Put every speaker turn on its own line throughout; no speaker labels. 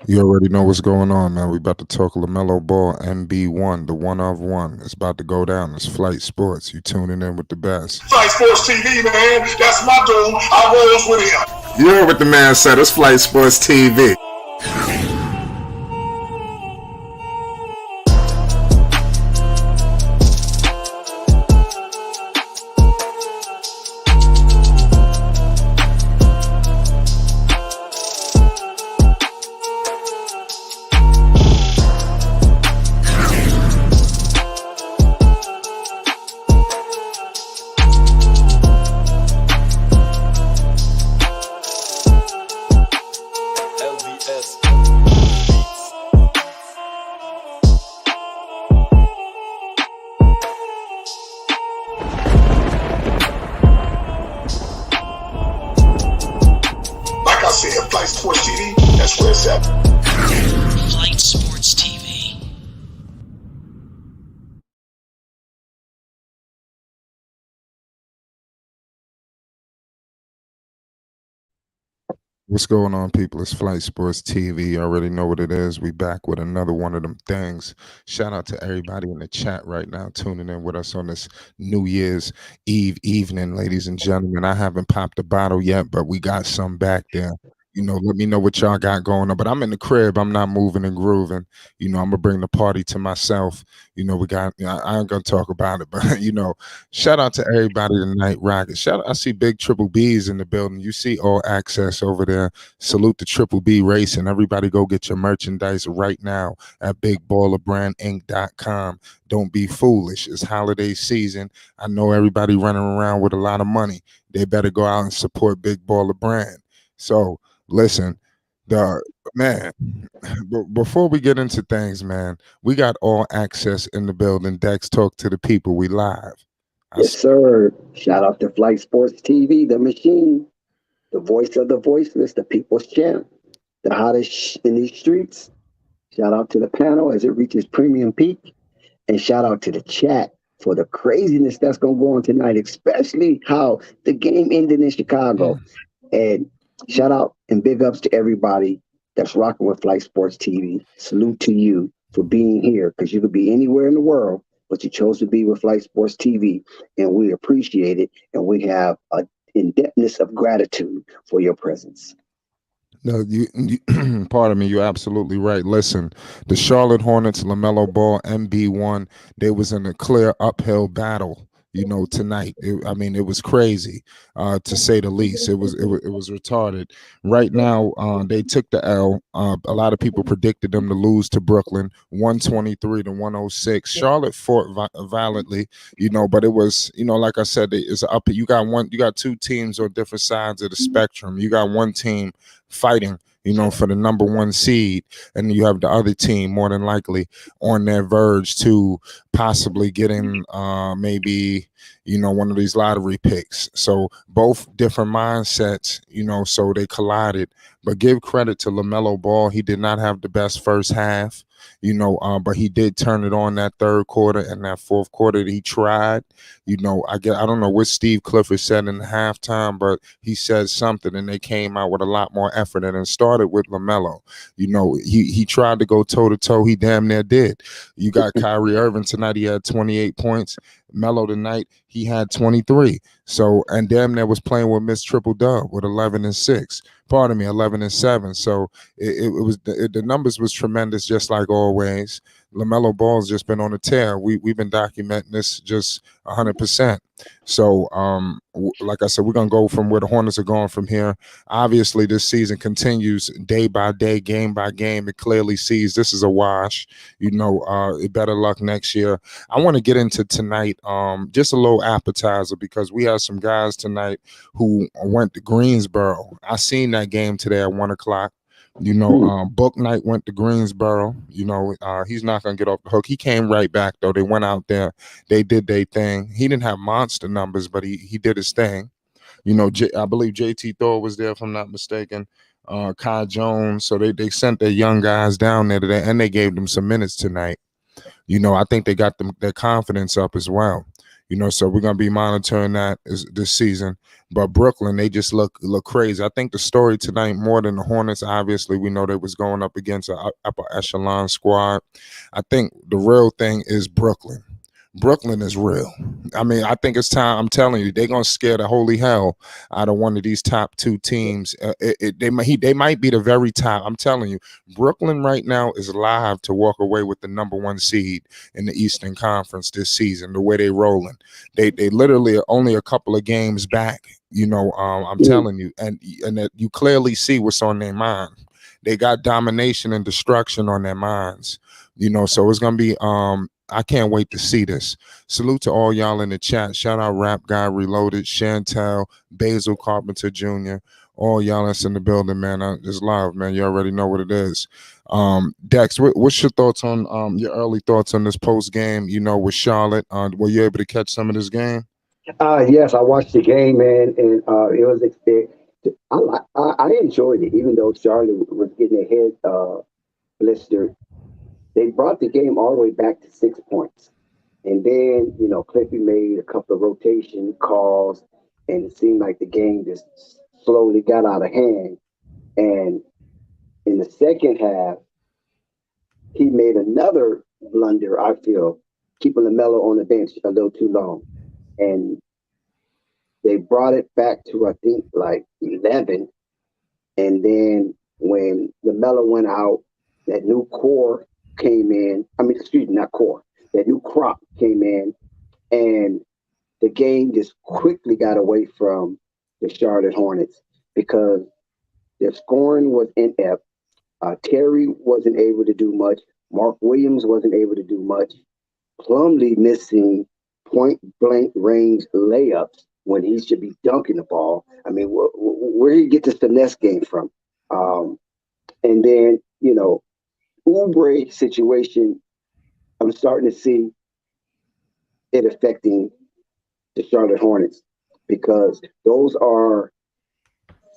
You already know what's going on, man. We about to talk LaMelo Ball, MB1, the one of one. It's about to go down. It's Flight Sports. You tuning in with the best.
Flight Sports TV, man. That's my dude. I rolls with him.
You heard what the man said. It's Flight Sports TV.
Like I said, Flight Sports TV, that's where it's at.
Flight Sports TV.
What's going on, people? It's Flight Sports TV. You already know what it is. We back with another one of them things. Shout out to everybody in the chat right now tuning in with us on this New Year's Eve evening, ladies and gentlemen. I haven't popped a bottle yet, but we got some back there. Let me know what y'all got going on. But I'm in the crib. I'm not moving and grooving. I'm gonna bring the party to myself. We got. I ain't gonna talk about it, but shout out to everybody tonight. Rocket. I see big Triple B's in the building. You see All Access over there. Salute to Triple B Racing. Everybody go get your merchandise right now at BigBallerBrandInc.com. Don't be foolish. It's holiday season. I know everybody running around with a lot of money. They better go out and support Big Baller Brand. So listen, before we get into things, man, we got All Access in the building. Dex, talk to the people. We live.
Yes, sir. Shout out to Flight Sports TV, the machine, the voice of the voiceless, the people's champ, the hottest in these streets. Shout out to the panel as it reaches premium peak. And shout out to the chat for the craziness that's going to go on tonight, especially how the game ended in Chicago. And shout out and big ups to everybody that's rocking with Flight Sports TV. Salute to you for being here, because you could be anywhere in the world, but you chose to be with Flight Sports TV, and we appreciate it. And we have an in-depthness of gratitude for your presence.
No, you pardon me, you're absolutely right. Listen, the Charlotte Hornets, LaMelo Ball, MB1, they was in a clear uphill battle. Tonight. It was crazy, to say the least. It was retarded. Right now, they took the L. A lot of people predicted them to lose to Brooklyn, 123-106. Charlotte fought violently, but it was, like I said, it's up. You got two teams on different sides of the spectrum. You got one team fighting, for the number one seed, and you have the other team more than likely on their verge to possibly getting maybe one of these lottery picks. So both different mindsets, so they collided. But give credit to LaMelo Ball. He did not have the best first half, but he did turn it on that third quarter, and that fourth quarter he tried. I don't know what Steve Clifford said in the halftime, but he said something, and they came out with a lot more effort. And it started with LaMelo. He tried to go toe to toe. He damn near did. You got Kyrie Irving tonight. He had 28 points. Melo tonight, he had 23. So, and damn near was playing with Miss Triple Dub with 11-6. Pardon me, 11-7. So the numbers was tremendous, just like always. LaMelo Ball's just been on a tear. We've been documenting this just 100%. So, like I said, we're gonna go from where the Hornets are going from here. Obviously, this season continues day by day, game by game. It clearly sees this is a wash. Better luck next year. I want to get into tonight, just a little appetizer, because we have some guys tonight who went to Greensboro. I seen that game today at 1:00. Bouknight went to Greensboro. He's not going to get off the hook. He came right back, though. They went out there. They did their thing. He didn't have monster numbers, but he did his thing. I believe JT Thor was there, if I'm not mistaken. Kai Jones. So they sent their young guys down there today, and they gave them some minutes tonight. I think they got their confidence up as well. So we're gonna be monitoring that this season. But Brooklyn, they just look crazy. I think the story tonight, more than the Hornets, obviously we know they was going up against an upper echelon squad. I think the real thing is Brooklyn. Brooklyn is real. I mean, I think it's time. I'm telling you, they're gonna scare the holy hell out of one of these top two teams. They might be the very top. I'm telling you, Brooklyn right now is live to walk away with the number one seed in the Eastern Conference this season. The way they rolling, they literally are only a couple of games back. I'm telling you, and that you clearly see what's on their mind. They got domination and destruction on their minds. So it's gonna be I can't wait to see this. Salute to all y'all in the chat. Shout out Rap Guy Reloaded, Chantel, Basil Carpenter Jr., all y'all that's in the building, man. It's live, man. You already know what it is. Dex, what's your thoughts on your early thoughts on this post game? With Charlotte, were you able to catch some of this game?
Yes, I watched the game, man, and it was. I enjoyed it, even though Charlotte was getting their head blistered. They brought the game all the way back to 6 points. And then, Cliffy made a couple of rotation calls, and it seemed like the game just slowly got out of hand. And in the second half, he made another blunder, I feel, keeping Lamelo on the bench a little too long. And they brought it back to, I think, like 11. And then when Lamelo went out, that new core came in. Not core. That new crop came in, and the game just quickly got away from the Charlotte Hornets because their scoring was inept. Terry wasn't able to do much. Mark Williams wasn't able to do much. Plumlee missing point blank range layups when he should be dunking the ball. I mean, where do you get this finesse game from? And then, Oubre situation, I'm starting to see it affecting the Charlotte Hornets because those are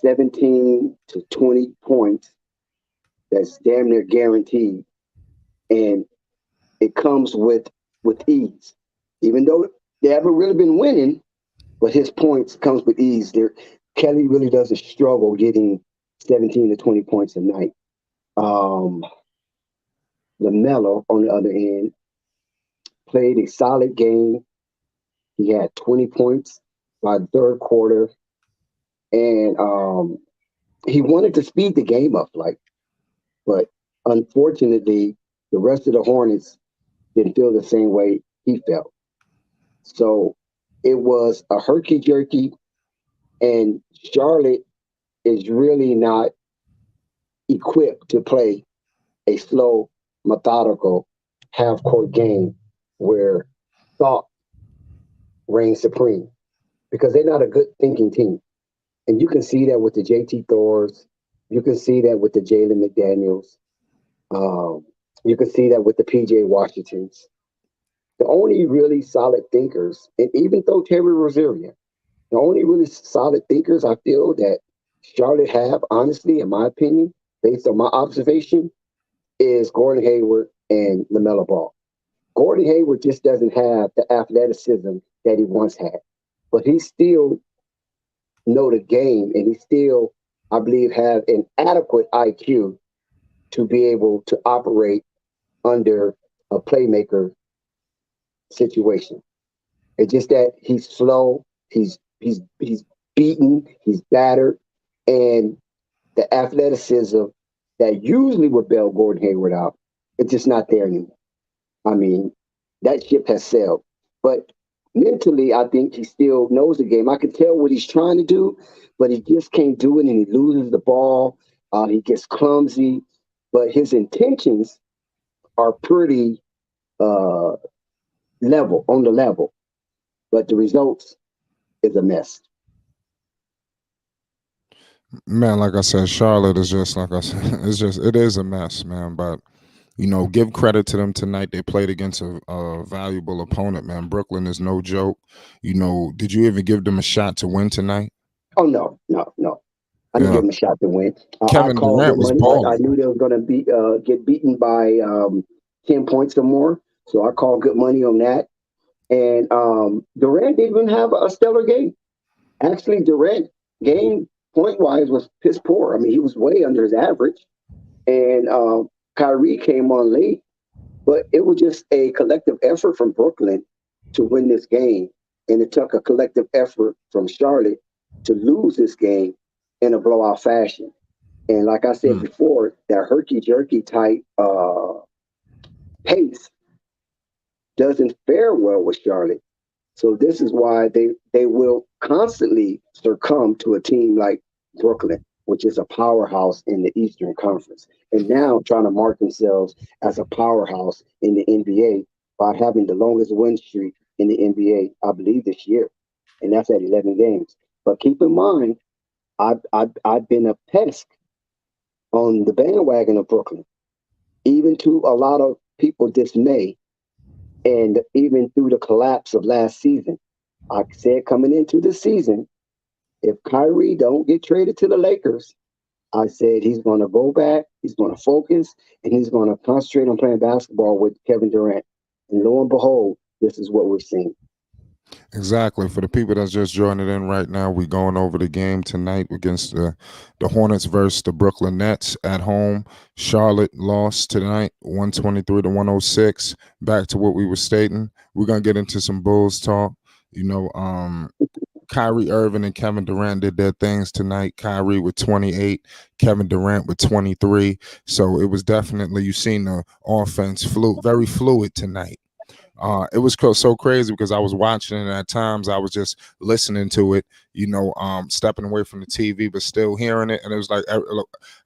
17 to 20 points that's damn near guaranteed. And it comes with ease. Even though they haven't really been winning, but his points comes with ease. Kelly really doesn't struggle getting 17 to 20 points a night. Lamelo, on the other end, played a solid game. He had 20 points by the third quarter. And he wanted to speed the game up, but unfortunately, the rest of the Hornets didn't feel the same way he felt. So it was a herky-jerky, and Charlotte is really not equipped to play a slow, methodical half-court game where thought reigns supreme because they're not a good thinking team. And you can see that with the JT Thors. You can see that with the Jalen McDaniels. You can see that with the PJ Washingtons. The only really solid thinkers, and even though Terry Rozier, the only really solid thinkers I feel that Charlotte have, honestly, in my opinion, based on my observation, is Gordon Hayward and LaMelo Ball. Gordon Hayward just doesn't have the athleticism that he once had, but he still know the game, and he still, I believe, have an adequate IQ to be able to operate under a playmaker situation. It's just that he's slow, he's beaten, he's battered, and the athleticism that usually would bail Gordon Hayward out, it's just not there anymore. I mean, that ship has sailed. But mentally, I think he still knows the game. I can tell what he's trying to do, but he just can't do it, and he loses the ball. He gets clumsy, but his intentions are pretty on the level. But the results is a mess.
Man, like I said, Charlotte is just like I said. It is a mess, man. But give credit to them tonight. They played against a valuable opponent, man. Brooklyn is no joke. Did you even give them a shot to win tonight?
Oh no. I didn't give them a shot to win.
Kevin Durant was balling.
I knew they were going to get beaten by 10 points or more, so I called good money on that. And Durant didn't even have a stellar game. Actually, Durant game point wise was piss poor. I mean, he was way under his average. And Kyrie came on late, but it was just a collective effort from Brooklyn to win this game. And it took a collective effort from Charlotte to lose this game in a blowout fashion. And like I said
Mm.
before, that herky jerky type pace doesn't fare well with Charlotte. So this is why they will constantly succumb to a team like Brooklyn, which is a powerhouse in the Eastern Conference, and now trying to mark themselves as a powerhouse in the NBA by having the longest win streak in the NBA, I believe, this year, and that's at 11 games. But keep in mind, I've been a pest on the bandwagon of Brooklyn, even to a lot of people dismay, and even through the collapse of last season. I said coming into the season, if Kyrie don't get traded to the Lakers, I said he's going to go back, he's going to focus, and he's going to concentrate on playing basketball with Kevin Durant. And lo and behold, this is what we're seeing.
Exactly. For the people that's just joining in right now, we're going over the game tonight against the Hornets versus the Brooklyn Nets at home. Charlotte lost tonight, 123 to 106. Back to what we were stating. We're gonna get into some Bulls talk. You know, Kyrie Irving and Kevin Durant did their things tonight. Kyrie with 28, Kevin Durant with 23. So it was definitely, you seen the offense very fluid tonight. It was so crazy because I was watching it at times. I was just listening to it, stepping away from the TV, but still hearing it. And it was like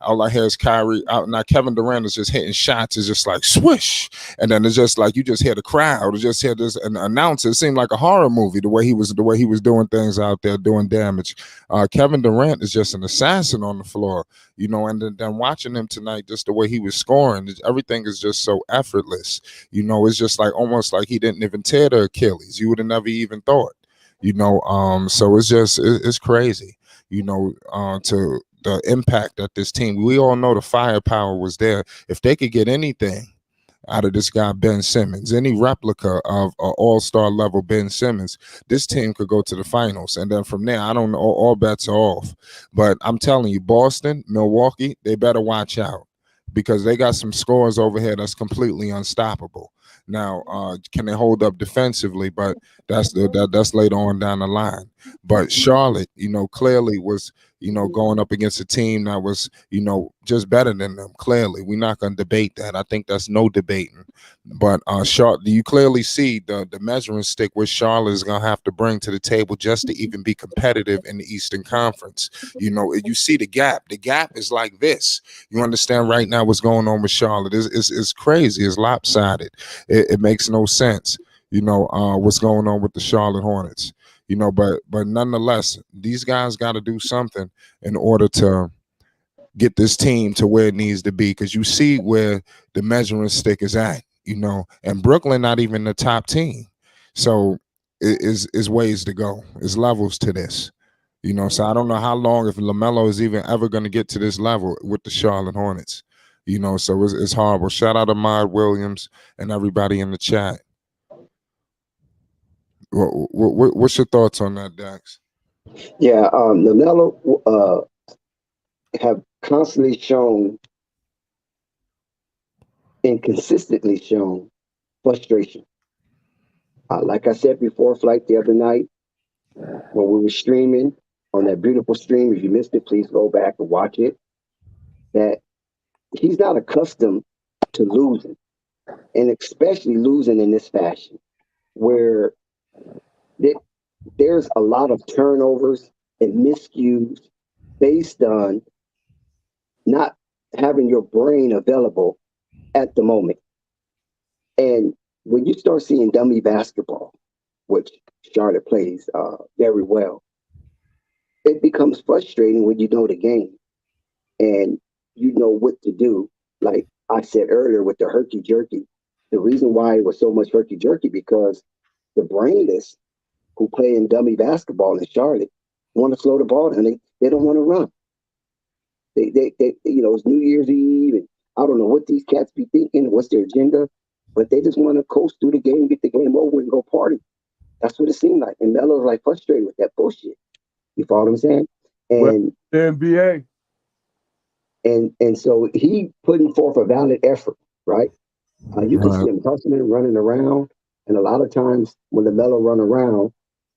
all I hear is Kyrie out. Now Kevin Durant is just hitting shots. It's just like swish, and then it's just like you just hear the crowd, or just hear this an announcer. It seemed like a horror movie the way he was doing things out there, doing damage. Kevin Durant is just an assassin on the floor, and then watching him tonight, just the way he was scoring, everything is just so effortless. It's just like almost like he didn't even tear the Achilles. You would have never even thought, so it's crazy, to the impact that this team, we all know the firepower was there. If they could get anything out of this guy, Ben Simmons, any replica of an all-star level Ben Simmons, this team could go to the finals. And then from there, I don't know, all bets are off. But I'm telling you, Boston, Milwaukee, they better watch out because they got some scores over here that's completely unstoppable. Now, can they hold up defensively? But that's later on down the line. But Charlotte, clearly was, going up against a team that was, just better than them. Clearly, we're not going to debate that. I think that's no debating. But Charlotte, you clearly see the measuring stick which Charlotte is going to have to bring to the table just to even be competitive in the Eastern Conference. You see the gap. The gap is like this. You understand right now what's going on with Charlotte? It's crazy. It's lopsided. It makes no sense. What's going on with the Charlotte Hornets. But nonetheless, these guys got to do something in order to get this team to where it needs to be, because you see where the measuring stick is at, and Brooklyn not even the top team. So it is ways to go. There's levels to this. So I don't know how long, if Lamelo is even ever going to get to this level with the Charlotte Hornets. So it's horrible. Shout out to Mod Williams and everybody in the chat. What's your thoughts on that, Dax?
Yeah, Lamelo have constantly shown and consistently shown frustration. Like I said before, Flight, the other night when we were streaming on that beautiful stream, if you missed it, please go back and watch it. That he's not accustomed to losing, and especially losing in this fashion, where there's a lot of turnovers and miscues based on not having your brain available at the moment. And when you start seeing dummy basketball, which Charlotte plays very well, it becomes frustrating when you know the game and you know what to do. Like I said earlier with the herky jerky, the reason why it was so much herky jerky because the brainless who play in dummy basketball in Charlotte want to slow the ball down. They don't want to run. They it's New Year's Eve, and I don't know what these cats be thinking, what's their agenda, but they just want to coast through the game, get the game over, and go party. That's what it seemed like. And Melo's like frustrated with that bullshit. You follow what I'm saying?
Well,
And
the NBA.
and so he putting forth a valid effort, right? You can see
Right.
him hustling, running around, and a lot of times when LaMelo run around,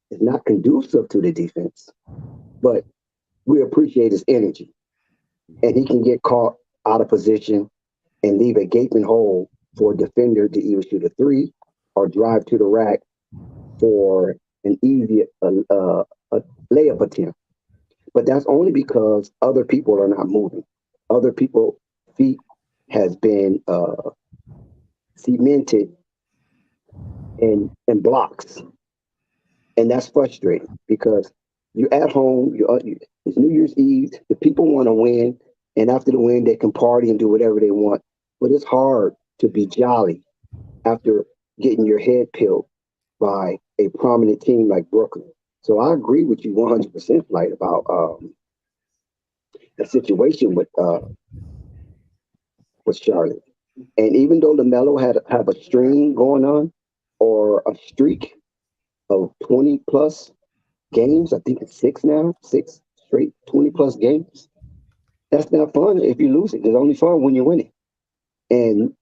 it's not conducive to the defense. But we appreciate his energy, and he can get caught out of position and leave a gaping hole for a defender to either shoot a three or drive to the rack for an easy layup attempt. But that's only because other people are not moving. Other people's feet has been cemented in blocks, and that's frustrating because you're at home. It's New Year's Eve. The people want to win, and after the win, they can party and do whatever they want. But it's hard to be jolly after getting your head peeled by a prominent team like Brooklyn. So I agree with you 100%, Flight, about the situation with Charlotte. And even though LaMelo have a string going on or a streak of 20 plus games, I think it's 6 straight 20 plus games. That's not fun if you lose it. It's only fun when you win it. And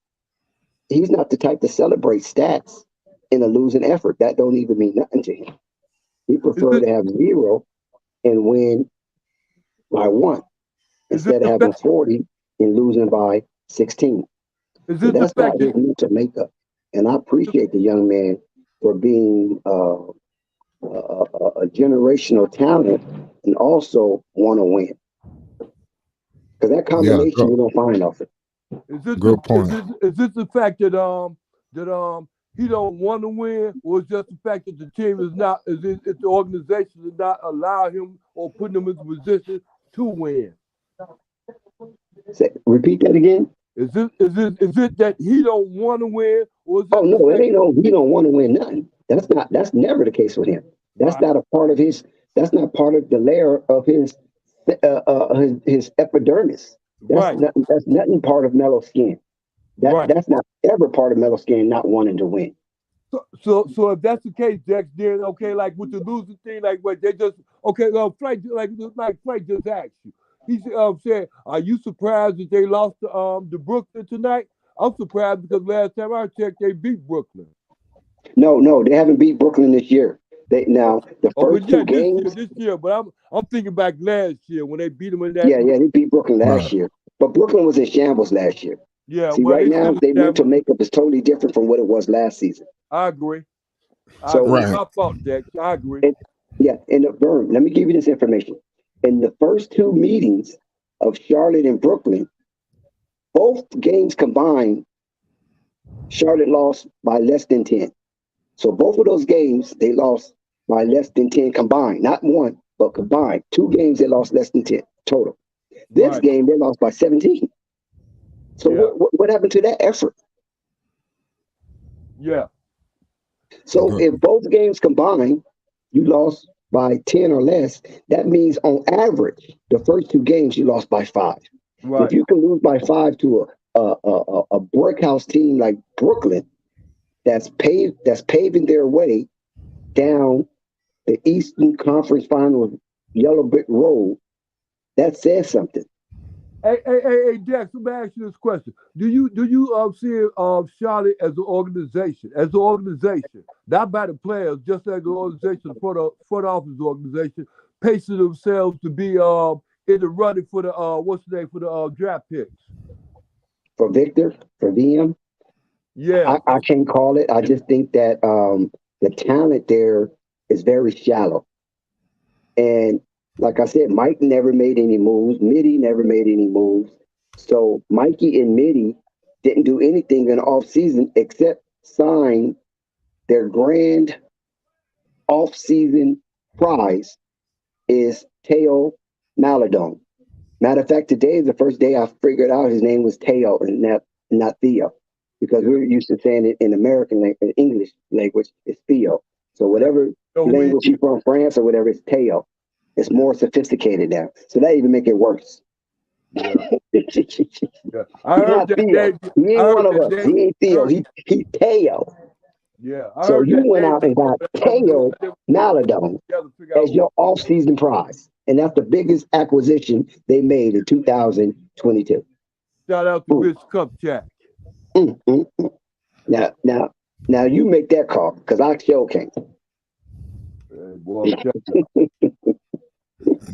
he's not the type to celebrate stats in a losing effort. That don't even mean nothing to him. He prefer to have 0 and win by 1 instead of having 40 and losing by 16. So that's not his mental makeup. And I appreciate the young man for being a generational talent and also want to win. Because that combination you don't find often.
Good point.
Is this the fact that he don't want to win, or is just the fact that the team is not, is the organization does not allow him or put him in a position to win?
Repeat that again.
Is it that he don't want to win, or is it?
Oh no, it ain't no. He don't want to win nothing. That's never the case with him. That's not a part of his. That's not part of the layer of his epidermis. That's nothing part of Melo's skin. That's not ever part of Melo's skin. Not wanting to win.
So if that's the case, Dex, then okay, like with the losing thing, like what they just Frank, like Frank just asked you. He said, "Are you surprised that they lost to Brooklyn tonight?" I'm surprised because last time I checked, they beat Brooklyn.
No, they haven't beat Brooklyn this year. The first 2 games
this year, but I'm thinking back last year when they beat them in that.
Yeah, they beat Brooklyn last year, but Brooklyn was in shambles last year.
Yeah,
see, right now their mental makeup is totally different from what it was last season.
I agree.
Right.
I thought that. I agree.
And Vern, let me give you this information. In the first 2 meetings of Charlotte and Brooklyn, both games combined, Charlotte lost by less than 10. So both of those games, they lost by less than 10 combined. Not one, but combined. 2 games, they lost less than 10 total. This game, they lost by 17. So what happened to that effort?
Yeah.
So if both games combined, you lost by 10 or less, that means on average, the first 2 games you lost by 5. Right. If you can lose by 5 to a brick house team like Brooklyn, that's paving their way down the Eastern Conference Finals yellow brick road, that says something.
Hey, Dex, let me ask you this question: Do you see Charlotte as an organization? Not by the players, just as an organization, for the front office organization, pacing themselves to be in the running for the for the draft picks?
For Victor, for VM?
Yeah.
I can't call it. I just think that the talent there is very shallow. And like I said, Mike never made any moves. Mitty never made any moves. So Mikey and Mitty didn't do anything in the offseason except sign their grand offseason prize is Teo Maladon. Matter of fact, today is the first day I figured out his name was Teo and not Theo, because we're used to saying it in American language, English language, it's Theo. So whatever language you're from, France or whatever, it's Teo. It's more sophisticated now. So that even make it worse.
Yeah. I heard that.
He ain't one of us. He ain't Theo. He Teo.
Yeah, I
So
heard
you
that
went
name
out and got
before.
Teo Maladon
Together to figure out
as your off-season prize. And that's the biggest acquisition they made in 2022.
shout out to
Boom.
Rich Cupjack.
Mm, mm, mm. Now you make that call because I still can't.
Hey, boy, I'm telling you.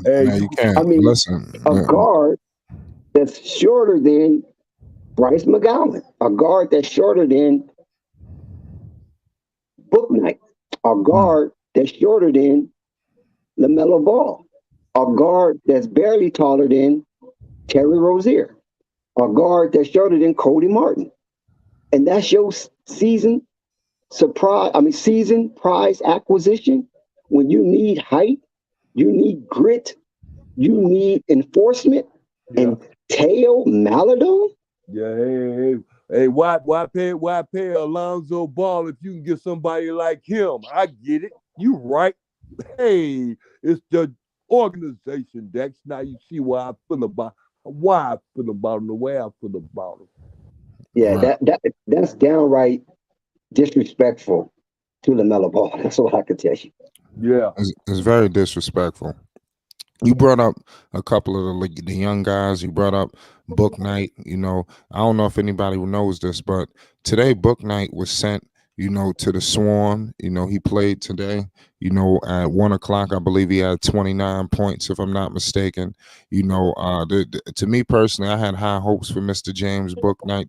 Hey,
No, you can't.
I mean,
Listen,
a guard that's shorter than Bryce McGowan, a guard that's shorter than Bouknight, a guard that's shorter than Lamelo Ball, a guard that's barely taller than Terry Rozier, a guard that's shorter than Cody Martin. And that's your season season prize acquisition. When you need height, you need grit, you need enforcement,
yeah.
and Teo Maladon.
Yeah, hey, why pay Alonzo Ball if you can get somebody like him? I get it. You right. Hey, it's the organization, Dex. Now you see why I feel about him, the way I feel about him.
Yeah,
right.
that's downright disrespectful to Lamelo Ball. That's all I can tell you.
Yeah.
It's very disrespectful. You brought up a couple of the young guys. You brought up Bouknight. You know, I don't know if anybody knows this, but today Bouknight was sent, you know, to the Swarm. You know, he played today. You know, at 1:00, I believe he had 29 points, if I'm not mistaken. You know, to me personally, I had high hopes for Mr. James Bouknight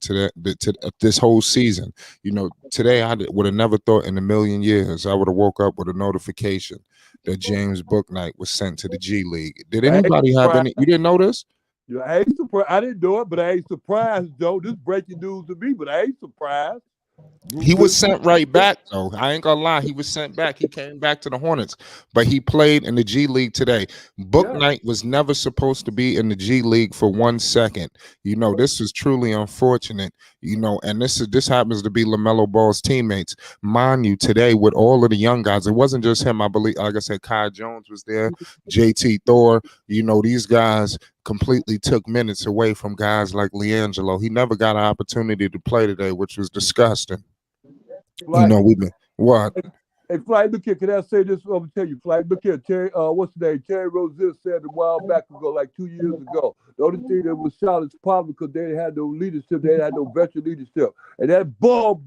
this whole season. You know, today I would have never thought in a million years I would have woke up with a notification that James Bouknight was sent to the G League. Did anybody have any? You didn't know this?
I ain't surprised. I didn't know it, but I ain't surprised, though. This breaking news to me, but I ain't surprised.
He was sent right back, though. I ain't gonna lie. He was sent back. He came back to the Hornets, but he played in the G League today. Bouknight was never supposed to be in the G League for 1 second. You know, this is truly unfortunate. You know, and this happens to be LaMelo Ball's teammates. Mind you, today with all of the young guys, it wasn't just him. I believe, like I said, Kai Jones was there, JT Thor. You know, these guys completely took minutes away from guys like LiAngelo. He never got an opportunity to play today, which was disgusting.
Flight,
You know, we've been what?
hey, Flight, look here. Can I say this? I'm gonna tell you, Flight. Look here, Terry. What's the name? Terry Rozier said a while back ago, like 2 years ago. The only thing that was Charlotte's problem because they had no leadership. They had no veteran leadership, and that ball,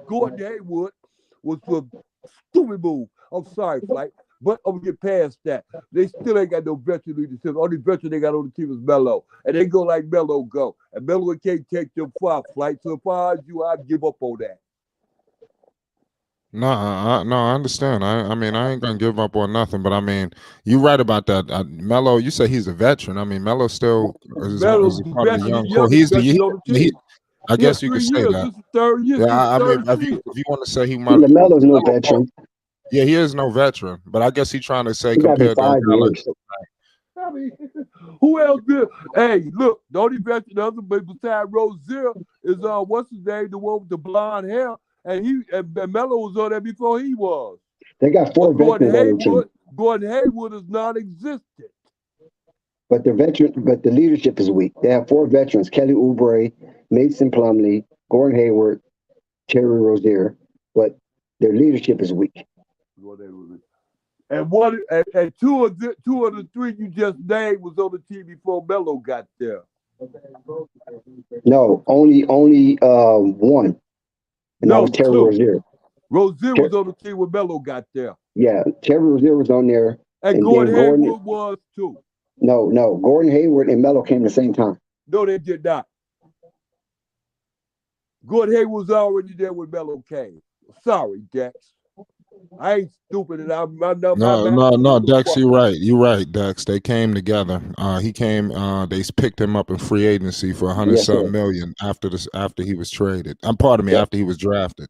Gordon Hayward, was a stupid move. I'm sorry, Flight. But I'm gonna get past that. They still ain't got no veteran leadership. Only veteran they got on the team is Melo. And they go like Melo go. And Melo can't take them far, Flight. So if I was you, I'd give up on that.
No, I understand. I mean, I ain't gonna give up on nothing. But I mean, you're right about that. Melo, you say he's a veteran. I mean, Melo still is
Melo's
a
the
part of the
veteran,
young
the
core.
youngest veteran on the team.
I
He has
guess you
3
could say
years.
that.
This is third year.
Yeah,
This is
I mean,
third
if
year.
you want to say he might,
LaMelo's no veteran.
yeah, he is no veteran. But I guess he's trying to say
He got to be
compared to a
5
guy like
years.
I mean, who else did? Hey, look, the only veteran other but besides Rozier is what's his name, the one with the blonde hair, and Melo was on there before he was.
They got 4
But
veterans on the team.
Gordon Hayward is non-existent.
But the leadership is weak. They have 4 veterans: Kelly Oubre, Mason Plumlee, Gordon Hayward, Terry Rozier. But their leadership is weak.
And two of the 3 you just named was on the team before Melo got there.
No, only one, and that was Terry
2.
Rozier.
Rozier was on the team when Melo got there.
Yeah, Terry Rozier was on there,
and Gordon Hayward was too.
No, Gordon Hayward and Melo came at the same time.
No, they did not. Gordon Hayward was already there when Melo came. Sorry, Dex. I ain't stupid, and I'm not.
No, Dex, you're right. You're right, Dex. They came together. He came. They picked him up in free agency for $100-something million after he was traded. After he was drafted.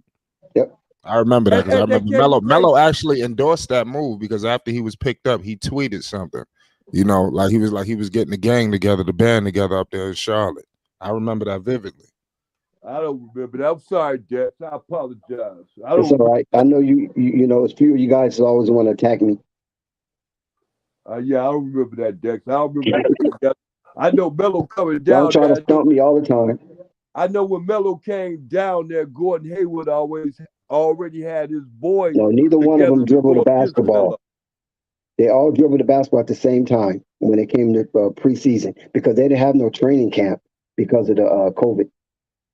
Yep.
I remember that because I remember Melo actually endorsed that move because after he was picked up, he tweeted something. You know, like he was getting the gang together, the band together up there in Charlotte. I remember that vividly.
I don't remember that. I'm sorry, Dex. I apologize.
It's all right. I know you know, it's few of you guys always want to attack me.
Yeah, I don't remember that, Dex. I don't remember that. I know Melo coming down.
Y'all try to stump me all the time.
I know when Melo came down there, Gordon Hayward always already had his boys
No, neither one of
together
them
to
dribbled the
go against
basketball.
Melo.
They all dribbled the basketball at the same time when it came to preseason because they didn't have no training camp because of the COVID.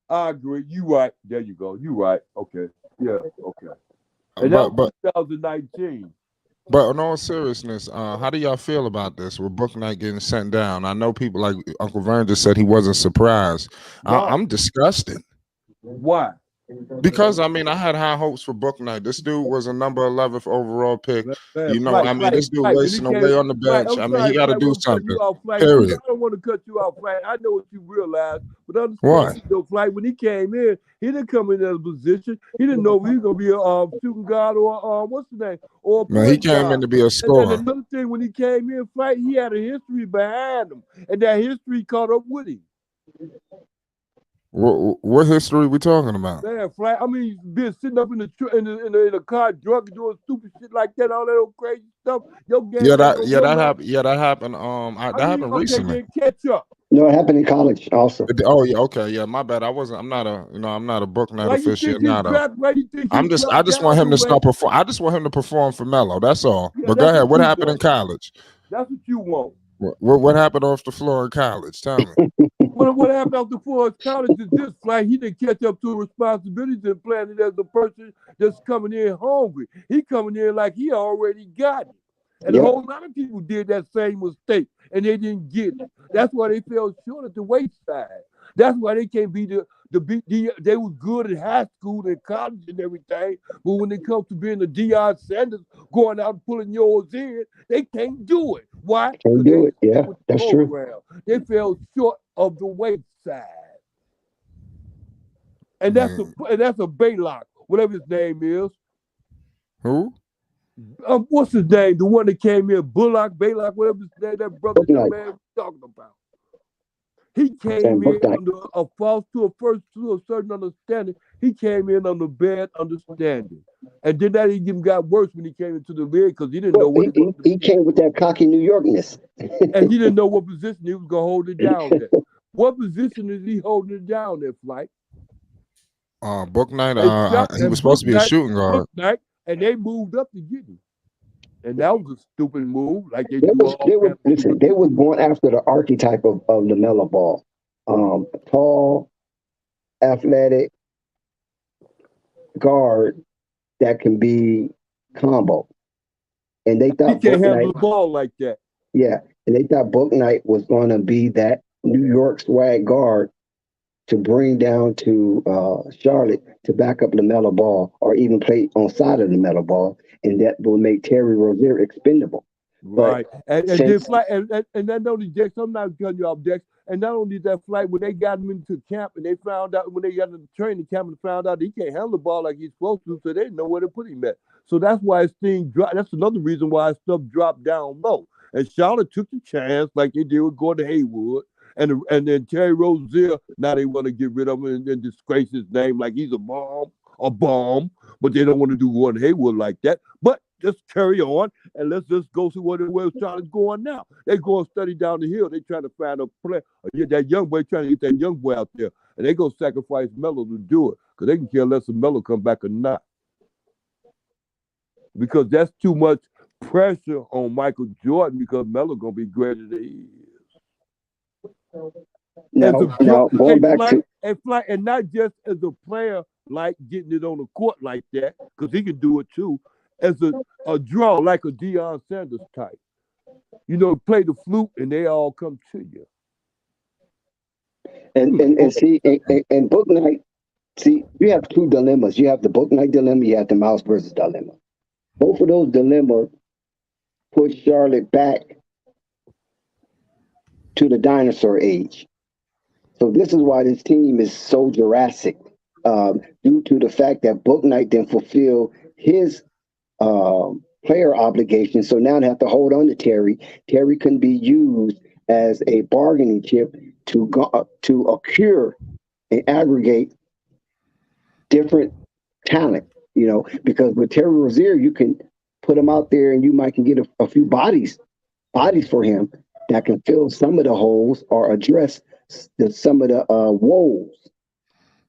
I agree. You right. There you go. You right. Okay. Yeah. Okay. And that
But
was 2019.
But in all seriousness, how do y'all feel about this with Bouknight getting sent down? I know people like Uncle Vern just said he wasn't surprised.
No.
I'm disgusted
Why?
because I mean I had high hopes for Bouknight. This dude was a number 11th overall pick.
Man,
You know, I mean this dude
Flight. When he
wasting
came,
away on the
Flight,
bench.
I'm
I mean he
sorry,
got to
Flight,
do
I'm cutting you
something.
off, Flight.
Period.
I don't want to cut you off, Flight. I know what you realize, but
What?
understand, though, Flight, when he came in, he didn't come in as a position. He didn't know if he was going to be a shooting guard or what's the name, or a
Man, he
point
came in
guard.
to be a
And
scorer.
another thing, when he came in, Flight, he had a history behind him, and that history caught up with him.
What history we talking about?
Man, Flight, I mean, being sitting up in the car drunk, doing stupid shit like that, all that old crazy stuff. Your game
Yeah,
ain't
that
no
yeah
good,
that
man.
happened. Yeah, that happened. That happened
Okay,
recently.
then catch up.
No, it happened in college also.
Oh yeah, okay, yeah. My bad. I'm not a Bouknight
Why you think his
aficionado.
draft? Why you think his
I
draft
just want
down
him
the
to
way?
start perform. I just want him to perform for Melo. That's all.
Yeah,
But go
that's
ahead.
what
What
you
happened in
want.
college?
That's what you want.
What happened off the floor in college? Tell me.
What happened after Forest College is this, Flight. He didn't catch up to responsibilities and playing it as a person that's coming in hungry. He coming in like he already got it. And a
Yep.
whole lot of people did that same mistake and they didn't get it. That's why they fell short at the wayside. That's why they can't be they was good in high school and college and everything, but when it comes to being a Deion Sanders going out and pulling yours in, they can't do it. Why?
Can't
Because
do
they
it. Yeah,
with the
that's true.
program. They fell short of the wayside. And that's a Baylock, whatever his name is.
Who?
What's his name? The one that came in, Baylock, whatever his name, that brother, young man was talking about. He came in under a certain understanding. He came in on a bad understanding. And then that even got worse when he came into the league because he didn't know what
he came with that cocky New Yorkness.
and he didn't know what position he was going to hold it down there. What position is he holding it down there, Flight?
Bouknight, he was supposed to be a shooting guard.
Bouknight, and they moved up to get him. And that was a stupid move. Like they
was going after the archetype of Lamelo Ball. Tall, athletic guard that can be combo. And they thought
he can't handle the ball like that.
Yeah. And they thought Bouknight was going to be that New York swag guard to bring down to Charlotte to back up Lamelo Ball or even play on side of Lamelo Ball. And that will make Terry Rozier expendable.
Right. And then Flight, and not only Dex, I'm not cutting you off, Dex. And not only that, Flight, when they got him into camp and they found out, when they got him to training camp and found out he can't handle the ball like he's supposed to, so they didn't know where to put him at. So that's why his thing dropped. That's another reason why his stuff dropped down low. And Charlotte took the chance like they did with Gordon Hayward. And then Terry Rozier, now they want to get rid of him and disgrace his name like he's a bomb, but they don't want to do Gordon Hayward like that. But just carry on and let's just go see where Charlotte's going now. They go and study down the hill. They trying to find a player, that young boy trying to get that young boy out there. And they go sacrifice Melo to do it because they can care less if Melo come back or not. Because that's too much pressure on Michael Jordan because Melo going to be greater than he is.
Now going back to
and not just as a player, like getting it on the court like that, because he can do it too, as a draw like a Deion Sanders type. Play the flute and they all come to you.
And Bouknight, see, you have two dilemmas. You have the Bouknight dilemma, you have the Mouse versus dilemma. Both of those dilemmas push Charlotte back to the dinosaur age. So this is why this team is so Jurassic, due to the fact that Bouknight didn't fulfill his player obligation. So now they have to hold on to Terry. Terry can be used as a bargaining chip to accrue and aggregate different talent. Because with Terry Rozier, you can put him out there and you might can get a few bodies for him that can fill some of the holes or address some of the woes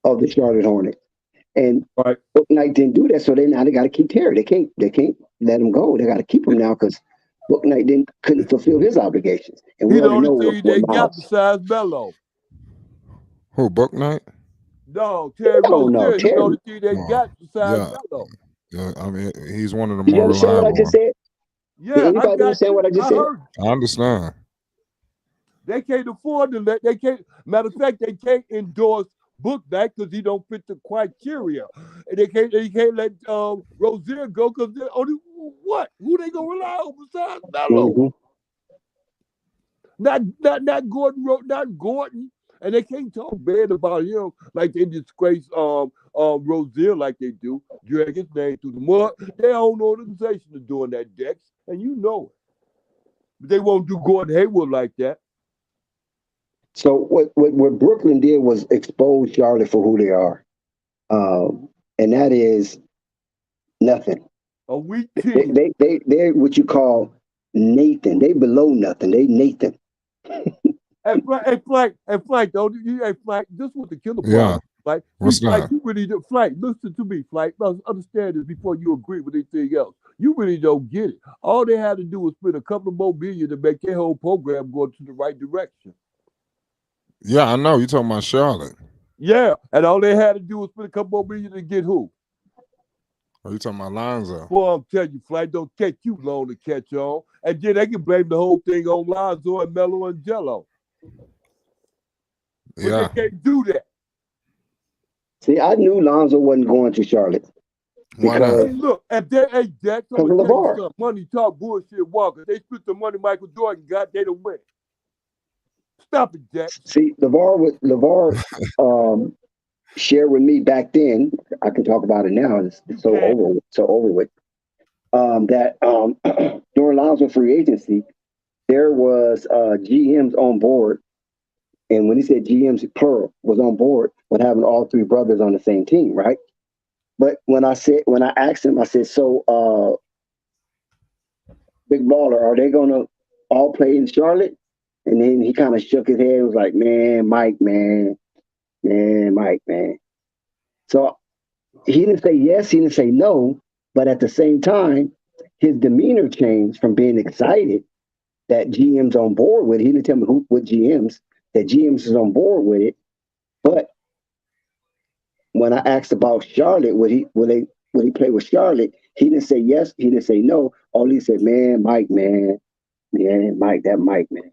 of the Charlotte Hornets. And
Right.
Bouknight didn't do that, so now they got to keep Terry. They can't let him go. They got to keep him now because Bouknight couldn't fulfill his obligations. And we
He the
already
only
know
thing
what
they got
Miles.
besides Melo.
Who, Bouknight?
No, Terry
Oh no,
Rozier. He the
Terry.
only thing they
Oh,
got besides
yeah.
Melo.
Yeah, I mean, he's one of the
Did you
more
understand what I
reliable
just
ones.
said? Did
Yeah, I
anybody
got
understand
you.
what I just
I
said?
heard you.
I understand.
They can't afford to let. They can't. Matter of fact, they can't endorse Bouknight because he don't fit the criteria, and they can't. They can't let Rozier go because they're only what? Who they gonna rely on besides Melo?
Mm-hmm.
Not Gordon. Not Gordon. And they can't talk bad about him like they disgrace Rozier like they do, drag his name through the mud. Their own organization is doing that, Dex, and you know it. But they won't do Gordon Hayward like that.
So what Brooklyn did was expose Charlotte for who they are, and that is nothing.
A weak
They
team.
they're what you call Nathan. They below nothing. They Nathan.
And Flight, though, Flight, this was the killer
Yeah.
part. Like,
What's
Flight,
that?
you really do, Flight, listen to me, Flight. Understand this before you agree with anything else. You really don't get it. All they had to do was spend a couple of more million to make their whole program go to the right direction.
Yeah, I know. You're talking about Charlotte.
Yeah, and all they had to do was spend a couple more million to get who?
Are you talking about Lonzo?
Boy, I'm telling you, Flight, don't take you long to catch on. And then they can blame the whole thing on Lonzo and Melo and Jello. But
Yeah.
they can't do that.
See, I knew Lonzo wasn't going to Charlotte
Why
because
not?
Hey, look, if they ain't Dex, I'm
of
gonna tell you
LeVar.
something. Money talk bullshit, Walker. They split the money Michael Jordan got, they don't win. Stop it, Dex.
See, LeVar shared with me back then. I can talk about it now. It's so
Okay.
over with. That during Lonzo free agency, there was GMs on board, and when he said GMs plural was on board with having all three brothers on the same team, right? But when I asked him, I said, so Big Baller, are they gonna all play in Charlotte? And then he kind of shook his head and was like, man, Mike, man. So he didn't say yes, he didn't say no, but at the same time, his demeanor changed from being excited that GM's on board with it. He didn't tell me what GMs, that GM's is on board with it. But when I asked about Charlotte, would he play with Charlotte? He didn't say yes, he didn't say no. All he said, man, Mike, man, Mike, that Mike, man.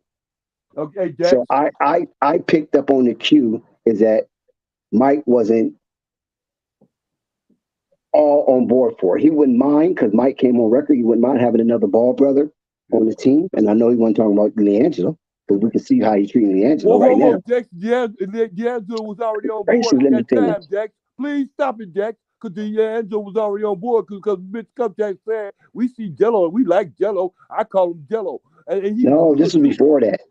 Okay, Dex.
So I picked up on the cue is that Mike wasn't all on board for it. He wouldn't mind because Mike came on record. He wouldn't mind having another Ball brother on the team. And I know he wasn't talking about LiAngelo because we can see how he's treating LiAngelo right now.
Dex. D'Angelo was already on
Gracious,
board
let me
at that
finish.
time, Dex. Please stop it, Dex, because D'Angelo was already on board because Mitch Kupchak said, we see Jello and we like Jello. I call him Jello. And he
No, this was before that.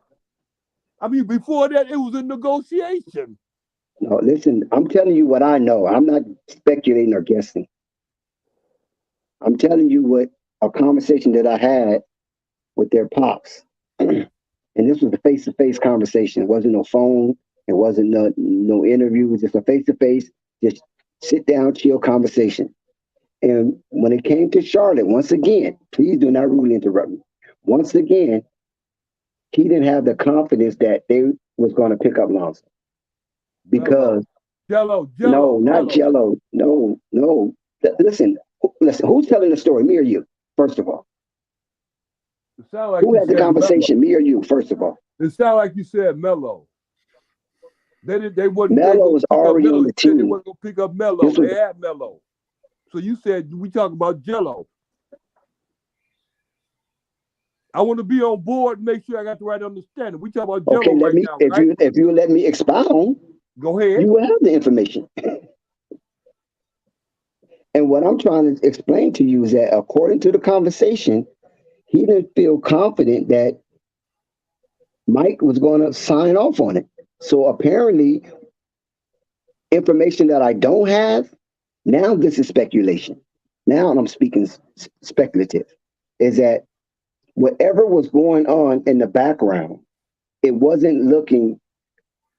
I mean, before that, it was a negotiation.
No, listen, I'm telling you what I know. I'm not speculating or guessing. I'm telling you what a conversation that I had with their pops. And this was a face-to-face conversation. It wasn't no phone. It wasn't no interview. It was just a face-to-face, just sit down, chill conversation. And when it came to Charlotte, once again, please do not rudely interrupt me. Once again, he didn't have the confidence that they was going to pick up Lonzo. Because
Jello.
No, not Jello. No. Listen, who's telling the story? Me or you, first of all?
Like
who had the conversation, me or you, first of all?
It sounded like you said Melo. They wouldn't.
Melo was already on the team.
They weren't going to pick up Melo. They had Melo. So you said we talking about Jello. I want to be on board and make sure I got the right understanding. We talk about Jello now, right?
If you let me expound,
go ahead.
You will have the information. And what I'm trying to explain to you is that according to the conversation, he didn't feel confident that Mike was going to sign off on it. So apparently, information that I don't have, now this is speculation. Now I'm speaking speculative, is that whatever was going on in the background, it wasn't looking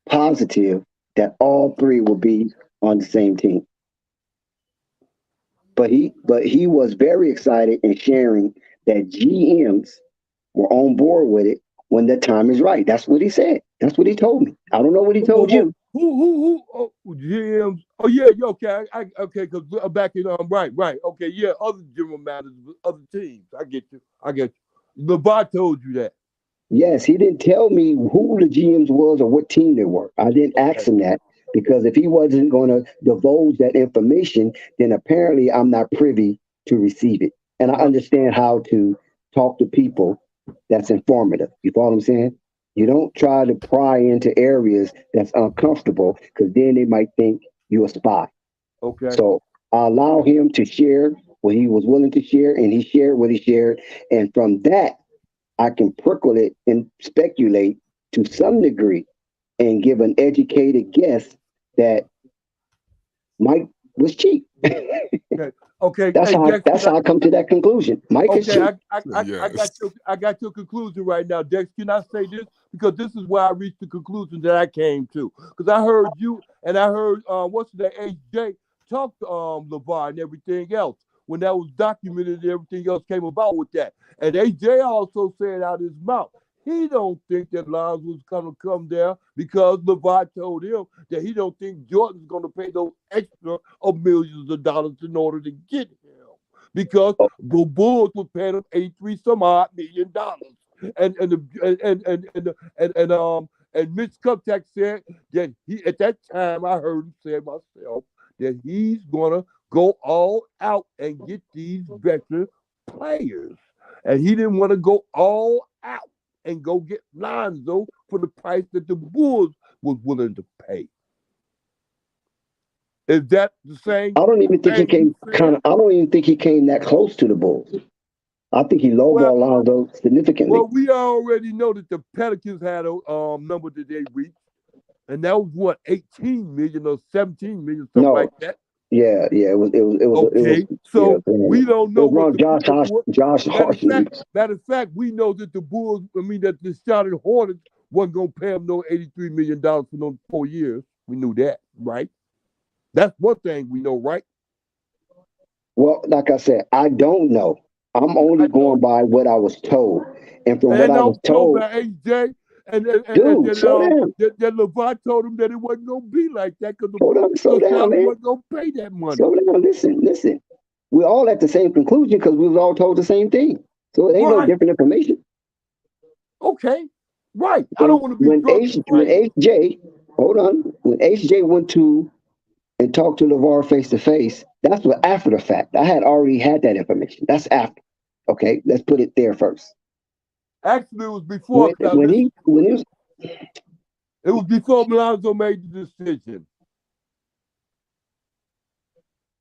positive that all three will be on the same team. But he was very excited and sharing that GMs were on board with it when the time is right. That's what he said. That's what he told me. I don't know what he told you.
Who? Oh, GMs. Oh yeah, okay. Okay, because back in right. Okay, yeah. Other general managers, other teams. I get you. Lavar told you that.
Yes, he didn't tell me who the GMs was or what team they were. I didn't ask him that because if he wasn't going to divulge that information, then apparently I'm not privy to receive it. And I understand how to talk to people that's informative. You follow what I'm saying? You don't try to pry into areas that's uncomfortable because then they might think you're a spy.
Okay.
So I allow him to share what he was willing to share, and he shared what he shared. And from that, I can prickle it and speculate to some degree and give an educated guess that Mike was cheap.
Okay.
That's how I come to that conclusion. Mike is cheap.
I got your conclusion right now, Dex. Can I say this? Because this is where I reached the conclusion that I came to. Because I heard you and I heard what's the AJ talk to Lavar and everything else when that was documented and everything else came about with that. And AJ also said out his mouth, he don't think that Lines was gonna come there because Lavar told him that he don't think Jordan's gonna pay those extra of millions of dollars in order to get him. Because the Bulls were paying him $83 million. And Mitch Kupchak said that he at that time I heard him say myself that he's gonna go all out and get these veteran players. And he didn't want to go all out and go get Lonzo for the price that the Bulls was willing to pay. Is that the same?
I don't even think he came I don't even think he came that close to the Bulls. I think he lowballed Lonzo significantly.
Well, we already know that the Pelicans had a number that they reached, and that was what 18 million or 17 million, something like that.
Yeah, it was.
Okay, so we don't know what the
Josh Hartson.
Matter of fact, we know that the Bulls. That the Charlotte Hornets wasn't gonna pay him no $83 million for those 4 years. We knew that, right? That's one thing we know, right?
Well, like I said, I don't know. I'm only going by what I was told, and from what I was told
by AJ.
Dude, slow down.
That Lavar told him that it wasn't gonna be like that because
slow down, man.
wasn't gonna pay that money.
Slow down, listen. We're all at the same conclusion because we was all told the same thing. So it ain't no different information.
Okay, right. I don't want to be
when HJ, hold on. When HJ went to and talked to Lavar face to face, that's what after the fact. I had already had that information. That's after. Okay, let's put it there first.
Actually, it was before. It was before Lonzo made the decision.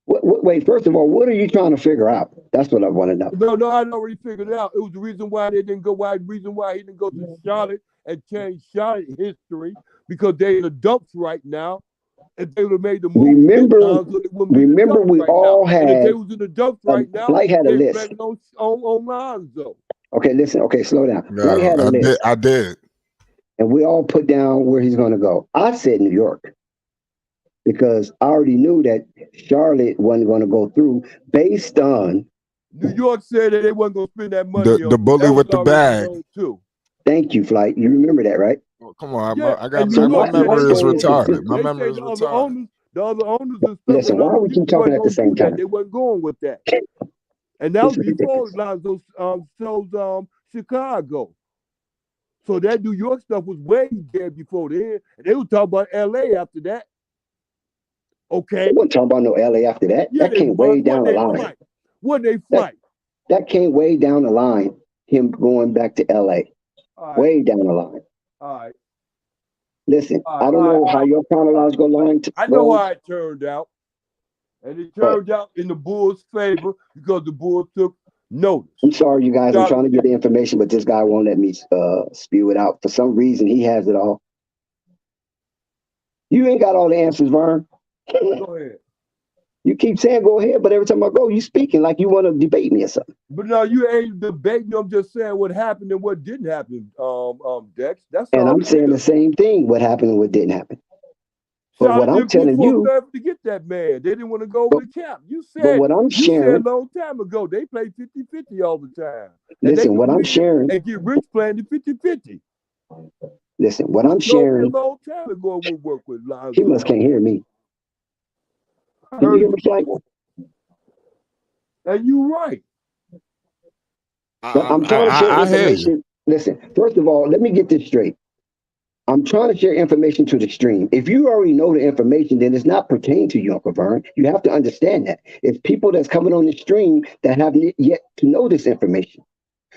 Wait, first of all, what are you trying to figure out? That's what I want to know.
No, I already figured it out. It was the reason why they didn't go. Reason why he didn't go to Charlotte and change Charlotte history because they're in the dumps right now. If they would have made the move,
remember we all had.
If they was in the dumps right now,
Flight had a list
on Lonzo.
Okay, listen. Okay, slow down.
No, I did.
And we all put down where he's going to go. I said New York because I already knew that Charlotte wasn't going to go through based on.
New York said that they wasn't going to spend that money.
The bully with the bag.
Too.
Thank you, Flight. You remember that, right?
Well, come on, my memory is retarded. My memory is retarded.
The other owners and stuff.
Listen, why are we keep talking at the same time?
They wasn't going with that. And that was before Lonzo chose Chicago. So that New York stuff was way there before then. And they were talking about LA after that. Okay.
They weren't talking about no LA after that.
Yeah,
that came way down the line.
When they fight.
That came way down the line, him going back to LA. Right. Way down the line.
All right.
Listen, I don't know how your chronological line
I know how it turned out. And it turned out in the Bulls' favor because the Bulls took notice.
I'm sorry, you guys. I'm trying to get the information, but this guy won't let me spew it out. For some reason, he has it all. You ain't got all the answers, Vern.
Go ahead.
You keep saying go ahead, but every time I go, you speaking like you want to debate me or something.
But no, you ain't debating. I'm just saying what happened and what didn't happen, Dex. That's
and I'm saying the same thing, what happened and what didn't happen. But what
Charlotte
I'm
didn't put
telling
forth
you,
nothing to get that man. They didn't want to go over
but,
the cap.
but what I'm
You said
sharing,
a long time ago they play 50-50 all the time. And they
listen,
can
what I'm
win
sharing,
and get rich playing the 50-50.
listen, what
You
I'm
told me a
sharing,
long time ago it would work with
he
Lonzo
must can't
Ball.
hear me.
I
Can you
heard
hear me,
you,
Flight?
and you right.
But I'm trying to share
I hear you.
information. Listen, first of all, let me get this straight. I'm trying to share information to the stream. If you already know the information, then it's not pertaining to you, Uncle Vern. You have to understand that. It's people that's coming on the stream that haven't yet to know this information.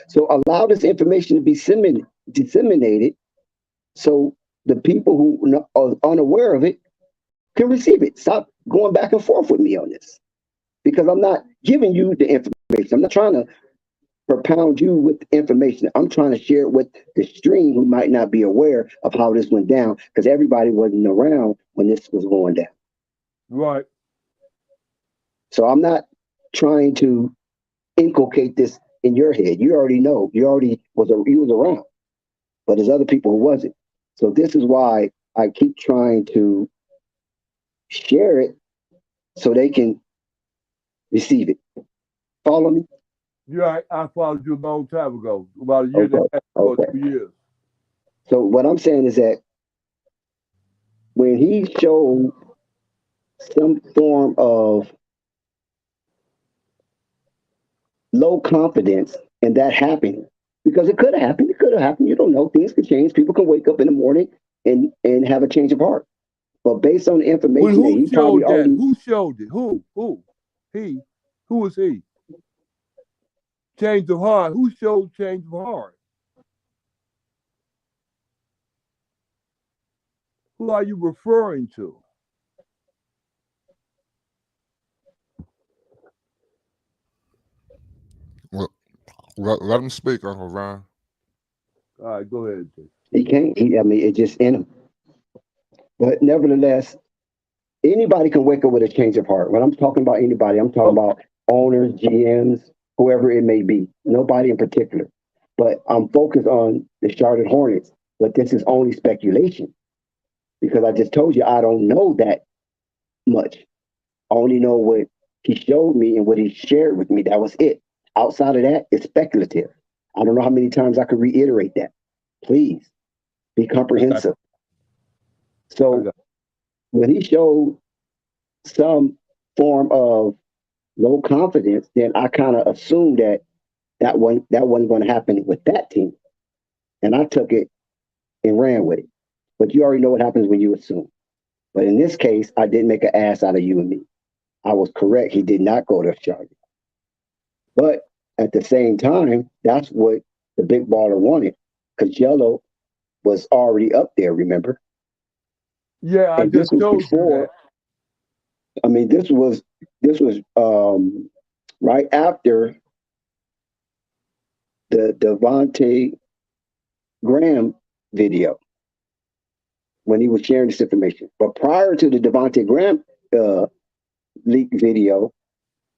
So allow this information to be disseminated so the people who are unaware of it can receive it. Stop going back and forth with me on this because I'm not giving you the information. I'm not trying to propound you with information. I'm trying to share it with the stream who might not be aware of how this went down because everybody wasn't around when this was going down.
Right.
So I'm not trying to inculcate this in your head. You already know. You was around, but there's other people who wasn't. So this is why I keep trying to share it so they can receive it. Follow me?
You're right. I followed you a long time ago, about a year and a
Okay.
half or
Okay.
2 years.
So what I'm saying is that when he showed some form of low confidence in that happening, because it could have happened. It could have happened. You don't know. Things could change. People can wake up in the morning and have a change of heart. But based on the
Well,
information that
who
he probably
showed that?
already,
Who showed it? Who? He. Who was he? Change of heart. Who showed change of heart? Who are you referring to?
Well, let him speak, Uncle Ron.
All right, go ahead.
he can't. I mean, it just in him. But nevertheless, anybody can wake up with a change of heart. When I'm talking about anybody, I'm talking
Okay.
about owners, GMs, whoever it may be. Nobody in particular. But I'm focused on the Charlotte Hornets. But this is only speculation because I just told you I don't know that much. I only know what he showed me and what he shared with me. That was it. Outside of that, it's speculative. I don't know how many times I could reiterate that. Please be comprehensive.
I
So
got
when he showed some form of low confidence, then I kind of assumed that wasn't going to happen with that team, and I took it and ran with it. But you already know what happens when you assume. But in this case, I didn't make an ass out of you and me. I was correct. He did not go to Charlotte. But at the same time, that's what the big baller wanted because Jello was already up there, remember?
Yeah, I
And this
just
was
told you
before.
that.
I mean, this was right after the Devontae Graham video when he was sharing this information. But prior to the Devontae Graham leak video,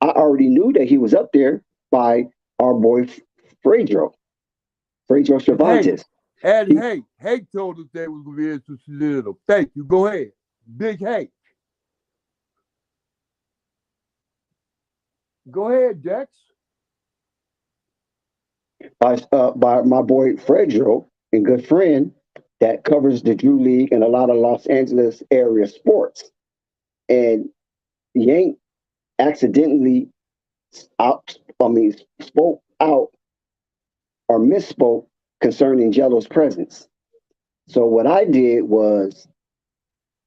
I already knew that he was up there by our boy Fredro
And hey,
Cervantes.
Hank told us they was gonna be interested in him. Thank you. Go ahead. Big Hank. Go ahead, Dex.
By my boy Fredro and good friend that covers the Drew League and a lot of Los Angeles area sports. And Yank accidentally spoke out or misspoke concerning Jello's presence. So what I did was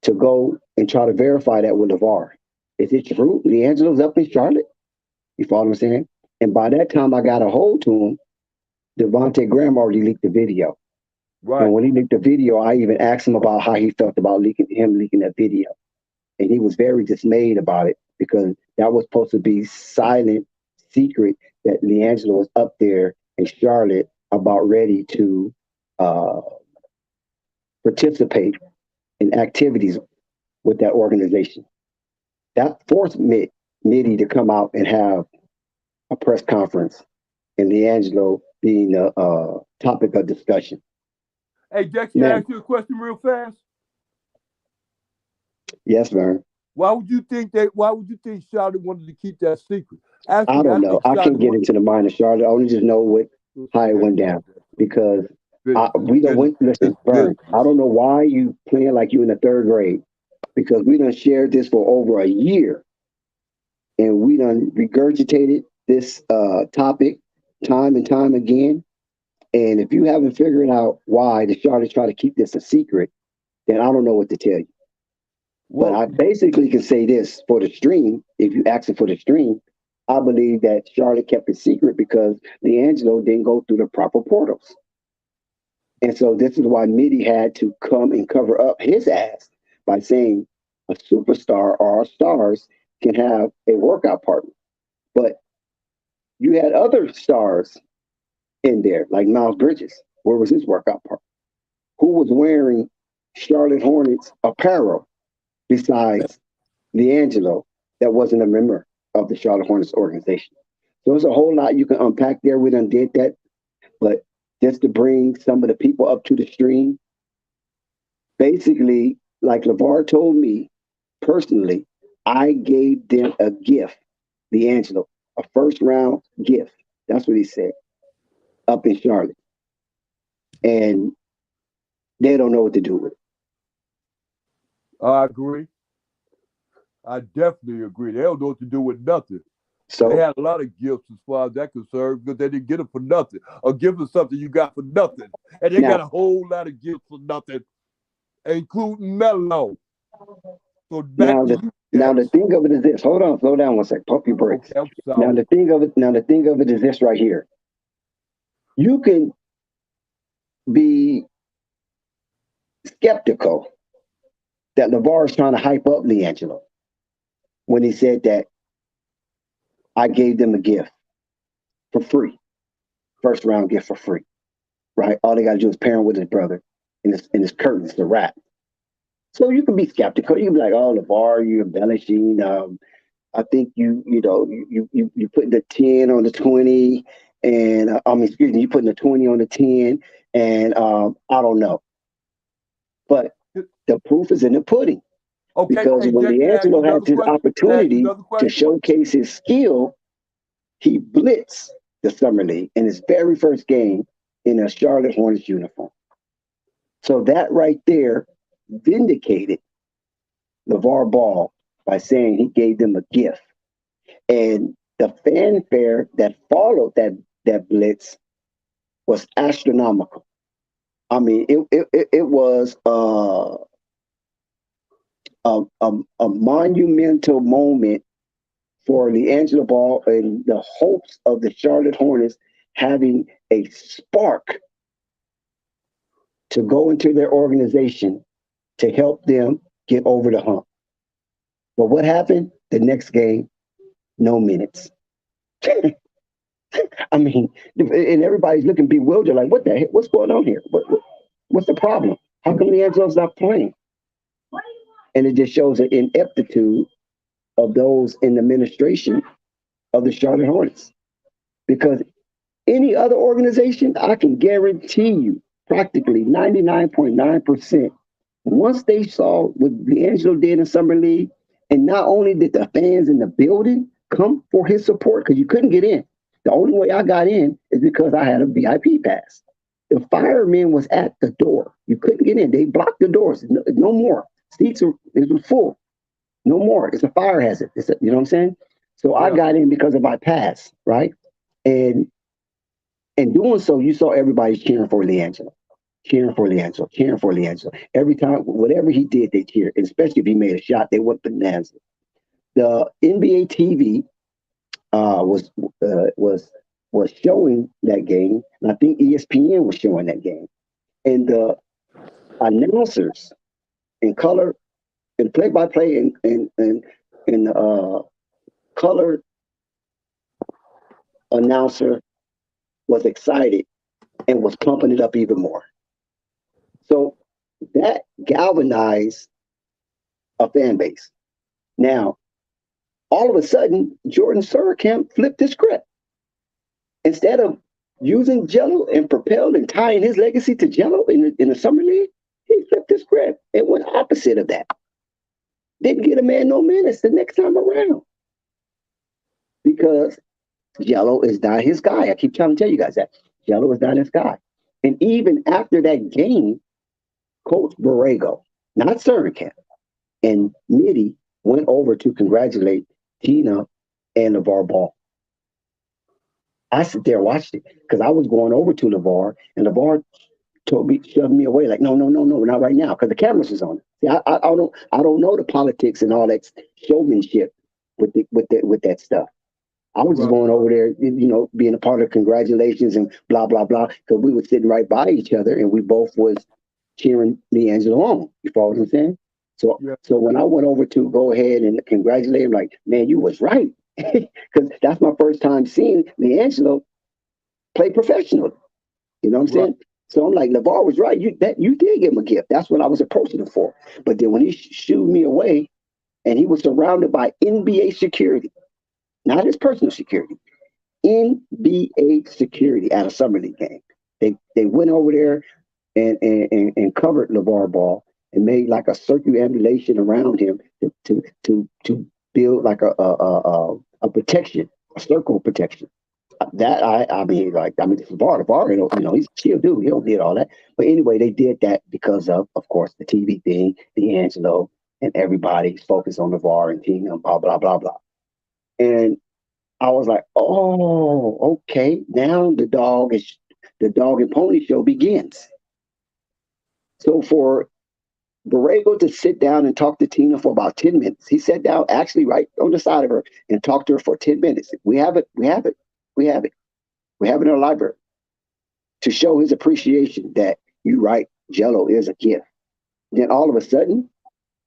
to go and try to verify that with Lavar. Is it true? LiAngelo's up in Charlotte? You follow what I'm saying? And by that time I got a hold to him, Devontae Graham already leaked the video. And
Right.
when he leaked the video, I even asked him about how he felt about leaking that video. And he was very dismayed about it because that was supposed to be silent, secret that LiAngelo was up there in Charlotte about ready to participate in activities with that organization. That forced Mitty to come out and have a press conference and LiAngelo being a topic of discussion.
Hey, Dex, can I
Now,
ask you a question real fast?
Yes, Vern.
Why would you think Charlotte wanted to keep that secret?
I
Actually,
don't know.
think
I
Charlotte
can't get into the mind of Charlotte. I only just know how it went down because we don't went. Listen, Vern. I don't know why you playing like you in the third grade because we done shared this for over a year and we done regurgitated this topic time and time again. And if you haven't figured out why the Charlotte try to keep this a secret, then I don't know what to tell you. But I basically can say this for the stream. If you ask it for the stream, I believe that Charlotte kept it secret because LiAngelo didn't go through the proper portals. And so this is why Mitty had to come and cover up his ass by saying a superstar or stars can have a workout partner. But you had other stars in there, like Miles Bridges. Where was his workout partner? Who was wearing Charlotte Hornets apparel besides LiAngelo that wasn't a member of the Charlotte Hornets organization? So there's a whole lot you can unpack there. We done did that. But just to bring some of the people up to the stream, basically, like Lavar told me personally, I gave them a gift, LiAngelo, a first round gift. That's what he said up in Charlotte. And they don't know what to do with it.
I agree. I definitely agree. They don't know what to do with nothing.
So
they had a lot of gifts as far as that concerned because they didn't get it for nothing. A gift is something you got for nothing. And they got a whole lot of gifts for nothing, including Melo. So
now the thing of it is this. Hold on, slow down one sec. Pump your brakes.
Okay,
now the thing of it is this right here. You can be skeptical that Lavar is trying to hype up LiAngelo when he said that I gave them a gift for free, first round gift for free, right? All they got to do is pair him with his brother in his curtains to rap. So you can be skeptical. You can be like, "Oh, Lavar, you're embellishing. I think you putting the 10 on the 20, and excuse me, you putting the 20 on the 10, and I don't know." But the proof is in the pudding. Okay, because when LiAngelo had his opportunity to showcase his skill, he blitzed the Summer League in his very first game in a Charlotte Hornets uniform. So that right there vindicated Lavar Ball by saying he gave them a gift. And the fanfare that followed that blitz was astronomical. I mean, it was a monumental moment for LiAngelo Ball and the hopes of the Charlotte Hornets having a spark to go into their organization to help them get over the hump. But what happened? The next game, no minutes. I mean, and everybody's looking bewildered, like, what the heck? What's going on here? What's the problem? How come LiAngelo's not playing? And it just shows an ineptitude of those in the administration of the Charlotte Hornets. Because any other organization, I can guarantee you, practically 99.9%, once they saw what LiAngelo did in Summer League, and not only did the fans in the building come for his support, because you couldn't get in. The only way I got in is because I had a VIP pass. The firemen was at the door. You couldn't get in. They blocked the doors. No more. Seats it was full. No more. It's a fire hazard. You know what I'm saying? So I got in because of my pass, right? And in doing so, you saw everybody cheering for LiAngelo. Cheering for LiAngelo. Cheering for LiAngelo. Every time, whatever he did, they cheered. And especially if he made a shot, they went bananas. The NBA TV was showing that game, and I think ESPN was showing that game. And the announcers in color and play-by-play and color announcer was excited and was pumping it up even more. So that galvanized a fan base. Now, all of a sudden, Jordan Surkamp flipped the script. Instead of using Jello and propelled and tying his legacy to Jello in the Summer League, he flipped the script. It went opposite of that. didn't get a man no minutes the next time around because Jello is not his guy. I keep trying to tell you guys that. Jello is not his guy. And even after that game, Coach Borrego, not Surinkamp, and Nitty went over to congratulate Tina and Lavar Ball. I sit there and watched it because I was going over to Lavar, and Lavar shoved me away, like, no, not right now, because the cameras is on. See, I don't know the politics and all that showmanship with that stuff. I was just going over there, being a part of congratulations and blah, blah, blah, because we were sitting right by each other and we both was cheering LiAngelo on. You follow what I'm saying? So when I went over to go ahead and congratulate him, like, man, you was right. Because that's my first time seeing LiAngelo play professional. You know what I'm saying? So I'm like, Lavar was right. You did give him a gift. That's what I was approaching him for. But then when he shooed me away and he was surrounded by NBA security, not his personal security, NBA security at a summer league game. They went over there and covered Lavar Ball and made like a circumambulation around him to build like a protection, a circle protection. That I mean, Lavar, he's a chill dude. He don't need all that. But anyway, they did that because of course, the TV thing, LiAngelo, and everybody's focused on Lavar and team, blah blah blah blah. And I was like, oh, okay. Now the dog and pony show begins. So for Borrego to sit down and talk to Tina for about 10 minutes, he sat down actually right on the side of her and talked to her for 10 minutes. We have it in our library to show his appreciation that you're right, Jello is a gift. Then all of a sudden,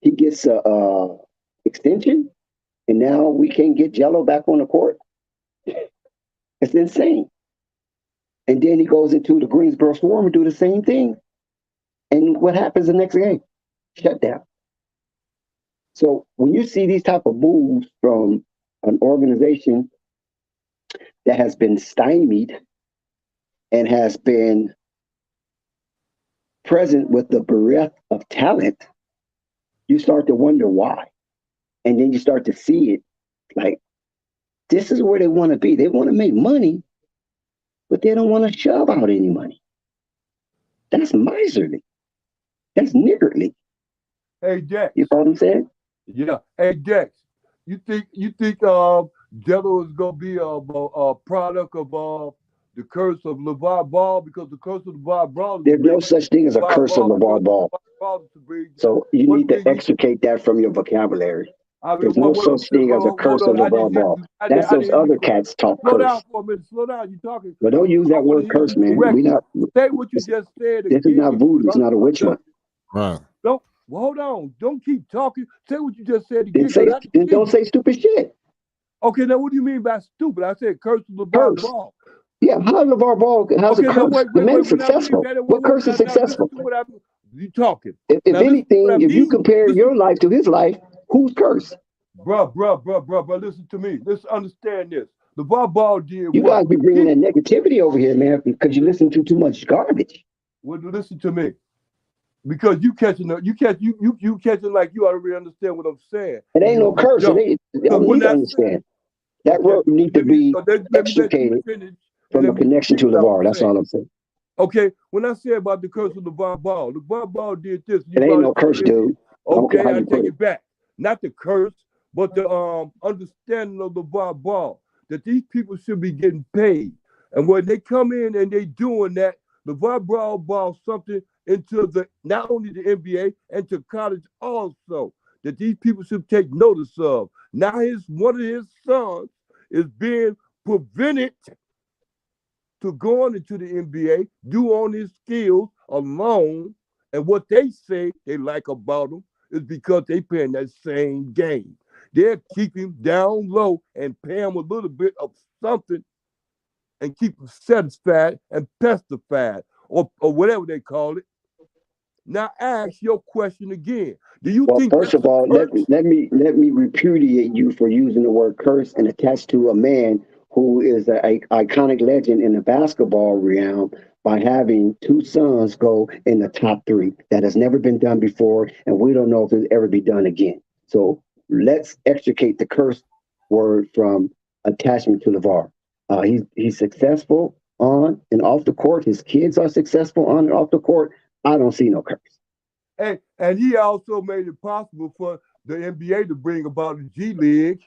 he gets a extension. And now we can't get Jello back on the court. It's insane. And then he goes into the Greensboro Swarm and do the same thing. And what happens the next game? Shut down. So when you see these type of moves from an organization that has been stymied and has been present with the breadth of talent, you start to wonder why. And then you start to see it like, this is where they want to be. They want to make money, but they don't want to shove out any money. That's miserly. That's niggardly.
Hey, Dex.
You know what I'm saying?
Yeah. Hey, Dex. You think Jello is gonna be a product of the curse of Lavar Ball, because the curse of Lavar Ball.
There's no such thing as a curse of Lavar Ball. So you need to extricate that from your vocabulary. There's no such thing as a curse of Lavar Ball. That's those other cats talk curse.
Slow down for a minute. Slow down. You're talking.
But don't use that word curse, man. We not.
Say what you just said.
This is not voodoo. It's not a witch hunt.
Right.
Don't. Well, hold on. Don't keep talking. Say what you just said again.
Then don't say stupid shit.
Okay, now what do you mean by stupid? I said curse of Lavar Ball.
Yeah, how Lavar Ball has a curse? The man's successful. What curse is successful?
You talking?
If anything, if you compare your life to his life, who's cursed?
Bro, listen to me. Let's understand this. Lavar Ball did.
You guys be bringing that negativity over here, man, because you listen to too much garbage.
Well, listen to me, because you catching like you already understand what I'm saying.
It ain't no curse. They don't need to understand. That word need to be extricated from a connection to Lavar. That's all I'm saying.
Okay, when I say about the curse of Lavar Ball did this.
It ain't no curse, dude.
Okay, I take it back. Not the curse, but the understanding of Lavar Ball, that these people should be getting paid. And when they come in and they doing that, Lavar Ball something into not only the NBA and to college also, that these people should take notice of. Now one of his sons is being prevented to going into the NBA due on his skills alone, and what they say they like about him is because they playing that same game. They'll keep him down low and pay him a little bit of something and keep him satisfied and pacified, or whatever they call it. Now ask your question again. Do you think?
First of all, let me repudiate you for using the word curse and attached to a man who is an iconic legend in the basketball realm by having two sons go in the top 3. That has never been done before, and we don't know if it'll ever be done again. So let's extricate the curse word from attachment to Lavar. He's successful on and off the court. His kids are successful on and off the court. I don't see no curse.
And he also made it possible for the NBA to bring about the G League.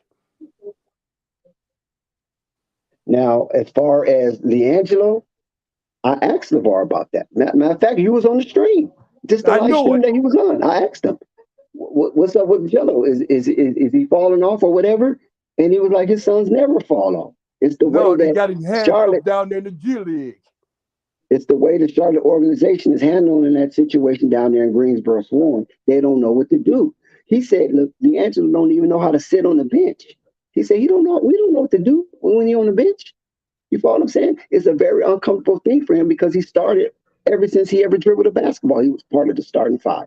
Now, as far as LiAngelo, I asked Lavar about that. Matter of fact, he was on the stream, just the
I
live
know
stream
it.
that he was on. I asked him, "What's up with Jello? Is he falling off or whatever?" And he was like, "His sons never fall off. It's the
No,
way
they
that
got him handcuffed
Charlotte.
down there in the G League.
It's the way the Charlotte organization is handling that situation down there in Greensboro Swarm. They don't know what to do." He said, "Look, LiAngelo don't even know how to sit on the bench." He said, "He don't know. We don't know what to do when you're on the bench." You follow what I'm saying? It's a very uncomfortable thing for him because he started ever since he ever dribbled a basketball. He was part of the starting five.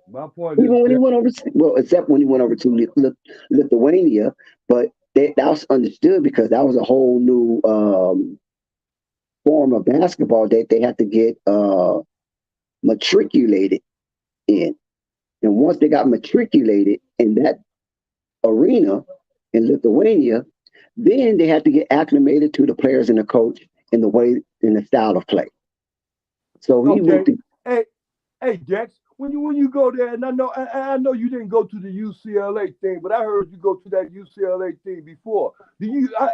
My point
Even
is
when he
that,
went over, well, except when he went over to Lithuania, but that was understood because that was a whole new form of basketball that they had to get matriculated in. And once they got matriculated in that arena in Lithuania, then they had to get acclimated to the players and the coach and the way and the style of play. So he went
okay.
to
Hey, Dex, when you go there, and I know you didn't go to the UCLA thing, but I heard you go to that UCLA thing before.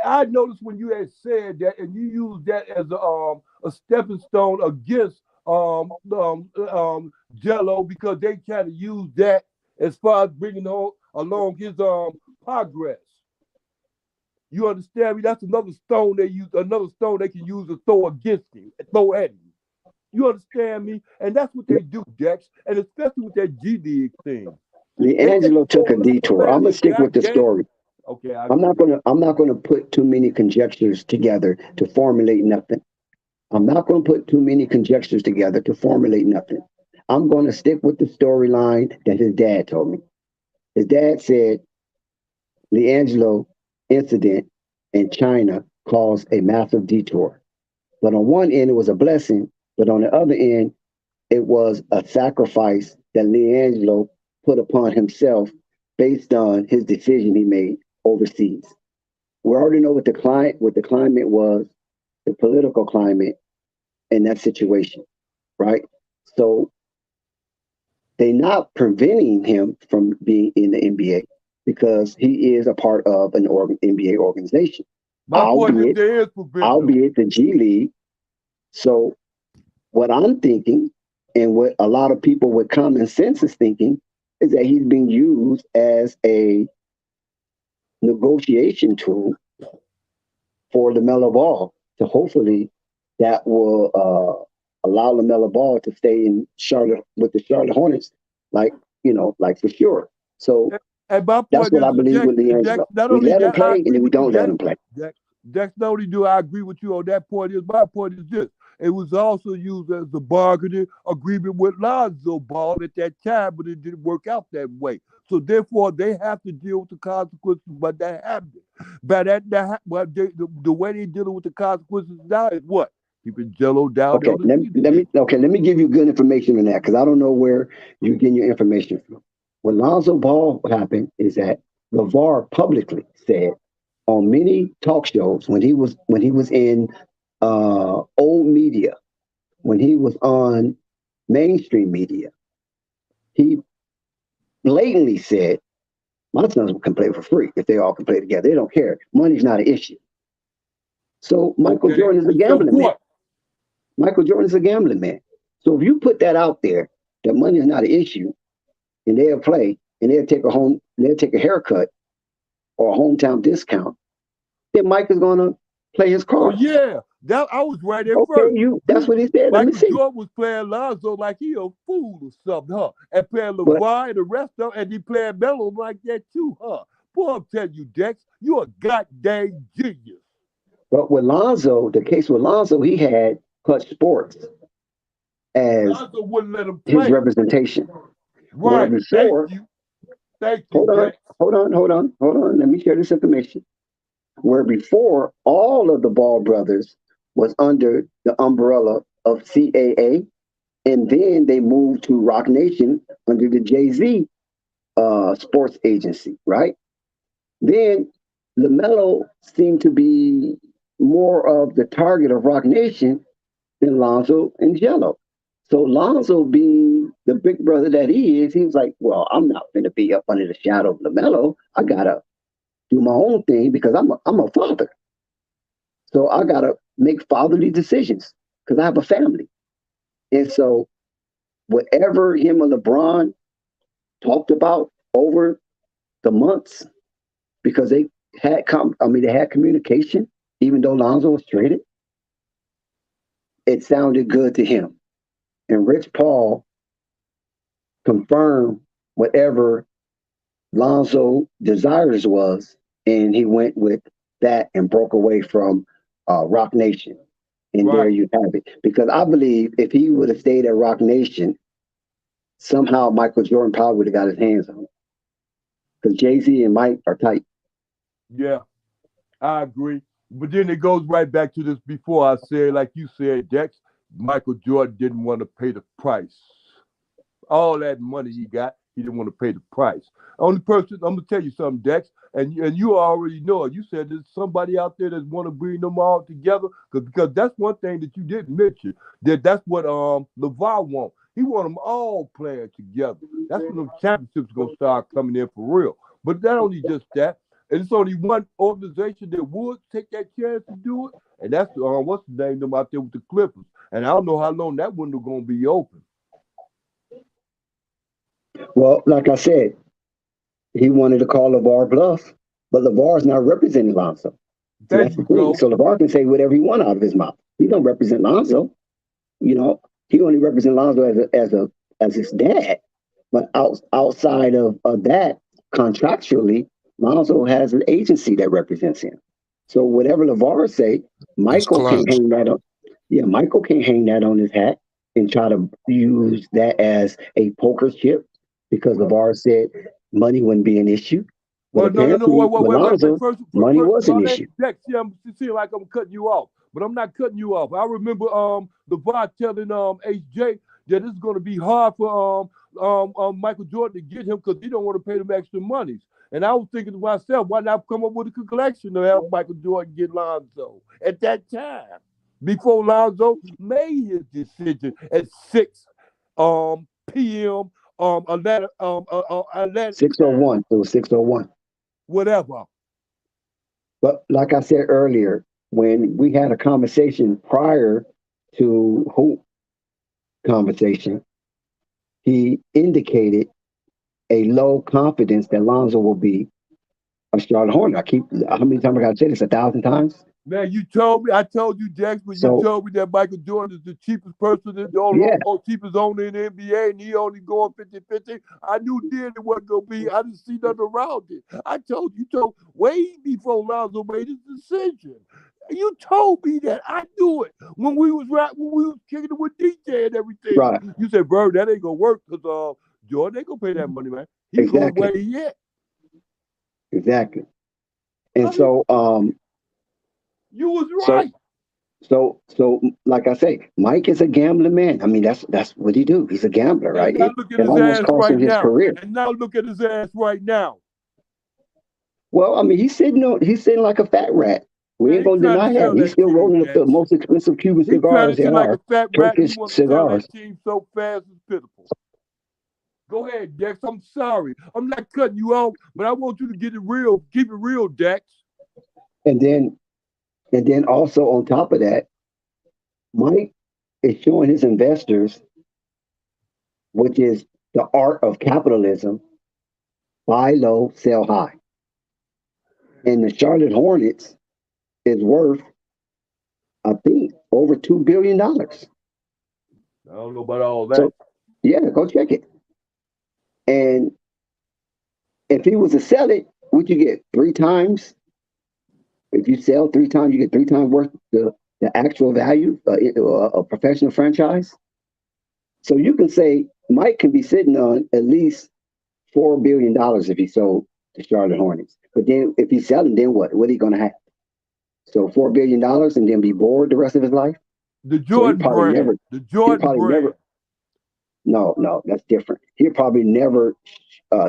I noticed when you had said that, and you used that as a stepping stone against Jello because they kind of used that as far as bringing along his progress. You understand me? That's another stone they can use to throw against him, throw at him. You understand me? And that's what they do, Dex. And especially with that G League thing.
LiAngelo took a detour. I'm gonna stick with the story.
Okay,
I'm not gonna put too many conjectures together to formulate nothing. I'm not gonna put too many conjectures together to formulate nothing. I'm gonna stick with the storyline that his dad told me. His dad said LiAngelo incident in China caused a massive detour. But on one end, it was a blessing, but on the other end, it was a sacrifice that LiAngelo put upon himself based on his decision he made overseas. We already know what the climate was, the political climate in that situation, right? So they're not preventing him from being in the NBA because he is a part of an NBA organization,
my point is there is
albeit the G League. So what I'm thinking, and what a lot of people with common sense is thinking, is that he's being used as a negotiation tool for Lamelo Ball to hopefully that will allow Lamelo Ball to stay in Charlotte with the Charlotte Hornets, like for sure. So
and my
that's
point
what I believe with LiAngelo. We let him play, and then we don't let him play.
Dex, not only do I agree with you on that point, my point is this. It was also used as a bargaining agreement with LiAngelo Ball at that time, but it didn't work out that way. So therefore, they have to deal with the consequences, but that happened. But the way they're dealing with the consequences now is what? Keeping Jello down.
Okay, let me give you good information on that because I don't know where you're getting your information from. What Lonzo Ball happened is that Lavar publicly said on many talk shows when he was in old media, when he was on mainstream media, he blatantly said, "My sons can play for free if they all can play together. They don't care. Money's not an issue." So Michael Jordan is a gambling man. Michael Jordan is a gambling man. So if you put that out there, that money is not an issue, and they'll play, and they'll take a haircut or a hometown discount, then Mike is gonna play his cards.
Oh yeah, that I was right there
Okay,
first.
that's what he said. Let me see.
Jordan was playing Lonzo like he a fool or something, huh? And playing LeVar and the rest of them, and he playing Melo like that too, huh? Boy, I'm telling you, Dex, you a goddamn genius.
But with Lonzo, the case with Lonzo, he had Clutch Sports as
Lonzo wouldn't let him
his
play.
representation.
Right.
Where before,
Thank you, Dex.
Hold on. Let me share this information. Where before, all of the Ball brothers was under the umbrella of CAA, and then they moved to Rock Nation under the Jay-Z sports agency, right? Then LaMelo seemed to be more of the target of Rock Nation than Lonzo and Jello. So Lonzo, being the big brother that he is, he was like, "Well, I'm not going to be up under the shadow of LaMelo. I gotta do my own thing because I'm a father. So I gotta make fatherly decisions because I have a family." And so whatever him and LeBron talked about over the months, because they had they had communication, even though Lonzo was traded, it sounded good to him. And Rich Paul confirmed whatever Lonzo desires was, and he went with that and broke away from Rock Nation. And there
Right.
you have it. Because I believe if he would have stayed at Rock Nation, somehow Michael Jordan probably would have got his hands on him. Because Jay-Z and Mike are tight.
Yeah, I agree. But then it goes right back to this before I said, like you said, Dex, Michael Jordan didn't want to pay the price. All that money he got, he didn't want to pay the price. Only person, I'm gonna tell you something, Dex, and you already know it. You said there's somebody out there that want to bring them all together, because that's one thing that you didn't mention. That's what Lavar want. He want them all playing together. That's when the championships gonna start coming in for real. But not only just that, and it's only one organization that would take that chance to do it, and that's what's the name them out there with the Clippers. And I don't know how long that window gonna be open.
Well, like I said, he wanted to call LaVar bluff, but LaVar's not representing Lonzo. So
There
that's the
you
thing.
go.
So LaVar can say whatever he wants out of his mouth. He don't represent Lonzo. You know, he only represents Lonzo as his dad. But outside of that, contractually, Lonzo has an agency that represents him. So whatever LaVar say,
It's
Michael can't
clutch.
hang that on. Yeah, Michael can't hang that on his hat and try to use that as a poker chip because LaVar said money wouldn't be an issue. But
Well, no.
apparently, with
Wait.
Lonzo, money was an
No,
issue.
Dex, see, I'm seem like I'm cutting you off, but I'm not cutting you off. I remember LeVar telling HJ that it's going to be hard for Michael Jordan to get him because he don't want to pay them extra monies. And I was thinking to myself, why not come up with a collection to help Michael Jordan get Lonzo at that time before Lonzo made his decision at 6 p.m. Atlanta time,
601. It was 601.
whatever.
But like I said earlier, when we had a conversation prior to Hoop conversation, he indicated a low confidence that Lonzo will be a Charlotte Hornet. How many times I got to say this? 1,000 times?
Man, I told you, Jax, when you
So,
told me that Michael Jordan is the cheapest person,
yeah,
or cheapest owner in the NBA, and he only going 50-50, I knew then it wasn't going to be, I didn't see nothing around it. I told you, way before Lonzo made his decision. You told me that. I knew it when we was kicking it with DJ and everything.
right.
You said, bro, that ain't going to work because Jordan ain't going to pay that money, man. He's going
Exactly.
where he at.
Exactly. And
I mean,
so,
you was
so,
right.
so, like I say, Mike is a gambling man. I mean, that's what he do. He's a gambler,
And
right?
now
It,
look at
it
his
almost
ass
cost
right
him his
now.
career.
And now look at his ass right now.
Well, I mean, he's sitting like a fat rat. We
Man,
ain't
he
gonna
trying to
deny that.
sell
He's
that
still
team,
rolling up the
Dex.
most expensive Cuban
He trying
cigars
to seem
there
like
are,
a fat rat. He
Turkish
want to sell
cigars.
that team so fast it's pitiful. Go ahead, Dex. I'm sorry. I'm not cutting you off, but I want you to get it real. Keep it real, Dex.
And then also on top of that, Mike is showing his investors, which is the art of capitalism, buy low, sell high. And the Charlotte Hornets is worth, I think, over $2 billion.
I don't know about all that.
So yeah, go check it. And if he was to sell it, would you get 3 times? If you sell 3 times, you get 3 times worth the actual value a professional franchise. So you can say Mike can be sitting on at least $4 billion if he sold the Charlotte Hornets. But then if he's selling, then what? What are he going to have? So $4 billion and then be bored the rest of his life?
The
So
Jordan brand. The
he'll
Jordan
probably
brand.
never, no, that's different. He'll probably never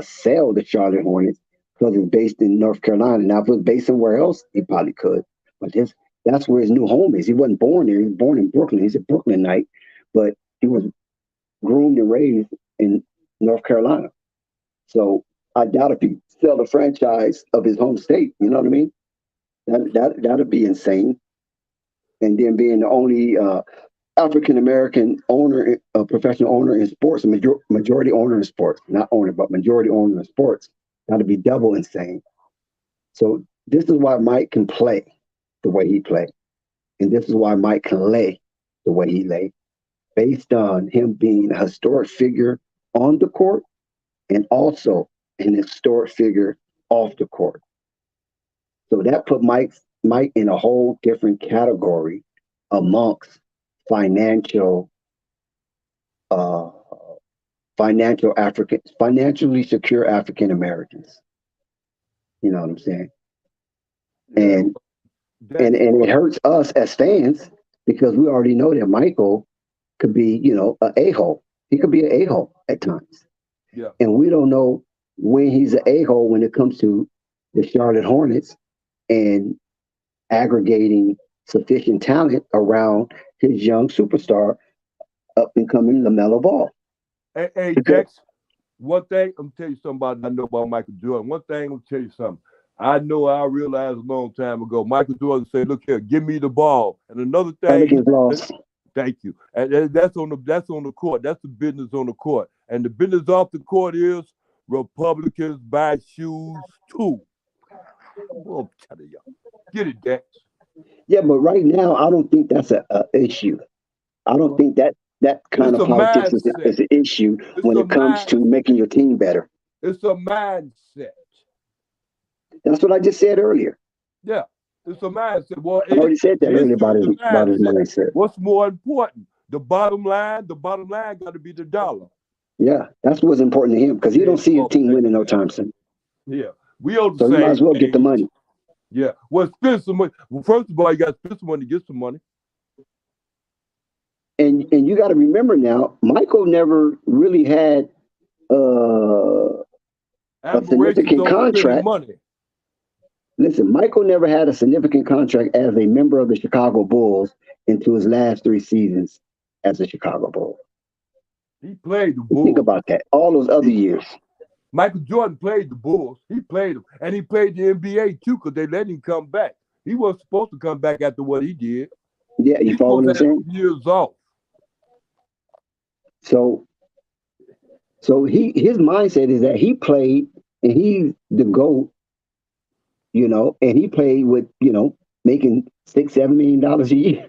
sell the Charlotte Hornets because it's based in North Carolina. Now, if it was based somewhere else, he probably could. But that's where his new home is. He wasn't born there. He was born in Brooklyn. He's a Brooklynite, but he was groomed and raised in North Carolina. So I doubt if he sell the franchise of his home state. You know what I mean? That'd be insane. And then being the only African American owner, a professional owner in sports, a majority owner in sports, not owner, but majority owner in sports, that'd be double insane. So this is why Mike can play the way he played, and this is why Mike can lay the way he lay, based on him being a historic figure on the court and also an historic figure off the court. So that put Mike in a whole different category amongst financially secure African Americans. You know what I'm saying? And it hurts us as fans because we already know that Michael could be, an a-hole. He could be an a-hole at times.
Yeah.
And we don't know when he's an a-hole when it comes to the Charlotte Hornets and aggregating sufficient talent around his young superstar, up and coming Lamelo Ball.
Hey, Dex, one thing, I'm tell you something about I know about Michael Jordan. One thing, I'm gonna tell you something. I realized a long time ago. Michael Jordan said, "Look here, give me the ball." And another thing, thank you. And that's on the court. That's the business on the court. And the business off the court is Republicans buy shoes too. I'm telling y'all, get it, Dex.
Yeah, but right now, I don't think that's an issue. I don't think that kind of politics is an issue when it comes to making your team better.
It's a mindset.
That's what I just said earlier.
Yeah, it's a mindset. Well,
I already said that earlier about his mindset.
What's more important? The bottom line got to be the dollar.
Yeah, that's what's important to him because he don't see his team winning no time soon.
Yeah, we owe the
so
same.
You might as well get the money.
Yeah, well, spend some money. Well, first of all, you got to spend some money to get some money.
And you got to remember now, Michael never really had a significant contract.
Money.
Listen, Michael never had a significant contract as a member of the Chicago Bulls into his last 3 seasons as a Chicago Bull.
He played the Bulls.
Think about that. All those other years.
Michael Jordan played the Bulls. He played them. And he played the NBA too because they let him come back. He wasn't supposed to come back after what he did.
Yeah, you follow what I'm saying?
Years off.
So his mindset is that he played and he's the GOAT, and he played with, making $6-7 million a year.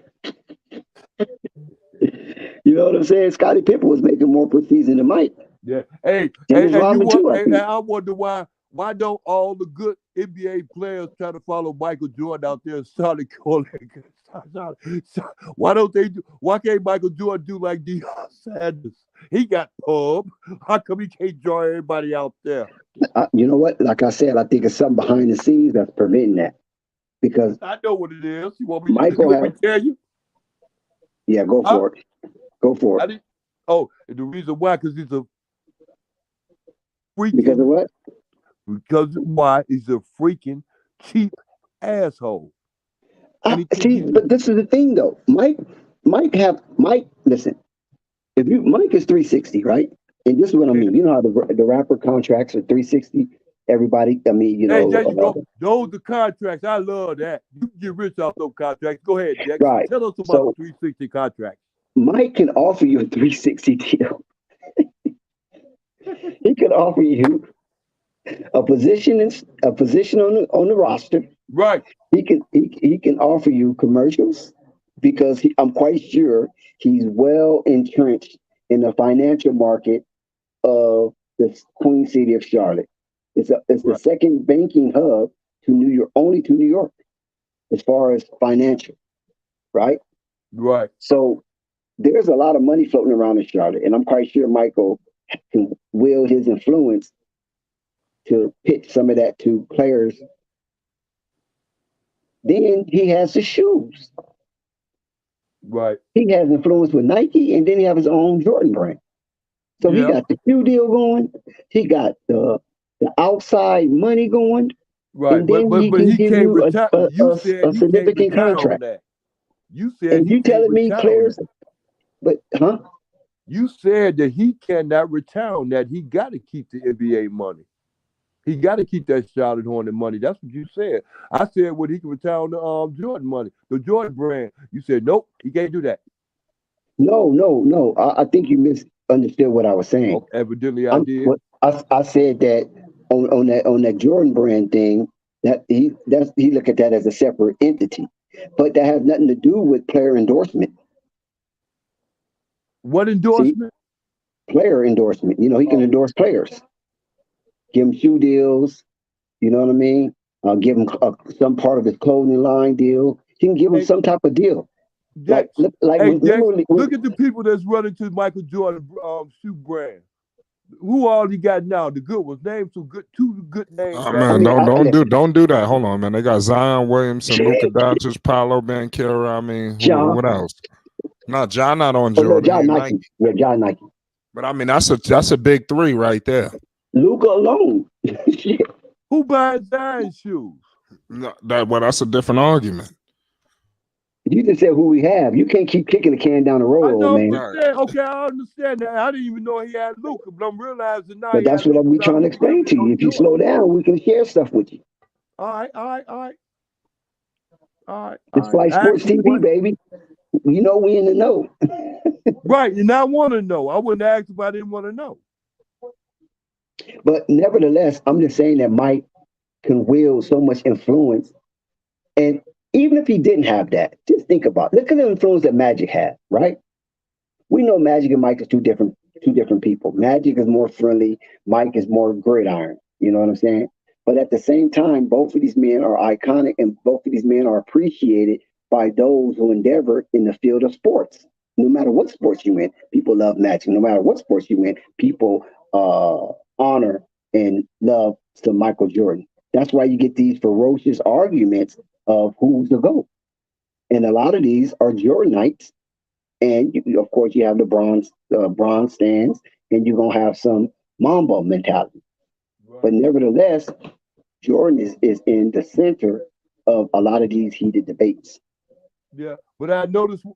You know what I'm saying? Scottie Pippen was making more per season than Mike.
Yeah. Hey, I wonder why don't all the good NBA players try to follow Michael Jordan out there and start calling? Why can't Michael Jordan do like Deion Sanders? He got pub. How come he can't join everybody out there?
You know what? Like I said, I think it's something behind the scenes that's preventing that. Because
I know what it is. You want me
to
tell you?
Yeah, go for it. Go for it.
The reason why, because he's a freaking.
Because of what?
Because why? He's a freaking cheap asshole.
See, but this is the thing, though. Mike, listen. Mike is 360, right? And this is what I mean. You know how the rapper contracts are 360. Everybody, I mean,
Hey, there you go. Those are contracts. I love that. You can get rich off those contracts. Go ahead, Jack.
Right.
Tell us about the 360 contract.
Mike can offer you a 360 deal. He can offer you a position on the roster.
Right.
He can offer you commercials because I'm quite sure he's well entrenched in the financial market of the Queen City of Charlotte. It's the second banking hub to New York, only to New York, as far as financial, right?
Right.
So there's a lot of money floating around in Charlotte, and I'm quite sure Michael can wield his influence to pitch some of that to players. Then he has the shoes.
Right.
He has influence with Nike, and then he has his own Jordan brand. So he
Yeah.
got the shoe deal going. He got the outside money going,
Right.
and then he
But
can
he
give
can't
you
retire. You said
a
he can't
significant
retire on
contract.
that. You said
And
he
you
can't
telling me
retire on
players,
that.
but huh?
You said that he cannot retire on that. He got to keep the NBA money. He got to keep that Charlotte Hornet money. That's what you said. I said, well, he can retire on the Jordan money, the Jordan brand. You said, nope, he can't do that.
No. I think you misunderstood what I was saying.
Oh, evidently, I did.
I said that on that Jordan brand thing that he look at that as a separate entity, but that has nothing to do with player endorsement.
What
See,
endorsement?
player endorsement. You know, he can
Oh,
endorse players, give them shoe deals. You know what I mean? Give him some part of his clothing line deal. He can give him
hey,
some type of deal. Like,
Dex.
like
Hey, Dex,
remember
look at the people that's running to Michael Jordan shoe brand. Who all he got now? The good ones. Name two good names right
I
Man,
mean,
now.
don't do that. Hold on, man. They got Zion Williamson, Luka Doncic, Paolo Banchero. I mean,
John.
what else? No, John not on
Oh no,
Jordan.
John
He
Nike.
Nike.
Yeah, John Nike.
But I mean, that's a big three right there.
Luca alone. Shit.
Who buys Zion shoes?
No, that's a different argument.
You just said who we have. You can't keep kicking the can down the road,
I
old
don't
man.
understand. Okay, I understand that. I didn't even know he had Luca, but I'm realizing now
But
he had
that's what
Luca
we trying to explain to you.
on
If you
Jordan.
slow down, we can share stuff with you.
All right.
It's Flight
Ask
Sports
me
TV, baby. You know we in the know.
right, and I want to know. I wouldn't ask if I didn't want to know.
But nevertheless, I'm just saying that Mike can wield so much influence. And even if he didn't have that, just think about it. Look at the influence that Magic had, right? We know Magic and Mike is two different people. Magic is more friendly, Mike is more gridiron. You know what I'm saying? But at the same time, both of these men are iconic and both of these men are appreciated by those who endeavor in the field of sports. No matter what sports you in, people love Magic. No matter what sports you in, people honor and love to Michael Jordan. That's why you get these ferocious arguments of who's the GOAT. And a lot of these are Jordanites. And of course, you have the bronze stands, and you're gonna have some Mamba mentality.
Right.
But nevertheless, Jordan is in the center of a lot of these heated debates.
Yeah, but I noticed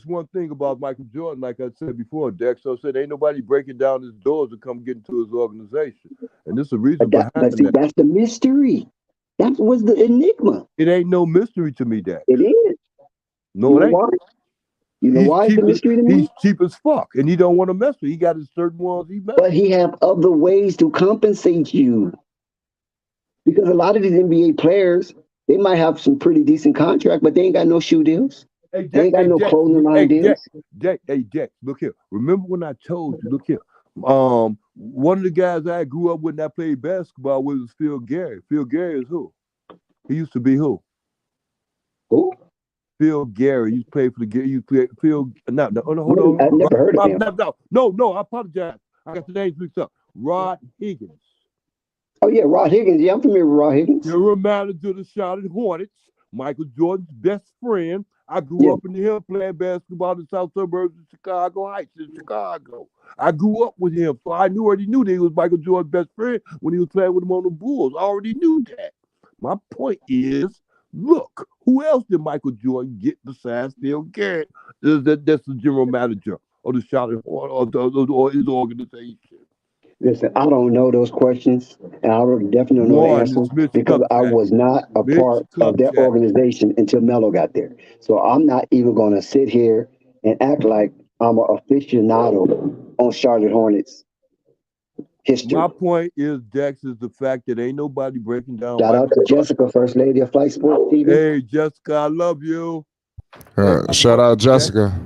one thing about Michael Jordan, like I said before, Dex. So I said ain't nobody breaking down his doors to come get into his organization, and this is the reason
But
behind
see,
that.
that's the mystery. That was the enigma.
It ain't no mystery to me, Dex.
It is.
No, it ain't.
Why? You know why it's a mystery to me?
He's cheap as fuck, and he don't want to mess with. He got his certain ones he mess.
But he have other ways to compensate you. Because a lot of these NBA players, they might have some pretty decent contract, but they ain't got no shoe deals.
Hey,
They ain't got no clothing line deals.
Jack, look here. Remember when I told you? Look here. One of the guys I grew up with and I played basketball with was Phil Gary. Phil Gary is who? He used to be who?
Who?
Phil Gary. You played for the. You played Phil. No, hold on.
I've never heard of him.
No. I apologize. I got the names mixed up. Rod Higgins.
Oh yeah, Rod Higgins. Yeah, I'm familiar with Rod Higgins.
You're a manager of the Charlotte Hornets. Michael Jordan's best friend. I grew up in the hill playing basketball in the south suburbs of Chicago Heights in Chicago. I grew up with him, so I already knew that he was Michael Jordan's best friend when he was playing with him on the Bulls. I already knew that. My point is, look, who else did Michael Jordan get besides Phil Garrett? That's the general manager of the Charlotte or his organization.
Listen, I don't know those questions, and I definitely don't know the answer because I was not a part of that organization until Melo got there. So I'm not even going to sit here and act like I'm an aficionado on Charlotte Hornets history.
My point is, Dex, is the fact that ain't nobody breaking down.
Shout out to Jessica, First Lady of Flight Sports TV.
Hey, Jessica, I love you.
Shout out, Jessica.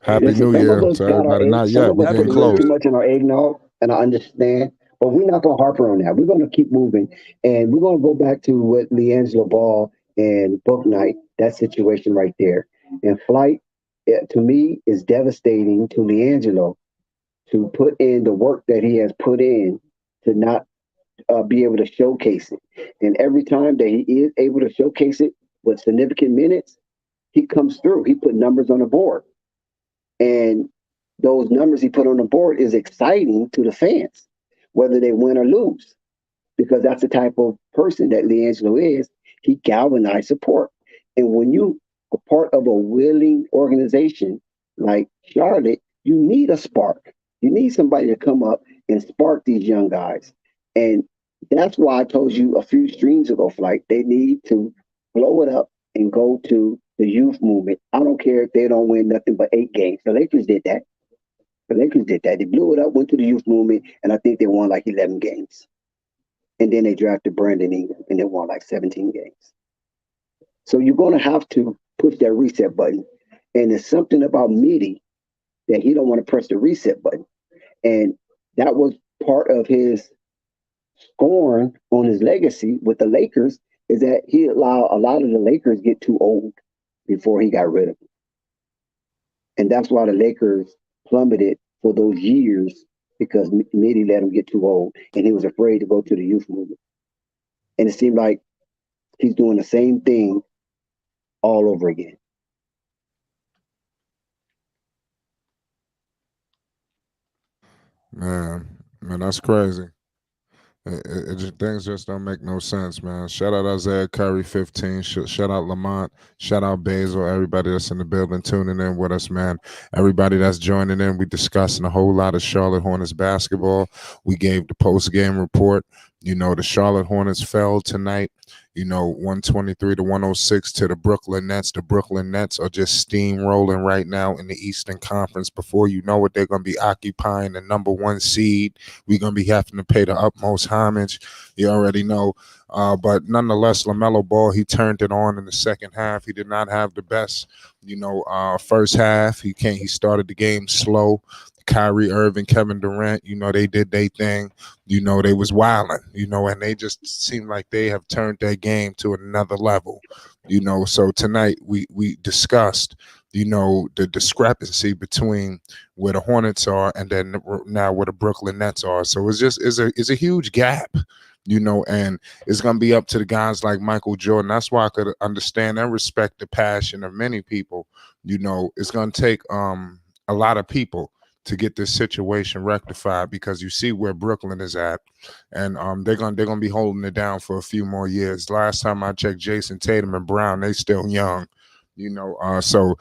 Happy New Year to everybody. Not yet. We're getting close.
Too much in our eggnog, and I understand, but we're not going to harper on that. We're going to keep moving, and we're going to go back to what LiAngelo Ball and Bouknight, that situation right there. And Flight, to me, is devastating to LiAngelo to put in the work that he has put in to not be able to showcase it. And every time that he is able to showcase it with significant minutes, he comes through. He put numbers on the board. And those numbers he put on the board is exciting to the fans, whether they win or lose, because that's the type of person that LiAngelo is. He galvanized support. And when you are part of a willing organization like Charlotte, you need a spark. You need somebody to come up and spark these young guys. And that's why I told you a few streams ago, Flight, they need to blow it up and go to the youth movement. I don't care if they don't win nothing but 8 games. The Lakers did that. They blew it up, went to the youth movement, and I think they won like 11 games. And then they drafted Brandon Ingram, and they won like 17 games. So you're going to have to push that reset button. And there's something about Mitty that he don't want to press the reset button. And that was part of his scorn on his legacy with the Lakers, is that he allowed a lot of the Lakers get too old before he got rid of them. And that's why the Lakers plummeted for those years, because Mitty let him get too old, and he was afraid to go to the youth movement. And it seemed like he's doing the same thing all over again.
Man, that's crazy. Things just don't make no sense, man. Shout out Isaiah Curry, 15. Shout out Lamont. Shout out Basil. Everybody that's in the building tuning in with us, man. Everybody that's joining in. We discussing a whole lot of Charlotte Hornets basketball. We gave the post-game report. You know, the Charlotte Hornets fell tonight, 123 to 106 to the Brooklyn Nets. The Brooklyn Nets are just steamrolling right now in the Eastern Conference. Before you know it, they're going to be occupying the number 1 seed. We're going to be having to pay the utmost homage. You already know. But nonetheless, Lamelo Ball, he turned it on in the second half. He did not have the best, first half. He started the game slow. Kyrie, Irving, Kevin Durant, they did their thing. They was wilding, and they just seem like they have turned their game to another level, So tonight we discussed, the discrepancy between where the Hornets are and then now where the Brooklyn Nets are. So it's a huge gap, and it's going to be up to the guys like Michael Jordan. That's why I could understand and respect the passion of many people. It's going to take a lot of people to get this situation rectified, because you see where Brooklyn is at, and they're gonna be holding it down for a few more years. Last time I checked, Jason Tatum and Brown, they still young, so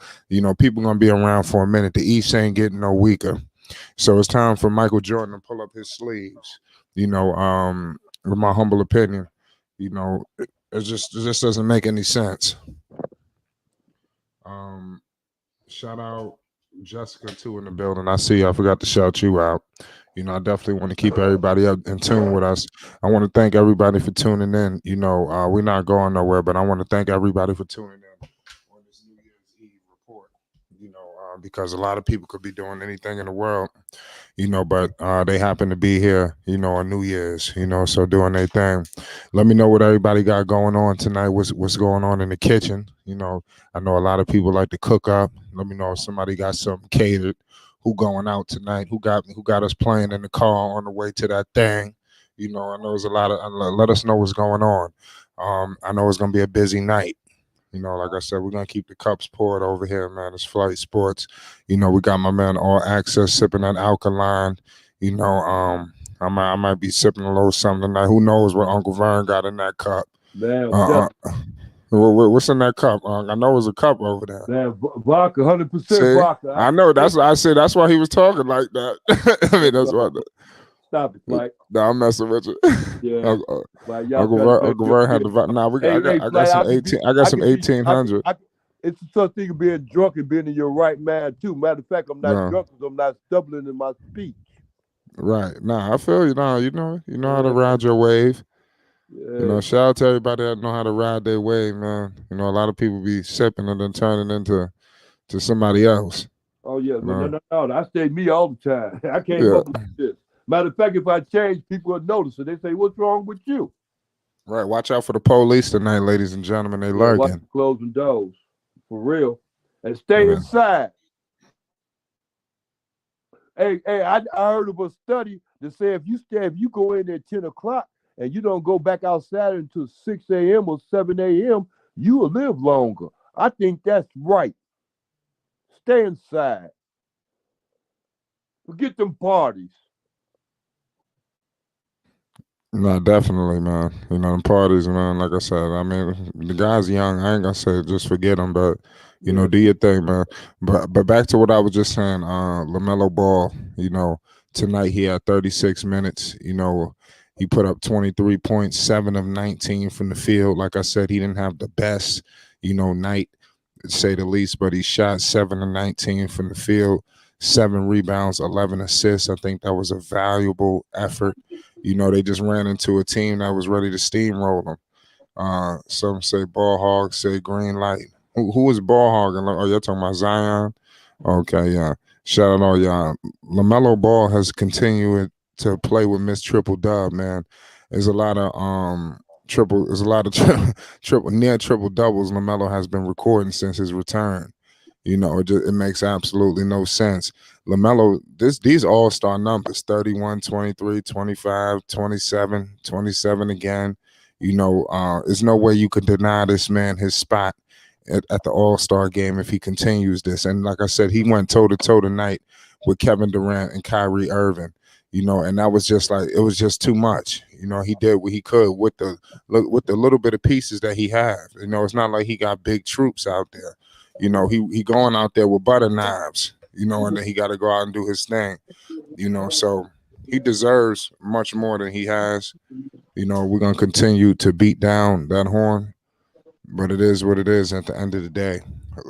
people gonna be around for a minute. The East ain't getting no weaker, so it's time for Michael Jordan to pull up his sleeves. With my humble opinion, it just doesn't make any sense. Shout out Jessica too in the building. I see you. I forgot to shout you out. I definitely want to keep everybody up in tune with us. I want to thank everybody for tuning in. We're not going nowhere, but I want to thank everybody for tuning in on this New Year's Eve report. Because a lot of people could be doing anything in the world, but they happen to be here, on New Year's, so doing their thing. Let me know what everybody got going on tonight. What's going on in the kitchen? I know a lot of people like to cook up. Let me know if somebody got something catered. Who going out tonight? Who got us playing in the car on the way to that thing? I know there's a lot of. Let us know what's going on. I know it's gonna be a busy night. Like I said, we're gonna keep the cups poured over here, man. It's Flight Sports. We got my man All Access sipping that alkaline. I might be sipping a little something tonight. Who knows what Uncle Vern got in that cup?
Man,
What's in that cup? I know it's a cup over there.
man, vodka, 100%
See?
vodka.
I know. That's why I said. That's why he was talking like that. I mean, that's why.
Stop it, Mike.
No, I'm messing with you.
Yeah.
Uncle Vern had the vodka. Nah, I got some 18. I got some 1800.
It's such thing of being drunk and being in your right mind too. Matter of fact, I'm not drunk because I'm not stumbling in my speech.
Right. Nah, I feel you. Nah, you know how to ride your wave.
Yeah.
Shout out to everybody that know how to ride their wave, man. A lot of people be sipping and then turning into somebody else.
Oh yeah, no. I stay me all the time. I can't go like this. Matter of fact, if I change, people will notice it. They say, "What's wrong with you?"
Right. Watch out for the police tonight, ladies and gentlemen. They lurking.
Closing doors, for real, and stay inside. Hey, I heard of a study that said if you go in at 10 o'clock and you don't go back outside until 6 a.m. or 7 a.m., you will live longer. I think that's right. Stay inside. Forget them parties.
No, definitely, man. You know, them parties, man. Like I said, I mean, the guy's young. I ain't gonna say just forget him, but you know, do your thing, man. But back to what I was just saying. Lamelo Ball. You know, tonight he had 36 minutes. You know, he put up 23 points, 7 of 19 from the field. Like I said, he didn't have the best, you know, night, to say the least, but he shot 7 of 19 from the field, 7 rebounds, 11 assists. I think that was a valuable effort. You know, they just ran into a team that was ready to steamroll them. Some say ball hog, say green light. Who is ball hogging? Oh, you're talking about Zion? Okay, yeah. Shout out all y'all. LaMelo Ball has continued to play with Miss Triple Dub, man. There's a lot of triple near triple doubles LaMelo has been recording since his return. You know, it makes absolutely no sense. LaMelo, these all-star numbers, 31, 23, 25, 27, 27 again. You know, there's no way you could deny this man his spot at the all-star game if he continues this. And like I said, he went toe-to-toe tonight with Kevin Durant and Kyrie Irving. You know, and that was just like, it was just too much. You know, he did what he could with the little bit of pieces that he had. You know, it's not like he got big troops out there. You know, he going out there with butter knives, you know, and then he got to go out and do his thing, you know. So he deserves much more than he has. You know, we're going to continue to beat down that horn, but it is what it is at the end of the day.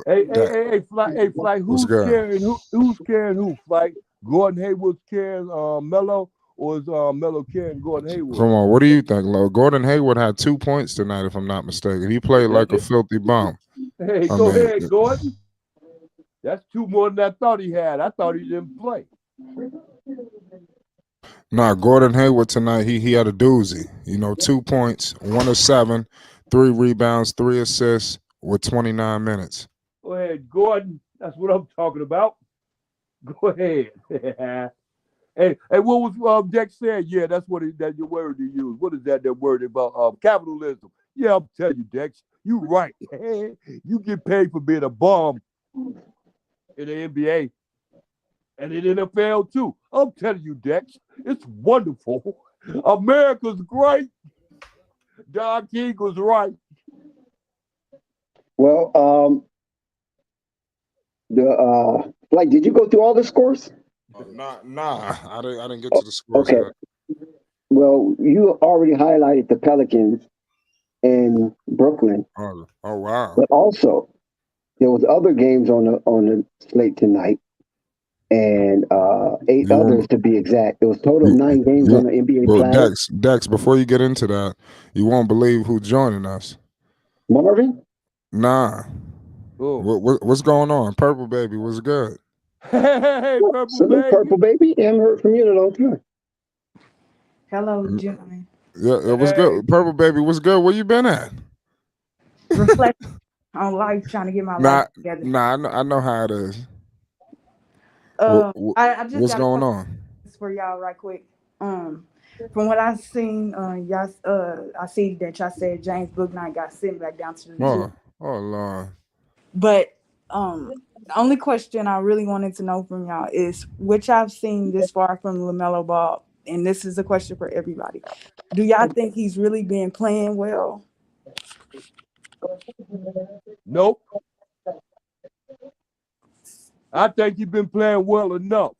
Hey, Flight,
What's
who's
good?
carrying who? Flight, Gordon Hayward's carrying Melo, or is Melo carrying Gordon Hayward?
Come on, what do you think, Lo? Gordon Hayward had 2 points tonight, if I'm not mistaken. He played like a filthy bum.
Hey, go ahead, Gordon. That's 2 more than I thought he had. I thought he didn't play.
Nah, Gordon Hayward tonight, he had a doozy. You know, 2 points, 1 of 7, 3 rebounds, 3 assists with 29 minutes.
Go ahead, Gordon. That's what I'm talking about. Go ahead. Hey, what was Dex said? Yeah, that's that your word to use. What is that word about capitalism? Yeah, I'm telling you, Dex, you right. You get paid for being a bum in the NBA and in the NFL too. I'm telling you, Dex, it's wonderful. America's great. Don King was right.
Well, like, did you go through all the scores?
Nah, I didn't get to the scores
Okay.
yet.
Well, you already highlighted the Pelicans and Brooklyn,
Oh wow.
but also there was other games on the slate tonight, and 8 others to be exact. There was a total of 9 games on the NBA
Well,
planet.
Dex, before you get into that, you won't believe who's joining us.
Marvin?
Nah.
Oh.
What's going on? Purple Baby, what's good?
Hey, Purple
Salute,
Baby.
Purple Baby. Haven't heard from you in a long time.
Hello, gentlemen.
Yeah, it was good. Purple Baby, what's good? Where you been at?
Reflect on life, trying to get my life together.
I know how it is.
I just
what's
got
going on?
for y'all right quick. From what I've seen, y'all, I see that y'all said James Bouknight got sent back down to the gym.
Oh Lord.
But the only question I really wanted to know from y'all is, which I've seen this far from LaMelo Ball, and this is a question for everybody. Do y'all think he's really been playing well?
Nope. I think he's been playing well enough.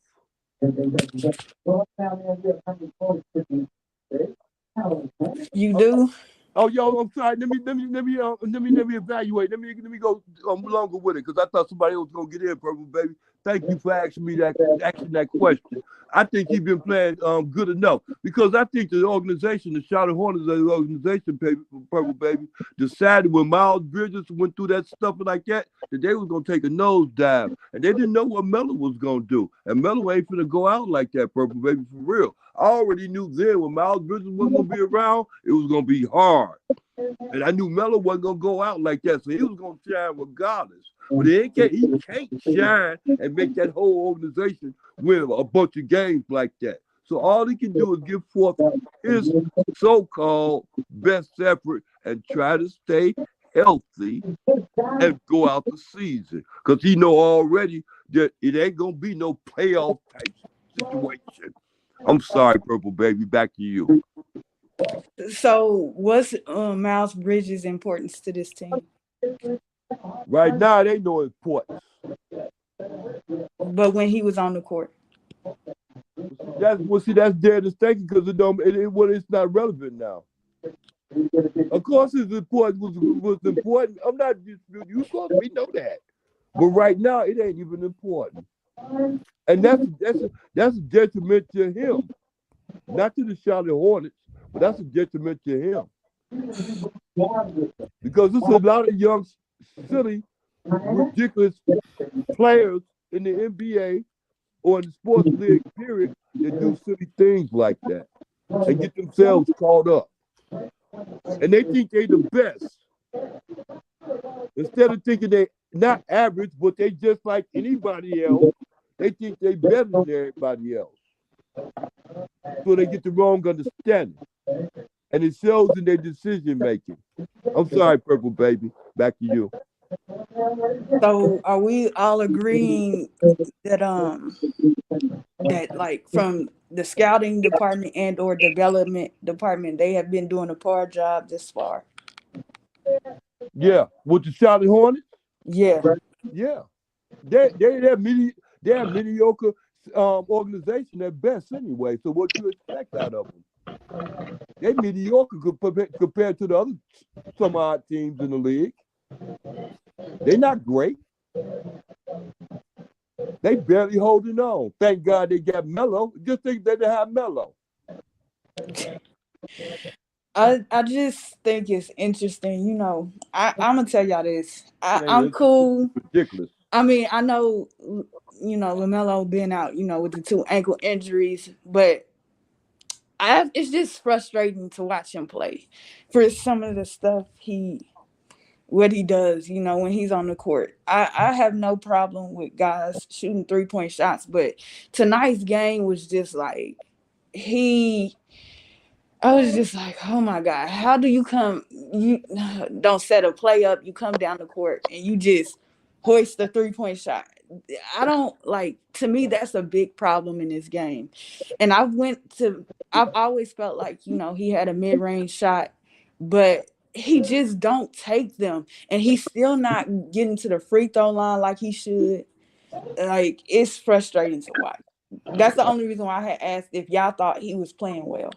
You do?
Oh, yo, I'm sorry. Let me evaluate. Let me go longer with it, because I thought somebody else was gonna get in, Purple Baby. Thank you for asking me that question. I think he's been playing good enough, because I think the organization, the Charlotte Hornets organization, Purple Baby, decided when Miles Bridges went through that stuff like that they was gonna take a nosedive, and they didn't know what Melo was gonna do. And Melo ain't finna go out like that, Purple Baby, for real. I already knew then when Miles Bridges wasn't gonna be around, it was gonna be hard. And I knew Melo wasn't gonna go out like that, so he was gonna shine regardless. But he can't shine and make that whole organization win a bunch of games like that. So all he can do is give forth his so-called best effort and try to stay healthy and go out the season. Because he know already that it ain't gonna be no playoff type situation. I'm sorry, Purple Baby. Back to you.
So, what's Miles Bridges' importance to this team?
Right now, it ain't no importance.
But when he was on the court,
That's dead as thinking because it's not relevant now. Of course, his important was important. I'm not disputing you. Of course, we know that. But right now, it ain't even important. And that's a detriment to him, not to the Charlotte Hornets, but that's a detriment to him because there's a lot of young, silly, ridiculous players in the NBA or in the sports league period that do silly things like that and get themselves caught up. And they think they the best. Instead of thinking they not average, but they just like anybody else, they think they better than everybody else. So they get the wrong understanding. And it shows in their decision making. I'm sorry, Purple Baby. Back to you.
so are we all agreeing that that like from the scouting department and or development department, they have been doing a poor job this far?
Yeah. With the Charlotte Hornets?
Yeah.
Yeah. They're mediocre organization at best anyway. So what you expect out of them? They're mediocre compared to the other some odd teams in the league. They're not great. They barely holding on. Thank God they got Melo. Just think that they have Melo.
I just think it's interesting. You know, I'm gonna tell y'all this. I'm
It's
cool.
ridiculous.
I mean, I know, you know, Lamelo been out, you know, with the 2 ankle injuries, but it's just frustrating to watch him play for some of the stuff what he does, you know, when he's on the court. I have no problem with guys shooting 3-point shots, but tonight's game was just like I was just like, oh my God, how do you don't set a play up, you come down the court and you just hoist the 3-point shot. I don't to me, that's a big problem in this game. And I've always felt like, you know, he had a mid-range shot, but he just don't take them. And he's still not getting to the free throw line like he should. Like, it's frustrating to watch. That's the only reason why I had asked if y'all thought he was playing well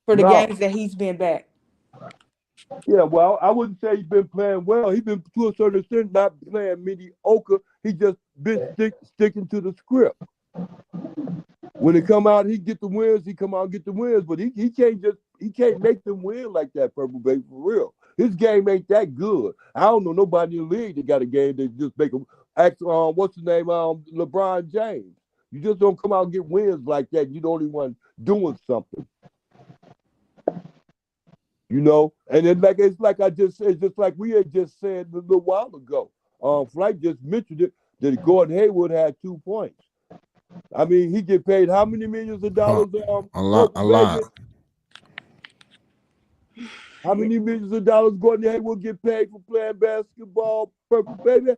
for the
No.
games that he's been back.
Yeah, well, I wouldn't say he's been playing well. He's been, to a certain extent, not playing mediocre. He just been sticking to the script. When it come out, he get the wins. He come out and get the wins, but he can't make them win like that, Purple Baby, for real. His game ain't that good. I don't know nobody in the league that got a game that just make him act. What's his name? LeBron James. You just don't come out and get wins like that. You're the only one doing something. You know, and then it's like I just said, just like we had just said a little while ago. Flight just mentioned it that Gordon Hayward had 2 points. I mean, he get paid how many millions of dollars?
A lot.
How many millions of dollars Gordon Hayward get paid for playing basketball, Purple Baby?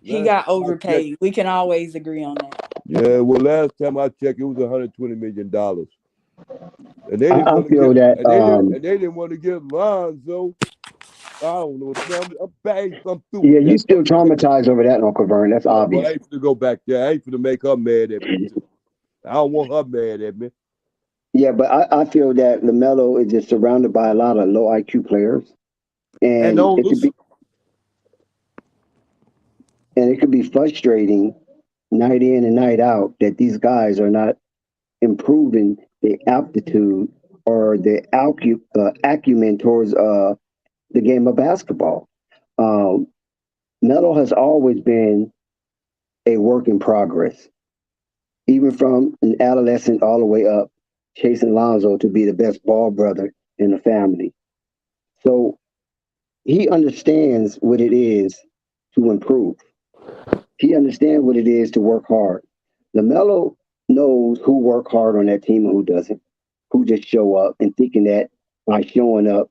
He got overpaid. We can always agree on that.
Yeah, well, last time I checked, it was $120 million. And they didn't
I feel that.
they didn't want to get Lonzo. I don't know. I'm through.
Yeah, you still traumatized over that, Uncle Vern. That's obvious.
I ain't to go back there. I ain't to make her mad at me. I don't want her mad at me.
Yeah, but I feel that LaMelo is just surrounded by a lot of low IQ players, and it could be frustrating night in and night out that these guys are not improving the aptitude or the acumen towards the game of basketball. Melo has always been a work in progress, even from an adolescent all the way up, chasing Lonzo to be the best ball brother in the family. So he understands what it is to improve. He understands what it is to work hard. LaMelo knows who work hard on that team and who doesn't, who just show up and thinking that by showing up,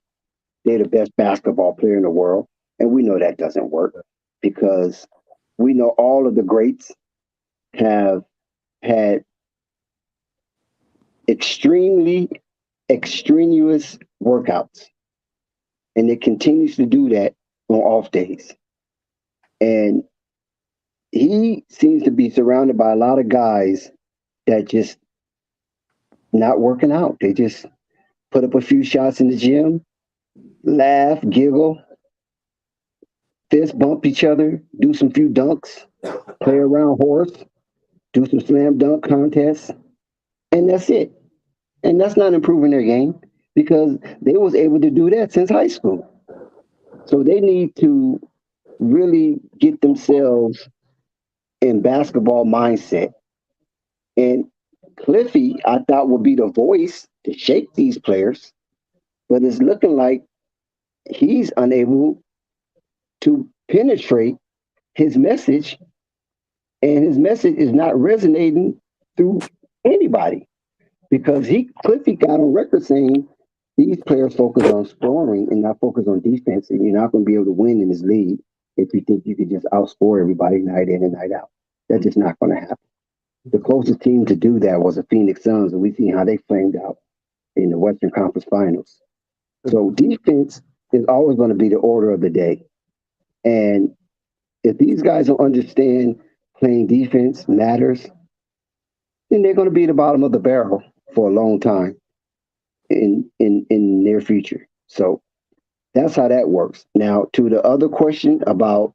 they're the best basketball player in the world. And we know that doesn't work because we know all of the greats have had extremely extraneous workouts, and it continues to do that on off days. And he seems to be surrounded by a lot of guys that just not working out. They just put up a few shots in the gym, laugh, giggle, fist bump each other, do some few dunks, play around horse, do some slam dunk contests, and that's it. And that's not improving their game because they was able to do that since high school. So they need to really get themselves in basketball mindset. And Cliffy, I thought would be the voice to shake these players, but it's looking like he's unable to penetrate his message, and his message is not resonating through anybody because Cliffy got on record saying these players focus on scoring and not focus on defense, and you're not going to be able to win in this league if you think you can just outscore everybody night in and night out. That's just not going to happen. The closest team to do that was the Phoenix Suns, and we see how they flamed out in the Western Conference Finals. So defense is always going to be the order of the day. And if these guys don't understand playing defense matters, then they're going to be at the bottom of the barrel for a long time in the near future. So that's how that works. Now, to the other question about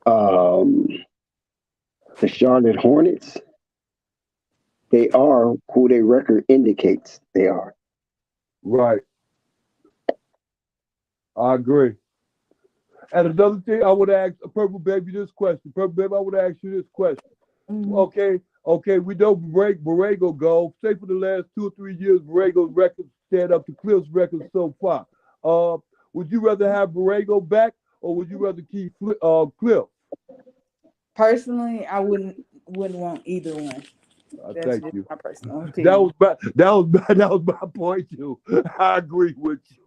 the Charlotte Hornets, they are who their record indicates they are.
Right. I agree. And another thing, I would ask Purple Baby this question. Purple Baby, I would ask you this question.
Mhm.
Okay, we know Borrego go. Say for the last 2 or 3 years, Borrego's record stand up to Cliff's record so far. Would you rather have Borrego back or would you rather keep Cliff?
Personally, I wouldn't want either one. That's
Thank
just
you.
my personal
That
opinion.
was my point too. I agree with you.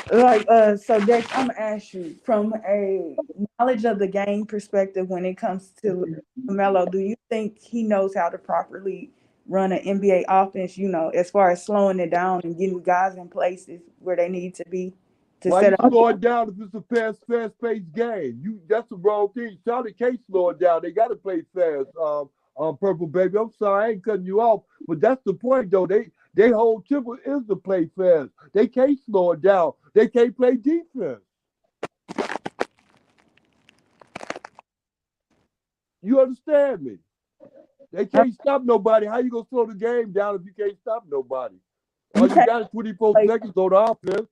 So Dex, I'm gonna ask you from a knowledge of the game perspective when it comes to Lamelo, do you think he knows how to properly run an NBA offense, as far as slowing it down and getting guys in places where they need to be to
Why
set
you
up?
slow it down if it's a fast-paced game? That's the wrong thing. Charlotte can't slow it down. They got to play fast. Purple Baby. I'm sorry, I ain't cutting you off, but that's the point though. They whole temper is to play fast. They can't slow it down. They can't play defense. You understand me? They can't stop nobody. How you gonna slow the game down if you can't stop nobody? All you got is 24 seconds on the offense.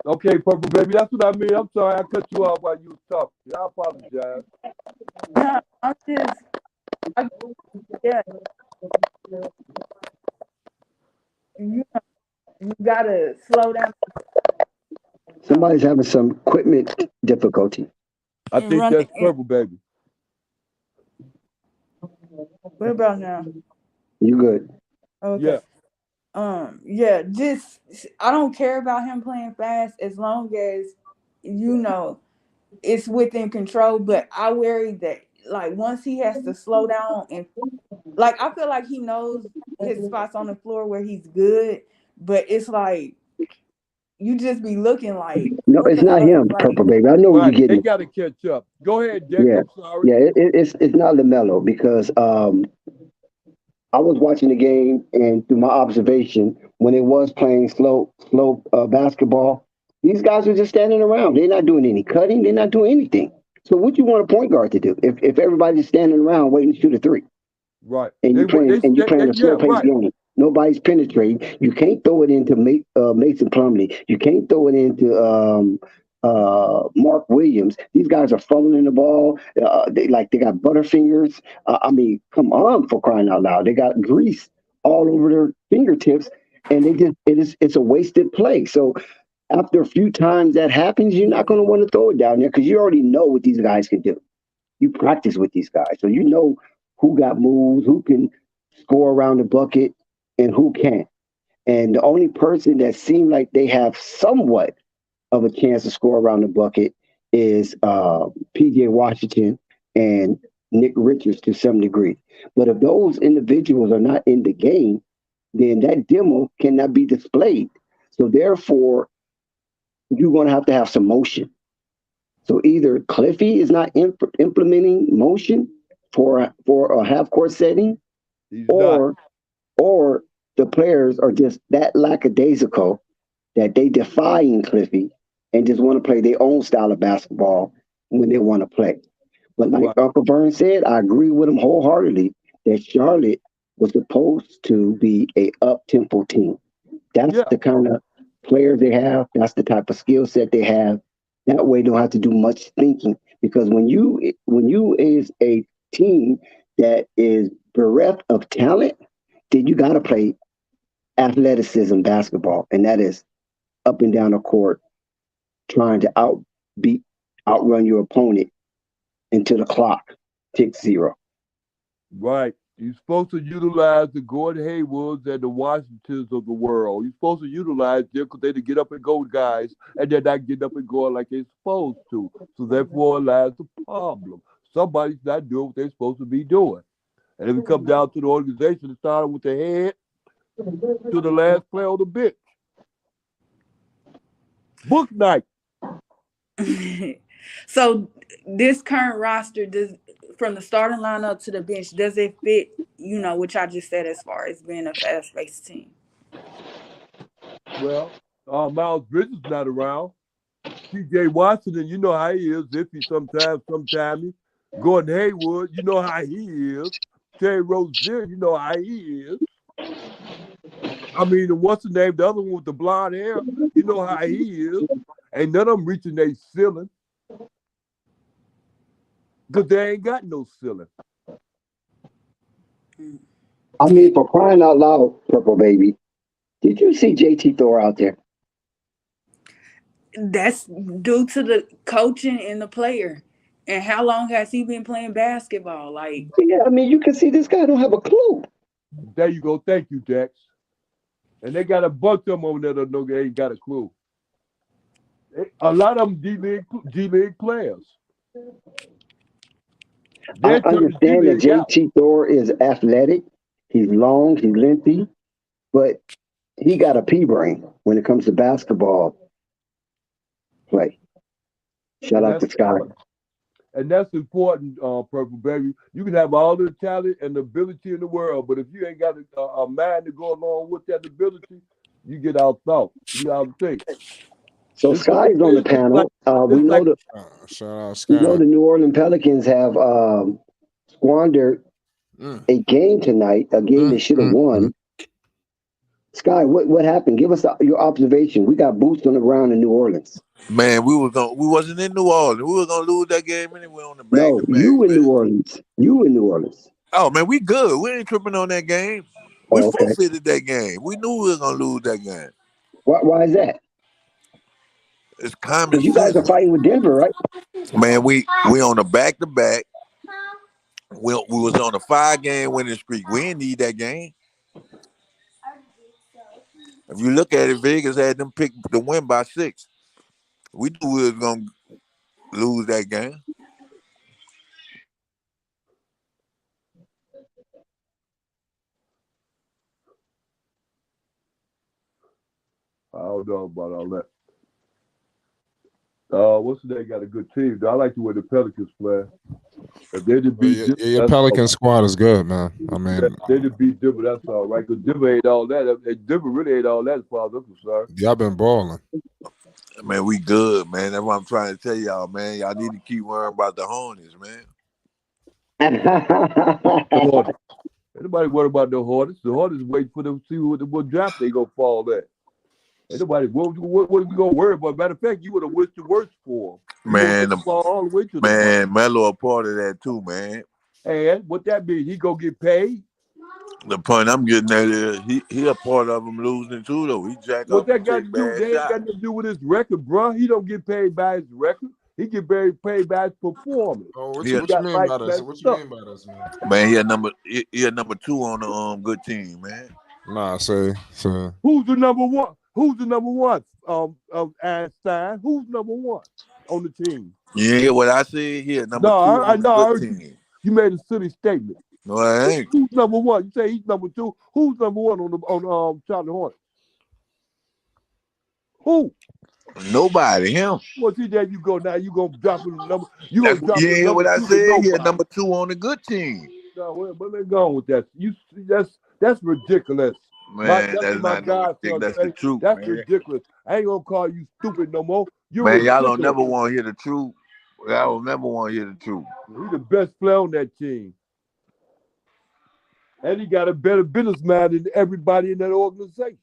Okay, Purple Baby, that's what I mean. I'm sorry, I cut you off while you was talking. I apologize.
No, yeah, you, you gotta slow down
Somebody's having some equipment difficulty.
I
and
think
run
that's
it.
Purple Baby.
What about now?
You good?
Okay.
Yeah.
Just I don't care about him playing fast as long as it's within control. But I worry that once he has to slow down and I feel like he knows his spots on the floor where he's good, but it's like you just be looking
No, it's not him, Purple Baby. I know what you're
Right. They
getting.
got to catch up. Go ahead, Dex.
Yeah,
I'm sorry.
yeah. It's not Lamelo because I was watching the game and through my observation when it was playing slow basketball, these guys were just standing around. They're not doing any cutting. They're not doing anything. So what you want a point guard to do if everybody's standing around waiting to shoot a three?
Right.
And you're playing a slow paced game. Nobody's penetrating. You can't throw it into Mason Plumlee. You can't throw it into Mark Williams. These guys are fumbling the ball. They got butterfingers. I mean, come on, for crying out loud! They got grease all over their fingertips, and it's a wasted play. So after a few times that happens, you're not going to want to throw it down there because you already know what these guys can do. You practice with these guys, so you know who got moves, who can score around the bucket, and who can't. And the only person that seemed like they have somewhat of a chance to score around the bucket is P.J. Washington and Nick Richards to some degree. But if those individuals are not in the game, then that demo cannot be displayed. So therefore, you're going to have some motion. So either Cliffy is not implementing motion for a half court setting, or the players are just that lackadaisical that they defying Cliffy and just want to play their own style of basketball when they want to play. But like Uncle Vern said, I agree with him wholeheartedly that Charlotte was supposed to be a up-tempo team. That's the kind of players they have. That's the type of skill set they have. That way, they don't have to do much thinking, because when you is a team that is bereft of talent, then you got to play athleticism basketball, and that is up and down the court, trying to outrun your opponent until the clock ticks 0.
Right. You're supposed to utilize the Gordon Haywoods and the Washingtons of the world. You're supposed to utilize them because they get up and go guys, and they're not getting up and going like they're supposed to. So therefore lies the problem. Somebody's not doing what they're supposed to be doing. And if it comes down to the organization, it started with the head to the last player on the bench. Bouknight.
So this current roster, from the starting lineup to the bench, does it fit, what I just said as far as being a fast-paced team?
Well, Miles Bridges not around. T.J. Washington, you know how he is. Iffy sometimes. Gordon Hayward, you know how he is. Terry Rozier, you know how he is. I mean, what's the name? The other one with the blonde hair, you know how he is. Ain't none of them reaching their ceiling. Because they ain't got no ceiling.
I mean, for crying out loud, Purple Baby, did you see JT Thor out there?
That's due to the coaching and the player. And how long has he been playing basketball?
Yeah, I mean, you can see this guy don't have a clue.
There you go. Thank you, Dex. And they got a bunch of them over there that know they ain't got a clue. A lot of them G-League players.
I understand that JT Thor is athletic. He's long, he's lengthy, but he got a pea brain when it comes to basketball play. Shout out to Sky.
And that's important, Purple Baby. You can have all the talent and the ability in the world, but if you ain't got a mind to go along with that ability, you get outthought. You outthink.
So Sky is on the panel. We know the New Orleans Pelicans have squandered a game tonight, a game they should have won. Sky, what happened? Give us your observation. We got boots on the ground in New Orleans.
Man, we wasn't in New Orleans. We were gonna lose that game anyway on the back.
No, you in New Orleans. You in New Orleans.
Oh man, we good. We ain't tripping on that game. We forfeited that game. We knew we were gonna lose that game.
Why is that?
It's common
sense. You guys are fighting with Denver, right?
Man, we on a back-to-back. We was on a 5-game winning streak. We didn't need that game. If you look at it, Vegas had them pick the win by 6. We knew we was gonna lose that game.
I don't know about all that. What's the name? Got a good team. I like the way the Pelicans play. If they just beat
your Pelican squad is good, man. I mean,
they just beat Denver. That's all right. Because Denver ain't all that. Denver really ain't all that as far as I'm concerned.
Y'all been balling.
Man, we good, man. That's what I'm trying to tell y'all, man. Y'all need to keep worrying about the Hornets, man.
Anybody worry about the Hornets? The Hornets wait for them to see what draft they gonna fall at. Anybody, what are we gonna worry about? Matter of fact, you would have wished the worst for them.
Man, Melo a part of that too, man.
And what that mean? He gonna get paid?
The point I'm getting at is he a part of him losing too, though. He jack
what
up
that got to do? They ain't got nothing to do with his record, bro. He don't get paid by his record. He get paid by his performance.
Oh, what you mean by this? What you mean by this, man?
Man, he a number 2 on the good team, man.
Nah, say.
Who's the number 1? Who's the number one? Einstein. Who's number one on the team?
You hear what I said here? Number
No,
two
I
on the
know. I
good
heard you.
team.
You made a silly statement.
No, I ain't.
Who's number one? You say he's number two. Who's number one on Charlotte Hornets? Who?
Nobody. Him.
Well, see, there you go. Now you gonna drop the number. You gonna drop
You
the
hear
number
what I
two to
said here?
nobody.
Number two on the good team.
No, well, but let's go on with that. You see, that's ridiculous.
Man,
That's
that's
my
not
guy.
no ridiculous. That's the truth,
That's
man.
ridiculous. I ain't gonna call you stupid no more. You're
Man, y'all
ridiculous.
don't never want to hear the truth. Y'all don't never want to hear the truth.
He's the best player on that team. And he got a better business mind than everybody in that organization.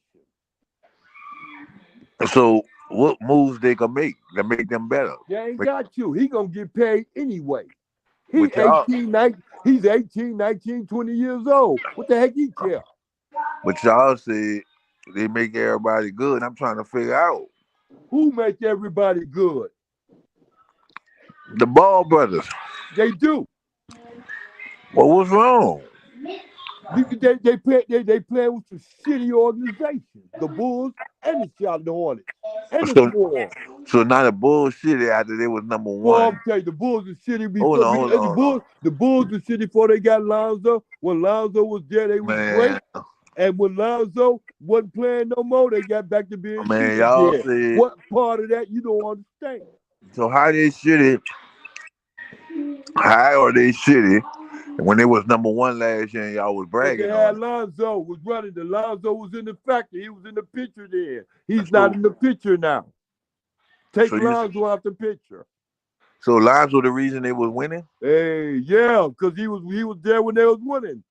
So what moves they can make to make them better?
They ain't got you. He gonna get paid anyway.
But y'all-
he's 18, 19, 20 years old. What the heck he care?
But y'all said they make everybody good. I'm trying to figure out.
Who make everybody good?
The Ball brothers.
They do.
Well, what's wrong?
They play with some shitty organizations. The Bulls and the Charlotte Hornets. And the Swarm.
So now the bullshit after they was number
Well, I'm
one.
telling you, the Bulls are shitty
Hold on, hold on.
The Bulls are shitty before they got Lonzo. When Lonzo was there, they was great. And when Lonzo wasn't playing no more, they got back to being
Man,
shitty
y'all
again.
said.
What part of that you don't understand?
So how they shitty? How are they shitty when they was number one last year and y'all was bragging
They
on
had
it?
Lonzo was running. The Lonzo was in the factory. He was in the picture then. He's not in the picture now. Take Lonzo out the picture.
So Lonzo the reason they was winning?
Hey, yeah, because he was there when they was winning.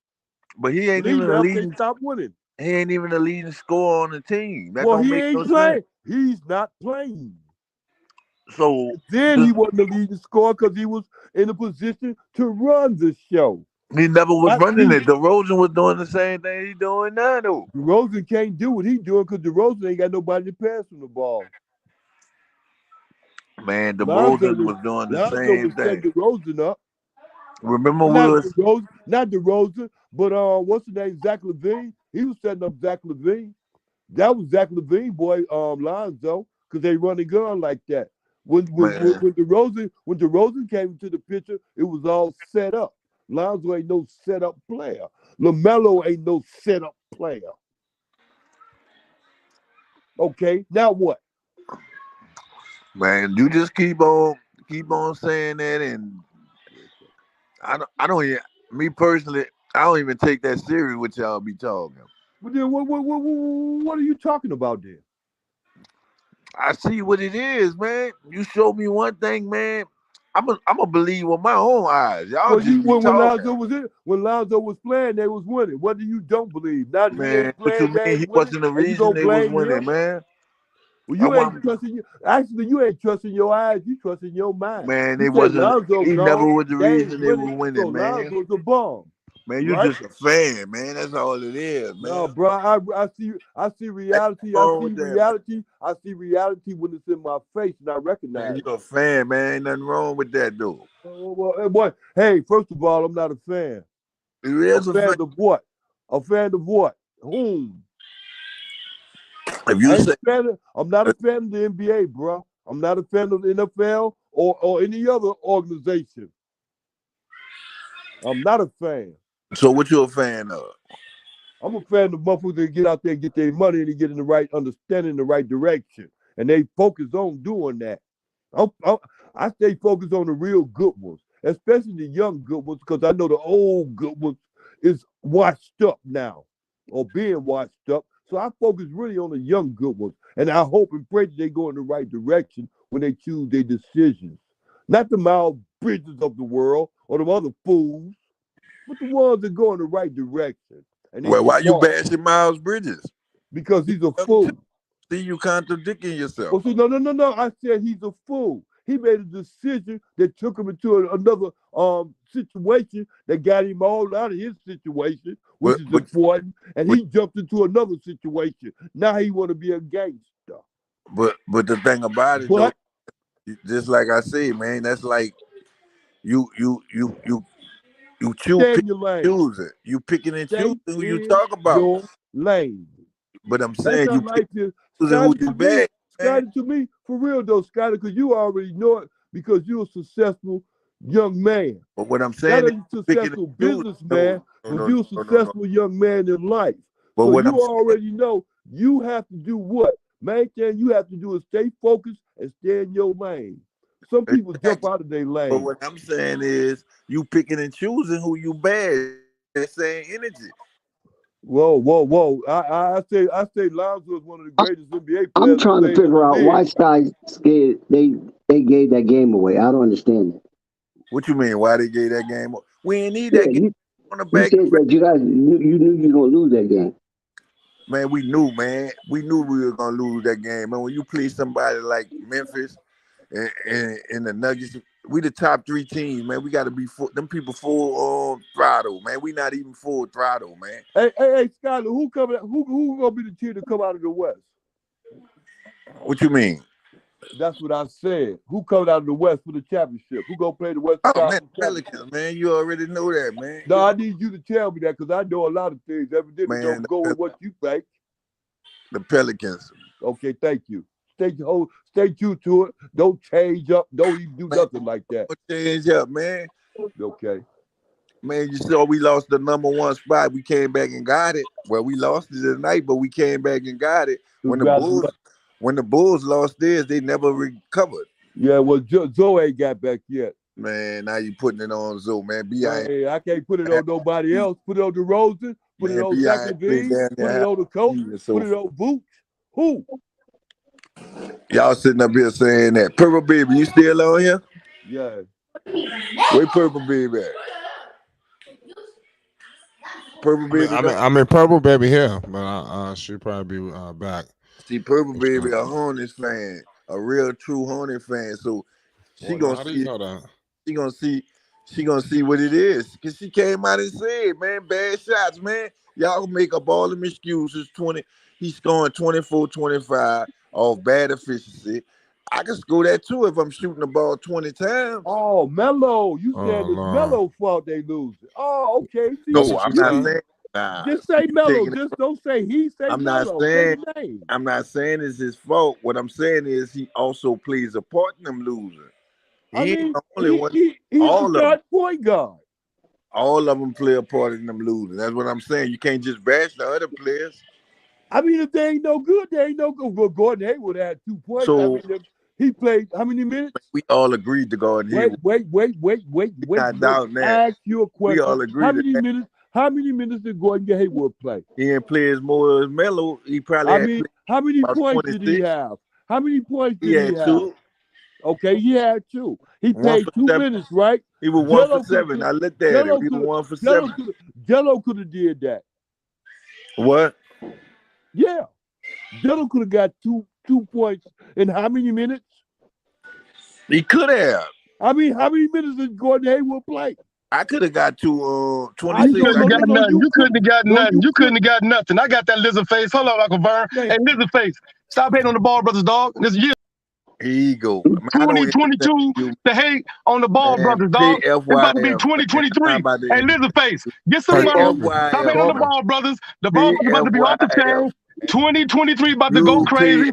But he ain't even the leading.
They stopped winning.
He ain't even the leading scorer on the team. That
Well,
don't
he
make
ain't
no
playing.
sense.
He's not playing.
So
then he wasn't the leading scorer because he was in a position to run the show.
He never was running it. DeRozan was doing the same thing he doing now, though.
DeRozan can't do what he doing because DeRozan ain't got nobody to pass him the ball.
Man, DeRozan was doing the same thing.
DeRozan up.
Remember
not DeRozan, but what's the name? Zach LaVine. He was setting up Zach LaVine. That was Zach LaVine, boy, Lonzo, because they run a gun like that. When DeRozan came into the picture, it was all set up. Lonzo ain't no setup player. Lamelo ain't no setup player. Okay, now what?
Man, you just keep on saying that, and I don't even, me personally, I don't even take that serious what y'all be talking.
But then what are you talking about then?
I see what it is, man. You show me one thing, man. I'm gonna believe with my own eyes. Y'all
when Lonzo was playing, they was winning. What do you don't believe? Now that he ain't
what you mean? He wasn't the reason they was winning, man.
Well, you ain't trusting. Actually, you ain't trusting your eyes. You trusting your mind.
Man, it wasn't. He never was the reason they were winning,
so
man.
Lonzo's a bomb.
Man, you just a fan, man. That's all it is, man.
No, bro. I see reality. I see reality when it's in my face, and I recognize.
Man, you're a fan, man. Ain't nothing wrong with that, though.
Well, boy, hey, first of all, I'm not a fan.
You is a fan
of what? A fan of what? Whom?
If you say
I'm not a fan of the NBA, bro. I'm not a fan of the NFL or any other organization. I'm not a fan.
So what you a fan of?
I'm a fan of motherfuckers that get out there and get their money and they get in the right understanding, the right direction. And they focus on doing that. I stay focused on the real good ones, especially the young good ones, because I know the old good ones is washed up now or being washed up. So I focus really on the young good ones. And I hope and pray that they go in the right direction when they choose their decisions. Not the Miles Bridges of the world or the other fools, but the ones that go in the right direction. And
well, why you bashing Miles Bridges?
Because he's a fool.
See, you contradicting yourself.
Well, see, no. I said he's a fool. He made a decision that took him into another situation that got him all out of his situation, which is important. And he jumped into another situation. Now he want to be a gangster.
But the thing about it, though, just like I say, man, that's like you choose, choose it. You picking and choosing who you talk about.
Your lane.
But I'm
That's
saying
not
you
like this.
choosing who
Scotty,
you
to me,
bad, man.
Scotty, to me, for real though, Scotty, because you already know it because you're a successful young man.
But what I'm
Not
saying
a
is picking and
successful
choosing.
businessman, but you're a successful young man in life.
But
So
what
you
I'm saying,
already know you have to do what? Main thing you have to do is stay focused and stay in your lane. Some people jump out of their
but
lane.
what I'm saying is you picking and choosing who you bad. That same energy.
Whoa. I say Lonzo is one of the greatest NBA
I'm
players
trying to
played in
figure
the
out why
league.
Sky scared they gave that game away. I don't understand it.
What you mean? Why they gave that game? We ain't need
Yeah,
that game on the
you
back.
said that you guys you knew you were gonna lose that game.
Man, we knew, man. We knew we were gonna lose that game. Man, when you play somebody like Memphis and the Nuggets, we the top 3 teams, man. We gotta be full, them people full throttle, man. We not even full throttle, man.
Hey, Skyler, who gonna be the team to come out of the West?
What you mean?
That's what I said. Who coming out of the West for the championship? Who gonna play the Western
Oh man,
Conference championship?
Pelicans, man. You already know that, man.
No, I need you to tell me that because I know a lot of things. Evidently,
Man,
don't go with what you think.
The Pelicans.
Okay, thank you. Stay true to it. Don't change up. Don't even do nothing like that.
Don't change up, man.
Okay.
Man, you saw we lost the number 1 spot. We came back and got it. Well, we lost it tonight, but we came back and got it. When the Bulls lost theirs, they never recovered.
Yeah, well, Zoe ain't got back yet.
Man, now you putting it on Zoe, man.
Hey, I can't put it on nobody else. Put it on DeRozan. Put it on Zach LaVine. Put it on the coach. Put it on Boots. Who?
Y'all sitting up here saying that. Purple Baby, you still on here?
Yeah.
Where Purple Baby at? Purple Baby.
I mean, Purple Baby here, but she'll probably be back.
See, Purple Baby, a Hornets fan, a real true Hornet fan. So she
Well,
gonna
how do
see.
you know that?
She gonna see what it is. Cause she came out and said, man, bad shots, man. Y'all make up all them excuses. He's scoring 24, 25 off bad efficiency. I can score that too if I'm shooting the ball 20 times.
Oh, Melo. You said it's Melo's fault they lose. Oh, okay. See,
No, I'm not saying.
Just say Melo. Just don't say he. Say
I'm
Melo.
not saying.
Say the name.
I'm not saying it's his fault. What I'm saying is he also plays a part in them losing. He ain't the only one.
He's
all
the third point guard.
All of them play a part in them losing. That's what I'm saying. You can't just bash the other players.
I mean, if they ain't no good, they ain't no good. Well, Gordon Hayward had 2 points.
So,
he played how many minutes?
We all agreed to Gordon Hayward.
Wait.
Not doubting that.
Ask you a question.
We all agreed.
How many minutes did Gordon Hayward play?
He didn't play as more as Melo. He probably
how many
about
points
26.
did he have? How many points did he have?
2.
Okay, he had 2. He played 2 minutes, right?
He was 1 for 7. I looked at him. He was 1 for 7.
Jello could have did that.
What?
Yeah. Jello could have got 2 points in how many minutes?
He could have.
I mean, how many minutes did Gordon Hayward play?
I could have got to 26.
You couldn't have got nothing. You couldn't have got nothing. You couldn't have got nothing. I got that lizard face. Hold on, Uncle Vern. Hey, lizard face. Stop hating on the Ball brothers, dog. This year.
Here you go.
2022 to hate on the Ball brothers, dog. It's about to be 2023. Hey, lizard face. Get some money. Stop hating on the Ball brothers. The Ball brothers about to be off the chain. 2023 about to go crazy.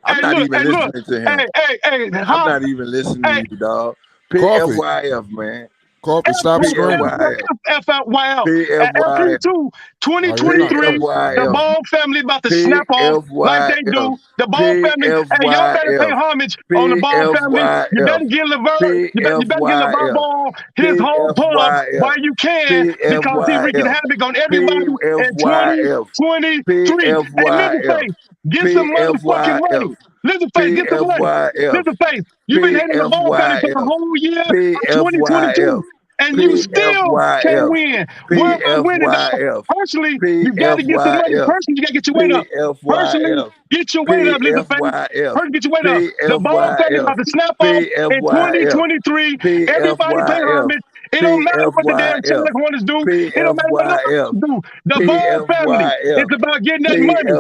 I'm not even listening to him.
Hey,
I'm not even listening to you, dog. PFYF, man.
Coffee, stop screaming.
FYF. FP2, 2023, the Ball family about to snap off like they do. The Ball family, hey, y'all better pay homage on the Ball family. You better get Lavar, you better get Lavar Ball his whole pub while you can, because he's wreaking havoc on everybody in 2023. Hey, Lizardface, get some motherfucking money. Lizardface, get some money. Lizardface, you've been hating the Ball family for the whole year of 2022. And you still can't win. Where am I winning now? Personally, you got to get some money. Personally, you got to get your weight up. Personally, get your weight up, Lizardface. Personally, get your weight up. The Ball family about to snap off in 2023. Everybody pay homage. It don't matter what the damn Charlotte Hornets do. It don't matter what nobody else do. The Ball family is about getting that money.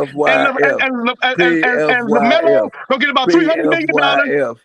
And Lamelo gonna get about $300 million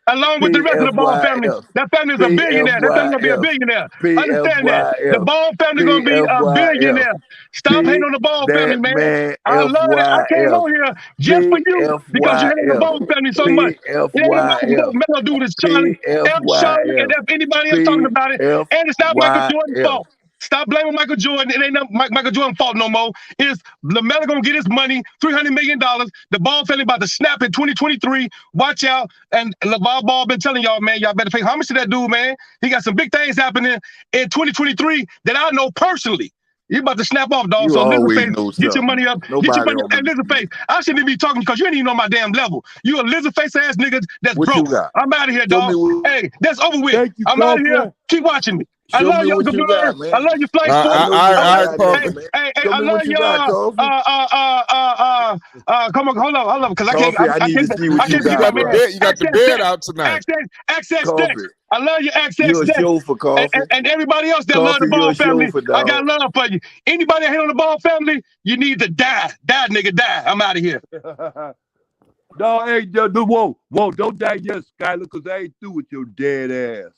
along with the rest of the Ball family. That family is a billionaire. That family gonna be a billionaire. Understand that. The Ball family gonna be a billionaire. Stop hating on the Ball family, man. I love it. I came on here just for you because you hate on the Ball family so much. It ain't about what Melo do with Charlie. Charlie, and if anybody else talking about it, and it's not Michael Jordan's fault. Stop blaming Michael Jordan. It ain't not Michael Jordan's fault no more. It's Lamelo gonna get his money, $300 million. The Ball family about to snap in 2023. Watch out. And Lavar Ball been telling y'all, man, y'all better pay homage to that dude, man. He got some big things happening in 2023 that I know personally. You about to snap off, dog.
You
So
always
Lizardface, get your money up. Get your money up. And Lizardface, I shouldn't even be talking because you ain't even on my damn level. You a Lizardface ass nigga that's
What you
broke.
got?
I'm out of here, dog. Hey, that's over with.
Thank you,
I'm out of here.
Coffee.
Keep watching me. I
Show
love
me
y'all.
what you got, man.
I love you, Flight Sports. I love y'all. Come on, hold on, because I can't.
I need to see what you got.
You got the bed out tonight.
Access Deck. I love your Access
You're a
Deck.
show for Coffee.
And everybody else that love the Ball family, I got love for you. Anybody that hate on the Ball family, you need to die. Die, nigga, die. I'm out of here.
No, hey, whoa, don't die yet, Skyler, because I ain't through with your dead ass.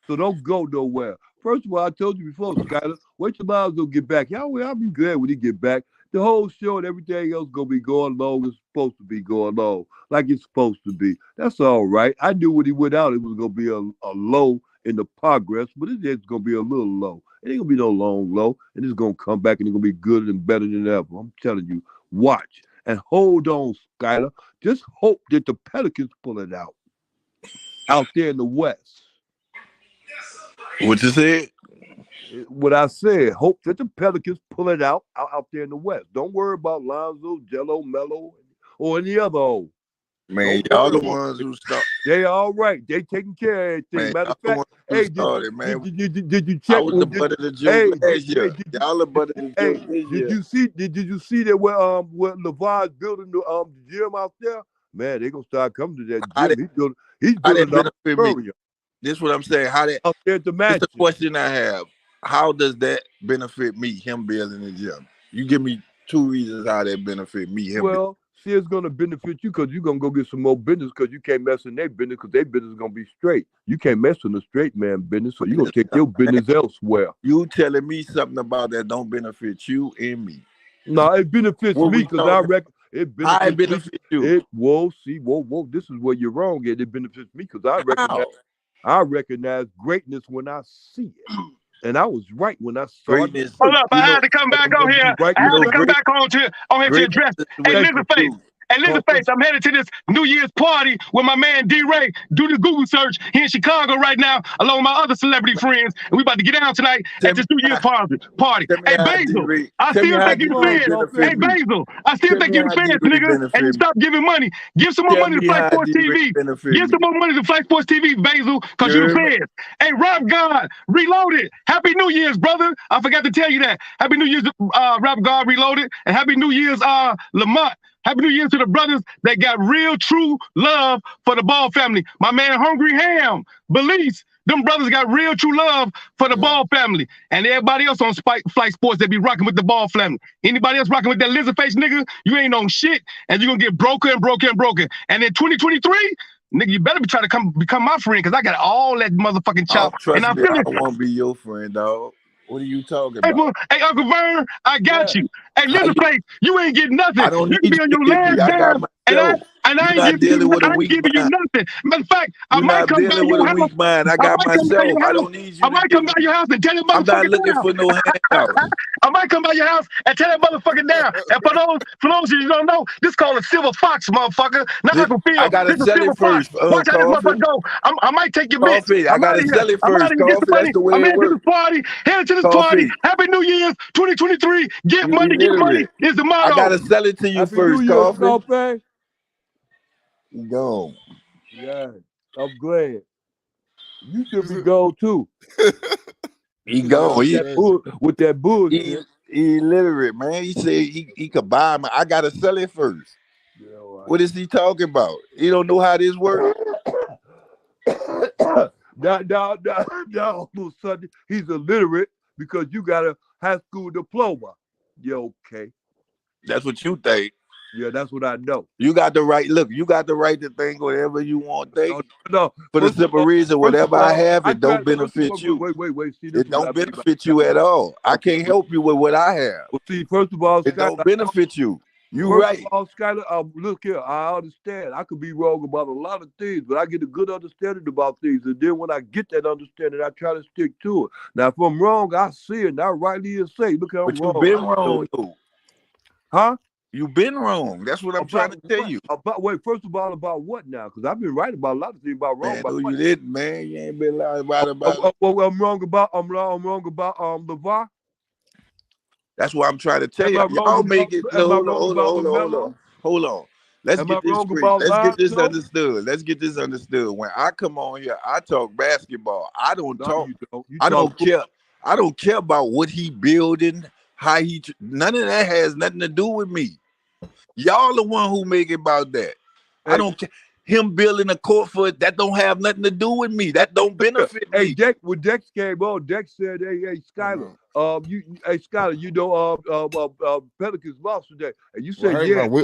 So don't go nowhere. First of all, I told you before, Skyler, wait till Miles will get back. I'll be glad when he get back. The whole show and everything else gonna be going low. It's supposed to be going low, like it's supposed to be. That's all right. I knew when he went out, it was gonna be a low in the progress, but it's just gonna be a little low. It ain't gonna be no long low, and it's gonna come back and it's gonna be good and better than ever. I'm telling you, watch and hold on, Skyler. Just hope that the Pelicans pull it out there in the West.
What you said?
What I said, hope that the Pelicans pull it out there in the West. Don't worry about Lonzo, Jello, Melo, or any other old.
Man, y'all the ones who start.
They all right. They taking care of everything.
Man,
Matter of fact, hey, did you check?
I was the butt of the joke last year. Y'all the butt of the joke this year.
Did you see that where Lavar's building the gym out there? Man, they gonna start coming to that gym. He's building an
This is what I'm saying. How that? It's the question I have. How does that benefit me? Him building the gym. You give me 2 reasons how that benefit me.
Well, see, it's gonna benefit you because you're gonna go get some more business because you can't mess in their business because their business is gonna be straight. You can't mess in the straight man business, so you're gonna take your business elsewhere.
You telling me something about that don't benefit you and me?
No, it benefits me because I reckon it benefits
you.
Whoa. This is where you're wrong. It benefits me because I recognize greatness when I see it. And I was right when I saw it.
Hold up, I had to come back on here. I had to come back on here to address it. Hey, Lizardface, I'm headed to this New Year's party with my man D-Ray. Do the Google search. He in Chicago right now, along with my other celebrity friends. And we about to get down tonight at this New Year's party. Hey, Basil, I still think you the fans. Hey, Basil, I still think you the fans, nigga. And you stop giving money. Give some more money to Flight Sports TV. Give some more money to Flight Sports TV, Basil, because you the fans. Hey, Rob God, Reloaded. Happy New Year's, brother. I forgot to tell you that. Happy New Year's, Rob God, Reloaded. And Happy New Year's, Lamont. Happy New Year to the brothers that got real, true love for the Ball family. My man, Hungry Ham, Belize, them brothers got real, true love for the Ball family. And everybody else on Flight Sports that be rocking with the Ball family. Anybody else rocking with that Lizardface nigga, you ain't on shit, and you're going to get broken. And in 2023, nigga, you better be trying to become my friend, because I got all that motherfucking chop.
Trust me, I don't want to be your friend, dog. What are you talking about?
Hey, Uncle Vern, I got you. Hey, Lizardface, you ain't getting nothing.
I don't
you can be on your last dime, and I ain't giving you nothing. Matter of fact, I might come by your house.
Weak mind. I got myself. I don't need you.
I might come by your house and tell that motherfucker
I'm not looking for no handout.
I might come by your house and tell that motherfucker down. And for those of you who don't know, this called a silver fox, motherfucker. Not Uncle Phil.
I gotta sell it first.
Watch how this motherfucker go. I might take your bitch.
I gotta sell it first. That's the way it works.
Headed to this party. Happy New Year's 2023. Get money is the motto.
I gotta sell it to you first, Coffee. He gone.
Yeah, I'm glad. You should be gone too.
He gone.
With that bullshit.
He illiterate, man. He said he could buy me. I gotta sell it first. Yeah, right. What is he talking about? He don't know how this works.
Now, all of a sudden, he's illiterate because you got a high school diploma. You okay?
That's what you think.
Yeah, that's what I know.
You got the right. Look, you got the right to think whatever you want to think.
No.
For the simple reason, whatever I have, it don't benefit you.
Wait. See,
it don't benefit you at all. I can't help you with what I have.
Well, see, first of all,
it don't benefit you. You right.
First of all, Skyler, look here, I understand. I could be wrong about a lot of things, but I get a good understanding about things. And then when I get that understanding, I try to stick to it. Now, if I'm wrong, I see it, and I rightly say, look, I'm
but
wrong.
You've been wrong, though.
Huh?
You've been wrong. That's what I'm trying to tell you.
First of all, about what now? Because I've been right about a lot of things about wrong.
Man, no, you didn't, man. You ain't been lying about it.
I'm wrong about Lavar.
That's what I'm trying to tell you. Y'all make it. Hold on. Let's get this understood. Let's get this understood. When I come on here, I talk basketball. I don't talk. I don't care. I don't care about what he building. How he? None of that has nothing to do with me. Y'all the one who make it about that. I don't care. Him building a court for it, that don't have nothing to do with me. That don't benefit me.
Hey, when Dex came on, Dex said, "Hey, Skyler, Skyler, you know, Pelicans lost today," and you said, "Yeah."
We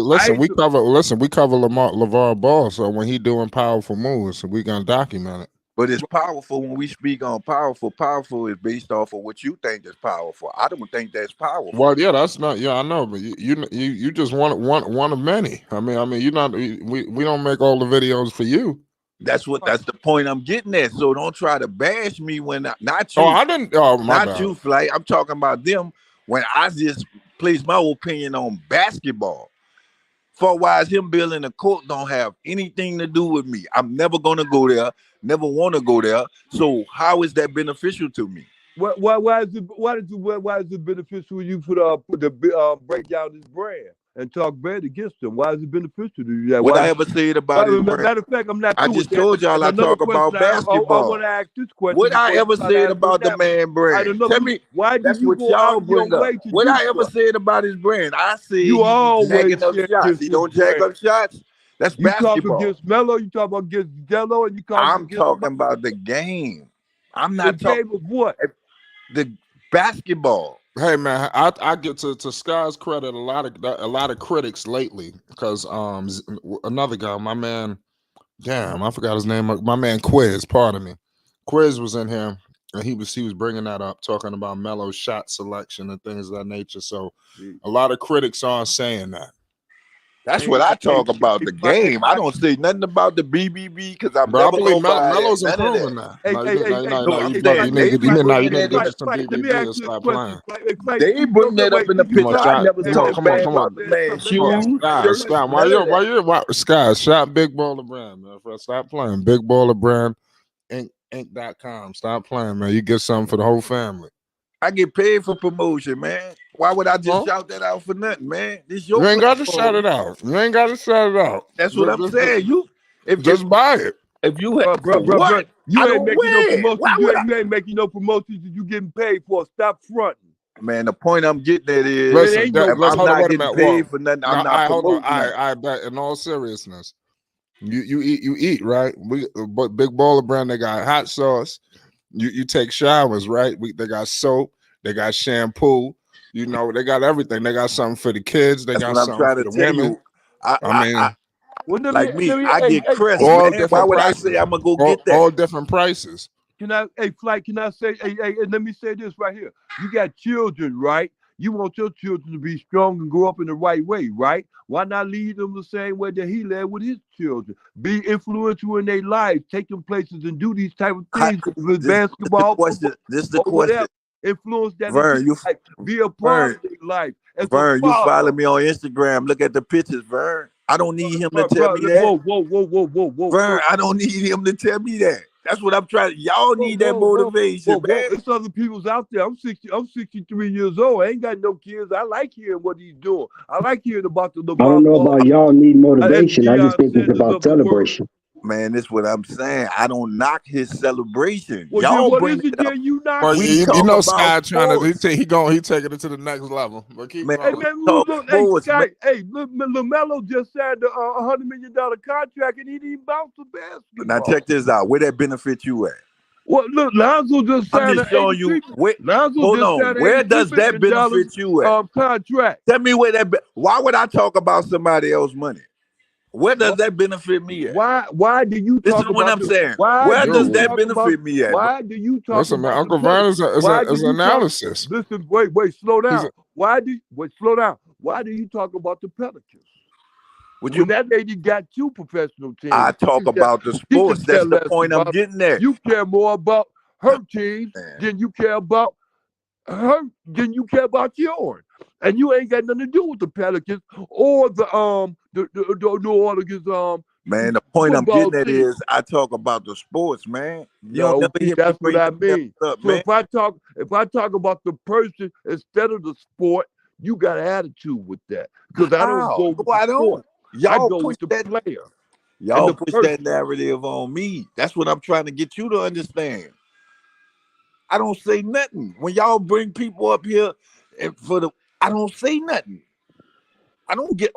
cover Lavar Ball, so when he doing powerful moves, so we gonna document it.
But it's powerful when we speak on powerful. Powerful is based off of what you think is powerful. I don't think that's powerful.
Well, yeah, that's not. Yeah, I know, but you just one of many. I mean, you're not. We don't make all the videos for you.
That's the point I'm getting at. So don't try to bash me when not you.
Oh, I didn't. Oh, my
not you, Flight. I'm talking about them when I just place my opinion on basketball. For why him building a court don't have anything to do with me. I'm never gonna go there. Never want to go there. So how is that beneficial to me?
Why is it beneficial when you break down this brand and talk bad against them? Why is it beneficial to you?
What I ever said about it?
Matter of fact, I'm not.
I just told y'all I talk about basketball.
I want to ask this question.
What I ever said about the man brand? Tell me.
Why
that's
do you
what y'all bring up. What I ever said about his brand? I said
you always
jacking up shots. He don't jack up shots. That's basketball.
You talk against Melo, you talk about against Jello, and you talk.
I'm talking about the game. I'm not talking
about what?
The basketball.
Hey man, I get to Sky's credit a lot of critics lately because another guy, my man, damn, I forgot his name. My man Quiz, pardon me. Quiz was in here and he was bringing that up, talking about Melo's shot selection and things of that nature. So a lot of critics are saying that.
That's what I talk about, the game. I don't say nothing about the BBB because I'm never going to buy
Melo's
none of
improving
that.
You need to get some BBB and stop playing.
They bring that up in the picture. I never talk about the man shoes.
Sky, shop Big Baller Brand, man. Stop playing. Big Baller Brand, Inc.com. Stop playing, man. You get something for the whole family.
I get paid for promotion, man. Why would I just shout that out for nothing, man? This your
you ain't got to shout it out. You ain't got to shout it out.
That's what I'm saying.
Just buy it.
If you have,
bro, you ain't making no promotions. You ain't making no promotions that you getting paid for. Stop fronting.
Man, the point I'm getting at is
listen,
I'm not getting paid for nothing. I'm not promoting.
I bet in all seriousness, you eat, right? But Big Baller Brand, they got hot sauce. You take showers, right? They got soap, they got shampoo, you know, they got everything. They got something for the kids, they got something for the women. I
get crest. Why would I say I'm gonna go get that?
All different prices.
Can I say, hey, let me say this right here. You got children, right? You want your children to be strong and grow up in the right way, right? Why not lead them the same way that he led with his children? Be influential in their lives, take them places and do these type of things with basketball.
This is the question.
Influence that
Vern,
be a part of their life.
Vern, you follow me on Instagram. Look at the pictures, Vern. I don't need him to tell me that.
Whoa.
Vern, I don't need him to tell me that. That's what I'm trying. Y'all need that motivation, man.
There's other people's out there. I'm 63 years old. I ain't got no kids. I like hearing what he's doing. I like hearing about the LeBron.
I don't know about y'all need motivation. I just think it's about celebration.
Man, that's what I'm saying. I don't knock his celebration.
Well,
y'all bring it up.
You knock
you know, Sky trying to he taking it to the next level. But keep
LaMelo just signed a $100 million contract and he didn't bounce the basketball.
Now check this out. Where that benefit you at?
Well, look, Lonzo just
I'm
signed
just
an
showing you.
Lonzo just signed
Where
an
does that
$82 million
benefit you at?
contract.
Tell me where that. Why would I talk about somebody else's money? Where does that benefit me at?
Why do you talk
Listen to what
about
I'm saying.
why
Where
do
does
you
that
talk
benefit
about,
me at?
why do you talk
Listen, man,
about
Uncle
the
Vern
Pelicans?
is analysis.
Listen, wait, slow down. Slow down. Why do you talk about the Pelicans? When that lady got two professional teams,
I talk about the sports. That's the point I'm getting at.
You care more about her teams than you care about yours. And you ain't got nothing to do with the Pelicans or the New Orleans
Man, the point I'm getting at is I talk about the sports, man. You don't never hear
that's
me
what I mean.
up,
So
man.
if I talk about the person instead of the sport, you got an attitude with that. Because I don't go with the sport. I go with the player.
Y'all push that narrative on me. That's what I'm trying to get you to understand. I don't say nothing. When y'all bring people up here I don't say nothing. I don't get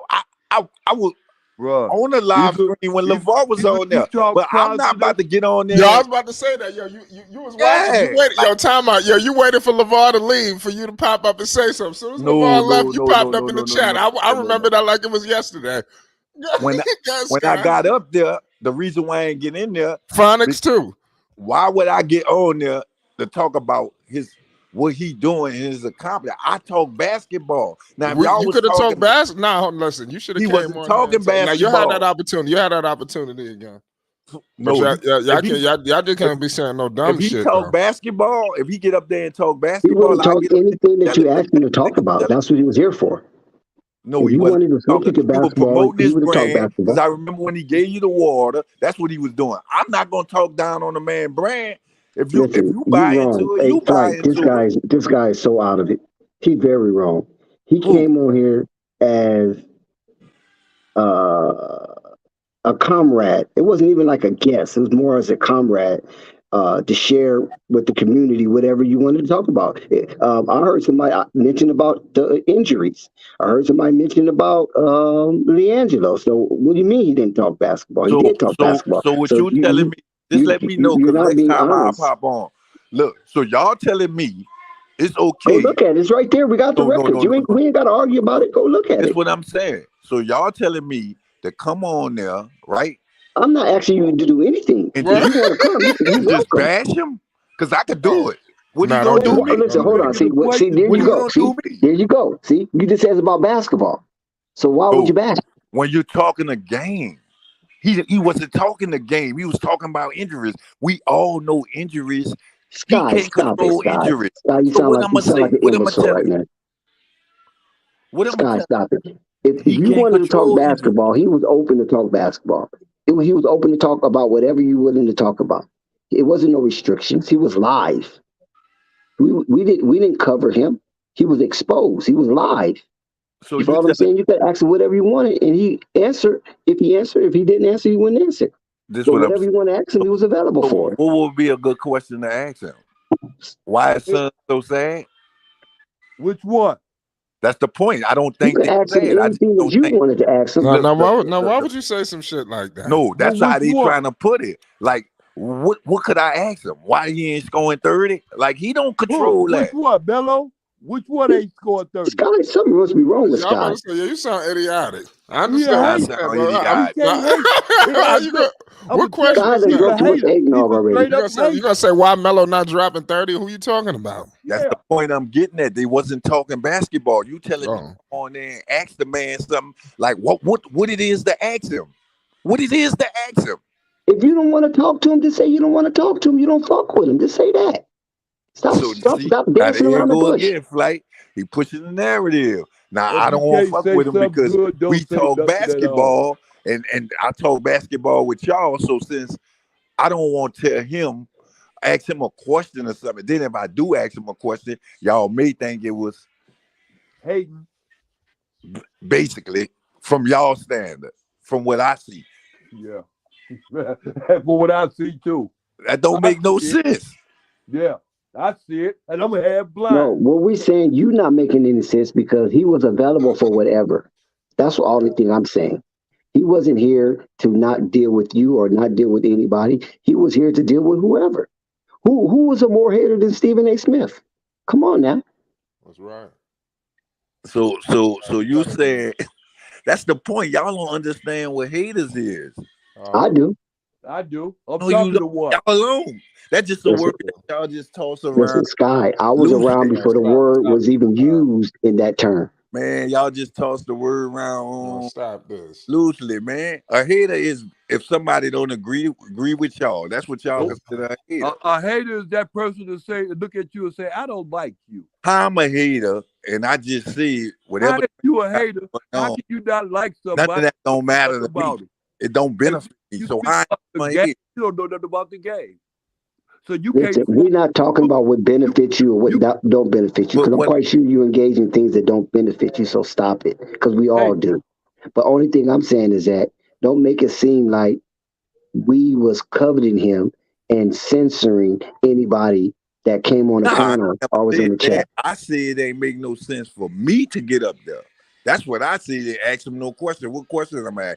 I was on the live screen when Lavar was on there. But I'm not about to get on there.
Yo, I was about to say that. Yo, you was watching. You waited, time out. Yo, you waited for Lavar to leave for you to pop up and say something. As soon as Lavar left, you popped up in the chat. I remember that like it was yesterday.
When I got up there, the reason why I ain't getting in there,
Phonics too.
Why would I get on there to talk about what he doing in his accomplishment? I talk basketball. Now, if y'all
you could have talked basketball. No, listen, you should have. He
wasn't talking basketball.
Now you had that opportunity. You had that opportunity again. No, y'all just can't be saying no dumb shit.
If he talk basketball, if he get up there and talk basketball,
he wouldn't talk anything that you asked him to talk about. That's what he was here for.
No,
if he wanted to speak to basketball, he would have talked basketball.
Because I remember when he gave you the water, that's what he was doing. I'm not gonna talk down on the man brand. If you buy into it, you buy into it.
This guy is so out of it. He's very wrong. He came on here as a comrade. It wasn't even like a guest. It was more as a comrade to share with the community whatever you wanted to talk about. I heard somebody mention about the injuries. I heard somebody mention about LiAngelo. So what do you mean he didn't talk basketball? He did talk basketball.
So what you telling me? Just let me know, because next time I'll pop on. Look, so y'all telling me it's okay.
Oh, look at it. It's right there. We got the records. We ain't got to argue about it. Go look at it.
That's what I'm saying. So y'all telling me to come on there, right?
I'm not asking you to do anything.
And
if you want to come, you
just bash him? Because I could do it. What are you going to do?
Listen, hold on. See, there you go. See, there you go. See, you just said about basketball. So why would you bash him?
When you're talking a game, he wasn't talking the game. He was talking about injuries. We all know injuries.
Sky,
he can't control injuries.
Sky, you sound like an imbecile right now. Sky, stop it. If you wanted to talk basketball, he was open to talk basketball. He was open to talk about whatever you were willing to talk about. It wasn't no restrictions. He was live. We didn't cover him. He was exposed. He was live. So you know what I'm saying? You could ask him whatever you wanted, and he answered. If he answered, if he didn't answer, he wouldn't answer. So whatever you want to ask him, he was available for it.
What would be a good question to ask him? Why is son so sad?
Which one?
That's the point. I don't think
they ask him anything that you wanted to ask him.
Now, why would you say some shit like that?
No, that's how they trying to put it. Like, what could I ask him? Why he ain't scoring 30? Like, he don't control that.
Which one, Melo? Which one ain't scoring 30?
Sky, something must be wrong with Sky.
You sound idiotic. I understand. What question?
You're
gonna say why Melo not dropping 30? Who you talking about?
That's the point I'm getting at. They wasn't talking basketball. You telling me on there and ask the man something like what it is to ask him. What it is to ask him.
If you don't want to talk to him, just say you don't want to talk to him. You don't fuck with him. Just say that. Stop dancing around the bush.
Again, Flight. He pushing the narrative. Now I don't want to fuck with him because we talk basketball and I talk basketball with y'all. So since I don't want to tell him, ask him a question or something. Then if I do ask him a question, y'all may think it was
hating.
Basically, from y'all standard, from what I see.
Yeah. For what I see too.
That don't make no sense.
Yeah. I see it, and I'm half blind.
No, what we saying, you not making any sense because he was available for whatever. That's the only thing I'm saying. He wasn't here to not deal with you or not deal with anybody. He was here to deal with whoever Who was a more hater than Stephen A. Smith? Come on now.
That's right.
So you said that's the point. Y'all don't understand what haters is.
I do.
I do. I'm
No, you
talking to
don't.
what?
Y'all alone. That's just a
Listen,
word that y'all just toss
listen,
around
Sky. I was
loosely.
around before the word was even used in that term.
Man, y'all just toss the word around
No, stop this.
loosely, man. A hater is if somebody don't agree with y'all. That's what y'all consider a hater.
A hater is that person to say, look at you and say, I don't like you.
I'm a hater, and I just see whatever.
How you a hater? How can you not like somebody?
None of that don't matter to me. It don't benefit me. So I'm a hater.
You don't know nothing about the game. So you
Listen,
can't.
we're not talking about what benefits you or what don't benefit you. Because I'm quite sure you engage in things that don't benefit you. So stop it. Because we all do. But only thing I'm saying is that don't make it seem like we was coveting him and censoring anybody that came on the panel or was in the chat.
I said it ain't make no sense for me to get up there. That's what I said. They ask him no question. What question am I?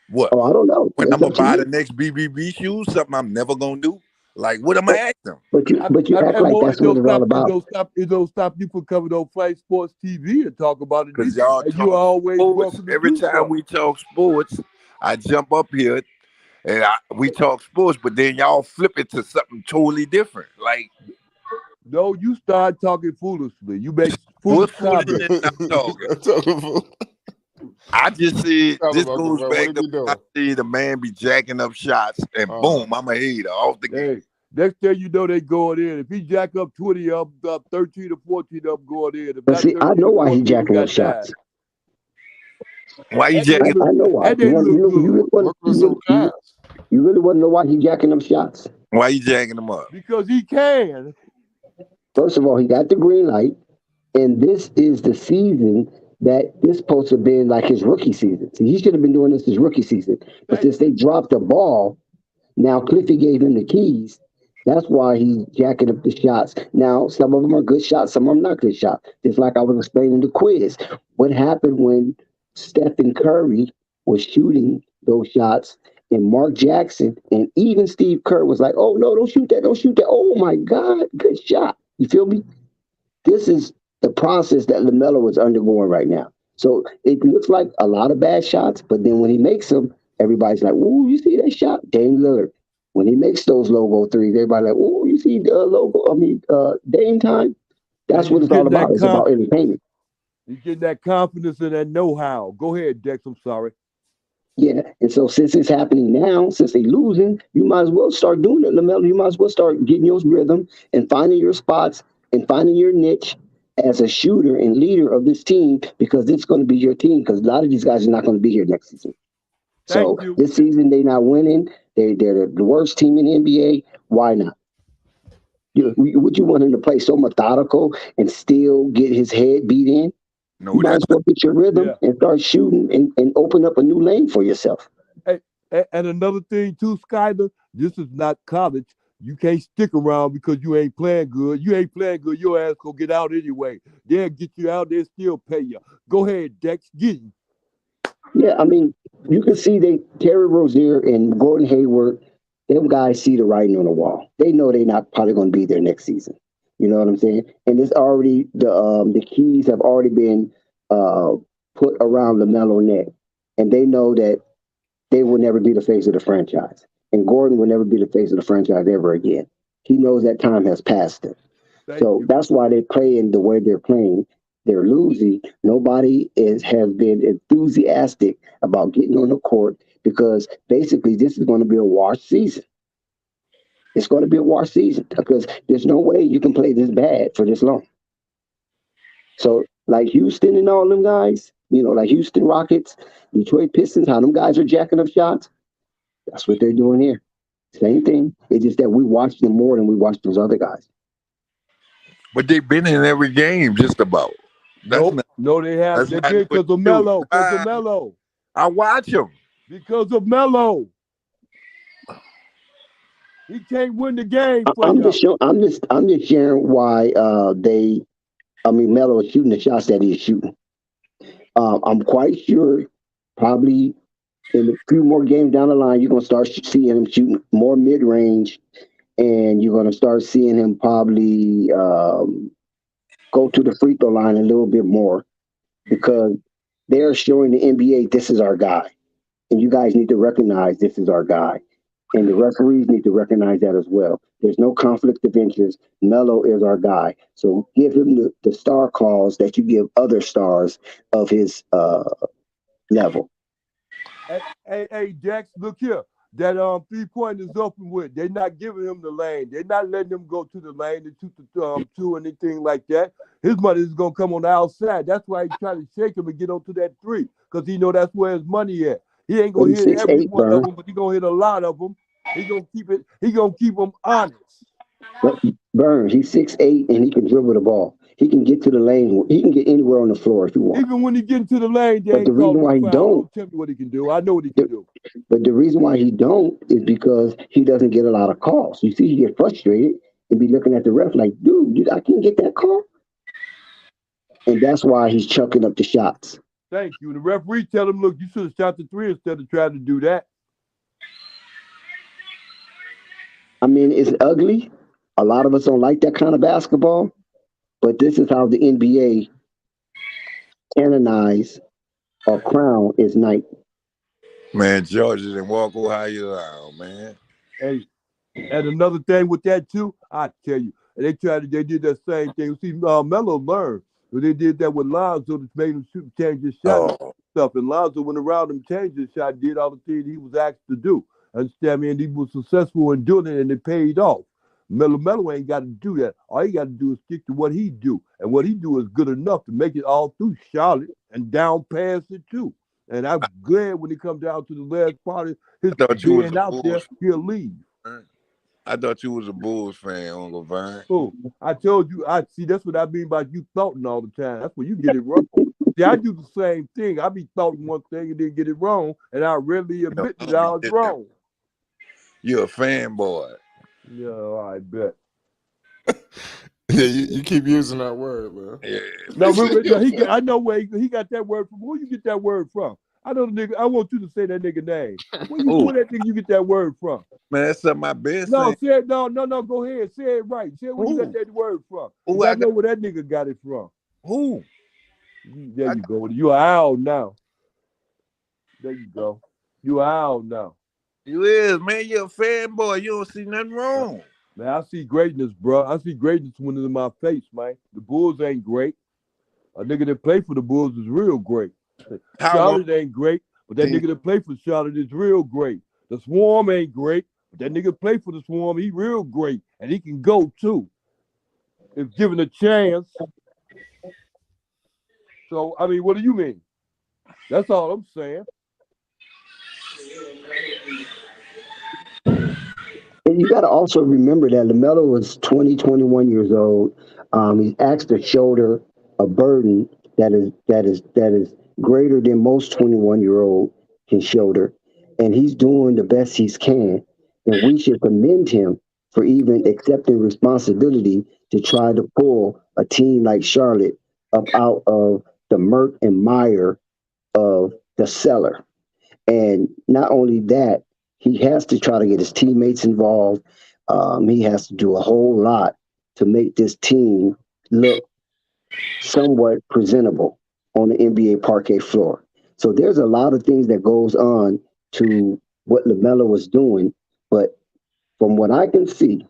What?
Oh, I don't know.
When I'm gonna buy the next BBB shoes, something I'm never gonna do. Like, what am I asking them?
But you act like that's what it's all about.
It don't stop you from coming on Flight Sports TV and talk about it.
Because y'all
and you always
sports. Every time we talk sports, I jump up here and we talk sports, but then y'all flip it to something totally different. Like,
no, you start talking foolishly. You make foolish comments.
I'm talking. I just said this goes back to I see the man be jacking up shots and boom, I'm a hater off the game.
Next thing you know, they going in. If he jack up 20 up, 13 or 14 up going in.
But see, I know why he jacking up shots.
Why you jacking?
I know why. You really want to know why he jacking up shots?
Why you jacking them up?
Because he can.
First of all, he got the green light, and this is the season that this supposed to have been like his rookie season. See, he should have been doing this his rookie season. But since they dropped the ball, now Cliffy gave him the keys. That's why he's jacking up the shots. Now, some of them are good shots, some of them not good shots. Just like I was explaining the quiz. What happened when Stephen Curry was shooting those shots and Mark Jackson and even Steve Kerr was like, oh, no, don't shoot that, don't shoot that. Oh, my God, good shot. You feel me? This is the process that Lamelo is undergoing right now. So it looks like a lot of bad shots, but then when he makes them, everybody's like, ooh, you see that shot? Dame Lillard. When he makes those logo threes, everybody like, ooh, you see the Dame time? That's what it's all about. It's about entertainment.
You get that confidence and that know-how. Go ahead, Dex. I'm sorry.
Yeah, and so since it's happening now, since they losing, you might as well start doing it, Lamelo. You might as well start getting your rhythm and finding your spots and finding your niche as a shooter and leader of this team, because it's going to be your team, because a lot of these guys are not going to be here next season. So this season they're not winning. They're the worst team in the NBA. Why not? Would you want him to play so methodical and still get his head beat in? No, you might as well get your rhythm and start shooting and open up a new lane for yourself.
Hey, and another thing too, Skyler, this is not college. You can't stick around because you ain't playing good. You ain't playing good, your ass gonna get out anyway. They'll get you out, they'll still pay you. Go ahead, Dex, get you.
Yeah, I mean, you can see Terry Rozier and Gordon Hayward, them guys see the writing on the wall. They know they're not probably going to be there next season. You know what I'm saying? And it's already the keys have already been put around LaMelo neck, and they know that they will never be the face of the franchise, and Gordon will never be the face of the franchise ever again. He knows that time has passed him. So that's why they're playing the way they're playing. They're losing. Nobody has been enthusiastic about getting on the court, because basically this is going to be a wash season. It's going to be a wash season because there's no way you can play this bad for this long. So like Houston and all them guys, like Houston Rockets, Detroit Pistons, how them guys are jacking up shots, that's what they're doing here. Same thing. It's just that we watch them more than we watch those other guys.
But they've been in every game just about.
No, they have. They did because of Melo. Because of Melo.
I watch them.
Because of Melo. He can't win the game.
I'm just sharing why Melo is shooting the shots that he's shooting. I'm quite sure probably in a few more games down the line, you're gonna start seeing him shooting more mid-range and you're going to start seeing him probably go to the free throw line a little bit more because they're showing the NBA this is our guy, and you guys need to recognize this is our guy, and the referees need to recognize that as well. There's no conflict of interest. Melo is our guy, so give him the star calls that you give other stars of his level.
Hey, Jax, look here. That 3-point is open with. They're not giving him the lane. They're not letting him go to the lane to shoot the two or anything like that. His money is gonna come on the outside. That's why he's trying to shake him and get onto that three, because he know that's where his money at. He ain't gonna hit every one of them, but he gonna hit a lot of them. He gonna keep it. He gonna keep them honest.
But Burns, he's 6'8" and he can dribble the ball. He can get to the lane. He can get anywhere on the floor if you want.
Even when he get into the lane, they
but the reason why he don't
tell me what he can do. I know what he can do.
But the reason why he don't is because he doesn't get a lot of calls. You see, he get frustrated and be looking at the ref like, dude, I can't get that call. And that's why he's chucking up the shots.
Thank you. And the referee tell him, look, you should have shot the three instead of trying to do that.
I mean, it's ugly. A lot of us don't like that kind of basketball. But this is how the NBA canonize or crown its night.
Man, Georgia didn't walk over how you out, man.
Hey, and another thing with that too, I tell you, they did that same thing. See, Melo learned. But they did that with Lonzo, that made him change his shot and stuff. And Lonzo went around him, changed his shot, did all the things he was asked to do. Understand? I mean, he was successful in doing it, and it paid off. Melo ain't got to do that. All he got to do is stick to what he do. And what he do is good enough to make it all through Charlotte and down past it too. And I'm glad when he come down to the last part of his being out there, he'll leave.
I thought you was a Bulls fan, Uncle Vine.
Oh, I told you. I see. That's what I mean by you thoughting all the time. That's where you get it wrong. See, I do the same thing. I be thoughting one thing and then get it wrong, and I rarely admit that I was wrong.
You're a fanboy.
Yeah, I bet.
Yeah, you keep using that word, man.
Yeah.
No, I know where he got that word from. Where you get that word from? I know the nigga. I want you to say that nigga name. Where that nigga you get that word from?
Man, that's something my best.
No, say it. No. Go ahead. Say it right. Say where you got that word from. I know where that nigga got it from.
Who?
There you go. You are out now. There you go. You are out now.
You is, man. You're a fanboy. You don't see nothing wrong.
Man, I see greatness, bro. I see greatness when it's in my face, man. The Bulls ain't great. A nigga that play for the Bulls is real great. Charlotte ain't great, but that nigga that play for Charlotte is real great. The Swarm ain't great, but that nigga play for the Swarm, he real great. And he can go too, if given a chance. So, I mean, what do you mean? That's all I'm saying.
And you got to also remember that Lamelo was 20, 21 years old. He's asked to shoulder a burden that is greater than most 21-year-old can shoulder, and he's doing the best he can. And we should commend him for even accepting responsibility to try to pull a team like Charlotte up out of the murk and mire of the cellar. And not only that, he has to try to get his teammates involved. He has to do a whole lot to make this team look somewhat presentable on the NBA parquet floor. So there's a lot of things that goes on to what Lamelo was doing. But from what I can see,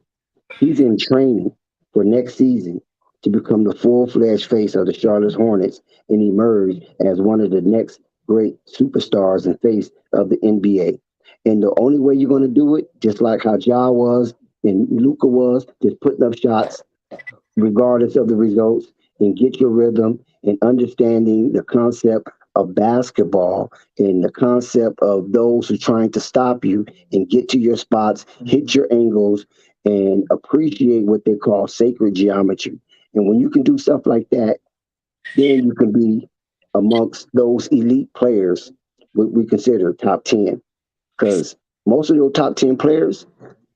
he's in training for next season to become the full-fledged face of the Charlotte Hornets and emerge as one of the next great superstars and face of the NBA. And the only way you're going to do it, just like how Ja was and Luka was, just putting up shots regardless of the results, and get your rhythm and understanding the concept of basketball and the concept of those who are trying to stop you and get to your spots, hit your angles, and appreciate what they call sacred geometry. And when you can do stuff like that, then you can be amongst those elite players, what we consider top 10. Because most of those top 10 players,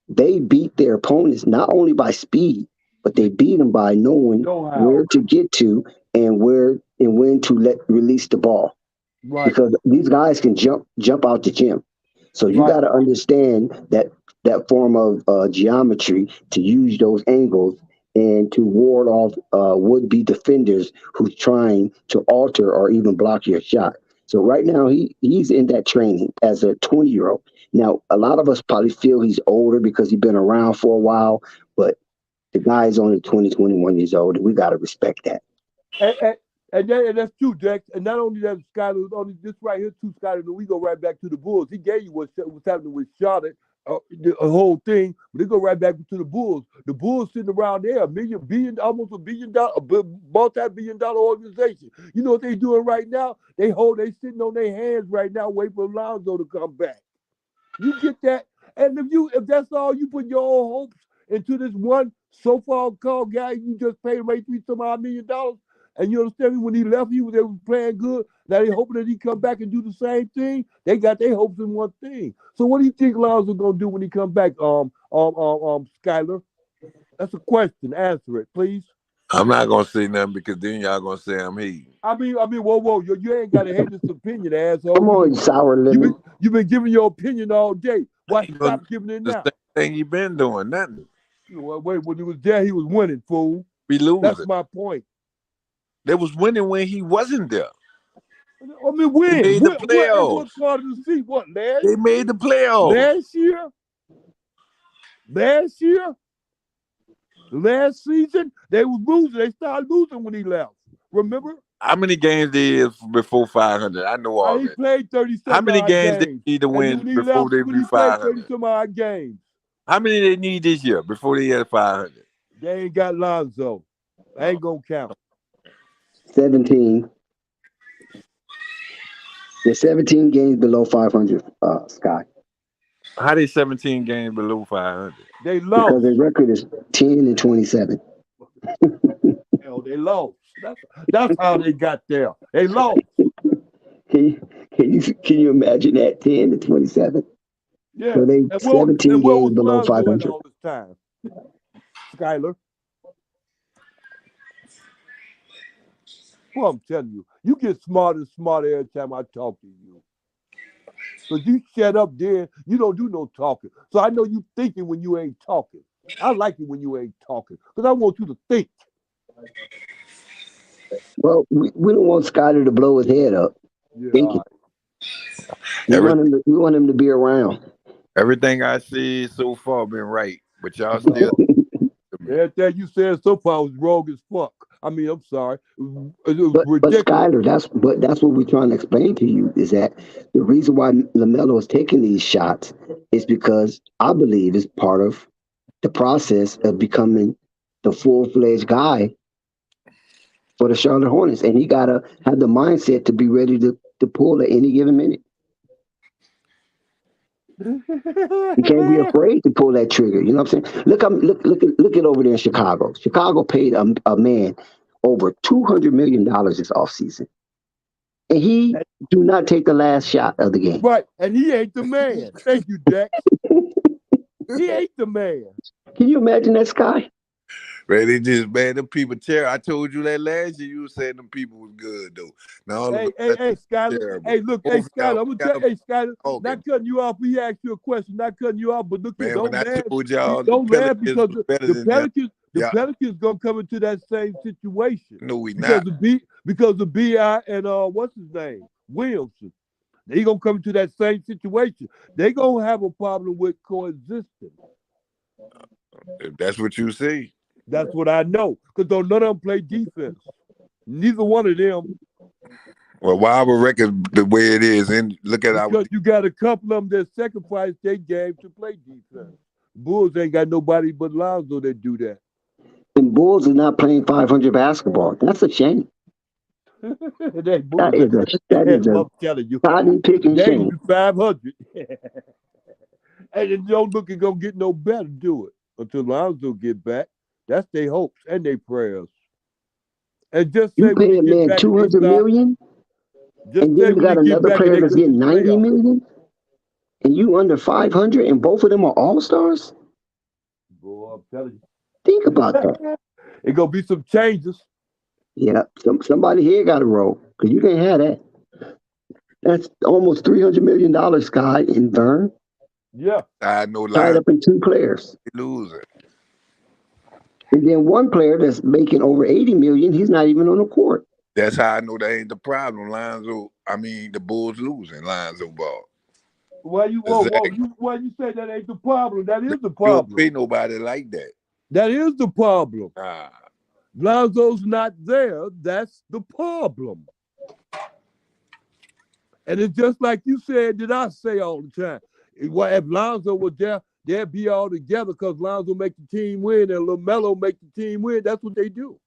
they beat their opponents not only by speed, but they beat them by knowing where to get to and when to release the ball. Right. Because these guys can jump out the gym. So you got to understand that that form of geometry to use those angles and to ward off would-be defenders who's trying to alter or even block your shot. So right now he's in that training as a 20-year-old. Now a lot of us probably feel he's older because he's been around for a while, but the guy is only 20, 21 years old, and we got to respect that.
And that's true, Dex. And not only that, Skyler, only this right here, too, Skyler, we go right back to the Bulls. He gave you what's happening with Charlotte, the whole thing, but they go right back to the Bulls. The Bulls sitting around there, almost $1 billion, multi-billion dollar organization. You know what they doing right now? They sitting on their hands right now, waiting for Lonzo to come back. You get that? And if that's all you put your own hopes into this one so-called guy, you just paid him $83 million. And you understand me? When he left, they was playing good. Now they hoping that he come back and do the same thing. They got their hopes in one thing. So what do you think Lonzo gonna do when he come back? Skyler? That's a question. Answer it, please.
I'm not gonna say nothing because then y'all gonna say I'm hating.
I mean, whoa, you ain't gotta hate this opinion, asshole.
Come on, sour lemon.
You've been giving your opinion all day. Why stop giving it now?
The same thing he been doing, nothing.
Wait, when he was there, he was winning, fool.
We losing.
That's my point.
They was winning when he wasn't there.
I mean, when?
They made the playoffs.
What part of the seat? What, last?
They made the playoffs.
Last year? Last season? They was losing. They started losing when he left. Remember?
How many games they is before 500? I know all
He
that.
played 37.
How many games they need to win before they be 500?
30-some-odd games.
How many they need this year before they get 500?
They ain't got Lonzo. I ain't gonna count.
17. They're 17 games below 500, Sky.
How they 17 games below 500?
They lost.
Because their record is 10-27.
Hell, they lost. That's how they got there. They lost.
Can you imagine that? 10-27?
Yeah.
So they 17 games below 500.
All this time. Skyler. Well, I'm telling you, you get smarter and smarter every time I talk to you. So you shut up there, you don't do no talking. So I know you thinking when you ain't talking. I like it when you ain't talking, because I want you to think.
Well, we don't want Skyler to blow his head up.
Yeah,
thinking. We want him to be around.
Everything I see so far been right, but y'all still.
Everything you said so far was wrong as fuck. I mean, I'm sorry.
But Skyler, that's what we're trying to explain to you is that the reason why Lamelo is taking these shots is because I believe it's part of the process of becoming the full-fledged guy for the Charlotte Hornets, and he gotta have the mindset to be ready to pull at any given minute. You can't be afraid to pull that trigger. You know what I'm saying? Look at over there in Chicago. Chicago paid a man over $200 million this offseason. And he do not take the last shot of the game.
Right. And he ain't the man. Thank you, Dex. He ain't the man.
Can you imagine that, Sky?
Man, them people terrible. I told you that last year. You were saying them people was good though. Now
hey, Skyler.
terrible.
Hey, look, hey, Skyler. I'm gonna tell you, Skyler.
Okay.
Not cutting you off. We asked you a question. Not cutting you off, but look,
Man,
don't
when I
laugh.
told y'all
Don't laugh because the
Pelicans
gonna come into that same situation.
No, we not.
Because of B.I. and what's his name, Williamson. They gonna come into that same situation. They gonna have a problem with coexistence.
If that's what you see.
That's what I know. Because none of them play defense. Neither one of them.
Well, why our record the way it is, and look at
because you got a couple of them that sacrifice their game to play defense. Bulls ain't got nobody but Lonzo that do that.
And Bulls are not playing 500 basketball. That's a shame. that is a
I'm telling you.
cotton picking shame.
500. And it don't look it gonna get no better, do it, until Lonzo get back. That's their hopes and their prayers. And just
you pay a man $200 million, and then you got another player that's getting $90 million, and you under 500, and both of them are all-stars?
Boy, I'm telling you.
Think about that.
It's gonna be some changes.
Yeah, somebody here got to roll, because you can't have that. That's almost $300 million, Sky, in Vern.
Yeah.
I know
Tied
Lions
up in 2 players.
losing.
And then one player that's making over 80 million, he's not even on the court.
That's how I know that ain't the problem. The Bulls losing. LiAngelo Ball.
Why you say that ain't the problem? That is the
You don't
problem.
pay nobody like that.
That is the problem.
Nah.
Lonzo's not there. That's the problem. And it's just like you said that I say all the time. If Lonzo was there, they'd be all together because Lonzo make the team win and Lamelo make the team win. That's what they do.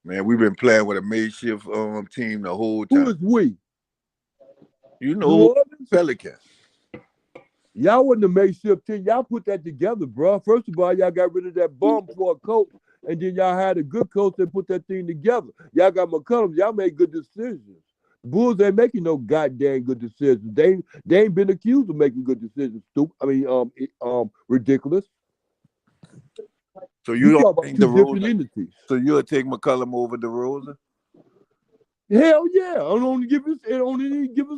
Man, we've been playing with a makeshift team the whole time.
Who is we?
You know, Pelicans.
Y'all wasn't a makeshift team. Y'all put that together, bro. First of all, y'all got rid of that bum for a coach, and then y'all had a good coach that put that thing together. Y'all got McCollum. Y'all made good decisions. Bulls ain't making no goddamn good decisions. They ain't been accused of making good decisions. Ridiculous.
So you don't think
DeRozan?
So you'll take McCollum over DeRozan?
Hell yeah! On only given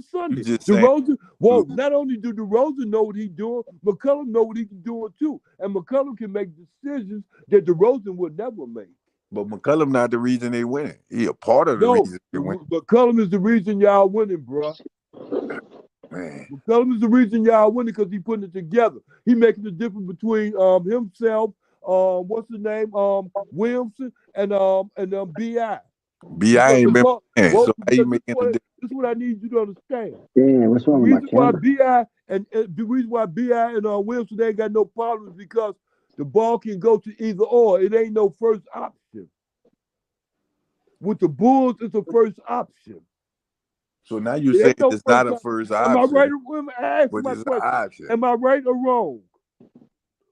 Sunday. DeRozan. Well, not only do DeRozan know what he's doing, McCollum know what he's doing too, and McCollum can make decisions that DeRozan would never make.
But McCollum not the reason they winning. He a part of the reason they win.
McCollum is the reason y'all winning, bro.
Man.
McCollum is the reason y'all winning because he putting it together. He making the difference between himself, what's his name, Williamson, and B.I.
B.I. ain't been playing, so how you making the difference?
This is what I need you to understand.
Yeah, what's wrong with my camera?
The reason why B.I. and Williamson ain't got no problems is because the ball can go to either or. It ain't no first option. With the Bulls, it's a first option.
So now you say it's not a first option.
Am I right? But it's an option. Am I right or wrong?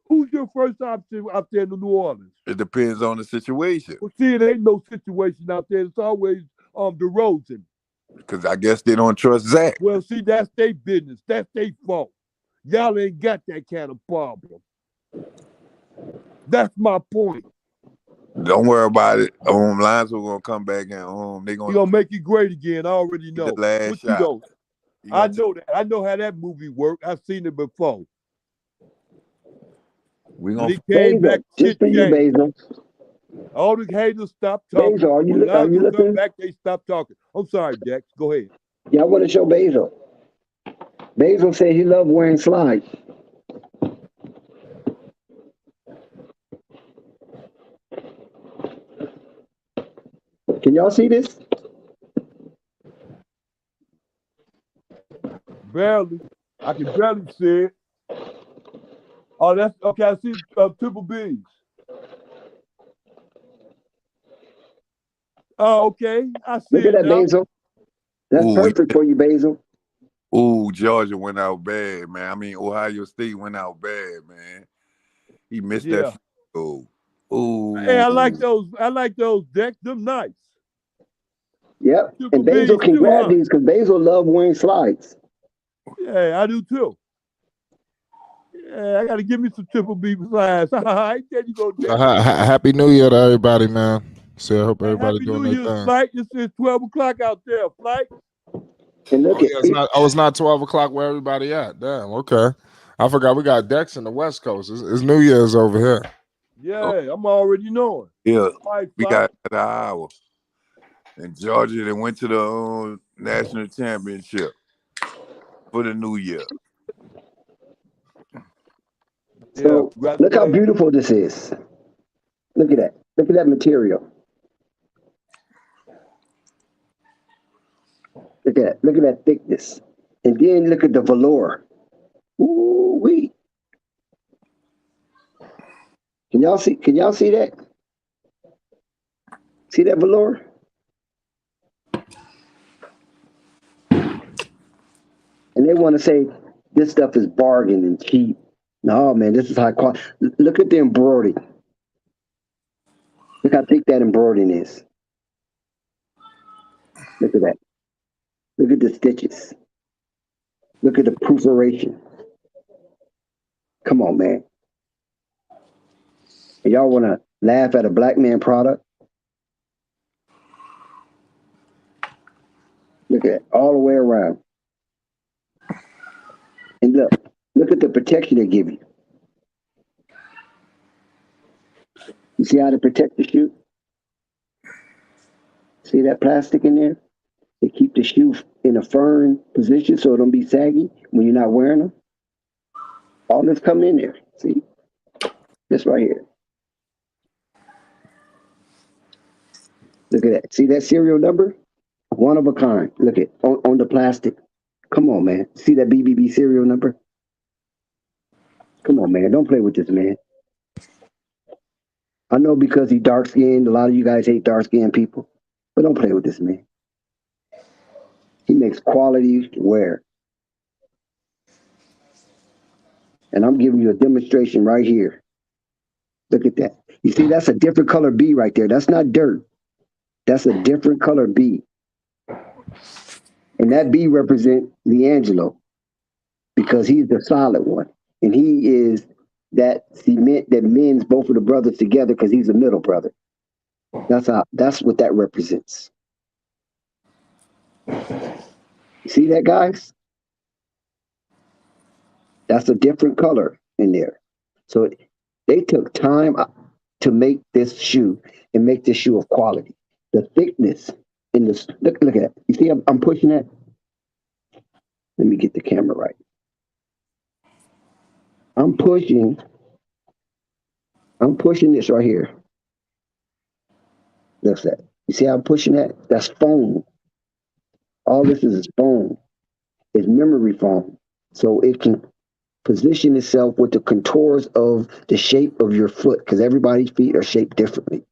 Who's your first option out there in New Orleans?
It depends on the situation.
Well, see, it ain't no situation out there. It's always DeRozan.
Because I guess they don't trust Zach.
Well, see, that's their business. That's their fault. Y'all ain't got that kind of problem. That's my point.
Don't worry about it. Lions are gonna come back and
he gonna make it great again. I already know.
The last shot.
I know that. I know how that movie worked. I've seen it before.
We gonna
came back.
Just for you, Basil.
All the haters stop talking.
Basil, are you looking?
Back, they stop talking. I'm sorry, Dex. Go ahead.
Yeah, I want to show Basil. Basil said he loved wearing slides. Can y'all see this?
Barely. I can barely see it. Oh, that's okay. I see triple B's. Oh, okay. I see
Look at that,
now.
Basil. That's perfect for you, Basil.
Ooh, Georgia went out bad, man. I mean, Ohio State went out bad, man. He missed that. Ooh.
Hey, I like those, Dex. Them nice.
Yep. And Basil can grab these because Basil loves wearing slides.
Yeah, I do too. Yeah, I got to give me some triple B slides. All right, there you go, Dex.
Happy New Year to everybody, man. So I hope everybody doing their thing.
Flight. It's 12 o'clock out there, Flight.
And look
it's not 12 o'clock where everybody at. Damn, okay. I forgot we got Dex in the West Coast. It's New Year's over here.
Yeah, I'm already knowing.
Yeah, we got an hour. And Georgia, they went to the national championship for the New Year.
So look how beautiful this is. Look at that. Look at that material. Look at that. Look at that thickness. And then look at the velour. Ooh-wee. Can y'all see that? See that velour? And they want to say this stuff is bargain and cheap. No, man, this is high quality. Look at the embroidery. Look how thick that embroidery is. Look at that. Look at the stitches. Look at the perforation. Come on, man. And y'all want to laugh at a black man product? Look at it, all the way around. And look Look at the protection they give you. You see how to protect the shoe? See that plastic in there? They keep the shoe in a firm position so it don't be saggy when you're not wearing them. All this come in there. See? This right here. Look at that. See that serial number? One of a kind. Look at on the plastic. Come on, man. See that BBB serial number? Come on, man. Don't play with this, man. I know because he's dark skinned, a lot of you guys hate dark skinned people, but don't play with this, man. He makes quality wear. And I'm giving you a demonstration right here. Look at that. You see, that's a different color B right there. That's not dirt. That's a different color B. And that B represents LiAngelo because he's the solid one. And he is that cement that mends both of the brothers together because he's a middle brother. That's what that represents. You see that, guys? That's a different color in there. So they took time to make this shoe and make this shoe of quality. The thickness in this, look at that. You see, I'm pushing that. Let me get the camera right. I'm pushing this right here. Look at that. You see how I'm pushing that? That's foam. All this is foam. It's memory foam. So it can position itself with the contours of the shape of your foot because everybody's feet are shaped differently.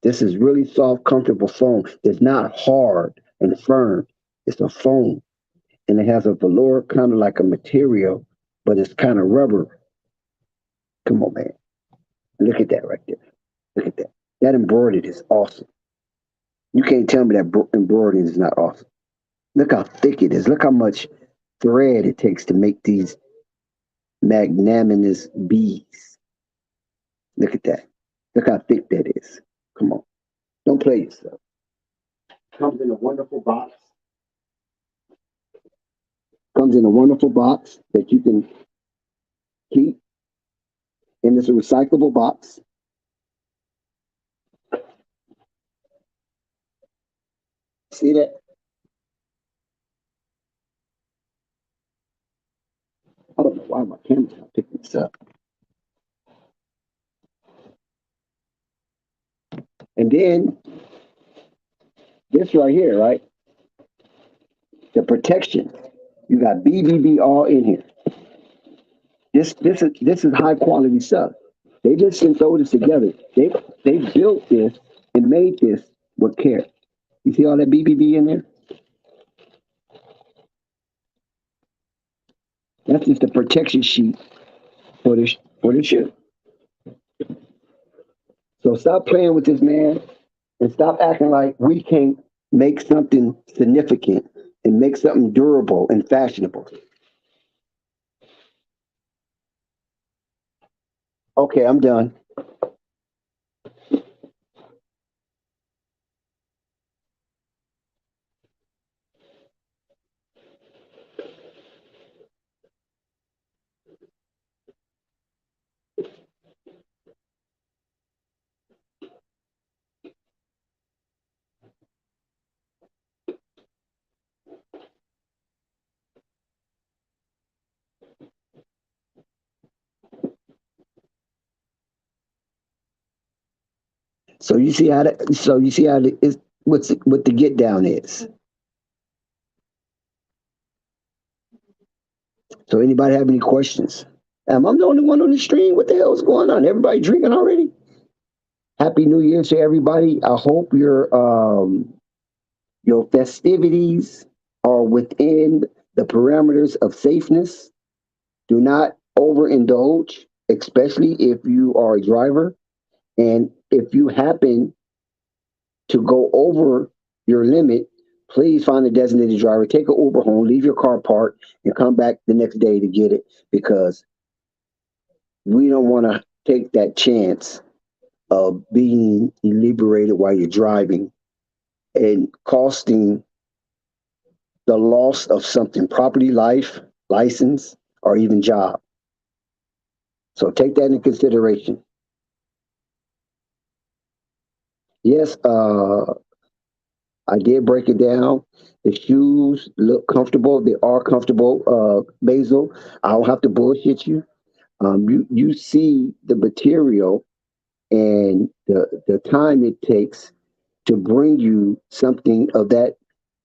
This is really soft, comfortable foam. It's not hard and firm. It's a foam. And it has a velour kind of like a material, but it's kind of rubber. Come on, man. Look at that right there. Look at that. That embroidered is awesome. You can't tell me that embroidery is not awesome. Look how thick it is. Look how much thread it takes to make these magnanimous bees. Look at that. Look how thick that is. Come on. Don't play yourself. Comes in a wonderful box. Comes in a wonderful box that you can keep. And it's a recyclable box. See that? I don't know why my camera's not picking this up. And then this right here, right? The protection. You got BBB all in here. This is high quality stuff. They just didn't throw this together. They built this and made this with care. You see all that BBB in there? That's just the protection sheet for the shoe. So stop playing with this, man, and stop acting like we can't make something significant and make something durable and fashionable. Okay, I'm done. So you see how what the get down is. So anybody have any questions? I'm the only one on the stream. What the hell is going on? Everybody drinking already? Happy New Year to everybody. I hope your festivities are within the parameters of safeness. Do not overindulge, especially if you are a driver. And if you happen to go over your limit, please find a designated driver, take an Uber home, leave your car parked, and come back the next day to get it because we don't want to take that chance of being inebriated while you're driving and costing the loss of something, property, life, license, or even job. So take that into consideration. Yes, I did break it down. The shoes look comfortable. They are comfortable, Basil. I don't have to bullshit you. You see the material and the time it takes to bring you something of that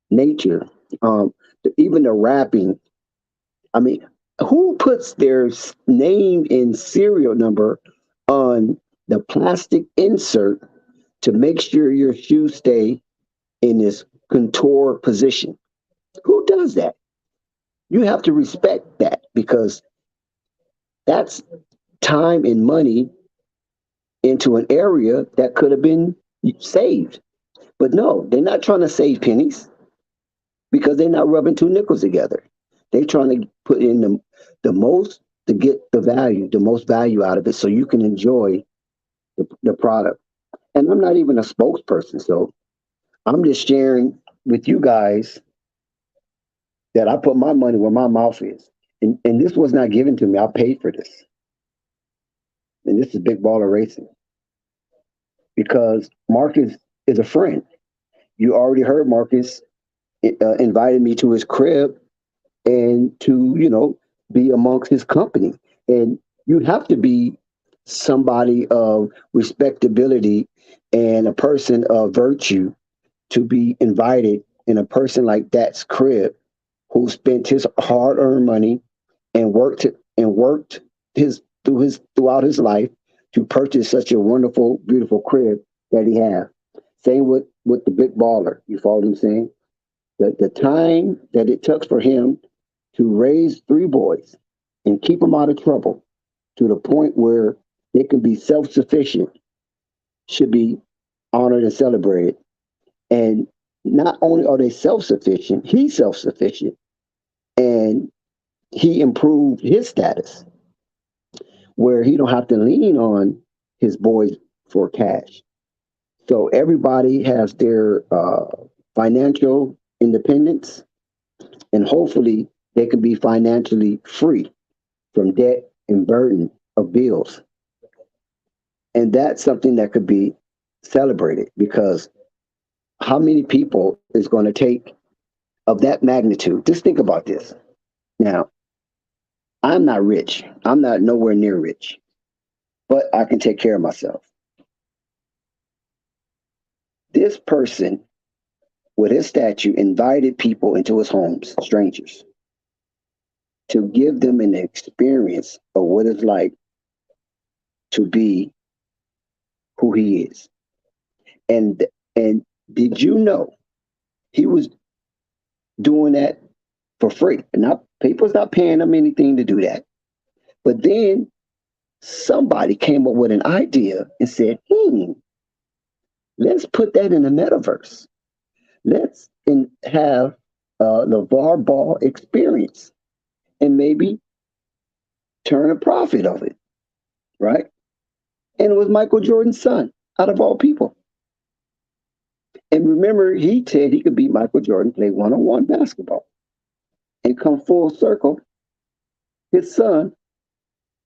nature. Um, Even the wrapping. I mean, who puts their name and serial number on the plastic insert to make sure your shoes stay in this contour position? Who does that? You have to respect that because that's time and money into an area that could have been saved. But no, they're not trying to save pennies because they're not rubbing two nickels together. They're trying to put in the most to get the most value out of it so you can enjoy the product. And I'm not even a spokesperson, so I'm just sharing with you guys that I put my money where my mouth is. And this was not given to me. I paid for this. And this is Big Baller Racing because Marcus is a friend. You already heard Marcus invited me to his crib and to, be amongst his company. And you have to be somebody of respectability and a person of virtue to be invited in a person like that's crib who spent his hard-earned money and worked throughout his life to purchase such a wonderful, beautiful crib that he has. Same with the big baller. You follow what I'm saying? The time that it took for him to raise three boys and keep them out of trouble to the point where they can be self-sufficient should be honored and celebrated. And not only are they self-sufficient, he's self-sufficient, and he improved his status where he don't have to lean on his boys for cash. So everybody has their financial independence, and hopefully they can be financially free from debt and burden of bills. And that's something that could be celebrated because how many people is going to take of that magnitude? Just think about this. Now, I'm not rich. I'm not nowhere near rich, but I can take care of myself. This person with his statue invited people into his homes, strangers, to give them an experience of what it's like to be who he is. And did you know he was doing that for free? Not people's not paying him anything to do that. But then somebody came up with an idea and said, let's put that in the metaverse. Let's have a Lavar Ball experience and maybe turn a profit of it, right? And it was Michael Jordan's son, out of all people. And remember, he said he could beat Michael Jordan, play one-on-one basketball. And come full circle, his son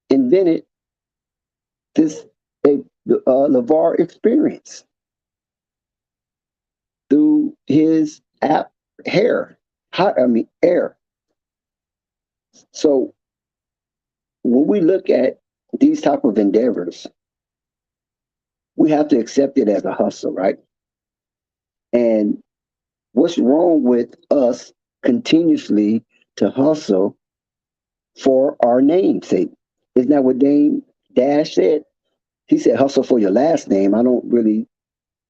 invented this Lavar experience through his app Air. So when we look at these type of endeavors, we have to accept it as a hustle, right? And what's wrong with us continuously to hustle for our namesake? Isn't that what Dame Dash said? He said, hustle for your last name. I don't really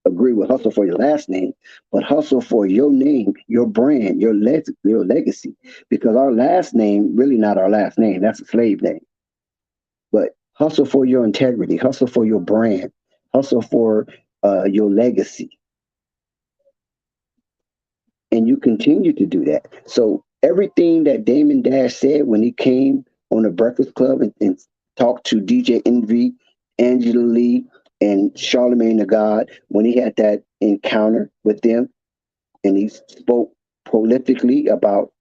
agree with hustle for your last name, but hustle for your name, your brand, your legacy. Because our last name, really not our last name. That's a slave name. But hustle for your integrity, hustle for your brand, hustle for your legacy. And you continue to do that. So everything that Damon Dash said when he came on the Breakfast Club and talked to DJ Envy, Angela Lee, and Charlemagne the God, when he had that encounter with them, and he spoke prolifically about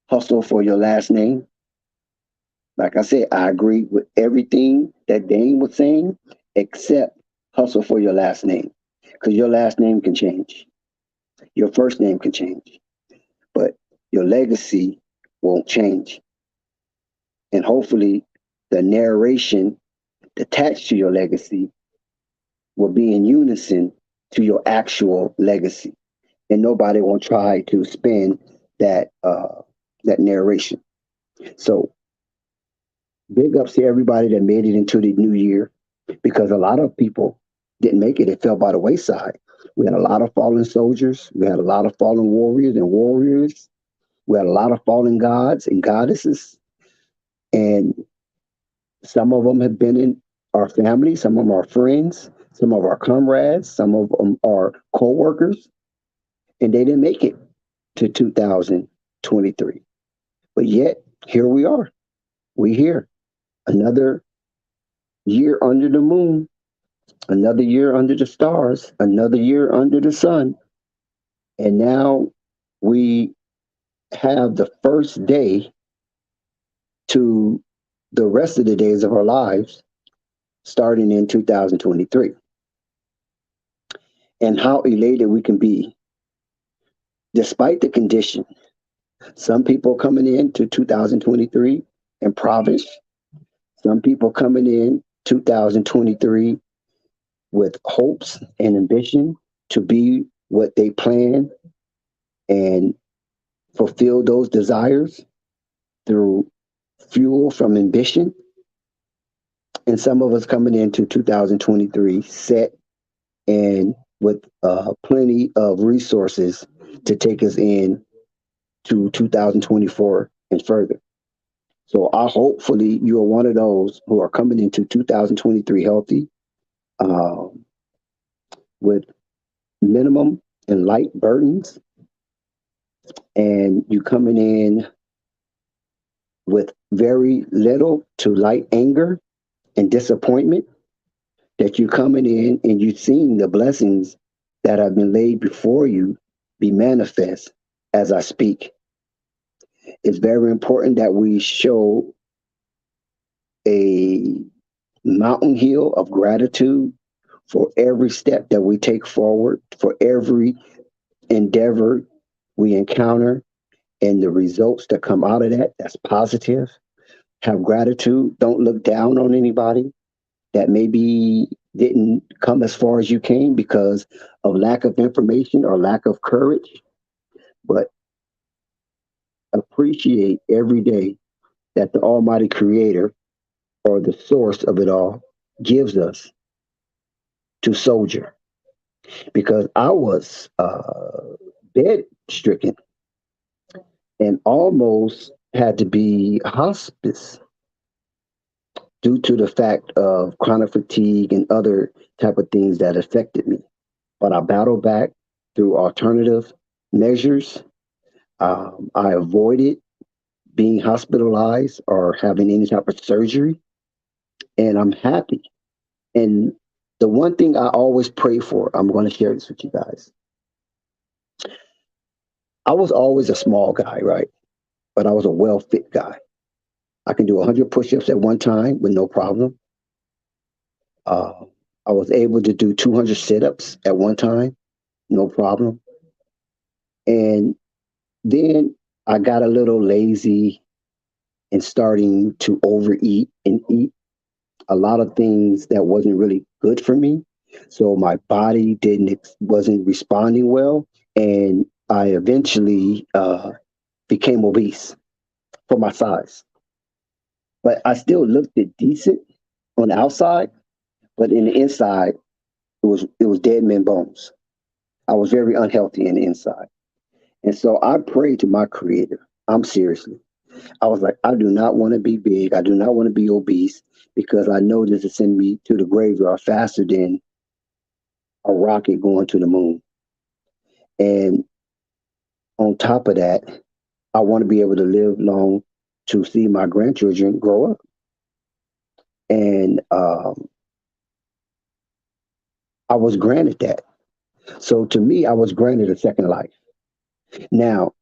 hustle for your last name, Like I said, I agree with everything that Dane was saying, except hustle for your last name. Because your last name can change. Your first name can change. But your legacy won't change. And hopefully the narration attached to your legacy will be in unison to your actual legacy. And nobody will try to spin that narration. So big ups to everybody that made it into the new year, because a lot of people didn't make it. It fell by the wayside. We had a lot of fallen soldiers. We had a lot of fallen warriors and warriors. We had a lot of fallen gods and goddesses. And some of them have been in our family, some of them are friends, some of our comrades, some of them are co-workers, and they didn't make it to 2023. But yet, here we are. We here. Another year under the moon, another year under the stars, another year under the sun. And now we have the first day to the rest of the days of our lives starting in 2023. And how elated we can be despite the condition. Some people coming into 2023 impoverished. Some people coming in 2023 with hopes and ambition to be what they plan and fulfill those desires through fuel from ambition. And some of us coming into 2023 set and with plenty of resources to take us in to 2024 and further. So hopefully you are one of those who are coming into 2023 healthy, with minimum and light burdens, and you coming in with very little to light anger and disappointment, that you're coming in and you're seeing the blessings that have been laid before you be manifest as I speak. It's very important that we show a mountain hill of gratitude for every step that we take forward, for every endeavor we encounter, and the results that come out of that that's positive. Have gratitude. Don't look down on anybody that maybe didn't come as far as you came because of lack of information or lack of courage, but appreciate every day that the Almighty Creator, or the source of it all, gives us to soldier. Because I was bed stricken and almost had to be hospice due to the fact of chronic fatigue and other type of things that affected me. But I battled back through alternative measures. I avoided being hospitalized or having any type of surgery, and I'm happy. And the one thing I always pray for, I'm going to share this with you guys. I was always a small guy, right? But I was a well-fit guy. I can do 100 push-ups at one time with no problem. I was able to do 200 sit-ups at one time, no problem. And then I got a little lazy and starting to overeat and eat a lot of things that wasn't really good for me. So my body wasn't responding well, and I eventually became obese for my size. But I still looked decent on the outside, but in the inside, it was dead man bones. I was very unhealthy in the inside. And so I prayed to my creator. I'm seriously. I was like, I do not want to be big. I do not want to be obese, because I know this will send me to the graveyard faster than a rocket going to the moon. And on top of that, I want to be able to live long to see my grandchildren grow up. And I was granted that. So to me, I was granted a second life. Now,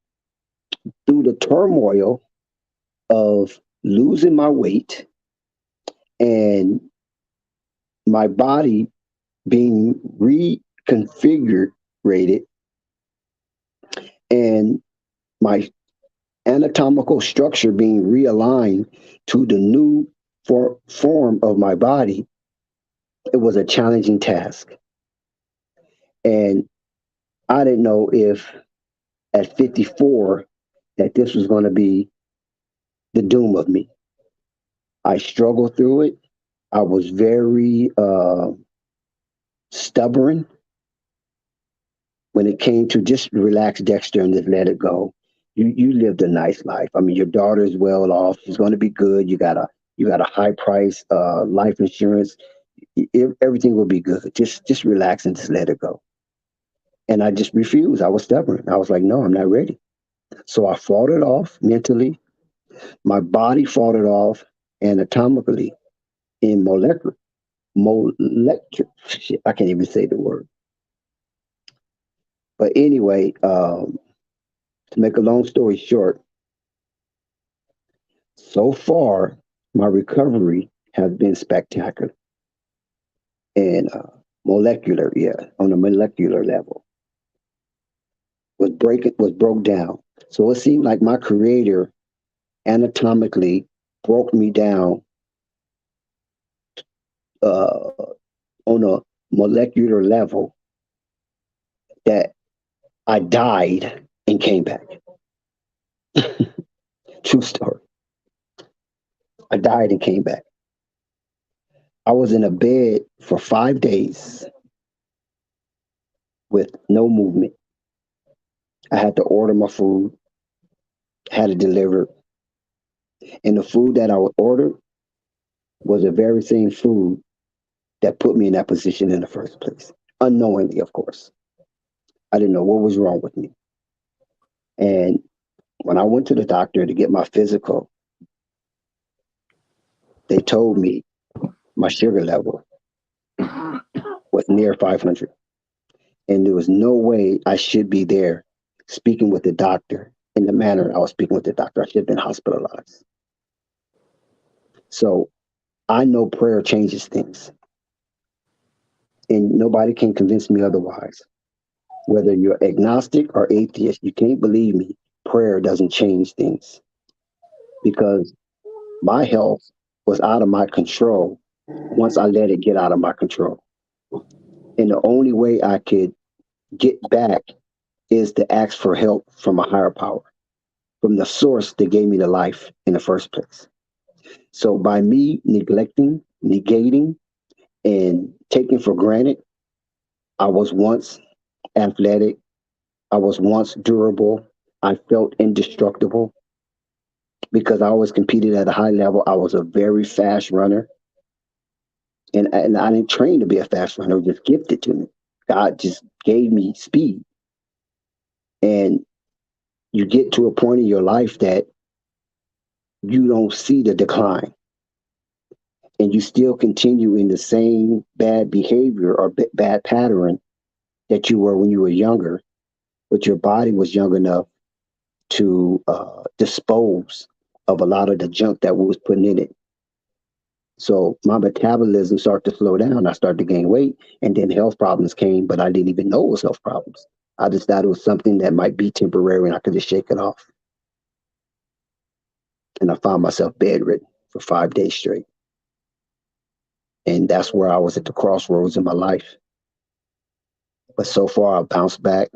through the turmoil of losing my weight and my body being reconfigured and my anatomical structure being realigned to the new form of my body, it was a challenging task. And I didn't know if at 54 that this was going to be the doom of me. I struggled through it. I was very stubborn when it came to just relax, Dexter, and just let it go. You lived a nice life. I mean, your daughter's well off. She's going to be good. You got a high price life insurance. Everything will be good. Just relax and just let it go. And I just refused. I was stubborn. I was like, no, I'm not ready. So I fought it off mentally. My body fought it off anatomically in molecular. Shit, I can't even say the word. But anyway, to make a long story short, so far my recovery has been spectacular and molecular, on a molecular level was broke down. So it seemed like my creator anatomically broke me down on a molecular level that I died and came back. True story. I died and came back. I was in a bed for 5 days with no movement. I had to order my food, had it delivered. And the food that I would order was the very same food that put me in that position in the first place. Unknowingly, of course. I didn't know what was wrong with me. And when I went to the doctor to get my physical, they told me my sugar level was near 500. And there was no way I should be there speaking with the doctor in the manner I was speaking with the doctor. I should have been hospitalized. So I know prayer changes things. And nobody can convince me otherwise. Whether you're agnostic or atheist, you can't believe me. Prayer doesn't change things. Because my health was out of my control once I let it get out of my control. And the only way I could get back is to ask for help from a higher power, from the source that gave me the life in the first place. So by me neglecting, negating, and taking for granted, I was once athletic. I was once durable. I felt indestructible because I always competed at a high level. I was a very fast runner. And I didn't train to be a fast runner. It was just gifted to me. God just gave me speed. And you get to a point in your life that you don't see the decline. And you still continue in the same bad behavior or bad pattern that you were when you were younger, but your body was young enough to dispose of a lot of the junk that we was putting in it. So my metabolism started to slow down. I started to gain weight, and then health problems came, but I didn't even know it was health problems. I just thought it was something that might be temporary and I could just shake it off. And I found myself bedridden for 5 days straight. And that's where I was at the crossroads in my life. But so far, I've bounced back.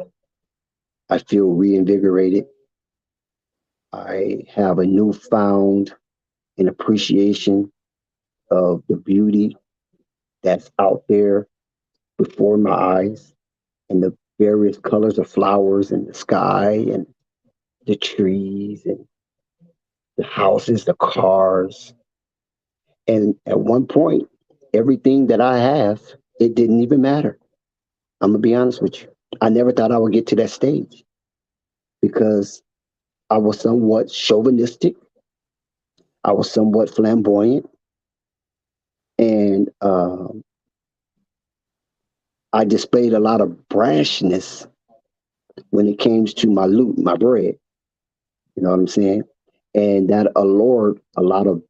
I feel reinvigorated. I have a newfound an appreciation of the beauty that's out there before my eyes and the various colors of flowers and the sky and the trees and the houses, the cars. And at one point, everything that I have, it didn't even matter. I'm going to be honest with you. I never thought I would get to that stage because I was somewhat chauvinistic. I was somewhat flamboyant. And I displayed a lot of brashness when it came to my loot, my bread. You know what I'm saying? And that allured a lot of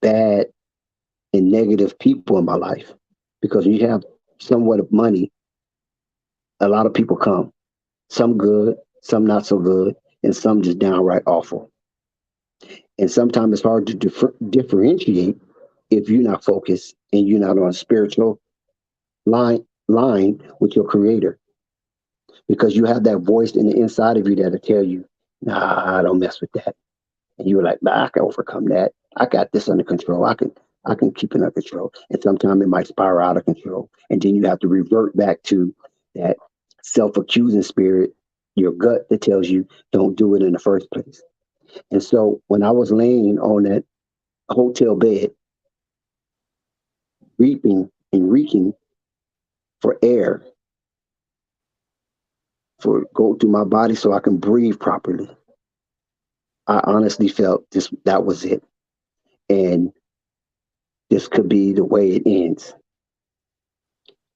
bad and negative people in my life. Because when you have somewhat of money, a lot of people come. Some good, some not so good, and some just downright awful. And sometimes it's hard to differentiate if you're not focused and you're not on a spiritual line with your creator, because you have that voice in the inside of you that'll tell you, nah, I don't mess with that. And you're like, nah, I can overcome that. I got this under control. I can keep it under control. And sometimes it might spiral out of control. And then you have to revert back to that self-accusing spirit, your gut that tells you don't do it in the first place. And so when I was laying on that hotel bed, reaping and reeking for air, for go through my body so I can breathe properly, I honestly felt that was it. And this could be the way it ends.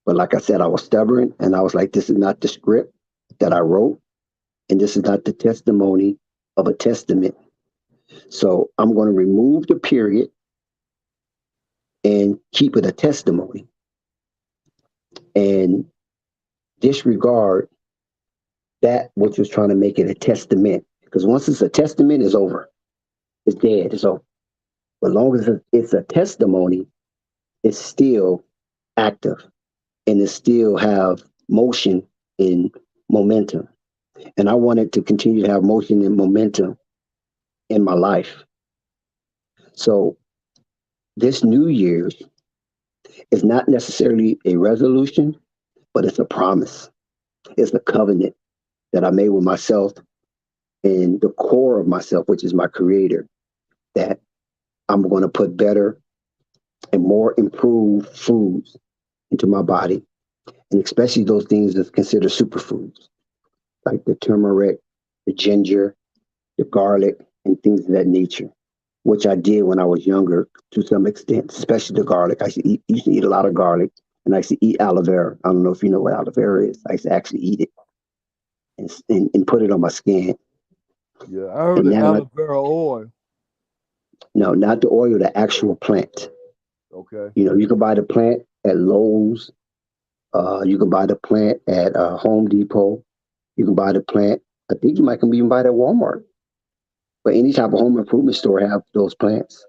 But like I said, I was stubborn and I was like, this is not the script that I wrote, and this is not the testimony of a testament. So I'm going to remove the period and keep it a testimony and disregard that which was trying to make it a testament. Because once it's a testament, it's over. It's dead. It's over. But as long as it's a testimony, it's still active and it still have motion and momentum. And I wanted to continue to have motion and momentum in my life. So this New Year's is not necessarily a resolution, but it's a promise. It's a covenant that I made with myself and the core of myself, which is my creator, that I'm going to put better and more improved foods into my body, and especially those things that's considered superfoods, like the turmeric, the ginger, the garlic, and things of that nature, which I did when I was younger to some extent, especially the garlic. I used to eat a lot of garlic, and I used to eat aloe vera. I don't know if you know what aloe vera is. I used to actually eat it and put it on my skin.
Yeah, I heard
And
of
now,
aloe vera oil.
no, not the oil, the actual plant.
Okay.
You know, you can buy the plant at Lowe's. You can buy the plant at Home Depot. You can buy the plant. I think you might can even buy it at Walmart. But any type of home improvement store have those plants,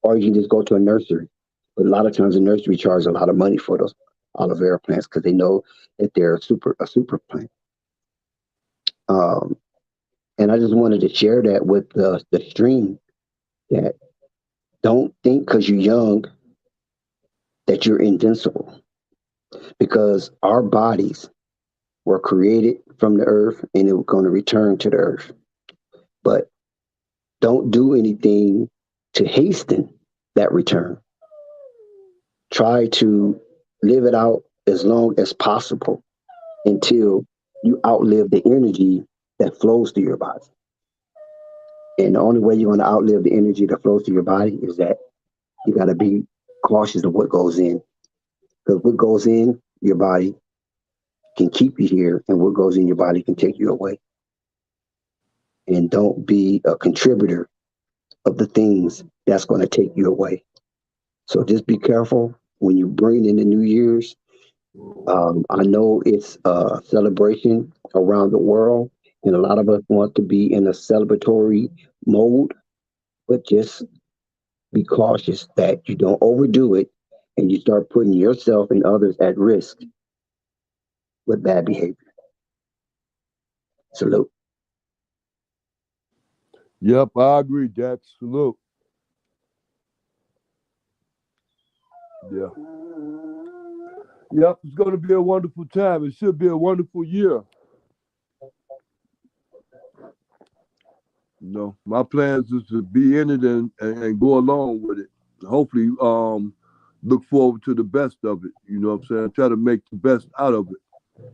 or you can just go to a nursery. But a lot of times, the nursery charges a lot of money for those aloe vera plants because they know that they're a super plant. Um, and I just wanted to share that with the stream, that don't think because you're young that you're invincible, because our bodies were created from the earth and they're going to return to the earth. But don't do anything to hasten that return. Try to live it out as long as possible until you outlive the energy that flows through your body. And the only way you're going to outlive the energy that flows through your body is that you got to be cautious of what goes in. Because what goes in your body can keep you here, and what goes in your body can take you away. And don't be a contributor of the things that's going to take you away. So just be careful when you bring in the New Year's. I know it's a celebration around the world, and a lot of us want to be in a celebratory mode, but just be cautious that you don't overdo it and you start putting yourself and others at risk with bad behavior. Salute.
Yep, I agree, Jack. Salute. Yeah. Yep, it's going to be a wonderful time. It should be a wonderful year. You know, my plans is to be in it and go along with it. Hopefully, look forward to the best of it. You know what I'm saying? Try to make the best out of it.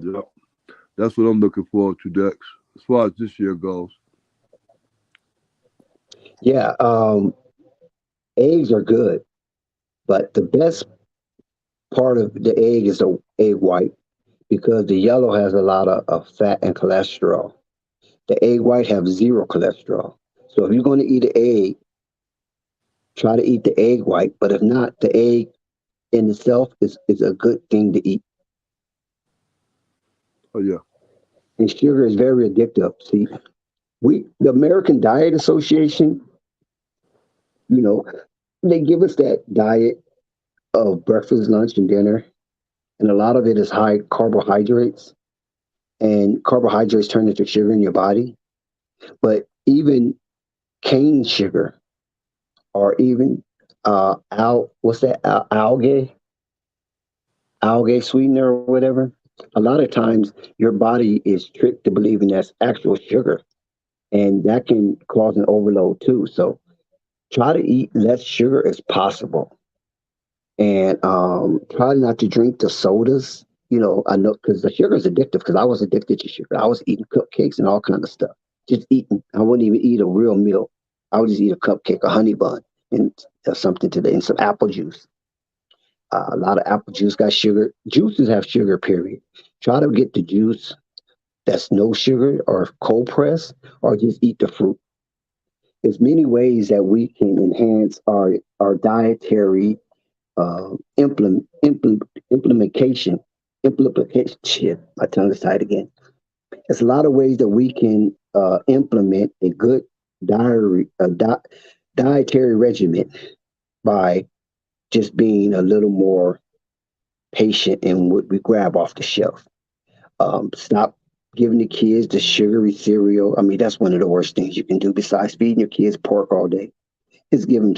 Yep. That's what I'm looking forward to, Dex, as far as this year goes.
Yeah, eggs are good, but the best part of the egg is the egg white. because the yellow has a lot of fat and cholesterol. The egg white have zero cholesterol. So if you're going to eat an egg, try to eat the egg white. But if not, the egg in itself is a good thing to eat.
Oh yeah.
And sugar is very addictive. See, the American Diet Association, you know, they give us that diet of breakfast, lunch, and dinner, and a lot of it is high carbohydrates, and carbohydrates turn into sugar in your body. But even cane sugar, or even what's that algae sweetener or whatever. A lot of times, your body is tricked to believing that's actual sugar, and that can cause an overload too. So try to eat less sugar as possible, and try not to drink the sodas. I know because the sugar is addictive. Because I was addicted to sugar. I was eating cupcakes and all kind of stuff. Just eating. I wouldn't even eat a real meal. I would just eat a cupcake, a honey bun, and something today, and some apple juice. A lot of apple juice got sugar. Juices have sugar. Period. Try to get the juice that's no sugar or cold press, or just eat the fruit. There's many ways that we can enhance our dietary implementation. Shit, my tongue is tied again. There's a lot of ways that we can implement a good dietary regimen by just being a little more patient in what we grab off the shelf. Stop giving the kids the sugary cereal. I mean, that's one of the worst things you can do besides feeding your kids pork all day. Is give them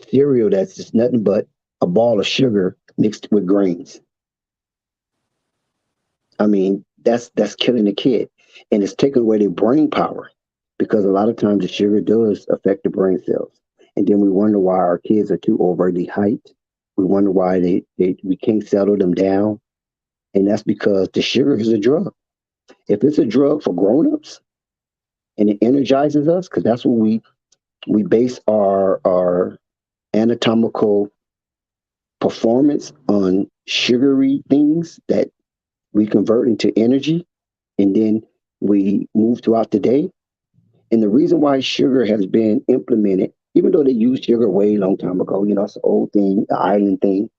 cereal that's just nothing but a ball of sugar mixed with grains. I mean, that's killing the kid, and it's taking away their brain power because a lot of times the sugar does affect the brain cells, and then we wonder why our kids are too overly hyped. We wonder why we can't settle them down, and that's because the sugar is a drug. If it's a drug for grown-ups and it energizes us, because that's what we base our anatomical performance on sugary things that we convert into energy, and then we move throughout the day. And the reason why sugar has been implemented, even though they used sugar way long time ago, it's an old thing, the island thing,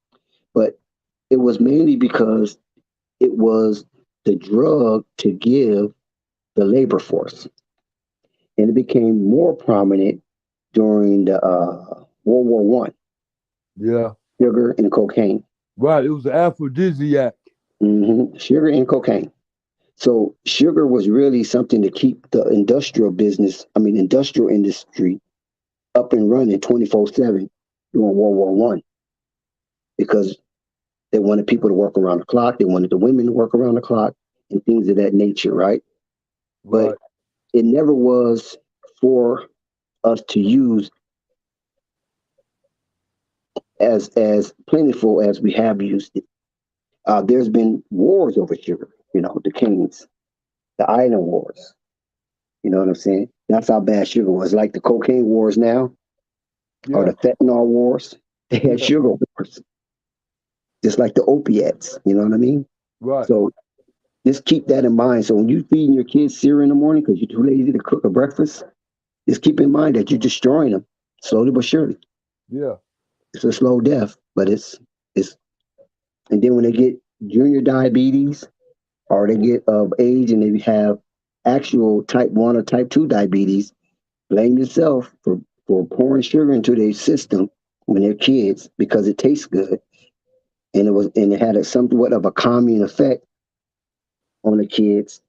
but it was mainly because it was the drug to give the labor force. And it became more prominent during the World War One.
Yeah.
Sugar and cocaine.
Right. It was an aphrodisiac.
Mm-hmm. Sugar and cocaine. So sugar was really something to keep the industrial industry up and running 24/7 during World War One, because they wanted people to work around the clock. They wanted the women to work around the clock and things of that nature, right? But it never was for us to use as plentiful as we have used it. There's been wars over sugar, the Kings, the Island Wars. You know what I'm saying? That's how bad sugar was. Like the cocaine wars now, or the fentanyl wars. They had sugar wars, just like the opiates. You know what I mean?
Right.
So just keep that in mind. So when you're feeding your kids cereal in the morning because you're too lazy to cook a breakfast, just keep in mind that you're destroying them slowly but surely.
Yeah.
It's a slow death, but it's. And then when they get junior diabetes, or they get of age and they have actual type 1 or type 2 diabetes, blame yourself for pouring sugar into their system when they're kids because it tastes good. And it had somewhat of a calming effect on the kids,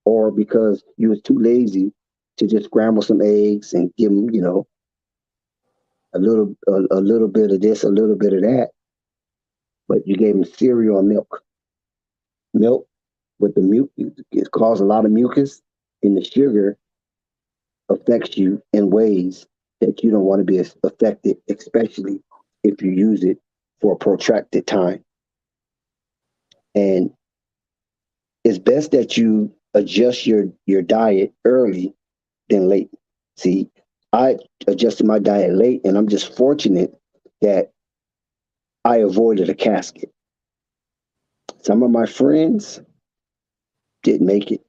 or because you was too lazy to just scramble some eggs and give them, a little bit of this, a little bit of that, but you gave them cereal and milk. Milk with the mucus, it causes a lot of mucus, and the sugar affects you in ways that you don't want to be affected, especially if you use it for a protracted time. And it's best that you adjust your diet early than late. See, I adjusted my diet late, and I'm just fortunate that I avoided a casket. Some of my friends didn't make it.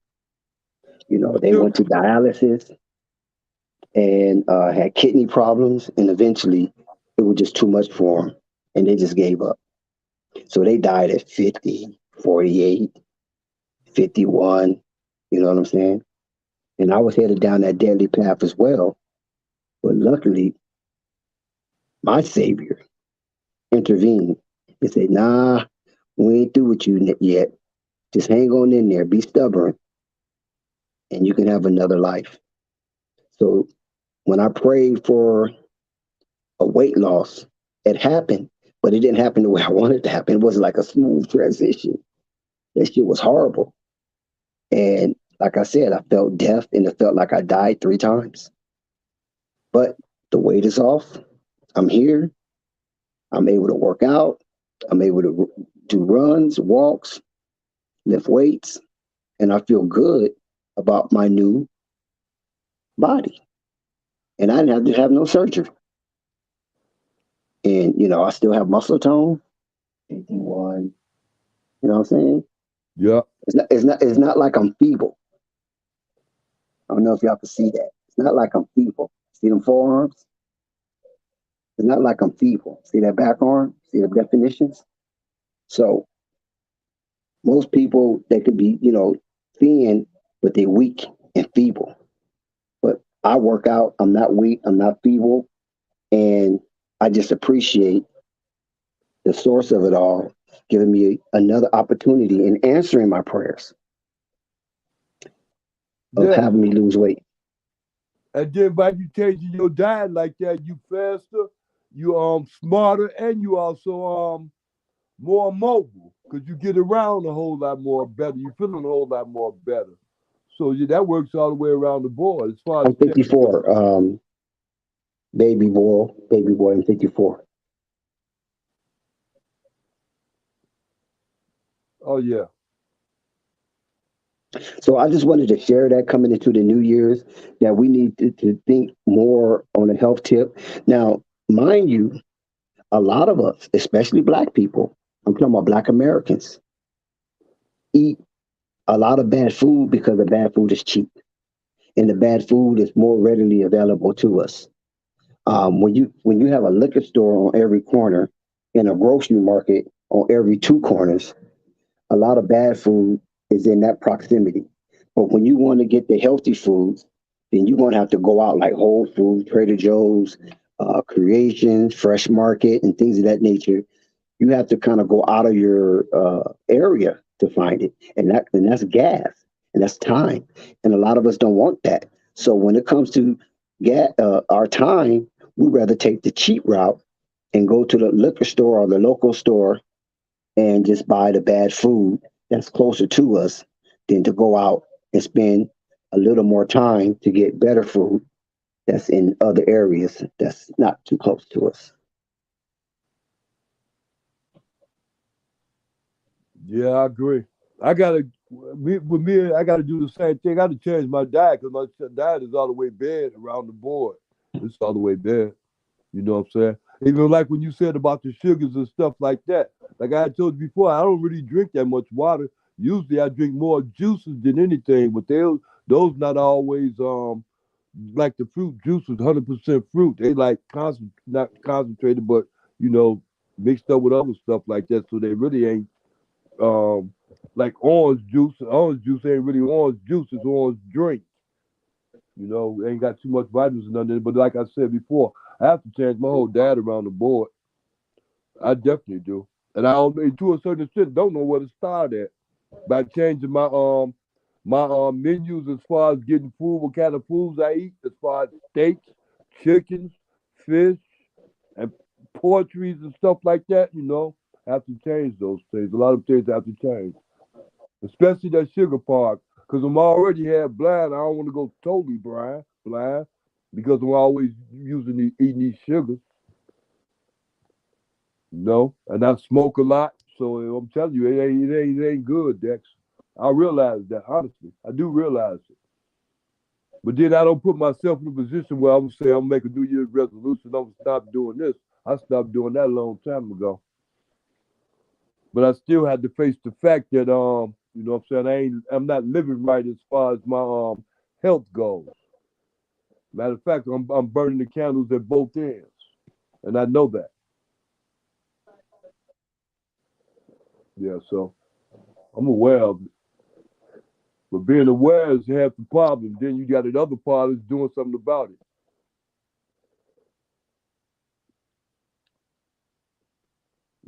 They went to dialysis and had kidney problems, and eventually it was just too much for them, and they just gave up. So they died at 50, 48, 51. You know what I'm saying? And I was headed down that deadly path as well. But luckily, my Savior intervened and said, nah, we ain't through with you yet. Just hang on in there, be stubborn, and you can have another life. So when I prayed for a weight loss, it happened, but it didn't happen the way I wanted it to happen. It wasn't like a smooth transition. That shit was horrible. And like I said, I felt death and it felt like I died 3 times. But the weight is off. I'm here. I'm able to work out. I'm able to do runs, walks, lift weights, and I feel good about my new body. And I didn't have to have no surgery. And I still have muscle tone. 51. You know what I'm saying?
Yeah.
It's not like I'm feeble. I don't know if y'all can see that. It's not like I'm feeble. See them forearms? It's not like I'm feeble. See that back arm? See the definitions? So most people, they could be, thin, but they're weak and feeble. But I work out. I'm not weak. I'm not feeble. And I just appreciate the source of it all, giving me another opportunity in answering my prayers of having me lose weight.
And then by you changing your diet like that, you faster, you smarter, and you also more mobile because you get around a whole lot more better. You feeling a whole lot more better. So that works all the way around the board as far as
I'm 54. Baby boy, I'm 54.
Oh yeah.
So I just wanted to share that coming into the New Year's, that we need to think more on a health tip. Now, mind you, a lot of us, especially Black people, I'm talking about Black Americans, eat a lot of bad food because the bad food is cheap and the bad food is more readily available to us. When you have a liquor store on every corner and a grocery market on every 2 corners, a lot of bad food is in that proximity. But when you want to get the healthy foods, then you're going to have to go out like Whole Foods, Trader Joe's, Creations, Fresh Market, and things of that nature. You have to kind of go out of your area to find it, and that's gas and that's time, and a lot of us don't want that. So when it comes to our time, we rather take the cheap route and go to the liquor store or the local store and just buy the bad food that's closer to us than to go out and spend a little more time to get better food that's in other areas that's not too close to us.
Yeah, I agree. I gotta I gotta do the same thing. I gotta change my diet because my diet is all the way bad around the board. It's all the way bad. You know what I'm saying? Even like when you said about the sugars and stuff like that. Like I told you before, I don't really drink that much water. Usually I drink more juices than anything, but those not always like the fruit juices, 100% fruit. They like not concentrated, but mixed up with other stuff like that. So they really ain't um like orange juice. Orange juice ain't really orange juice, it's orange drink. Ain't got too much vitamins and nothing. But like I said before, I have to change my whole diet around the board. I definitely do. And I don't, to a certain extent, don't know where to start at by changing my menus as far as getting food, what kind of foods I eat, as far as steaks, chickens, fish, and poultry and stuff like that. I have to change those things. A lot of things I have to change, especially that sugar part, because I'm already half blind. I don't want to go totally blind because I'm always eating these sugars. And I smoke a lot, so I'm telling you, it ain't good, Dex. I realize that, honestly. I do realize it. But then I don't put myself in a position where I'm going to say I'm going to make a New Year's resolution, I'm going to stop doing this. I stopped doing that a long time ago. But I still had to face the fact that you know what I'm saying, I'm not living right as far as my health goes. Matter of fact, I'm burning the candles at both ends. And I know that. Yeah, so I'm aware of it. But being aware is half the problem. Then you got another part is doing something about it.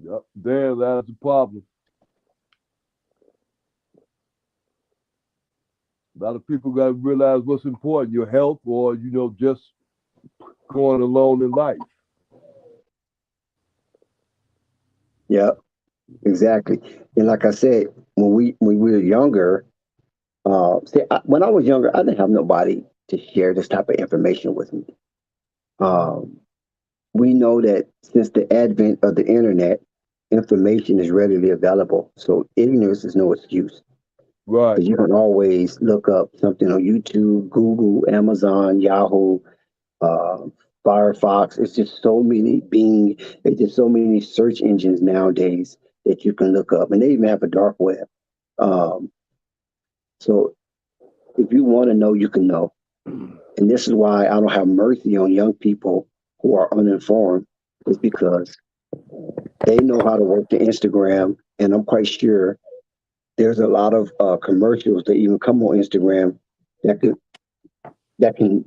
Yep, there, that's the problem. A lot of people got to realize what's important, your health or, you know, just going alone in life.
Yeah, exactly. And like I said, when we were younger, when I was younger, I didn't have nobody to share this type of information with me. Um, we know that since the advent of the internet, information is readily available. So ignorance is no excuse.
Right.
Because you can always look up something on YouTube, Google, Amazon, Yahoo, uh, Firefox. It's just so many Bing. There's just so many search engines nowadays that you can look up, and they even have a dark web. Um, so if you want to know, you can know. And this is why I don't have mercy on young people who are uninformed, is because they know how to work the Instagram, and I'm quite sure there's a lot of commercials that even come on Instagram that can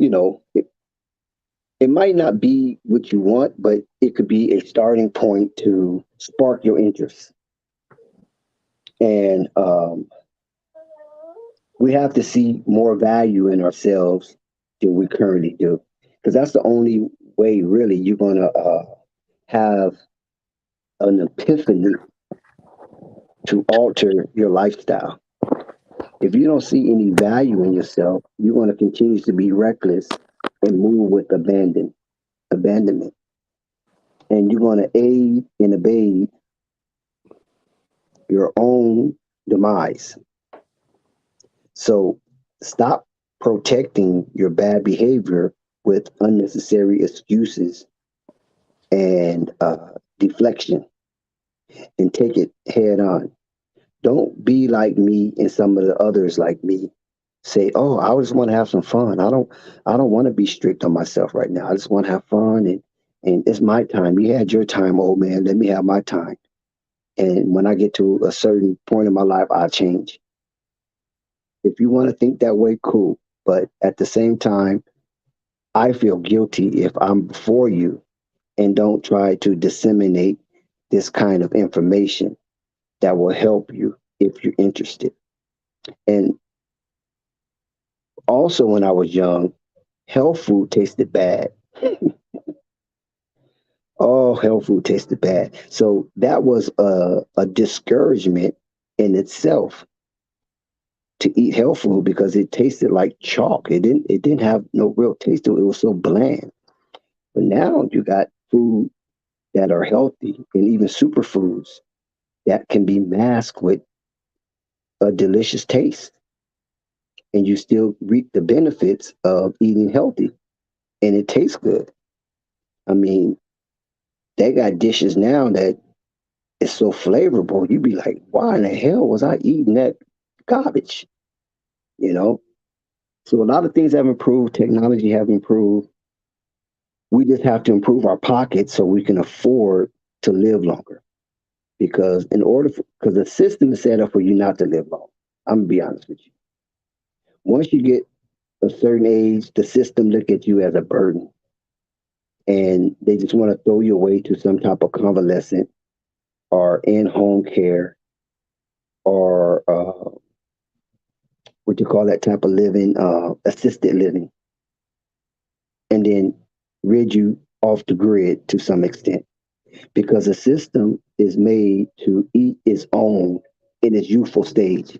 it might not be what you want, but it could be a starting point to spark your interest. And we have to see more value in ourselves than we currently do, because that's the only way really you're going to have an epiphany to alter your lifestyle. If you don't see any value in yourself, you're going to continue to be reckless and move with abandonment. And you're going to aid and abet your own demise. So stop protecting your bad behavior with unnecessary excuses and deflection, and take it head on. Don't be like me and some of the others like me. Say, "Oh, I just want to have some fun. I don't want to be strict on myself right now. I just want to have fun, and it's my time. You had your time, old man. Let me have my time. And when I get to a certain point in my life, I'll change." If you want to think that way, cool. But at the same time, I feel guilty if I'm before you and don't try to disseminate this kind of information that will help you if you're interested. And also, when I was young, health food tasted bad. Oh, health food tasted bad. So that was a discouragement in itself to eat health food, because it tasted like chalk. It didn't have no real taste to it. It was so bland. But now you got food that are healthy and even superfoods that can be masked with a delicious taste, and you still reap the benefits of eating healthy, and it tastes good. I mean, they got dishes now that is so flavorful. You'd be like, why in the hell was I eating that garbage? You know? So a lot of things have improved, technology have improved. We just have to improve our pockets so we can afford to live longer. Because because the system is set up for you not to live long. I'm gonna be honest with you. Once you get a certain age, the system look at you as a burden, and they just want to throw you away to some type of convalescent or in-home care, or what you call that type of living, assisted living, and then rid you off the grid to some extent, because the system is made to eat its own in its youthful stage.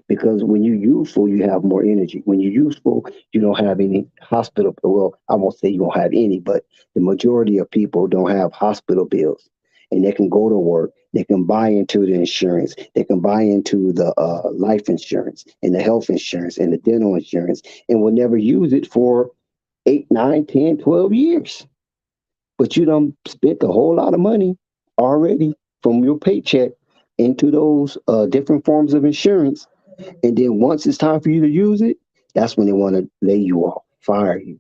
Because when you're youthful, you have more energy. When you're youthful, you don't have any hospital. Well, I won't say you don't have any, but the majority of people don't have hospital bills, and they can go to work. They can buy into the insurance. They can buy into the life insurance and the health insurance and the dental insurance, and will never use it for 8, 9, 10, 12 years. But you done spent a whole lot of money already from your paycheck into those different forms of insurance. And then once it's time for you to use it, that's when they want to lay you off, fire you,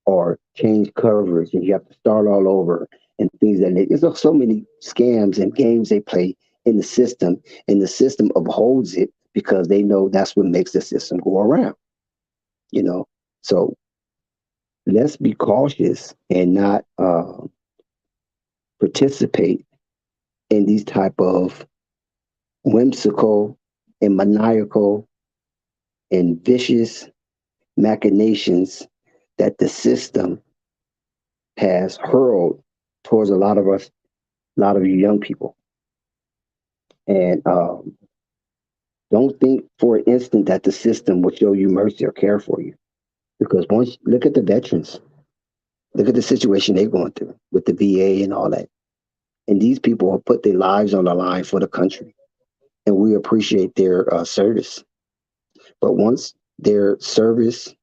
or change coverage, and you have to start all over and things that there's so many scams and games they play in the system, and the system upholds it because they know that's what makes the system go around. So let's be cautious and not participate in these type of whimsical and maniacal and vicious machinations that the system has hurled towards a lot of us, a lot of you young people. And don't think for an instant that the system will show you mercy or care for you. Because once look at the veterans, look at the situation they're going through with the VA and all that. And these people have put their lives on the line for the country. And we appreciate their service. But once their service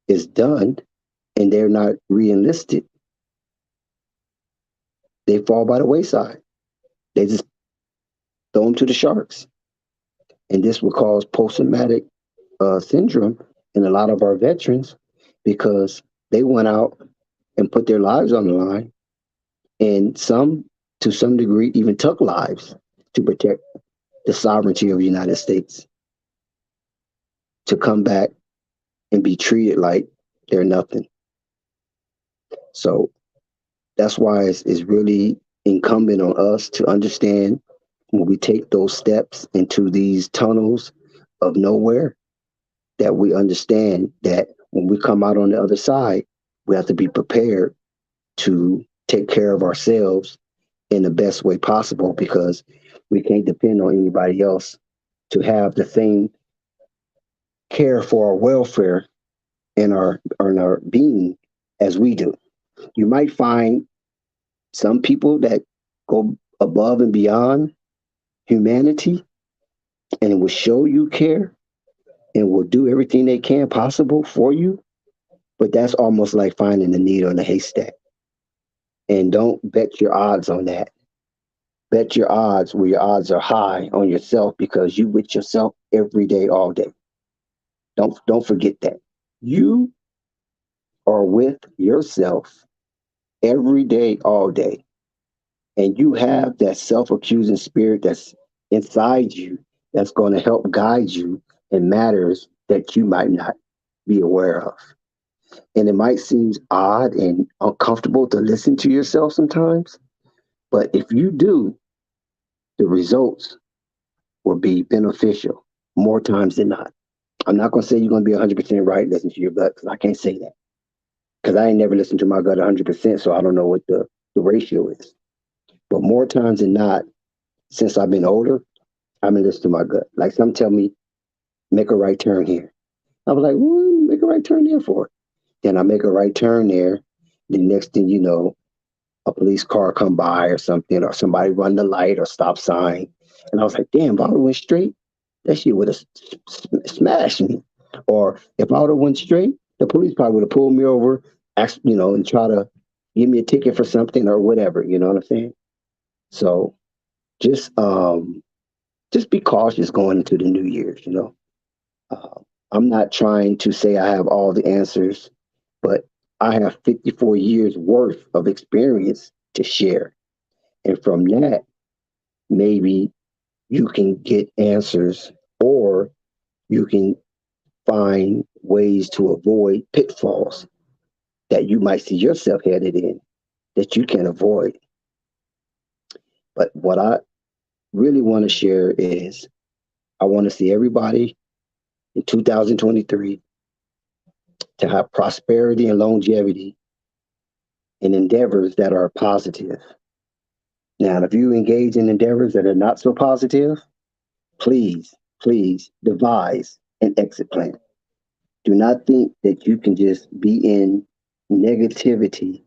is done and they're not re-enlisted, they fall by the wayside. They just throw them to the sharks. And this will cause post-traumatic syndrome in a lot of our veterans because they went out and put their lives on the line, and some, to some degree, even took lives to protect the sovereignty of the United States, to come back and be treated like they're nothing. So that's why it's really incumbent on us to understand when we take those steps into these tunnels of nowhere, that we understand that when we come out on the other side, we have to be prepared to take care of ourselves in the best way possible, because we can't depend on anybody else to have the same care for our welfare and our being as we do. You might find some people that go above and beyond humanity and will show you care and will do everything they can possible for you, but that's almost like finding the needle in a haystack. And don't bet your odds on that. Bet your odds where your odds are high on yourself, because you with yourself every day, all day. Don't forget that. You are with yourself every day, all day. And you have that self-accusing spirit that's inside you that's going to help guide you in matters that you might not be aware of. And it might seem odd and uncomfortable to listen to yourself sometimes, but if you do, the results will be beneficial more times than not. I'm not going to say you're going to be 100% right, listen to your gut, because I can't say that. Because I ain't never listened to my gut 100%, so I don't know what the ratio is. But more times than not, since I've been older, I've been listening to my gut. Like some tell me, make a right turn here. I was like, make a right turn there for? Then I make a right turn there. The next thing you know, a police car come by or something, or somebody run the light or stop sign. And I was like, damn, if I would have went straight, that shit would have smashed me. Or if I would have went straight, the police probably would have pulled me over, and try to give me a ticket for something or whatever. You know what I'm saying? So just be cautious going into the New Year's. I'm not trying to say I have all the answers, but I have 54 years worth of experience to share. And from that, maybe you can get answers, or you can find ways to avoid pitfalls that you might see yourself headed in that you can avoid. But what I really want to share is I want to see everybody in 2023 to have prosperity and longevity in endeavors that are positive. Now, if you engage in endeavors that are not so positive, please devise an exit plan. Do not think that you can just be in negativity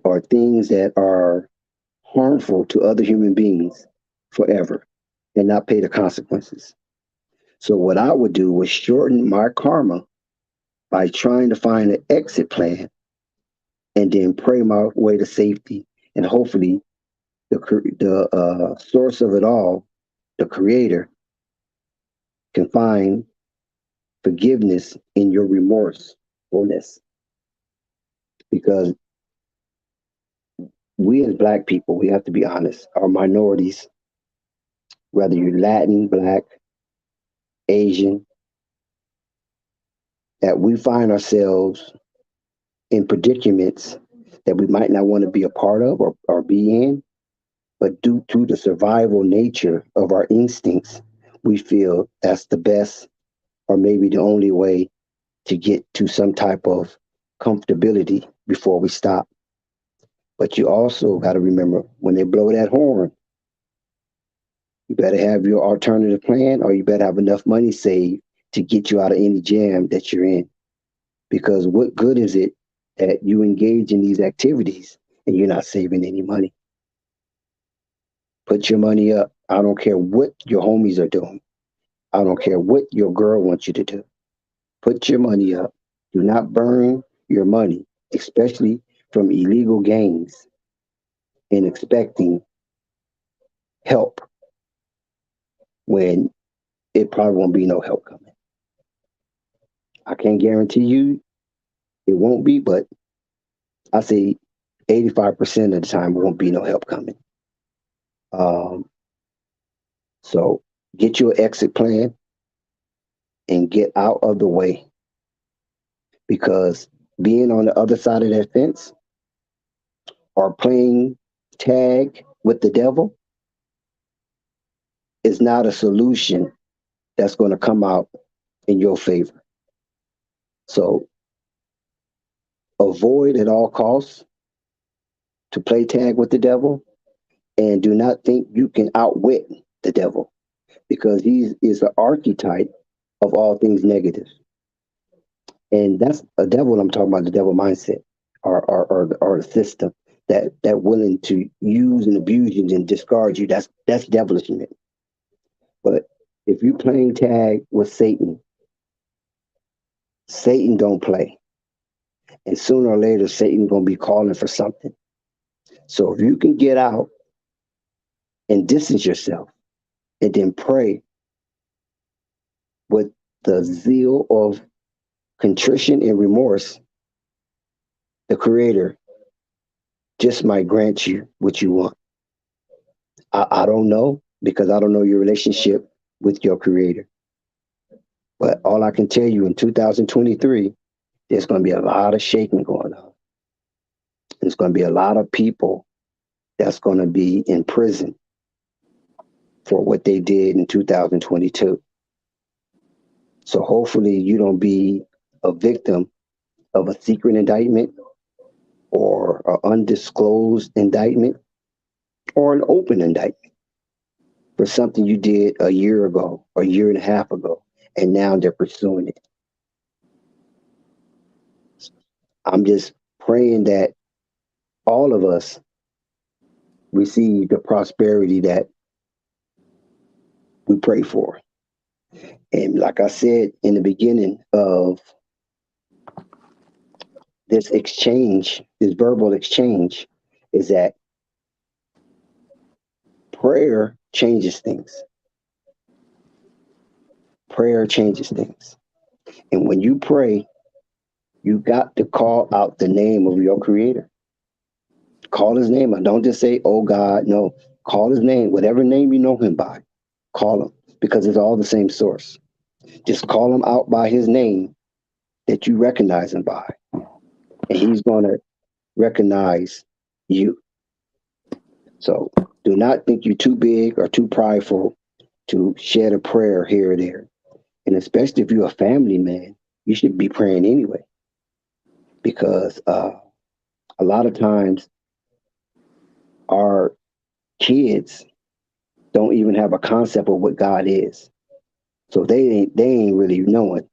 or things that are harmful to other human beings forever and not pay the consequences. So what I would do was shorten my karma by trying to find an exit plan and then pray my way to safety and hopefully the source of it all, the creator, can find forgiveness in your remorsefulness. Because we as Black people, we have to be honest, are minorities, whether you're Latin, Black, Asian, that we find ourselves in predicaments that we might not want to be a part of or be in, but due to the survival nature of our instincts, we feel that's the best or maybe the only way to get to some type of comfortability before we stop. But you also got to remember when they blow that horn, you better have your alternative plan or you better have enough money saved to get you out of any jam that you're in. Because what good is it that you engage in these activities and you're not saving any money? Put your money up. I don't care what your homies are doing. I don't care what your girl wants you to do. Put your money up. Do not burn your money, especially from illegal gains, in expecting help when it probably won't be no help coming. I can't guarantee you it won't be, but I say 85% of the time, it won't be no help coming. So get your exit plan and get out of the way, because being on the other side of that fence or playing tag with the devil is not a solution that's going to come out in your favor. So avoid at all costs to play tag with the devil, and do not think you can outwit the devil, because he is the archetype of all things negative. And that's a devil. I'm talking about the devil mindset or the system that willing to use and abuse you and discard you. That's devilish. But if you're playing tag with Satan, Satan don't play. And sooner or later, Satan's going to be calling for something. So if you can get out and distance yourself and then pray with the zeal of contrition and remorse, the Creator just might grant you what you want. I don't know, because I don't know your relationship with your Creator. But all I can tell you, in 2023, there's going to be a lot of shaking going on. There's going to be a lot of people that's going to be in prison for what they did in 2022. So hopefully you don't be a victim of a secret indictment or an undisclosed indictment or an open indictment for something you did a year ago or a year and a half ago, and now they're pursuing it. I'm just praying that all of us receive the prosperity that we pray for. And like I said in the beginning of this exchange, this verbal exchange, is that prayer changes things. Prayer changes things. And when you pray, you got to call out the name of your Creator. Call his name out. Don't just say, oh God. No, call his name. Whatever name you know him by, call him, because it's all the same source. Just call him out by his name that you recognize him by, and he's going to recognize you. So do not think you're too big or too prideful to shed a prayer here or there. And especially if you're a family man, you should be praying anyway, because a lot of times our kids don't even have a concept of what God is. So they ain't really knowing.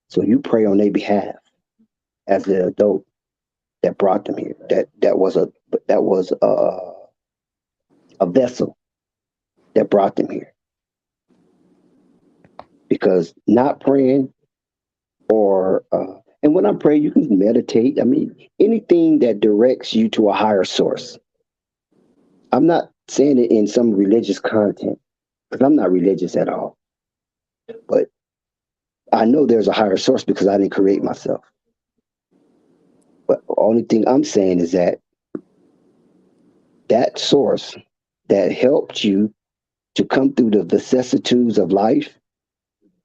So you pray on their behalf as the adult that brought them here. That was a vessel that brought them here. Because not praying or and when I pray, you can meditate. I mean, anything that directs you to a higher source. I'm not saying it in some religious content, because I'm not religious at all. But I know there's a higher source because I didn't create myself. But the only thing I'm saying is that source that helped you to come through the vicissitudes of life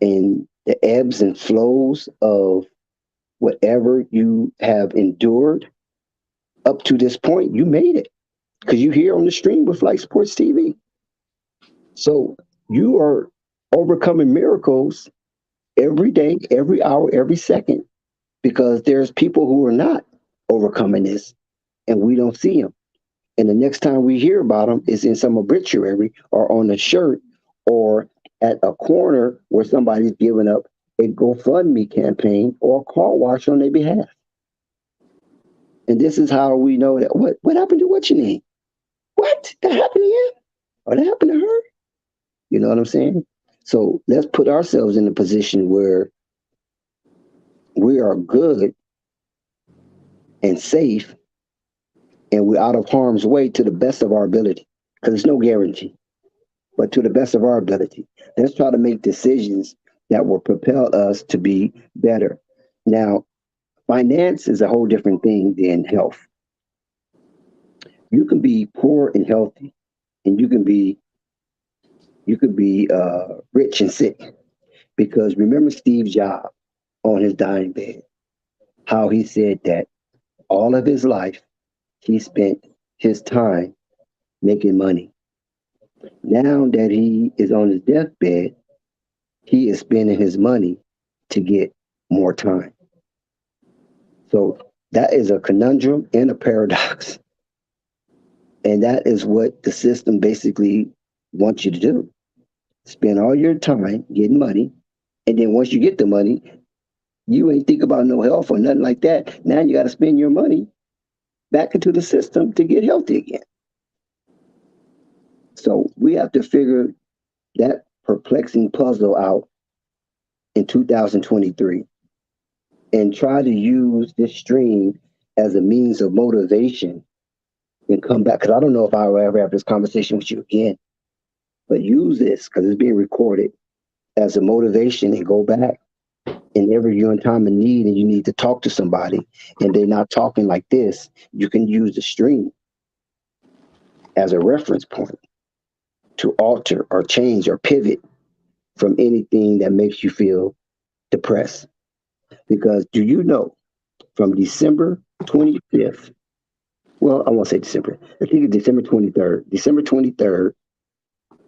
and the ebbs and flows of whatever you have endured up to this point, you made it. Because you're here on the stream with Flight Sports TV. So you are overcoming miracles every day, every hour, every second, because there's people who are not overcoming this and we don't see them. And the next time we hear about them is in some obituary or on a shirt or at a corner where somebody's giving up a GoFundMe campaign or a car wash on their behalf. And this is how we know that what happened to what's your name? What? That happened to him? Or that happened to her? You know what I'm saying? So let's put ourselves in a position where we are good and safe and we're out of harm's way to the best of our ability. Because there's no guarantee, but to the best of our ability. Let's try to make decisions that will propel us to be better. Now, finance is a whole different thing than health. You can be poor and healthy, and you can be rich and sick. Because remember Steve Jobs on his dying bed, how he said that all of his life he spent his time making money. Now that he is on his deathbed, he is spending his money to get more time. So that is a conundrum and a paradox. And that is what the system basically wants you to do. Spend all your time getting money. And then once you get the money, you ain't think about no health or nothing like that. Now you got to spend your money back into the system to get healthy again. So we have to figure that perplexing puzzle out in 2023 and try to use this stream as a means of motivation and come back. Because I don't know if I will ever have this conversation with you again, but use this because it's being recorded as a motivation and go back. And ever you're in time of need and you need to talk to somebody and they're not talking like this, you can use the stream as a reference point to alter or change or pivot from anything that makes you feel depressed. Because do you know from December 25th, well, I won't say December, I think it's December 23rd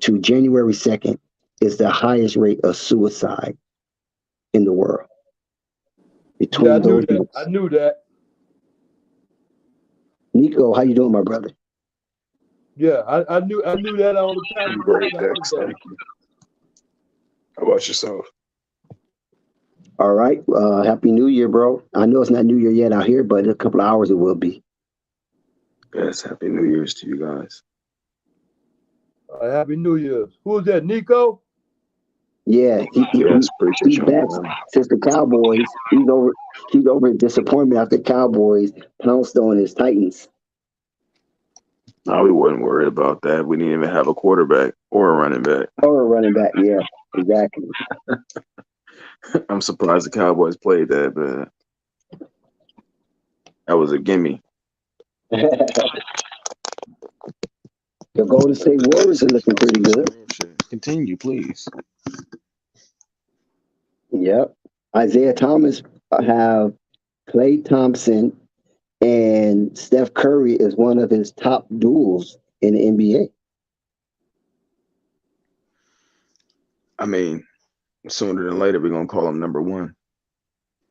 to January 2nd is the highest rate of suicide in the world. Between
I
those
knew that. I knew that.
Nico, how you doing, my brother?
Yeah, I knew that all the time.
Great, Dex. Thank you. How about yourself?
All right. Happy New Year, bro. I know it's not New Year yet out here, but in a couple of hours it will be.
Yes, Happy New Year's to you guys.
Happy New Year's. Who is that, Nico?
Yeah,
Yes, appreciate
he's
you.
back since the Cowboys. He's over disappointment after the Cowboys pounced on his Titans.
No, we wasn't worried about that. We didn't even have a quarterback or a running back.
Or a running back, yeah, exactly.
I'm surprised the Cowboys played that bad. That was a gimme.
The Golden State Warriors are looking pretty good.
Continue, please.
Yep. Isaiah Thomas have Klay Thompson and Steph Curry is one of his top duels in the NBA.
I mean, sooner than later, we're going to call him number one.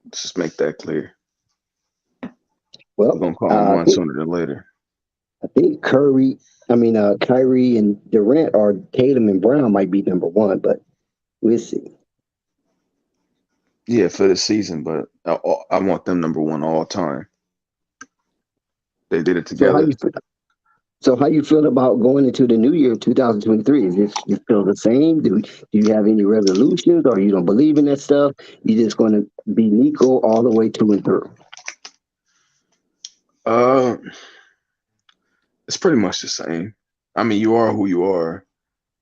Let's just make that clear.
Well,
we're going to call him one sooner than later.
I think Kyrie and Durant or Tatum and Brown might be number one, but we'll see.
Yeah, for the season, but I want them number one all time. They did it together.
So how you feel about going into the new year 2023? Is this you feel the same? Do you have any resolutions, or you don't believe in that stuff? You just going to be Nico all the way to and through?
It's pretty much the same. I mean, you are who you are.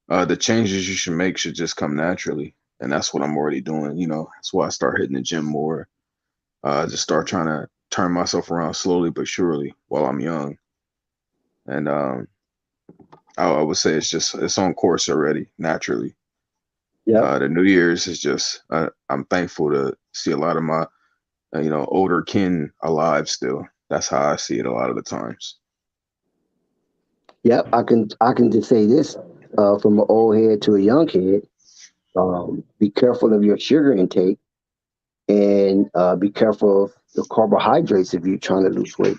The changes you should make should just come naturally, and that's what I'm already doing. That's why I start hitting the gym more. Just start trying to turn myself around slowly but surely while I'm young. And I would say it's on course already naturally.
Yeah.
The New Year's is just I'm thankful to see a lot of my older kin alive still. That's how I see it a lot of the times.
Yep, I can just say this from an old head to a young head. Be careful of your sugar intake, and be careful of the carbohydrates if you're trying to lose weight.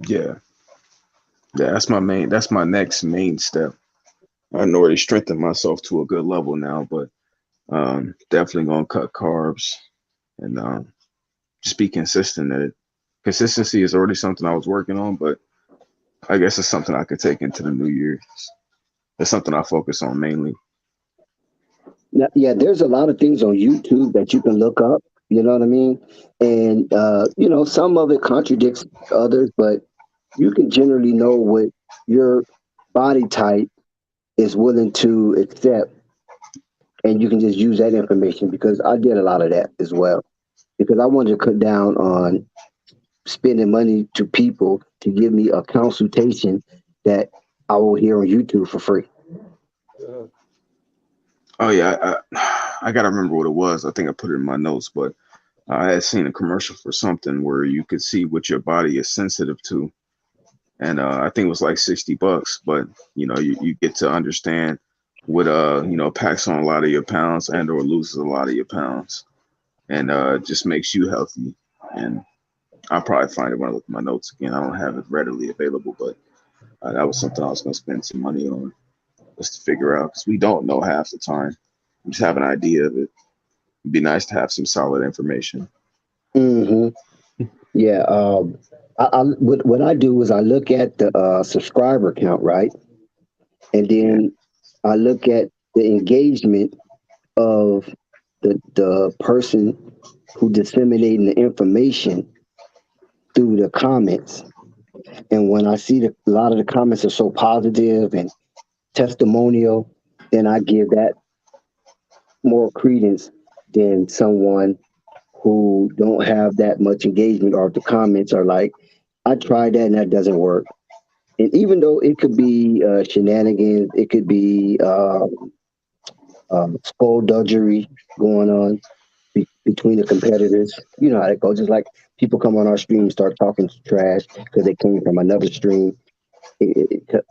Yeah, that's my next main step. I've already strengthened myself to a good level now, but definitely gonna cut carbs and just be consistent at it. Consistency is already something I was working on, but I guess it's something I could take into the new year. It's something I focus on mainly.
Now, yeah, there's a lot of things on YouTube that you can look up. You know what I mean? And some of it contradicts others, but you can generally know what your body type is willing to accept, and you can just use that information because I did a lot of that as well. Because I wanted to cut down on spending money to people to give me a consultation that I will hear on YouTube for free.
Oh yeah, I gotta remember what it was. I think I put it in my notes, but I had seen a commercial for something where you could see what your body is sensitive to, and I think it was like $60. But you get to understand what packs on a lot of your pounds and or loses a lot of your pounds, and just makes you healthy. And I'll probably find it when I look at my notes again. I don't have it readily available, but that was something I was going to spend some money on just to figure out because we don't know half the time. We just have an idea of it. It'd be nice to have some solid information.
Hmm. Yeah. What I do is I look at the subscriber count, right? And then I look at the engagement of the person who disseminating the information through the comments. And when I see that a lot of the comments are so positive and testimonial, then I give that more credence than someone who don't have that much engagement, or if the comments are like, I tried that and that doesn't work. And even though it could be shenanigans, it could be skullduggery going on between the competitors. You know how it goes. Just like people come on our stream and start talking trash because they came from another stream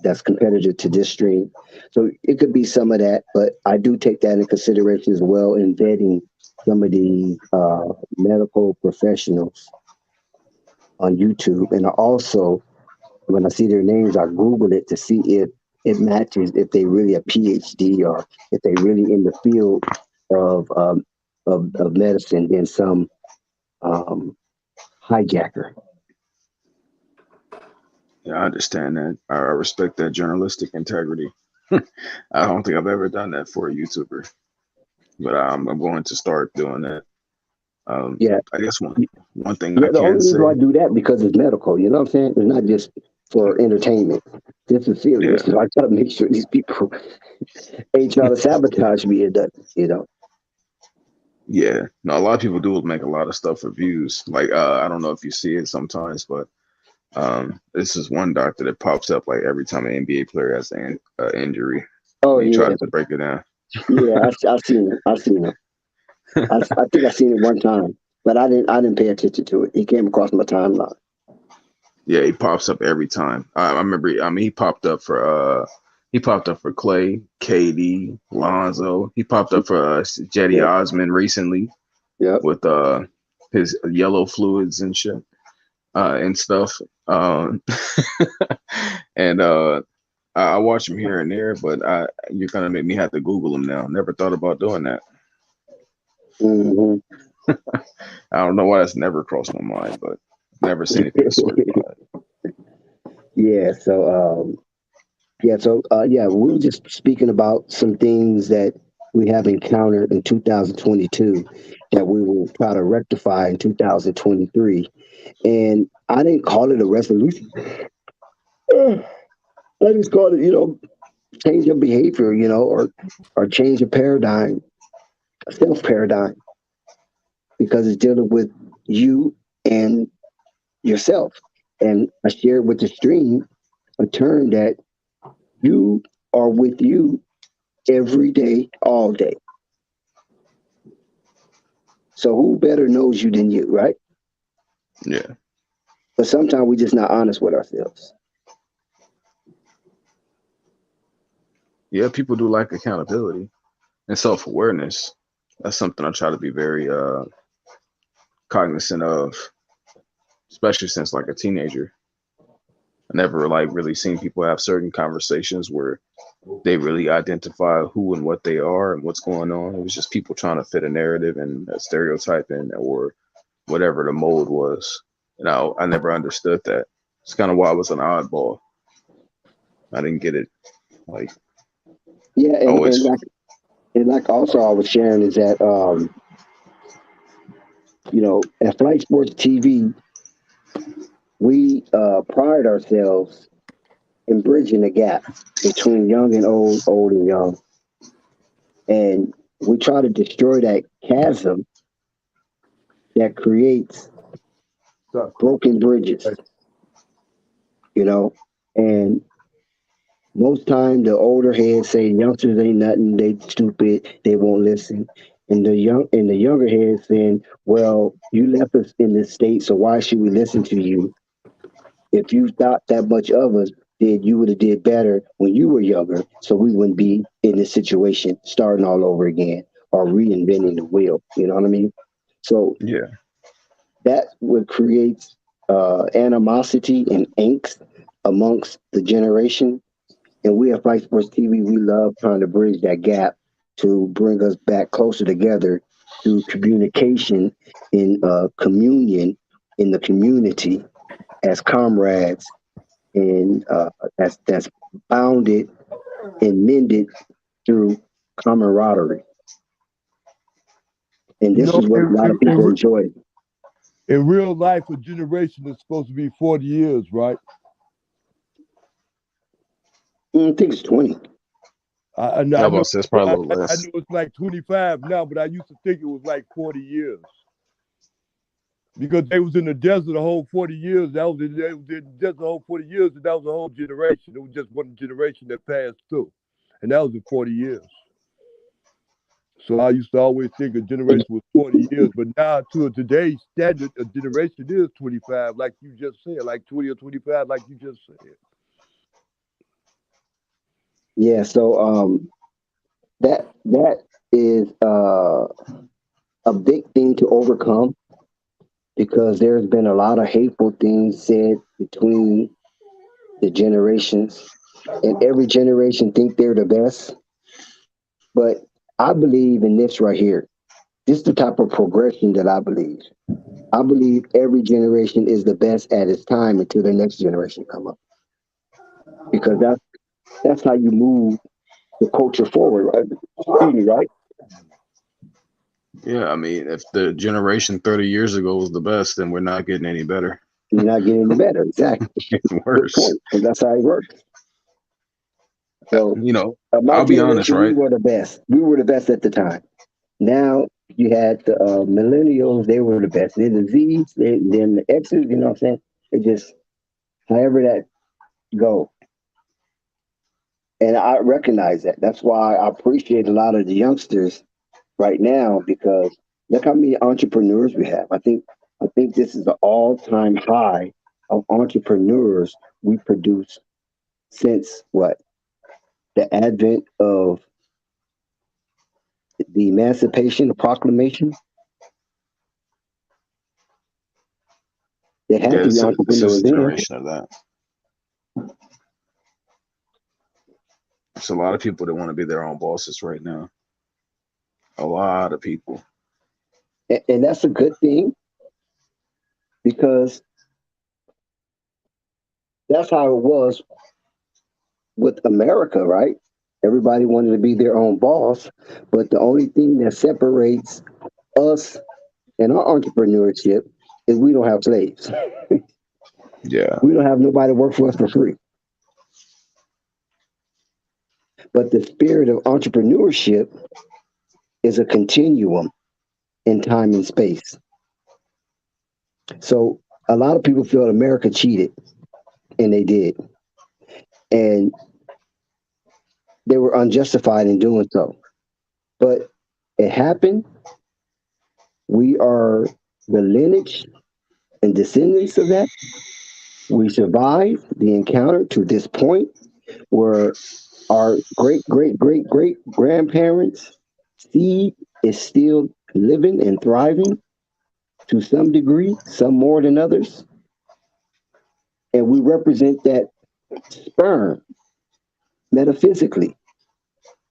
that's competitive to this stream. So it could be some of that, but I do take that into consideration as well in vetting some of the medical professionals on YouTube. And I also, when I see their names, I Google it to see if it matches, if they really a PhD or if they really in the field of medicine than some hijacker.
Yeah, I understand that. I respect that journalistic integrity. I don't think I've ever done that for a YouTuber, but I'm going to start doing that.
Yeah.
I guess one thing
Yeah,
I
the
can
only
say.
reason why I do that because it's medical. You know what I'm saying? It's not just for entertainment. This is serious.
Yeah.
So I try to make sure these people ain't trying to sabotage me.
Yeah. No, a lot of people do make a lot of stuff for views. Like I don't know if you see it sometimes, but this is one doctor that pops up like every time an NBA player has an injury.
Oh
He
yeah,
tries to break it down.
yeah. I've seen it. I've seen it. I think I seen it one time, but I didn't pay attention to it. He came across my timeline.
Yeah, he pops up every time. I remember. I mean, he popped up for Clay, KD, Lonzo. He popped up for Jetty Osman recently.
Yeah.
With his yellow fluids and shit and stuff. And I watch him here and there, but you're gonna make me have to Google him now. Never thought about doing that.
Mm-hmm.
I don't know why that's never crossed my mind, but never seen anything of sort about it.
Yeah. So we were just speaking about some things that we have encountered in 2022 that we will try to rectify in 2023. And I didn't call it a resolution. I just call it, change your behavior, or change your paradigm, a self paradigm, because it's dealing with you and yourself. And I shared with the stream a term that you are with you every day, all day. So who better knows you than you, right?
Yeah.
But sometimes we're just not honest with ourselves.
Yeah, people do like accountability and self-awareness. That's something I try to be very cognizant of, especially since like a teenager. I never like really seen people have certain conversations where they really identify who and what they are and what's going on. It was just people trying to fit a narrative and a stereotype in, or whatever the mold was. And I never understood that. It's kind of why I was an oddball. I didn't get it. Like,
Yeah, and,
always.
and like and like also I was sharing is that at Flight Sports TV, we pride ourselves in bridging the gap between young and old, old and young. And we try to destroy that chasm that creates broken bridges, and most time the older heads say youngsters ain't nothing, they stupid, they won't listen. And the younger heads saying, well, you left us in this state, so why should we listen to you? If you thought that much of us, then you would have did better when you were younger, so we wouldn't be in this situation starting all over again or reinventing the wheel. You know what I mean? So
Yeah.
that would create animosity and angst amongst the generation. And we at Fight Sports TV, we love trying to bridge that gap to bring us back closer together through communication in communion in the community as comrades, and that's bounded and mended through camaraderie. And
You
this
know,
is what a lot of people enjoy.
in real life, a generation is supposed to be 40 years, right?
I think it's 20.
I
Yeah,
know,
about it's probably a little
I
less.
know it's like 25 now, but I used to think it was like 40 years. Because they was in the desert the whole 40 years. They was in the desert the whole 40 years, and that was a whole generation. It was just one generation that passed through. And that was in 40 years. So I used to always think a generation was 40 years, but now to today's standard, a generation is 25, like you just said, like 20 or 25, like you just said.
Yeah, so that is a big thing to overcome, because there's been a lot of hateful things said between the generations, and every generation think they're the best. But I believe in this right here. This is the type of progression that I believe. I believe every generation is the best at its time until the next generation come up, because that's how you move the culture forward, right? Excuse me, right?
Yeah, I mean, if the generation 30 years ago was the best, then we're not getting any better.
You're not getting any better, exactly.
Getting
Good
worse.
point, and that's how it works. So, my
I'll be honest,
generation, we
right?
were the best. We were the best at the time. Now you had the millennials; they were the best. Then the Z's, then the X's. You know what I'm saying? It just however that go, and I recognize that. That's why I appreciate a lot of the youngsters right now, because look how many entrepreneurs we have. I think this is an all-time high of entrepreneurs we produce since what, the advent of the Emancipation, the Proclamation. There had
Yeah,
to be
this is
entrepreneurs
a
then.
generation of that. There's a lot of people that want to be their own bosses right now. A lot of people.
And that's a good thing, because that's how it was with America, right? Everybody wanted to be their own boss, but the only thing that separates us and our entrepreneurship is we don't have slaves.
Yeah.
We don't have nobody work for us for free. But the spirit of entrepreneurship is a continuum in time and space. So a lot of people feel America cheated, and they did. And they were unjustified in doing so. But it happened. We are the lineage and descendants of that. We survived the encounter to this point where our great grandparents' seed is still living and thriving to some degree, some more than others. And we represent that sperm metaphysically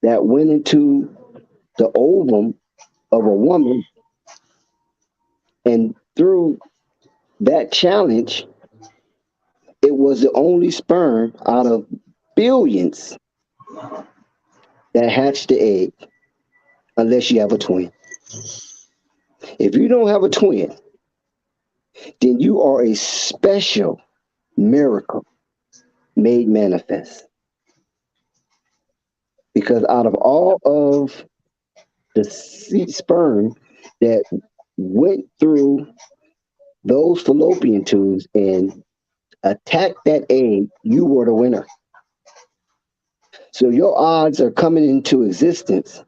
that went into the ovum of a woman. And through that challenge, it was the only sperm out of billions that hatched the egg, unless you have a twin. If you don't have a twin, then you are a special miracle made manifest. Because out of all of the sperm that went through those fallopian tubes and attacked that egg, you were the winner. So your odds are coming into existence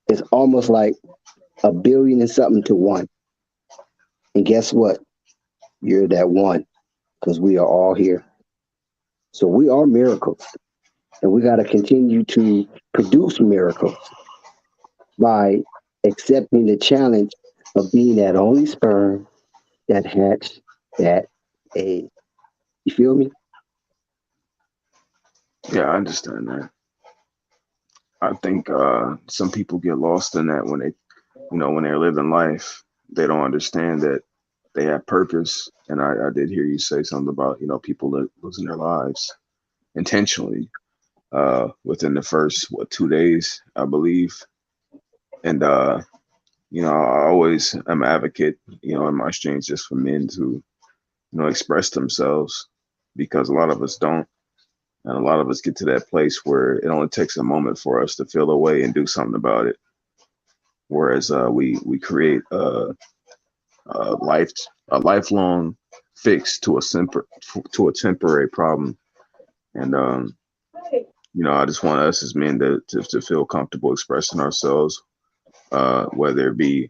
is almost like 1 billion and something to 1. And guess what? You're that one, because we are all here. So we are miracles. And we got to continue to produce miracles by accepting the challenge of being that only sperm that hatched that egg. You feel me?
Yeah, I understand that. I think some people get lost in that when they, when they're living life, they don't understand that they have purpose. And I did hear you say something about, people losing their lives intentionally within the first, 2 days, I believe. And, I always am an advocate, in my streams just for men to, express themselves, because a lot of us don't. And a lot of us get to that place where it only takes a moment for us to feel away and do something about it. Whereas we create a lifelong fix to a temporary problem. And I just want us as men to feel comfortable expressing ourselves, whether it be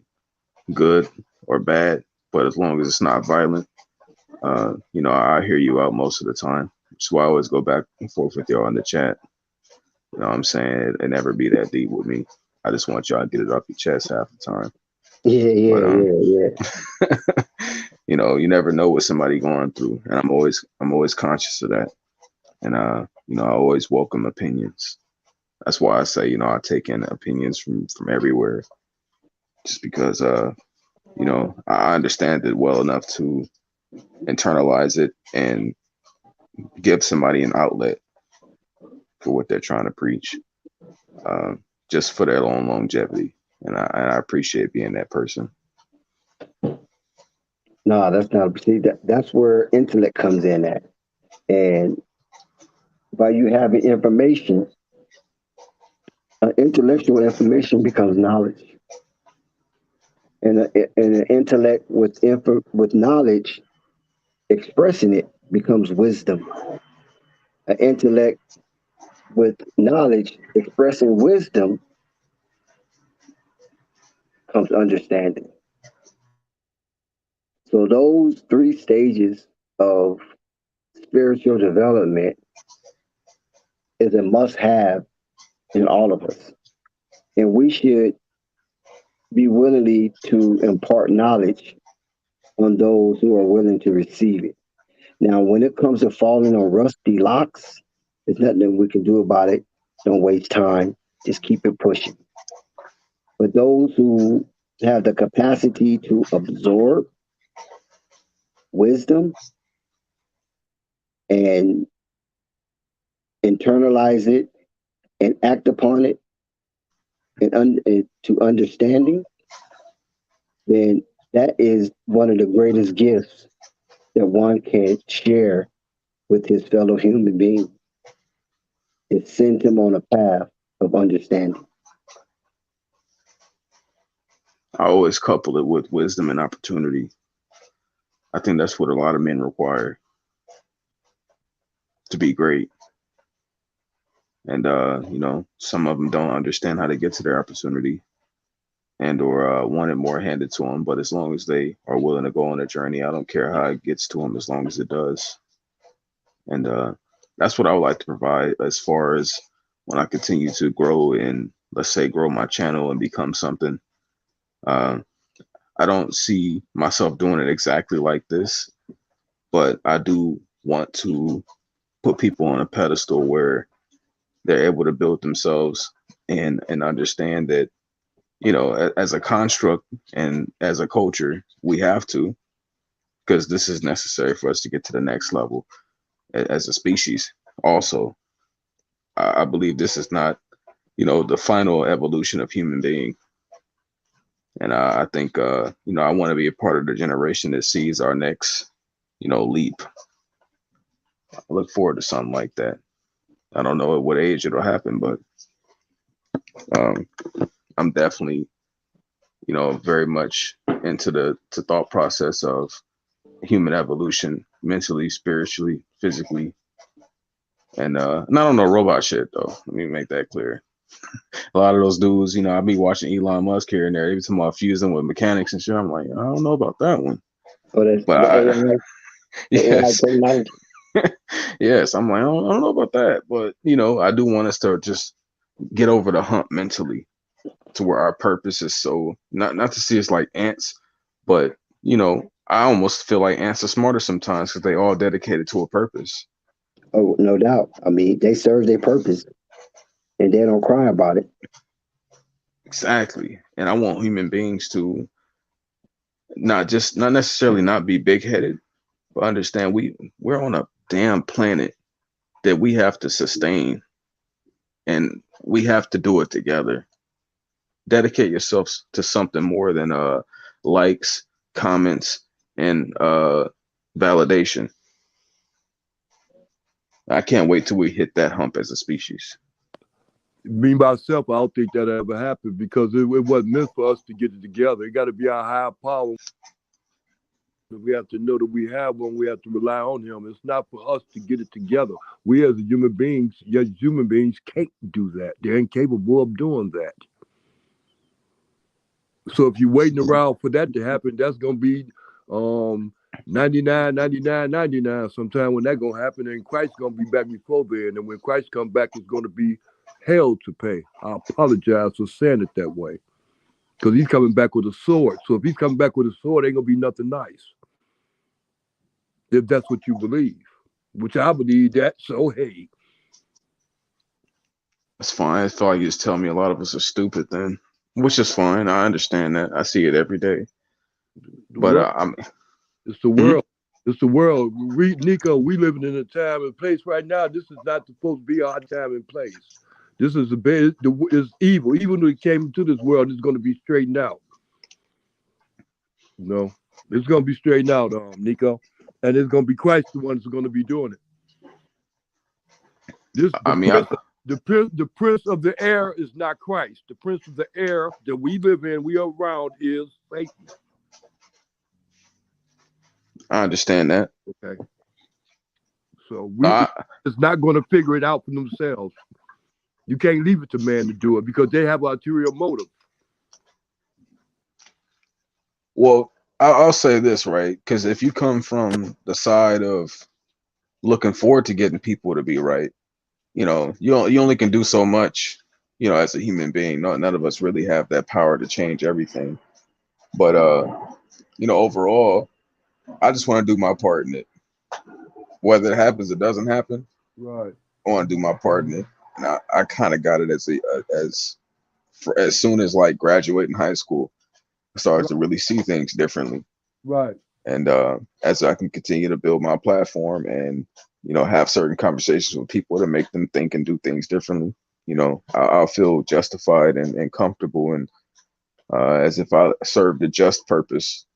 good or bad, but as long as it's not violent. I hear you out most of the time. So I always go back and forth with y'all in the chat. You know what I'm saying? It never be that deep with me. I just want y'all to get it off your chest half the time.
Yeah.
You never know what somebody going through. And I'm always conscious of that. And I always welcome opinions. That's why I say, I take in opinions from everywhere. Just because I understand it well enough to internalize it and give somebody an outlet for what they're trying to preach, just for their own longevity. And I appreciate being that person.
No, that's not. See, that's where intellect comes in at. And by you having information, intellectual information becomes knowledge. And an intellect with knowledge, expressing it becomes wisdom. An intellect with knowledge, expressing wisdom, comes understanding. So those 3 stages of spiritual development is a must-have in all of us. And we should be willing to impart knowledge on those who are willing to receive it. Now, when it comes to falling on rusty locks, there's nothing we can do about it. Don't waste time. Just keep it pushing. But those who have the capacity to absorb wisdom and internalize it and act upon it and to understanding, then that is one of the greatest gifts that one can share with his fellow human being. It sends him on a path of understanding.
I always couple it with wisdom and opportunity. I think that's what a lot of men require to be great. And some of them don't understand how to get to their opportunity, and or want it more handed to them. But as long as they are willing to go on a journey, I don't care how it gets to them, as long as it does. And that's what I would like to provide as far as when I continue to grow and, let's say, grow my channel and become something. I don't see myself doing it exactly like this, but I do want to put people on a pedestal where they're able to build themselves and understand that, as a construct and as a culture, we have to, because this is necessary for us to get to the next level as a species. Also, I believe this is not, the final evolution of human being. And I think, I want to be a part of the generation that sees our next, leap. I look forward to something like that. I don't know at what age it'll happen, but I'm definitely, very much into the thought process of human evolution, mentally, spiritually, physically, and not on no robot shit though. Let me make that clear. A lot of those dudes, I be watching Elon Musk here and there. Every time I fuse them with mechanics and shit, I'm like, I don't know about that one.
Oh, that's
But
the
yes,
AI
yes, I'm like, I don't know about that. But I do want us to just get over the hump mentally, to where our purpose is so not to see us like ants, but I almost feel like ants are smarter sometimes because they all dedicated to a purpose.
Oh, no doubt. I mean, they serve their purpose and they don't cry about it.
Exactly. And I want human beings to not necessarily not be big headed, but understand we're on a damn planet that we have to sustain, and we have to do it together. Dedicate yourselves to something more than likes, comments, and validation. I can't wait till we hit that hump as a species.
Me myself, I don't think that ever happened because it wasn't meant for us to get it together. It got to be our higher power. We have to know that we have one. We have to rely on him. It's not for us to get it together. We as human beings can't do that. They're incapable of doing that. So if you're waiting around for that to happen, that's going to be 99, 99, 99 sometime when that's going to happen. And Christ's going to be back before then. And when Christ comes back, it's going to be hell to pay. I apologize for saying it that way. Because he's coming back with a sword. So if he's coming back with a sword, ain't going to be nothing nice. If that's what you believe. Which I believe that, so hey.
That's fine. I feel like you just tell me a lot of us are stupid then. Which is fine. I understand that. I see it every day. But
it's the world. It's the world. Nico, we living in a time and place right now. This is not supposed to be our time and place. This is it's evil. Even when it came into this world, it's going to be straightened out. It's going to be straightened out, Nico. And it's going to be Christ the one that's going to be doing it. The prince of the air is not Christ. The prince of the air that we live in, we are around, is Satan.
I understand that.
Okay. So it's not going to figure it out for themselves. You can't leave it to man to do it because they have ulterior motive.
Well, I'll say this, right? Because if you come from the side of looking forward to getting people to be right, you only can do so much, as a human being. None of us really have that power to change everything. But, overall, I just want to do my part in it. Whether it happens or doesn't happen,
right?
I want to do my part in it. And I kind of got it as soon as like graduating high school, I started to really see things differently.
Right.
And as I can continue to build my platform and, have certain conversations with people to make them think and do things differently, I'll feel justified and comfortable and as if I served a just purpose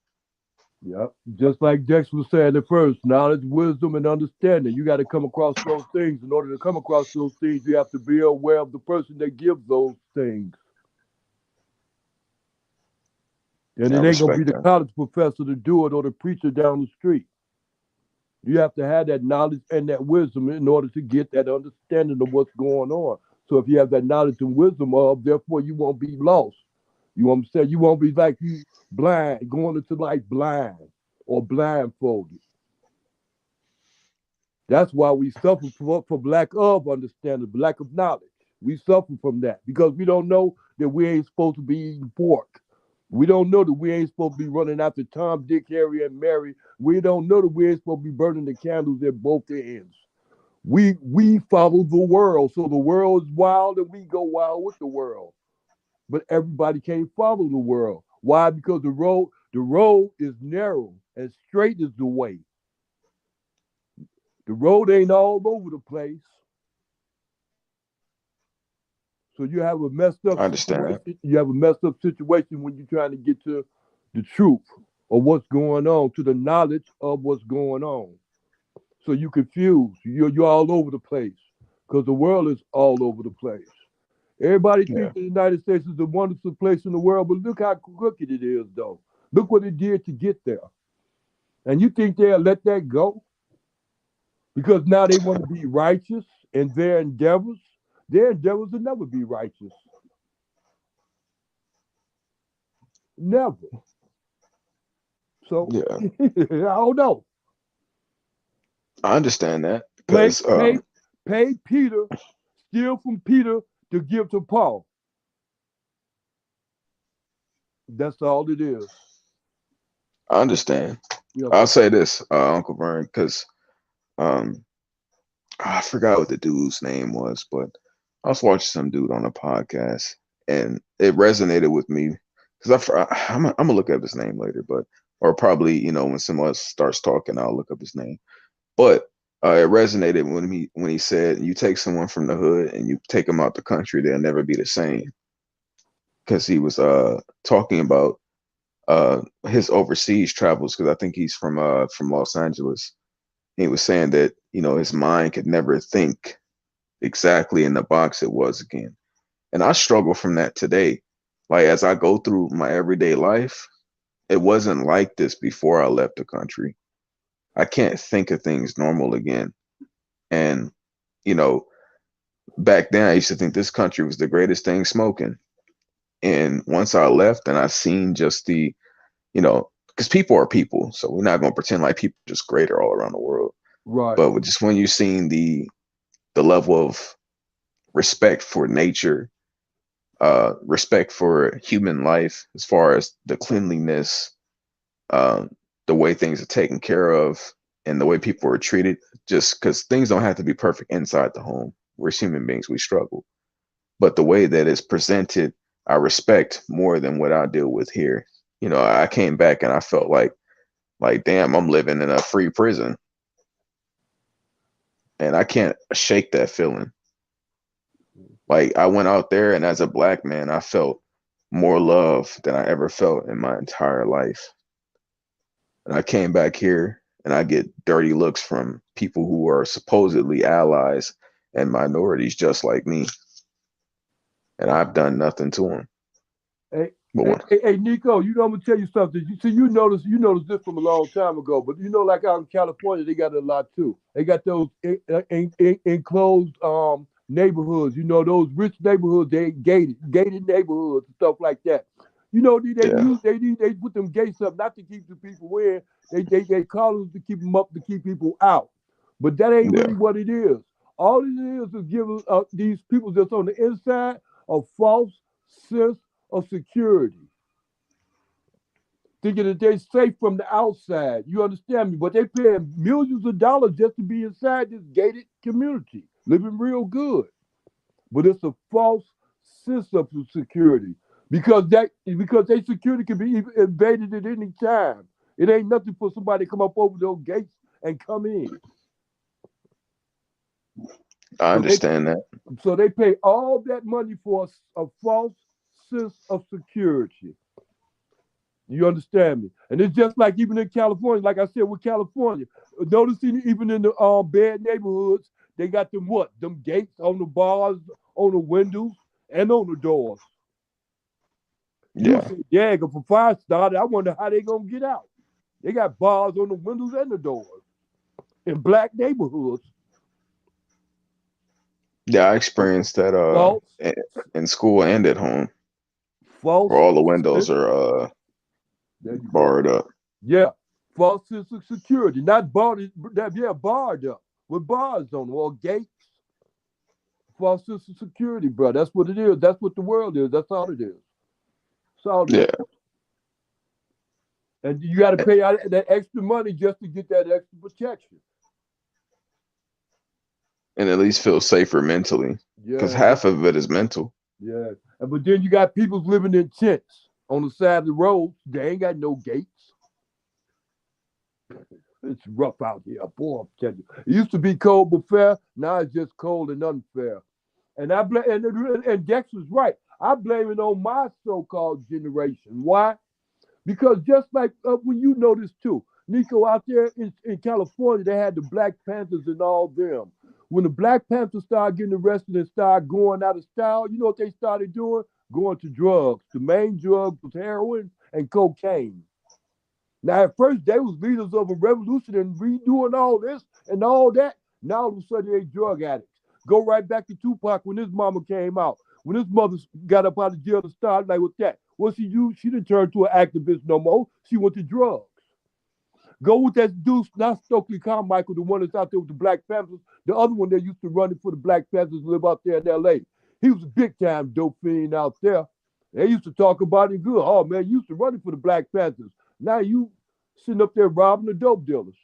Yep. Just like Dex was saying at first, knowledge, wisdom, and understanding. You got to come across those things. In order to come across those things, you have to be aware of the person that gives those things. And
I
it ain't gonna be
respect
the
that.
college professor to do it or the preacher down the street. You have to have that knowledge and that wisdom in order to get that understanding of what's going on. So if you have that knowledge and wisdom therefore you won't be lost. You understand? You won't be like you blind, going into life blind or blindfolded. That's why we suffer from lack of understanding, lack of knowledge. We suffer from that because we don't know that we ain't supposed to be eating pork. We don't know that we ain't supposed to be running after Tom, Dick, Harry, and Mary. We don't know that we ain't supposed to be burning the candles at both ends. We follow the world, so the world is wild and we go wild with the world. But everybody can't follow the world. Why? Because the road is narrow and straight is the way. The road ain't all over the place. So you have a messed up
I understand that.
situation. You have a messed up situation when you're trying to get to the truth of what's going on, to the knowledge of what's going on. So you confused. You're all over the place because the world is all over the place. Everybody
Yeah,
thinks the United States is the wonderful place in the world, but look how crooked it is, though. Look what it did to get there. And you think they'll let that go because now they want to be righteous in their endeavors? Their endeavors will never be righteous. Never. So
yeah,
I don't know.
I understand that
Pay,
because
pay, pay Peter, steal from Peter to give to Paul. That's all it is.
I understand.
Yes,
I'll
sir.
say this, Uncle Vern, because um, I forgot what the dude's name was, but I was watching some dude on a podcast, and it resonated with me because I'm gonna look up his name later, but or probably when someone else starts talking, I'll look up his name. But it resonated when he said, "You take someone from the hood and you take them out the country, they'll never be the same." Because he was talking about his overseas travels, because I think he's from Los Angeles. He was saying that his mind could never think exactly in the box it was again. And I struggle from that today. Like as I go through my everyday life, it wasn't like this before I left the country. I can't think of things normal again. And you know, back then I used to think this country was the greatest thing smoking. And once I left and I seen just because people are people, so we're not gonna pretend like people are just greater all around the world.
Right.
But just when you seen the level of respect for nature, respect for human life, as far as the cleanliness, uh, the way things are taken care of, and the way people are treated. Just because things don't have to be perfect inside the home. We're human beings, we struggle. But the way that it's presented, I respect more than what I deal with here. I came back and I felt like damn, I'm living in a free prison, and I can't shake that feeling. Like I went out there, and as a black man, I felt more love than I ever felt in my entire life. And I came back here and I get dirty looks from people who are supposedly allies and minorities just like me. And I've done nothing to them.
Hey,
But
hey,
what?
hey, hey, Nico, I'm gonna tell you something. You see, you noticed this from a long time ago, but like out in California, they got it a lot too. They got those enclosed neighborhoods. Those rich neighborhoods, they gated neighborhoods and stuff like that.
Yeah,
They put them gates up not to keep the people in. They call them to keep them up to keep people out. But that ain't
yeah,
really what it is. All it is giving these people that's on the inside a false sense of security, thinking that they're safe from the outside. You understand me? But they're paying millions of dollars just to be inside this gated community, living real good. But it's a false sense of security because their security can be invaded at any time. It ain't nothing for somebody to come up over those gates and come in.
I
So they
understand that.
so they pay all that money for a false sense of security. You understand me? And it's just like even in California, like I said with California, noticing even in the bad neighborhoods, they got them what? Them gates on the bars, on the windows, and on the doors. You
Yeah.
say, yeah, for fire started, I wonder how they gonna get out. They got bars on the windows and the doors in black neighborhoods.
Yeah, I experienced that
False,
in school and at home,
false.
where all the windows are barred up.
Yeah, false sense of security, not barred. Yeah, barred up with bars on them or gates. False sense of security, bro. That's what it is. That's what the world is. That's all it is. That's all it is.
Yeah.
And you got to pay out that extra money just to get that extra protection.
And at least feel safer mentally, because half of it is mental.
Yeah, but then you got people living in tents on the side of the road. They ain't got no gates. It's rough out here, boy. I'm telling you. It used to be cold but fair. Now it's just cold and unfair. And I blame. And Dex was right. I blame it on my so-called generation. Why? Because just like when you notice too, Nico, out there in California, they had the Black Panthers and all them. When the Black Panthers started getting arrested and started going out of style, you know what they started doing? Going to drugs. The main drug was heroin and cocaine. Now, at first, they was leaders of a revolution and redoing all this and all that. Now, all of a sudden, they drug addicts. Go right back to Tupac when his mama came out. When his mother got up out of jail to start like with that. What she do? She didn't turn to an activist no more. She went to drugs. Go with that dude, not Stokely Carmichael, the one that's out there with the Black Panthers. The other one that used to run it for the Black Panthers live out there in L.A. He was a big-time dope fiend out there. They used to talk about him good. Oh, man, you used to run it for the Black Panthers. Now you sitting up there robbing the dope dealers.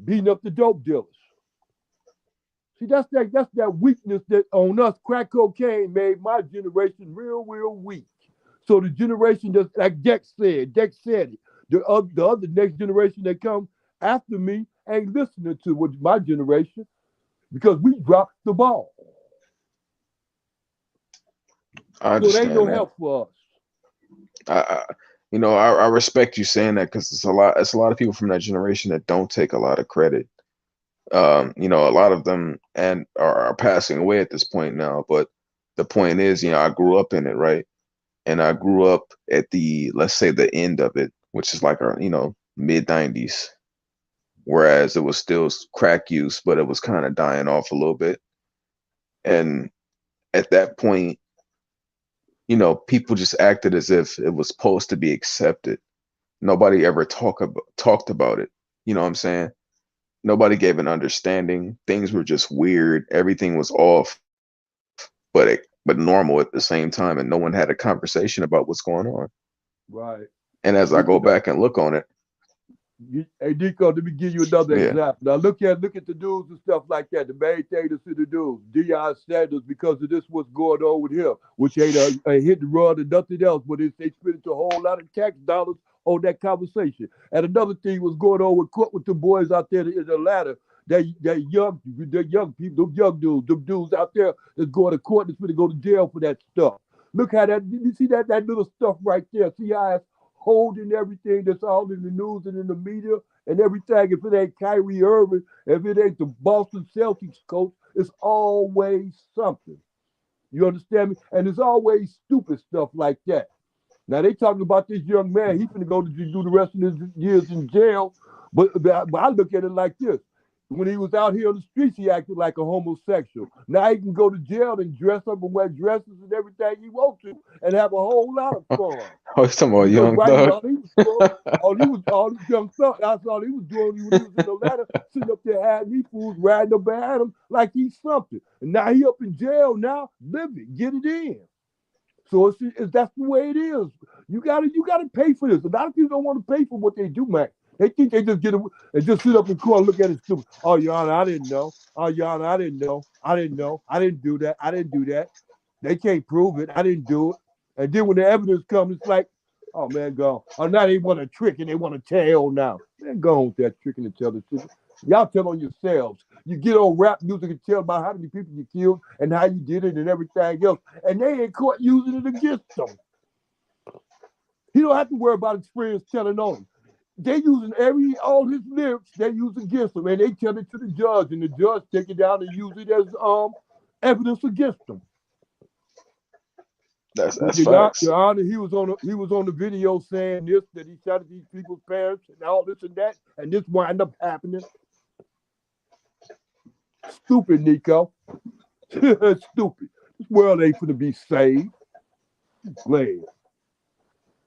Beating up the dope dealers. See, that's that weakness that on us, crack cocaine made my generation real, real weak. So the generation just like Dex said it. The other next generation that come after me ain't listening to what my generation because we dropped the ball.
I
so there ain't no
that.
help for
us. I respect you saying that because it's a lot of people from that generation that don't take a lot of credit. A lot of them are passing away at this point now. But the point is, I grew up in it, right? And I grew up at let's say the end of it, which is like our, mid 90s. Whereas it was still crack use, but it was kind of dying off a little bit. And at that point, people just acted as if it was supposed to be accepted. Nobody ever talked about it. You know what I'm saying? Nobody gave an understanding. Things were just weird. Everything was off, but normal at the same time. And no one had a conversation about what's going on.
Right.
And as I go back and look on it.
Hey, Nico, let me give you another example. Now look at the dudes and stuff like that. The main thing to see the dudes, Deion Sanders, because of this what's going on with him, which ain't a hit and run and nothing else, but they spent a whole lot of tax dollars on that conversation. And another thing was going on with the boys out there in Atlanta. That young people, them young dudes, them dudes out there that's going to court that's going to go to jail for that stuff. Look how you see that little stuff right there. See how it's holding everything that's all in the news and in the media and everything. If it ain't Kyrie Irving, if it ain't the Boston Celtics coach, it's always something. You understand me? And it's always stupid stuff like that. Now they talking about this young man. He's going to go to do the rest of his years in jail. But I look at it like this. When he was out here on the streets, he acted like a homosexual. Now he can go to jail and dress up and wear dresses and everything he wants to and have a whole lot of fun.
Oh, he's talking about Young Thug?
All these young thugs, that's all he was doing when he was in the ladder, sitting up there having these fools riding up behind him like he's something. And now he up in jail now, live it, get it in. So that's the way it is. You gotta pay for this. A lot of people don't want to pay for what they do, man. They think they just get it and just sit up in court and look at it stupid. Oh, Your Honor, I didn't know. Oh, Your Honor, I didn't know. I didn't know. I didn't do that. I didn't do that. They can't prove it. I didn't do it. And then when the evidence comes, it's like, oh, man, go. Oh, now they want a trick and they want to tell now. Man, go on with that trick and tell the shit. Y'all tell on yourselves. You get on rap music and tell about how many people you killed and how you did it and everything else. And they in court using it against them. He don't have to worry about his friends telling on him. They using all his lyrics they use against him, and they tell it to the judge, and the judge take it down and use it as evidence against him.
That's
Your
facts.
Honor, he was on the video saying this, that he shot at these people's parents and all this and that, and this wind up happening. Stupid, Nico. Stupid. This world ain't gonna be saved. Glad.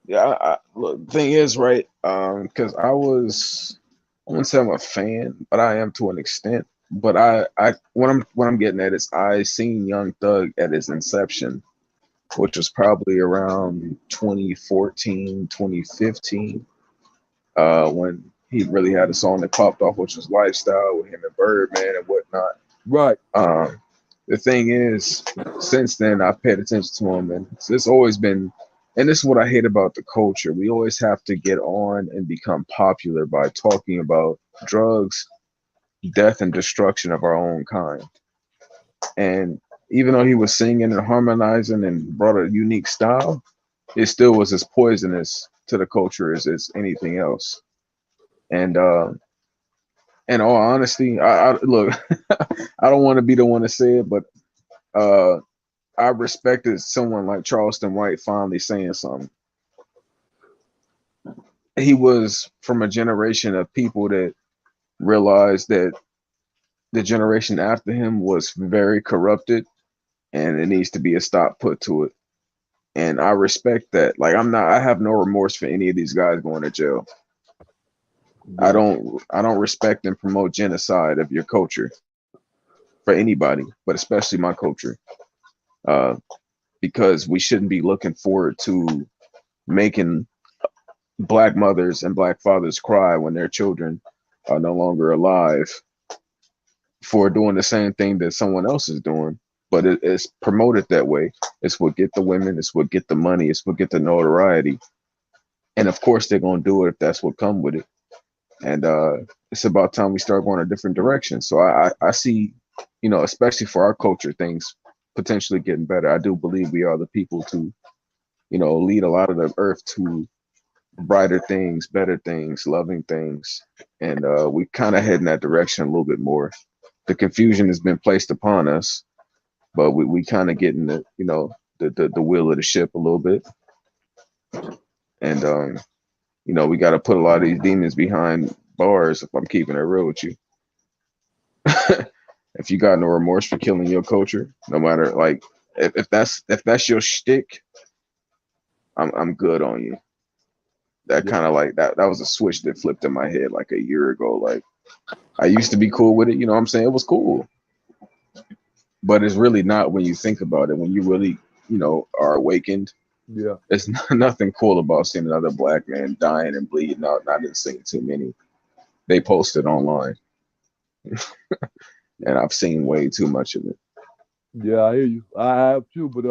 Yeah, look, the thing is, right? Because I wouldn't say I'm a fan, but I am to an extent. But what I'm getting at is I seen Young Thug at his inception, which was probably around 2014, 2015, when he really had a song that popped off, which was Lifestyle with him and Birdman and whatnot.
Right.
The thing is, since then, I've paid attention to him, and it's always been, and this is what I hate about the culture. We always have to get on and become popular by talking about drugs, death, and destruction of our own kind. And even though he was singing and harmonizing and brought a unique style, it still was as poisonous to the culture as anything else. And in all honesty, I look, I don't want to be the one to say it, but I respected someone like Charleston White finally saying something. He was from a generation of people that realized that the generation after him was very corrupted, and it needs to be a stop put to it. And I respect that. Like, I have no remorse for any of these guys going to jail. I don't respect and promote genocide of your culture for anybody, but especially my culture. Because we shouldn't be looking forward to making Black mothers and Black fathers cry when their children are no longer alive for doing the same thing that someone else is doing. But it's promoted that way. It's what get the women, it's what get the money, it's what get the notoriety. And of course they're gonna do it if that's what come with it. And it's about time we start going a different direction. So I see, especially for our culture, things potentially getting better. I do believe we are the people to, lead a lot of the earth to brighter things, better things, loving things. And we kind of head in that direction a little bit more. The confusion has been placed upon us, but we kind of getting the wheel of the ship a little bit. And we got to put a lot of these demons behind bars, if I'm keeping it real with you. If you got no remorse for killing your culture, no matter, like, if that's your shtick, I'm good on you. That kind of like that was a switch that flipped in my head like a year ago. Like, I used to be cool with it, you know what I'm saying? It was cool. But it's really not when you think about it. When you really, are awakened.
Yeah.
It's nothing cool about seeing another Black man dying and bleeding out. And I didn't see too many. They posted online. And I've seen way too much of it.
Yeah, I hear you. I have too, but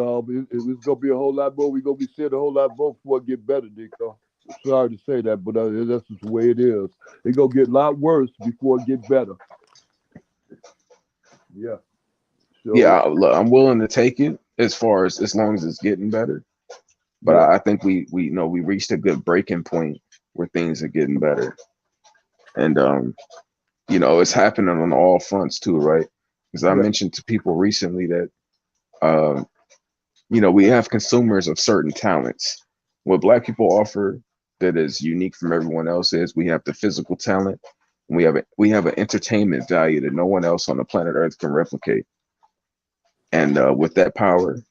it's gonna be a whole lot more. We're gonna be seeing a whole lot more before it get better, Nico. Sorry to say that, but that's just the way it is. It's gonna get a lot worse before it get better. Yeah. So,
yeah, look, I'm willing to take it as long as it's getting better. But I think we reached a good breaking point where things are getting better. And it's happening on all fronts too, right? Because I mentioned to people recently that we have consumers of certain talents. What Black people offer that is unique from everyone else is we have the physical talent, and we have an entertainment value that no one else on the planet Earth can replicate. And with that power,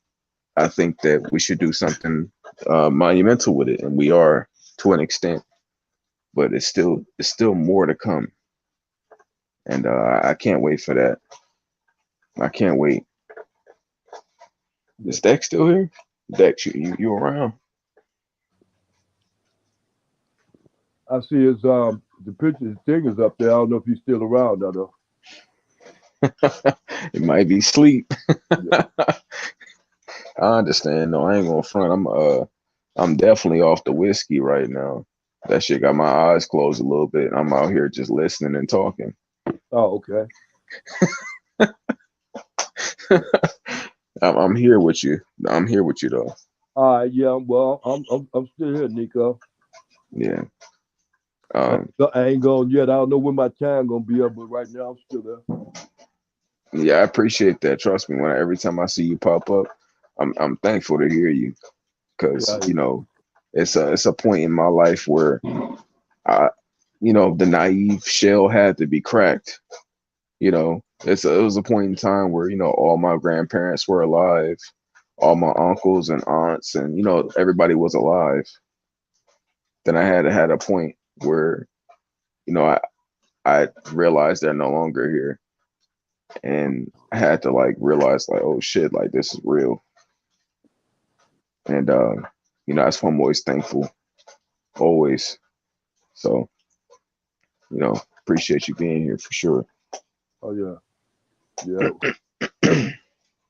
I think that we should do something monumental with it, and we are to an extent. But it's still more to come, and I can't wait for that. I can't wait. Is Dex still here? Dex, you around?
I see his the picture, his thing is up there. I don't know if he's still around. I know.
It might be sleep. I understand. No, I ain't gonna front. I'm definitely off the whiskey right now. That shit got my eyes closed a little bit. I'm out here just listening and talking.
Oh, okay.
I'm here with you. I'm here with you though.
All right, yeah. Well, I'm still here, Nico.
Yeah.
I ain't gone yet. I don't know when my time gonna be up, but right now I'm still there.
Yeah, I appreciate that. Trust me, every time I see you pop up, I'm thankful to hear you because
Yeah.
it's a point in my life where I the naive shell had to be cracked. It was a point in time where all my grandparents were alive, all my uncles and aunts, and everybody was alive. Then I had a point where I realized they're no longer here, and I had to realize oh shit, this is real. And that's why I'm always thankful, always. So appreciate you being here for sure.
Oh yeah.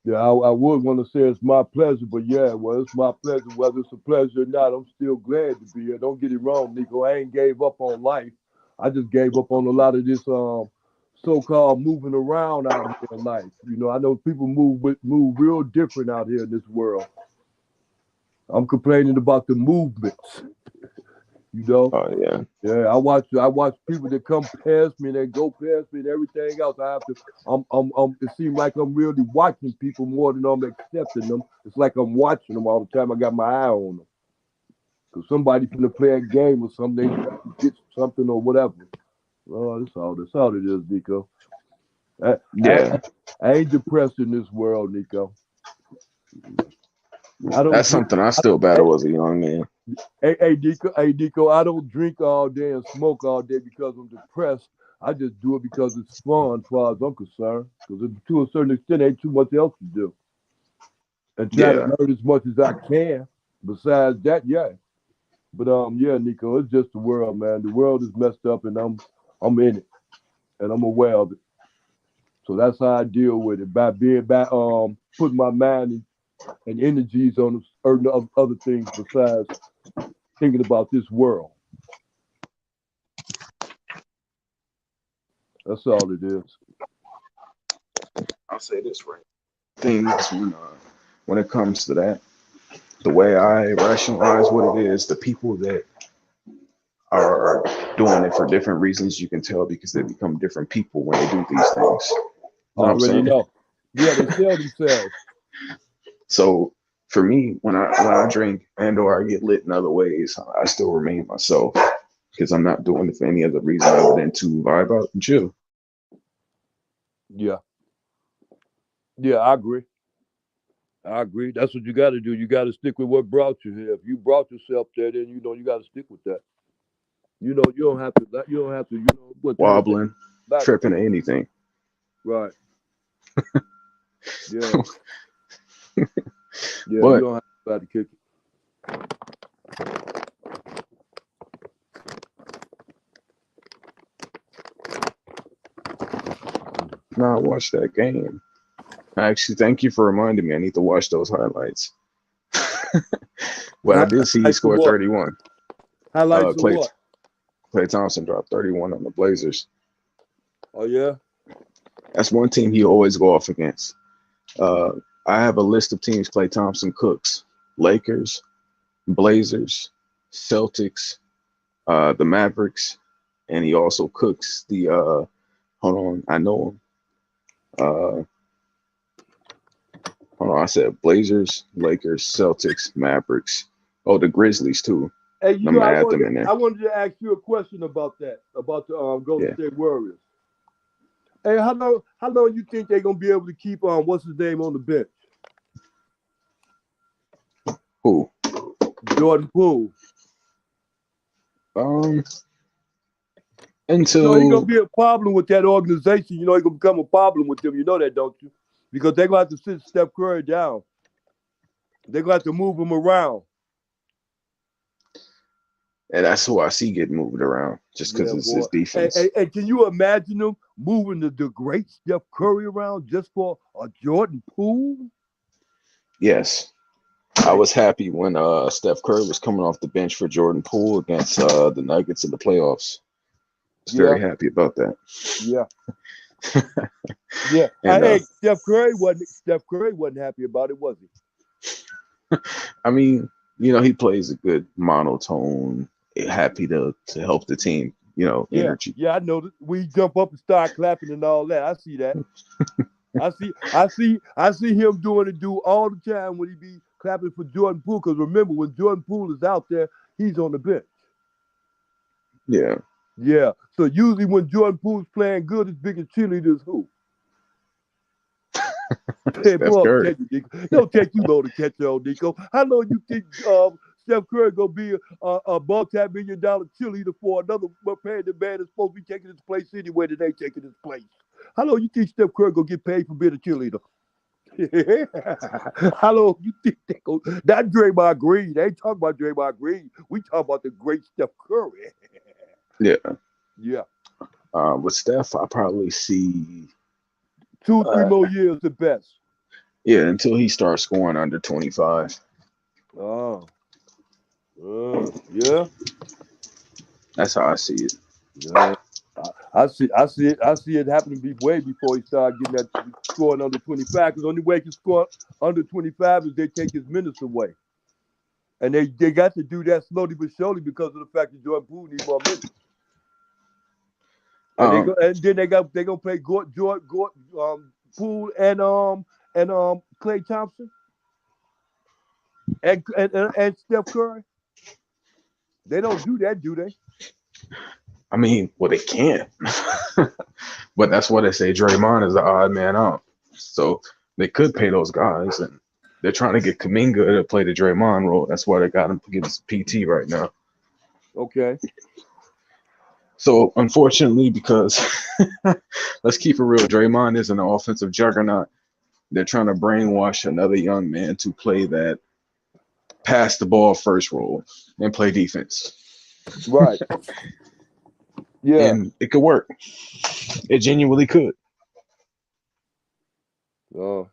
Yeah, I would want to say it's my pleasure, but yeah, well, it's my pleasure. Whether it's a pleasure or not, I'm still glad to be here. Don't get it wrong, Nico. I ain't gave up on life. I just gave up on a lot of this so-called moving around out here in life. I know people move real different out here in this world. I'm complaining about the movements.
Oh yeah.
Yeah, I watch people that come past me and they go past me and everything else. I have to. It seems like I'm really watching people more than I'm accepting them. It's like I'm watching them all the time. I got my eye on them because somebody finna play a game or something. They try to get something or whatever. Oh, that's all it is, Nico.
Yeah.
I ain't depressed in this world, Nico.
That's something I still battle as a young man.
Hey, Nico, I don't drink all day and smoke all day because I'm depressed. I just do it because it's fun, as far as I'm concerned. Because to a certain extent, ain't too much else to do. And try to learn as much as I can. Besides that, yeah. But yeah, Nico, it's just the world, man. The world is messed up, and I'm in it, and I'm aware of it. So that's how I deal with it by putting my mind and energies on other things besides thinking about this world. That's all it is.
I'll say this right. Things when it comes to that, the way I rationalize what it is, the people that are doing it for different reasons, you can tell because they become different people when they do these things.
I already know. Yeah, they sell themselves.
So for me, when I drink and or I get lit in other ways, I still remain myself because I'm not doing it for any other reason other than to vibe out and chill.
Yeah. Yeah, I agree. That's what you got to do. You got to stick with what brought you here. If you brought yourself there, then you got to stick with that. You don't have to. You don't have to. What
wobbling, tripping, or anything.
Right. Yeah. Yeah.
But,
you don't have to kick it.
No, I watched that game. Actually, thank you for reminding me. I need to watch those highlights. Well, I did see he scored 31.
Highlights of what?
Klay Thompson dropped 31 on the Blazers.
Oh, yeah?
That's one team he always go off against. I have a list of teams Klay Thompson cooks. Lakers, Blazers, Celtics, the Mavericks, and he also cooks the hold on, I know him. Hold on, I said Blazers, Lakers, Celtics, Mavericks. Oh, the Grizzlies too.
Hey, I wanted to ask you a question about that, about the Golden State Warriors. Hey, how long you think they're gonna be able to keep what's his name on the bench?
Who?
Jordan Poole.
Until
he's gonna be a problem with that organization. He's gonna become a problem with them. You know that, don't you? Because they're gonna have to sit Steph Curry down. They're gonna have to move him around.
And that's who I see getting moved around, just because it's his defense.
And can you imagine them moving the great Steph Curry around just for a Jordan Poole?
Yes. I was happy when Steph Curry was coming off the bench for Jordan Poole against the Nuggets in the playoffs. I was very happy about that.
Yeah. Yeah.
And,
Steph Curry wasn't happy about it, was he?
I mean, he plays a good monotone, happy to help the team, energy.
Yeah, I know that. We jump up and start clapping and all that. I see that. I see him doing it all the time when he be clapping for Jordan Poole. Because remember, when Jordan Poole is out there, he's on the bench.
Yeah.
Yeah. So usually when Jordan Poole's playing good, his biggest cheerleader is who? Hey,
Steph
boy,
Curry.
it don't take you long to catch on, Nico. How long you think Steph Curry gonna be a multi-million-dollar cheerleader for another paying the man that's supposed to be taking his place anyway that ain't taking his place? How long you think Steph Curry gonna get paid for being a cheerleader? How long you think they go? Not Draymond Green. They ain't talking about Draymond Green. We talking about the great Steph Curry.
Yeah.
Yeah.
With Steph, I probably see
2 or 3 more years at best.
Yeah, until he starts scoring under 25.
Oh. Yeah.
That's how I see it.
Yeah. I see it happening way before he started getting that scoring under 25. Because the only way he can score under 25 is they take his minutes away. And they got to do that slowly but surely because of the fact that Jordan Poole needs more minutes. And, then they're gonna play Poole and Klay Thompson and Steph Curry. They don't do that, do they?
I mean, well, they can't. But that's why they say Draymond is the odd man out. So they could pay those guys, and they're trying to get Kuminga to play the Draymond role. That's why they got him getting his PT right now.
Okay.
So unfortunately, because let's keep it real, Draymond is an offensive juggernaut. They're trying to brainwash another young man to play that pass the ball first role and play defense.
Right. Yeah.
And it could work. It genuinely could.
I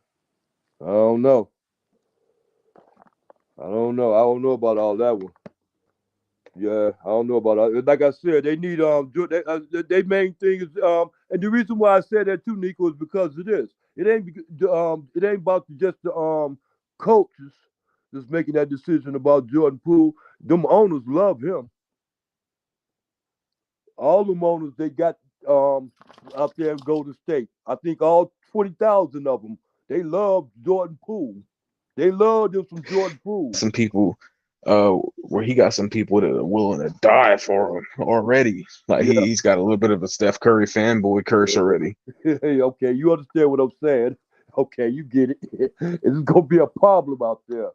don't know. I don't know about all that one. Yeah, I don't know about that. Like I said, they need their main thing is and the reason why I said that too, Nico, is because of this. It ain't about just the coaches that's making that decision about Jordan Poole. Them owners love him. All them owners they got out there in Golden State. I think all 20,000 of them. They love Jordan Poole. They love them from Jordan Poole.
Some people, where he got some people that are willing to die for him already. Like he's got a little bit of a Steph Curry fanboy curse already.
Okay, you understand what I'm saying? Okay, you get it. It's gonna be a problem out there.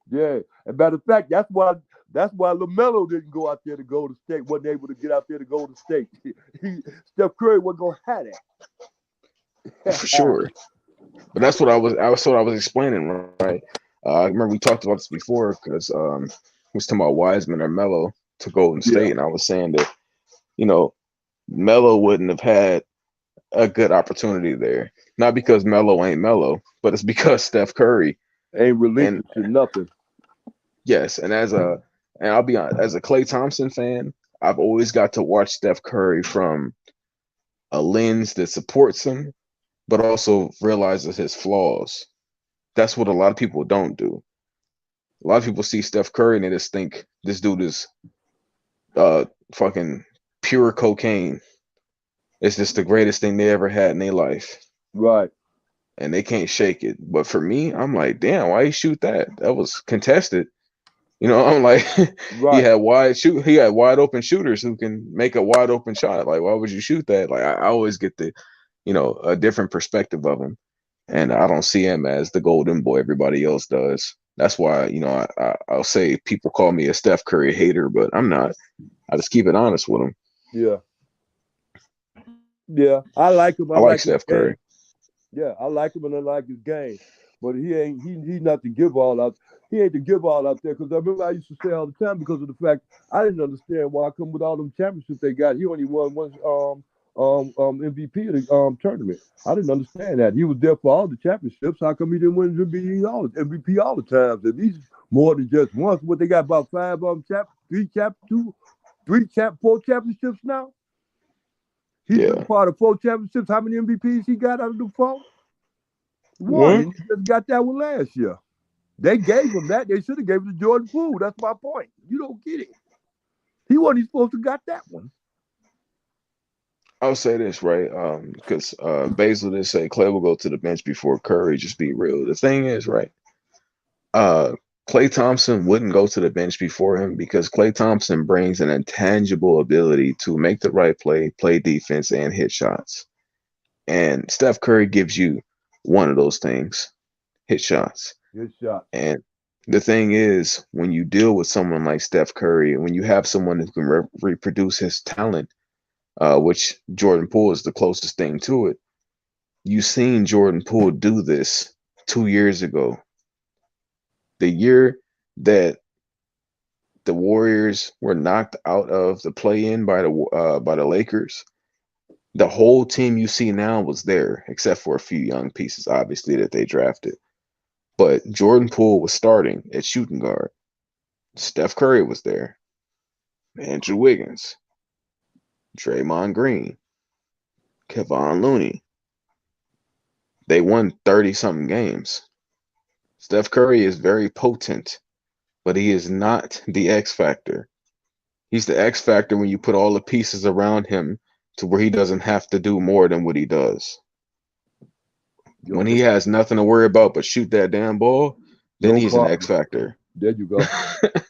Yeah, and matter of fact, that's why Lamelo didn't go out there to Golden State. Wasn't able to get out there to Golden State. Steph Curry wasn't gonna have that.
For sure. But that's what I was explaining, right? I remember we talked about this before because we was talking about Wiseman or Melo to Golden State, and I was saying that Melo wouldn't have had a good opportunity there, not because Melo ain't Melo, but it's because Steph Curry
ain't releasing to nothing.
Yes, and I'll be honest, as a Klay Thompson fan, I've always got to watch Steph Curry from a lens that supports him, but also realizes his flaws. That's what a lot of people don't do. A lot of people see Steph Curry and they just think this dude is fucking pure cocaine. It's just the greatest thing they ever had in their life.
Right.
And they can't shake it. But for me, I'm like, damn, why you shoot that? That was contested. I'm like,
right.
He had wide open shooters who can make a wide open shot. Like, why would you shoot that? Like, I always get the, a different perspective of him. And I don't see him as the golden boy everybody else does. That's why, I'll say people call me a Steph Curry hater, but I'm not. I just keep it honest with him.
Yeah. Yeah, I like him.
I like Steph Curry.
Yeah, I like him and I like his game. But he's not to give all out. He ain't to give all out there because I remember I used to say all the time because of the fact I didn't understand why I come with all them championships they got. He only won one MVP of the tournament. I didn't understand that. He was there for all the championships. How come he didn't win MVP all the time? If he's more than just once, what they got about 5 4 championships now? He's been part of 4 championships. How many MVPs he got out of the 4? One. And he just got that one last year. They gave him that. They should have gave it to Jordan Poole. That's my point. You don't get it. He wasn't even supposed to got that one.
I'll say this, right? Because Basil did say Clay will go to the bench before Curry. Just be real. The thing is, right? Klay Thompson wouldn't go to the bench before him because Klay Thompson brings an intangible ability to make the right play defense, and hit shots. And Steph Curry gives you one of those things, hit shots.
Good shot.
And the thing is, when you deal with someone like Steph Curry, when you have someone who can reproduce his talent, which Jordan Poole is the closest thing to it, you've seen Jordan Poole do this 2 years ago. The year that the Warriors were knocked out of the play-in by the Lakers, the whole team you see now was there, except for a few young pieces, obviously, that they drafted. But Jordan Poole was starting at shooting guard. Steph Curry was there. Andrew Wiggins, Draymond Green, Kevon Looney. They won 30-something games. Steph Curry is very potent, but he is not the X factor. He's the X factor when you put all the pieces around him to where he doesn't have to do more than what he does. When he has nothing to worry about but shoot that damn ball, then he's an X factor.
There you go.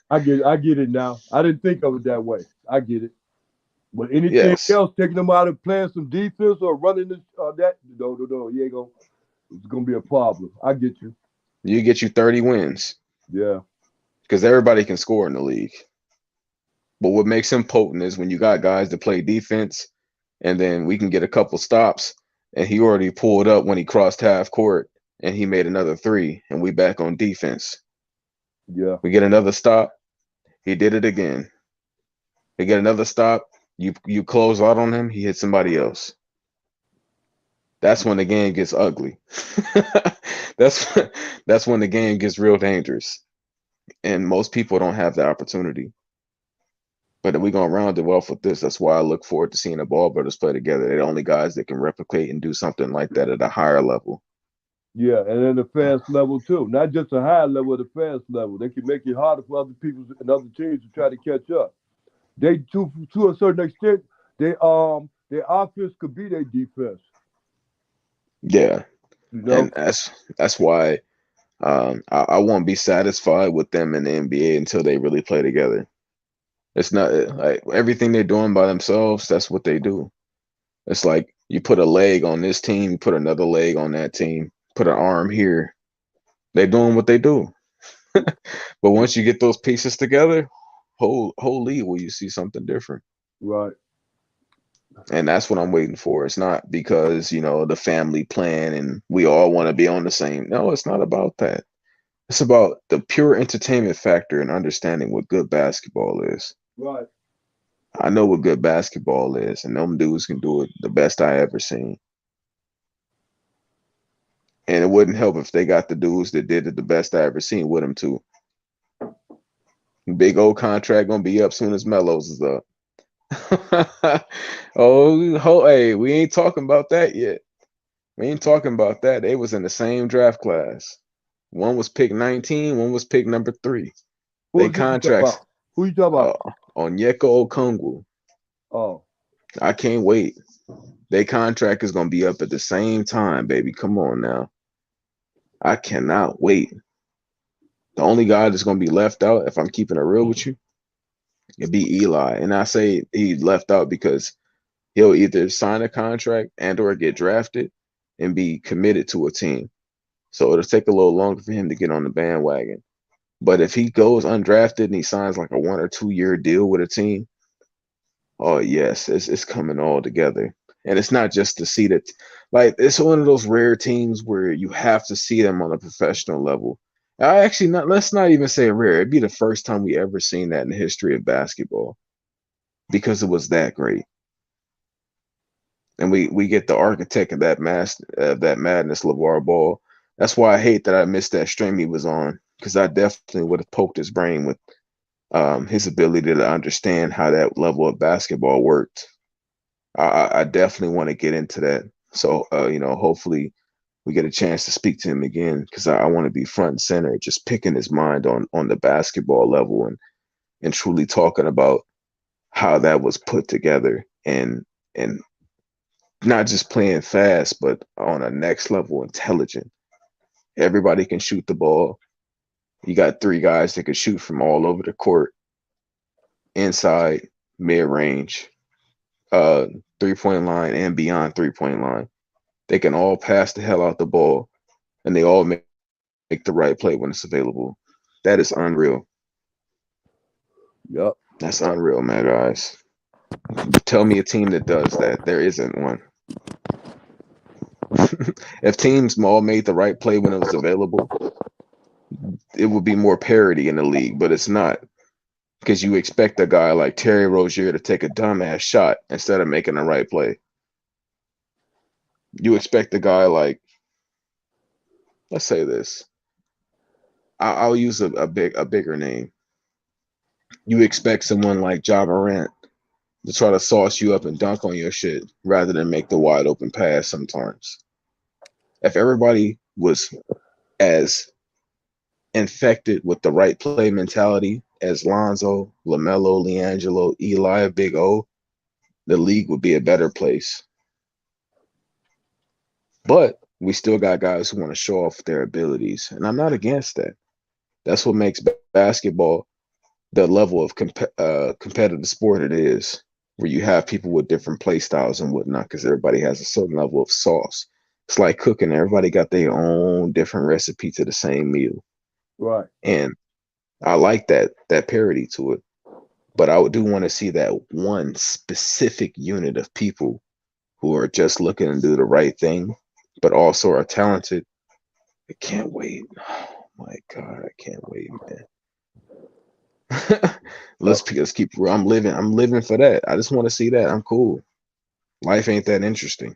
I get it now. I didn't think of it that way. I get it. But anything else, taking them out and playing some defense or running this that, no, you ain't gonna. It's gonna be a problem. I get you.
You get you 30 wins.
Yeah.
Because everybody can score in the league. But what makes him potent is when you got guys that play defense, and then we can get a couple stops, and he already pulled up when he crossed half court, and he made another 3, and we back on defense.
Yeah.
We get another stop. He did it again. We get another stop. You close out on him. He hit somebody else. That's when the game gets ugly. That's when the game gets real dangerous. And most people don't have the opportunity. But we're going to round it off with this. That's why I look forward to seeing the Ball brothers play together. They're the only guys that can replicate and do something like that at a higher level.
Yeah, and then the fast level too. Not just a high level, the fast level. They can make it harder for other people and other teams to try to catch up. They to a certain extent, their offense could be their defense.
Yeah.
You know?
And that's why I won't be satisfied with them in the NBA until they really play together. It's not like everything they're doing by themselves. That's what they do. It's like you put a leg on this team, you put another leg on that team, put an arm here. They're doing what they do. But once you get those pieces together, holy, will you see something different?
Right.
And that's what I'm waiting for. It's not because, the family plan and we all want to be on the same. No, it's not about that. It's about the pure entertainment factor and understanding what good basketball is.
Right.
I know what good basketball is, and them dudes can do it the best I ever seen. And it wouldn't help if they got the dudes that did it the best I ever seen with them too. Big old contract gonna be up soon as Melo's is up. Hey, we ain't talking about that yet. We ain't talking about that. They was in the same draft class. One was pick 19, one was pick number 3. They contracts.
Who you talking about?
Onyeka Okongwu.
Oh.
I can't wait. Their contract is gonna be up at the same time, baby. Come on now. I cannot wait. The only guy that's gonna be left out, if I'm keeping it real with you, it'd be Eli. And I say he left out because he'll either sign a contract and or get drafted and be committed to a team. So it'll take a little longer for him to get on the bandwagon. But if he goes undrafted and he signs like a 1 or 2 year deal with a team, oh yes, it's coming all together. And it's not just to see that, like, it's one of those rare teams where you have to see them on a professional level. Let's not even say rare. It'd be the first time we ever seen that in the history of basketball because it was that great. And we get the architect of that madness, Lavar Ball. That's why I hate that I missed that stream he was on, because I definitely would have poked his brain with his ability to understand how that level of basketball worked. I definitely want to get into that. So, hopefully we get a chance to speak to him again, because I want to be front and center, just picking his mind on the basketball level and truly talking about how that was put together and not just playing fast, but on a next level intelligent. Everybody can shoot the ball. You got three guys that can shoot from all over the court, inside, mid range, 3-point line, and beyond 3-point line. They can all pass the hell out the ball, and they all make the right play when it's available. That is unreal.
Yep.
That's unreal, man, guys. Tell me a team that does that. There isn't one. If teams all made the right play when it was available, it would be more parity in the league, but it's not, because you expect a guy like Terry Rozier to take a dumbass shot instead of making the right play. You expect a guy like, let's say this, I'll use a bigger name. You expect someone like Ja Morant to try to sauce you up and dunk on your shit rather than make the wide open pass sometimes. If everybody was as infected with the right play mentality as Lonzo, Lamelo, LiAngelo, Eli, Big O, the league would be a better place. But we still got guys who want to show off their abilities, and I'm not against that. That's what makes basketball the level of competitive sport it is, where you have people with different play styles and whatnot, because everybody has a certain level of sauce. It's like cooking. Everybody got their own different recipe to the same meal.
Right.
And I like that parity to it. But I do want to see that one specific unit of people who are just looking to do the right thing, but also are talented. I can't wait. Oh my God, I can't wait, man. Let's keep. I'm living for that. I just want to see that. I'm cool. Life ain't that interesting.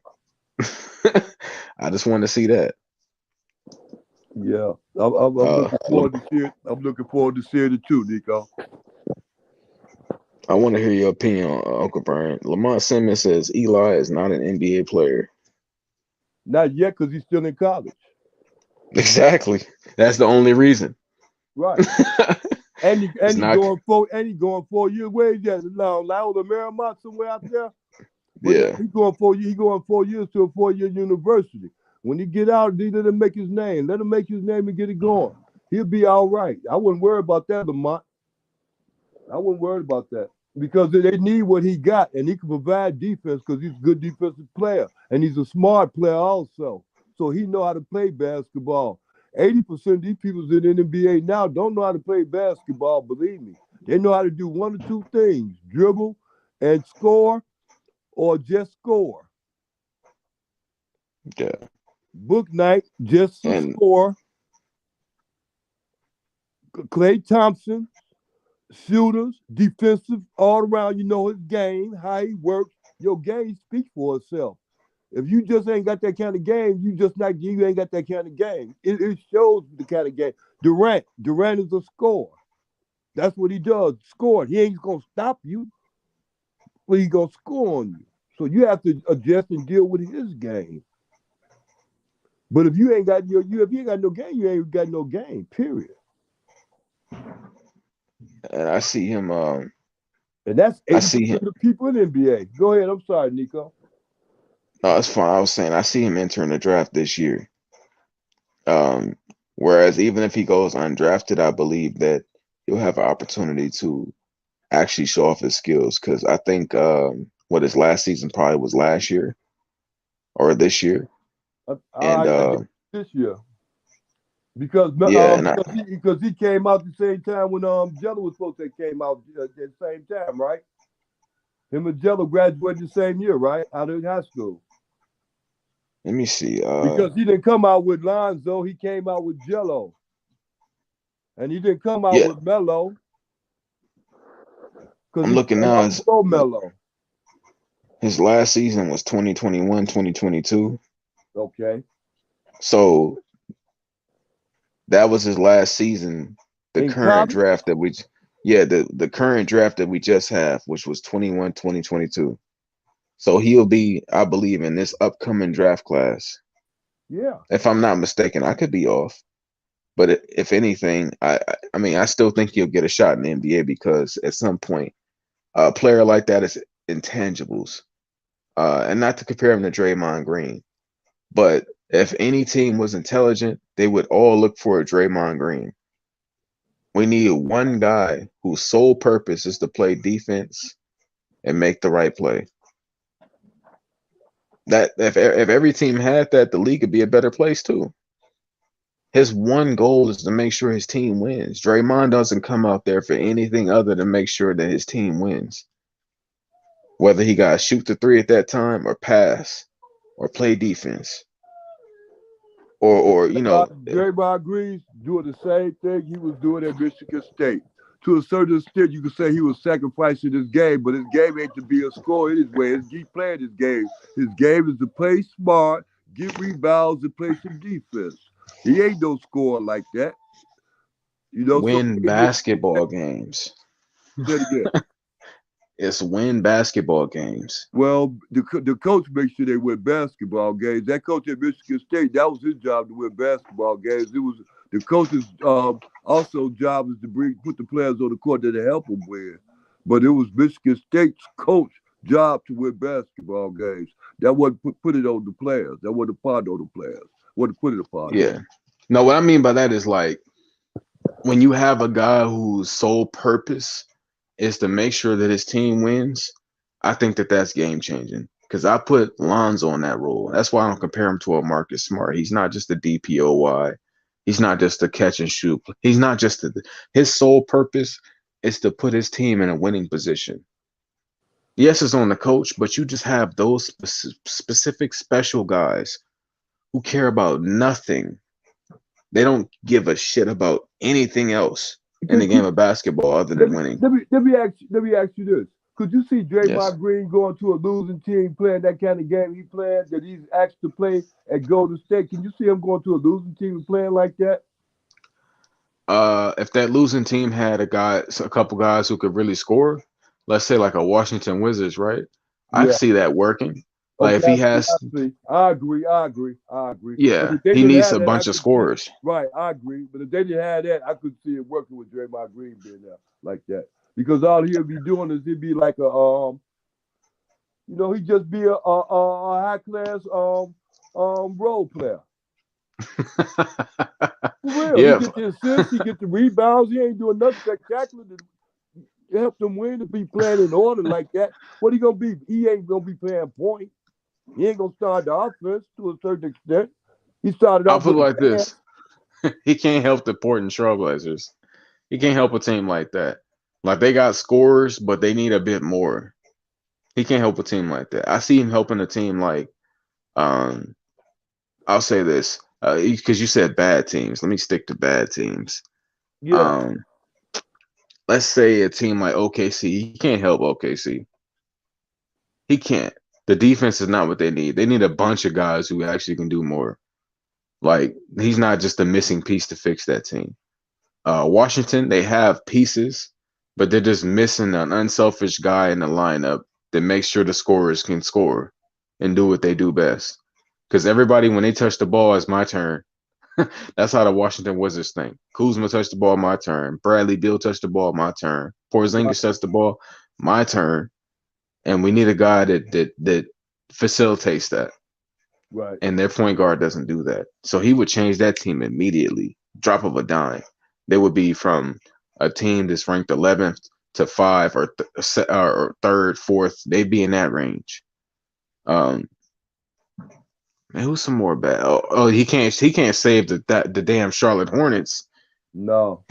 I just want to see that.
Yeah, I'm looking forward to see it. I'm looking forward to seeing it too, Nico.
I want to hear your opinion on Uncle Brian. Lamont Simmons says Eli is not an NBA player.
Not yet, because he's still in college.
Exactly. That's the only reason.
Right. and he going 4 years. Where is that? Now, the Merrimont somewhere out there. But
yeah.
He going 4 years. He going 4 years to a 4-year university. When he get out, let him make his name. Let him make his name and get it going. He'll be all right. I wouldn't worry about that, Lamont. I wouldn't worry about that, because they need what he got, and he can provide defense because he's a good defensive player, and he's a smart player also. So he know how to play basketball. 80% of these people in the NBA now don't know how to play basketball, believe me. They know how to do one or two things: dribble and score, or just score.
Yeah.
Bouknight just to score. Klay Thompson, shooters, defensive, all around. You know his game, how he works. Your game speaks for itself. If you just ain't got that kind of game, you ain't got that kind of game. It shows the kind of game. Durant is a scorer. That's what he does, score. He ain't gonna stop you, but he's gonna score on you. So you have to adjust and deal with his game. But if you ain't got no game, you ain't got no game. Period.
And I see him.
And that's 80% of the people in the NBA. Go ahead. I'm sorry, Nico.
No, it's fine. I was saying I see him entering the draft this year. Whereas even if he goes undrafted, I believe that he'll have an opportunity to actually show off his skills. Because I think what his last season probably was last year or this year.
This year. Because he came out the same time when Jello was supposed to came out at the same time, right? Him and Jello graduated the same year, right? Out of high school.
Let me see.
Because he didn't come out with Lonzo, he came out with Jello. And he didn't come out with Melo.
I'm looking now.
Melo.
His last season was 2021, 2022.
Okay.
So that was his last season. The current draft that the current draft that we just have, which was 21, 2022. So he'll be, I believe, in this upcoming draft class.
Yeah.
If I'm not mistaken, I could be off. But if anything, I mean, I still think he'll get a shot in the NBA because at some point, a player like that is intangibles. And not to compare him to Draymond Green, but if any team was intelligent, they would all look for a Draymond Green. We need one guy whose sole purpose is to play defense and make the right play. That if every team had that, the league would be a better place too. His one goal is to make sure his team wins. Draymond doesn't come out there for anything other than make sure that his team wins. Whether he got to shoot the three at that time or pass or play defense. Or
Draymond Green's doing the same thing he was doing at Michigan State. To a certain extent, you could say he was sacrificing his game, but his game ain't to be a scorer anyway. He's playing his game. His game is to play smart, get rebounds, and play some defense. He ain't no scorer like that. You know,
win basketball games.
Say it again.
It's win basketball games.
Well, the coach makes sure they win basketball games. That coach at Michigan State, that was his job to win basketball games. It was the coach's also job is to put the players on the court that help them win. But it was Michigan State's coach job to win basketball games. That wasn't put it on the players. That wasn't part on the players. Wasn't put it upon them.
Yeah. No, what I mean by that is like when you have a guy whose sole purpose is to make sure that his team wins, I think that that's game changing because I put Lonzo in that role. That's why I don't compare him to a Marcus Smart. He's not just a DPOY. He's not just a catch and shoot. He's not just his sole purpose is to put his team in a winning position. Yes, it's on the coach, but you just have those specific special guys who care about nothing. They don't give a shit about anything else in the game of basketball other than winning.
Let me ask you this. Could you see Draymond Green going to a losing team playing that kind of game he playing that he's asked to play at Golden State? Can you see him going to a losing team and playing like that?
If that losing team had a couple guys who could really score, let's say like a Washington Wizards, right? Yeah. I see that working. Like if he has,
I agree.
Yeah, he needs a bunch of scorers.
Right, I agree. But if they didn't have that, I could see it working with Draymond Green being there like that. Because all he'll be doing is he'd be like a he'd just be a high class role player. For real.
Yeah.
He get the assists, he get the rebounds, he ain't doing nothing spectacular to help them win to be playing in order like that. What he gonna be? He ain't gonna be playing point. He ain't gonna start the offense to a certain extent. He started off.
I'll put it like this: he can't help the Portland Trailblazers. He can't help a team like that. Like they got scorers, but they need a bit more. He can't help a team like that. I see him helping a team like, I'll say this because you said bad teams. Let me stick to bad teams.
Yeah.
Let's say a team like OKC. He can't help OKC. He can't. The defense is not what they need. They need a bunch of guys who actually can do more. Like, he's not just a missing piece to fix that team. Washington, they have pieces, but they're just missing an unselfish guy in the lineup that makes sure the scorers can score and do what they do best. Because everybody, when they touch the ball, it's my turn. That's how the Washington Wizards think. Kuzma touched the ball, my turn. Bradley Beal touched the ball, my turn. Porzingis touched the ball, my turn. And we need a guy that facilitates that.
Right.
And their point guard doesn't do that. So he would change that team immediately. Drop of a dime. They would be from a team that's ranked 11th to 5 or 3rd, 4th. They'd be in that range. Man, who's some more bad? Oh, he can't save the damn Charlotte Hornets.
No.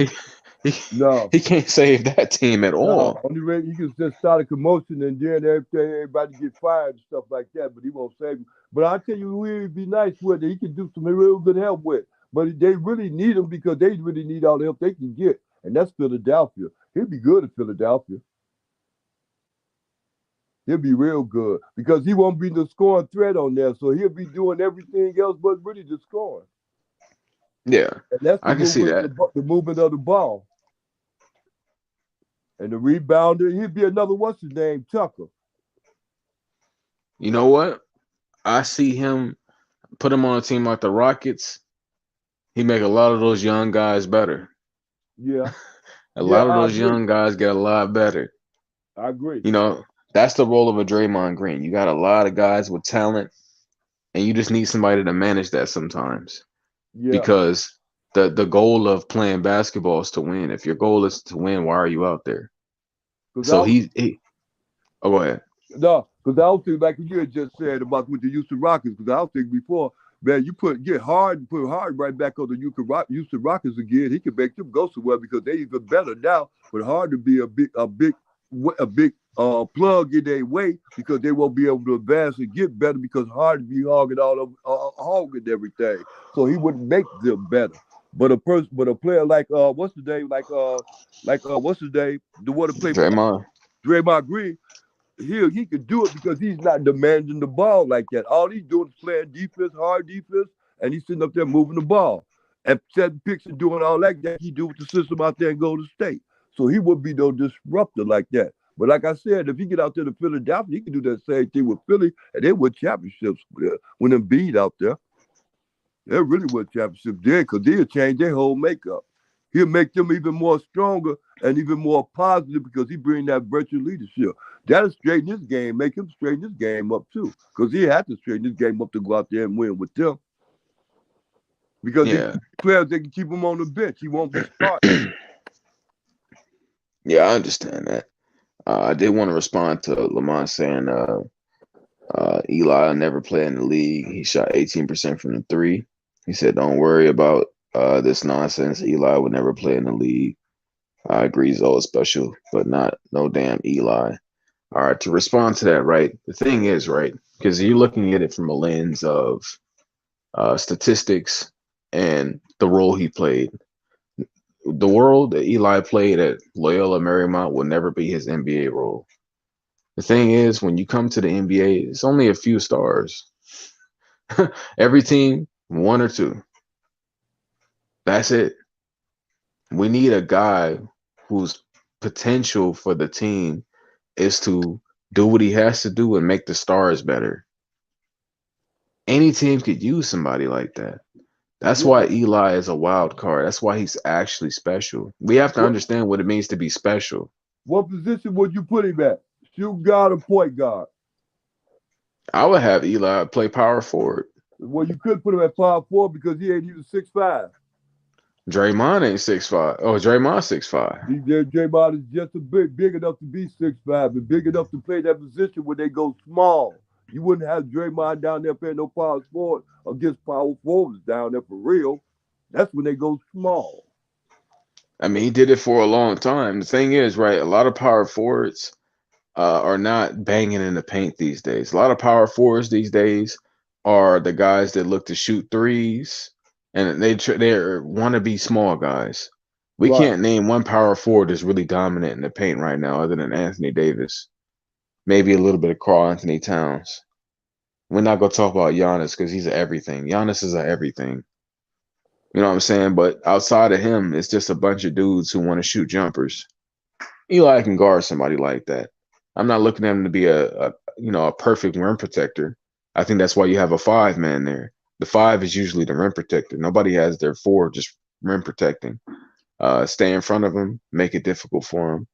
He can't save that team at all.
Only way he can just start a commotion and then everybody get fired and stuff like that, but he won't save him. But I'll tell you who he'd be nice with that he can do some real good help with. But they really need him because they really need all the help they can get. And that's Philadelphia. He'll be good at Philadelphia. He'll be real good because he won't be the scoring threat on there. So he'll be doing everything else but really the scoring.
Yeah,
and that's
I can see that.
The movement of the ball. And the rebounder, he'd be another, what's his name, Tucker.
You know what? I see him put him on a team like the Rockets, he make a lot of those young guys better.
Yeah.
A
Yeah,
lot of
I
those
agree.
young guys get a lot better.
I agree.
You know, that's the role of a Draymond Green. You got a lot of guys with talent, and you just need somebody to manage that sometimes.
Yeah.
Because the goal of playing basketball is to win. If your goal is to win, why are you out there? So oh, go ahead.
No, because I don't think like you had just said about with the Houston Rockets. Because I don't think before, man, you put Harden right back on the Houston Rockets again. He can make them go somewhere because they even better now. But hard to be a big plug in their way because they won't be able to advance and get better because Harden be hogging hogging everything. So he wouldn't make them better. But a player like what's his name? What's his name? The one to play
Draymond.
Draymond Green. He could do it because he's not demanding the ball like that. All he's doing is playing defense, hard defense, and he's sitting up there moving the ball. And setting picks and doing all that he do with the system out there in Golden State. So he would be no disruptor like that. But like I said, if he get out there to Philadelphia, he can do that same thing with Philly, and they win championships when them beat out there. They really win championships there because they'll change their whole makeup. He'll make them even more stronger and even more positive because he bring that virtual leadership. That'll straighten his game, make him straighten his game up too. Because he had to straighten his game up to go out there and win with them. Because these players, they can keep him on the bench. He won't be starting.
Yeah, I understand that. I did want to respond to Lamont saying Eli never played in the league. He shot 18% from the three. He said, don't worry about this nonsense. Eli would never play in the league. I agree, Zoe is special, but no damn Eli. All right, to respond to that, right? The thing is, right, because you're looking at it from a lens of statistics and the role he played. The role that Eli played at Loyola Marymount will never be his NBA role. The thing is, when you come to the NBA, it's only a few stars. Every team, one or two. That's it. We need a guy whose potential for the team is to do what he has to do and make the stars better. Any team could use somebody like that. That's why Eli is a wild card. That's why he's actually special. We have to understand what it means to be special.
What position would you put him at? Shoot guard or point guard?
I would have Eli play power forward.
Well, you could put him at power forward because he ain't even 6'5".
Draymond ain't 6'5". Oh, Draymond's 6'5".
Draymond is just big enough to be 6'5" and big enough to play that position when they go small. You wouldn't have Draymond down there playing no power forward against power forwards down there for real. That's when they go small.
I mean, he did it for a long time. The thing is, right, a lot of power forwards are not banging in the paint these days. A lot of power forwards these days are the guys that look to shoot threes, and they want to be small guys. We can't name one power forward that's really dominant in the paint right now other than Anthony Davis. Maybe a little bit of Karl Anthony Towns. We're not going to talk about Giannis because he's everything. Giannis is everything. You know what I'm saying? But outside of him, it's just a bunch of dudes who want to shoot jumpers. Eli can guard somebody like that. I'm not looking at him to be a perfect rim protector. I think that's why you have a 5-man there. The 5 is usually the rim protector. Nobody has their 4 just rim protecting. Stay in front of him, make it difficult for him.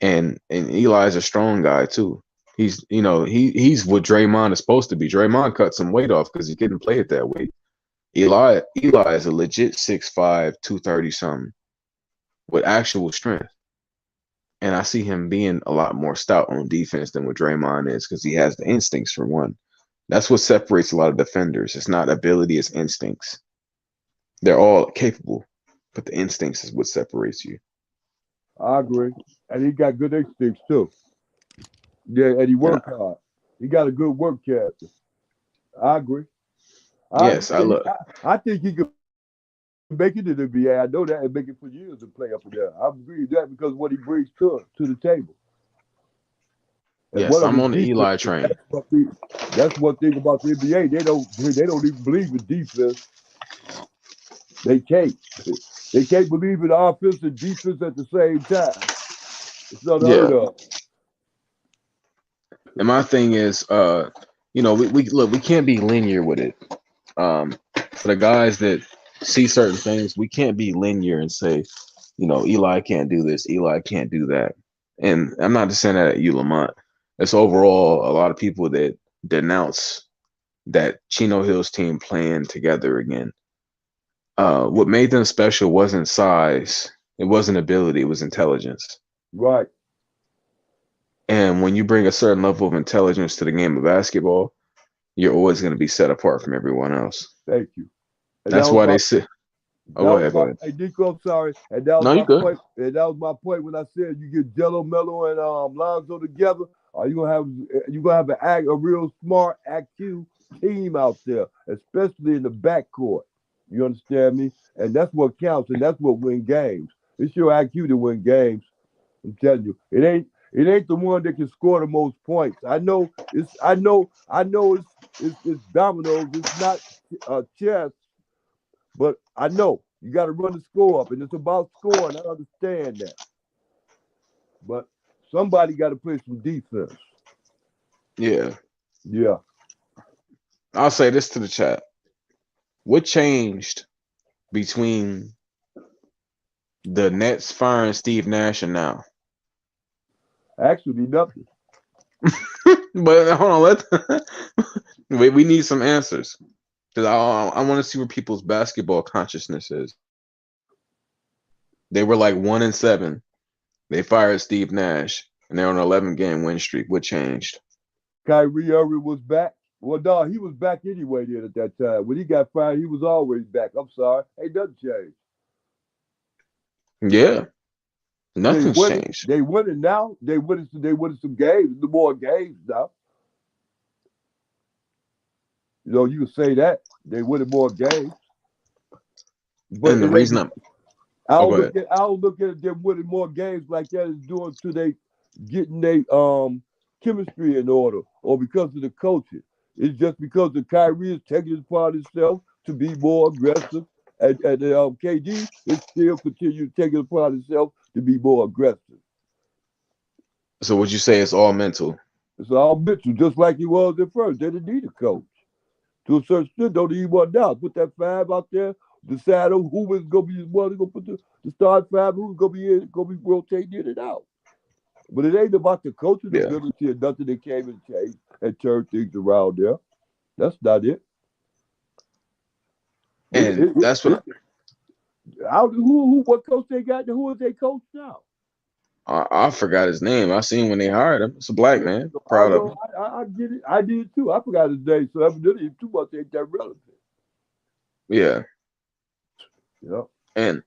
And Eli's a strong guy too. He's what Draymond is supposed to be. Draymond cut some weight off because he couldn't play it that way. Eli is a legit 6'5", 230 something with actual strength. And I see him being a lot more stout on defense than what Draymond is because he has the instincts for one. That's what separates a lot of defenders. It's not ability, it's instincts. They're all capable, but the instincts is what separates you.
I agree. And he got good instincts too. Yeah, and he worked hard. He got a good work character. I agree. I think he could make it to the NBA. I know that and make it for years to play up there. I agree with that because of what he brings to the table. And
yes, I'm on the Eli train.
That's one thing about the NBA. They don't even believe in defense. They can't. They can't believe in offense and defense at the same time. It's not unheard of.
And my thing is, we can't be linear with it. For the guys that see certain things, we can't be linear and say, Eli can't do this, Eli can't do that. And I'm not just saying that at you, Lamont. It's overall a lot of people that denounce that Chino Hill's team playing together again. What made them special wasn't size, it wasn't ability, it was intelligence.
Right.
And when you bring a certain level of intelligence to the game of basketball, you're always going to be set apart from everyone else.
Thank you. And
that's why they say. Oh, go ahead.
Hey, Nico, I'm sorry. And that was
no,
my
you good.
point. And that was my point when I said you get Jello, Melo, and Lonzo together. Are you gonna have a real smart IQ team out there, especially in the backcourt? You understand me? And that's what counts, and that's what wins games. It's your IQ to win games. I'm telling you, it ain't the one that can score the most points. I know it's dominoes. It's not chess, but I know you got to run the score up, and it's about scoring. I understand that, but somebody got to play some defense.
Yeah.
I'll
say this to the chat. What changed between the Nets firing Steve Nash and now?
Actually, nothing.
But hold on, we need some answers, because I want to see where people's basketball consciousness is. They were like 1-7. They fired Steve Nash, and they're on an 11-game win streak. What changed?
Kyrie Irving was back. Well, no, he was back anyway then at that time. When he got fired, he was always back. I'm sorry. Ain't nothing changed.
Yeah. Nothing's changed.
They winning now. They winning some games. The more games now. You can say that. They winning more games.
But and the reason
I don't look at them winning more games like that as doing to they getting their chemistry in order or because of the coaching. It's just because the Kyrie is taking it upon himself to be more aggressive, and KD is still continue to take it upon himself to be more aggressive.
So would you say it's all mental?
It's all mental, just like it was at first. They didn't need a coach. To a certain extent, don't need one now. Put that 5 out there, decide who was going to be the one who's going to put the start 5, who's going to be rotating in and out. But it ain't about the coaching ability and nothing that came and changed and turned things around there. That's not it.
And that's what.
What coach they got? Who is they coach now?
I forgot his name. I seen when they hired him. It's a black man. Proud of him.
I get it. I did too. I forgot his name. So evidently, too much ain't that relevant.
Yeah.
Yeah.
And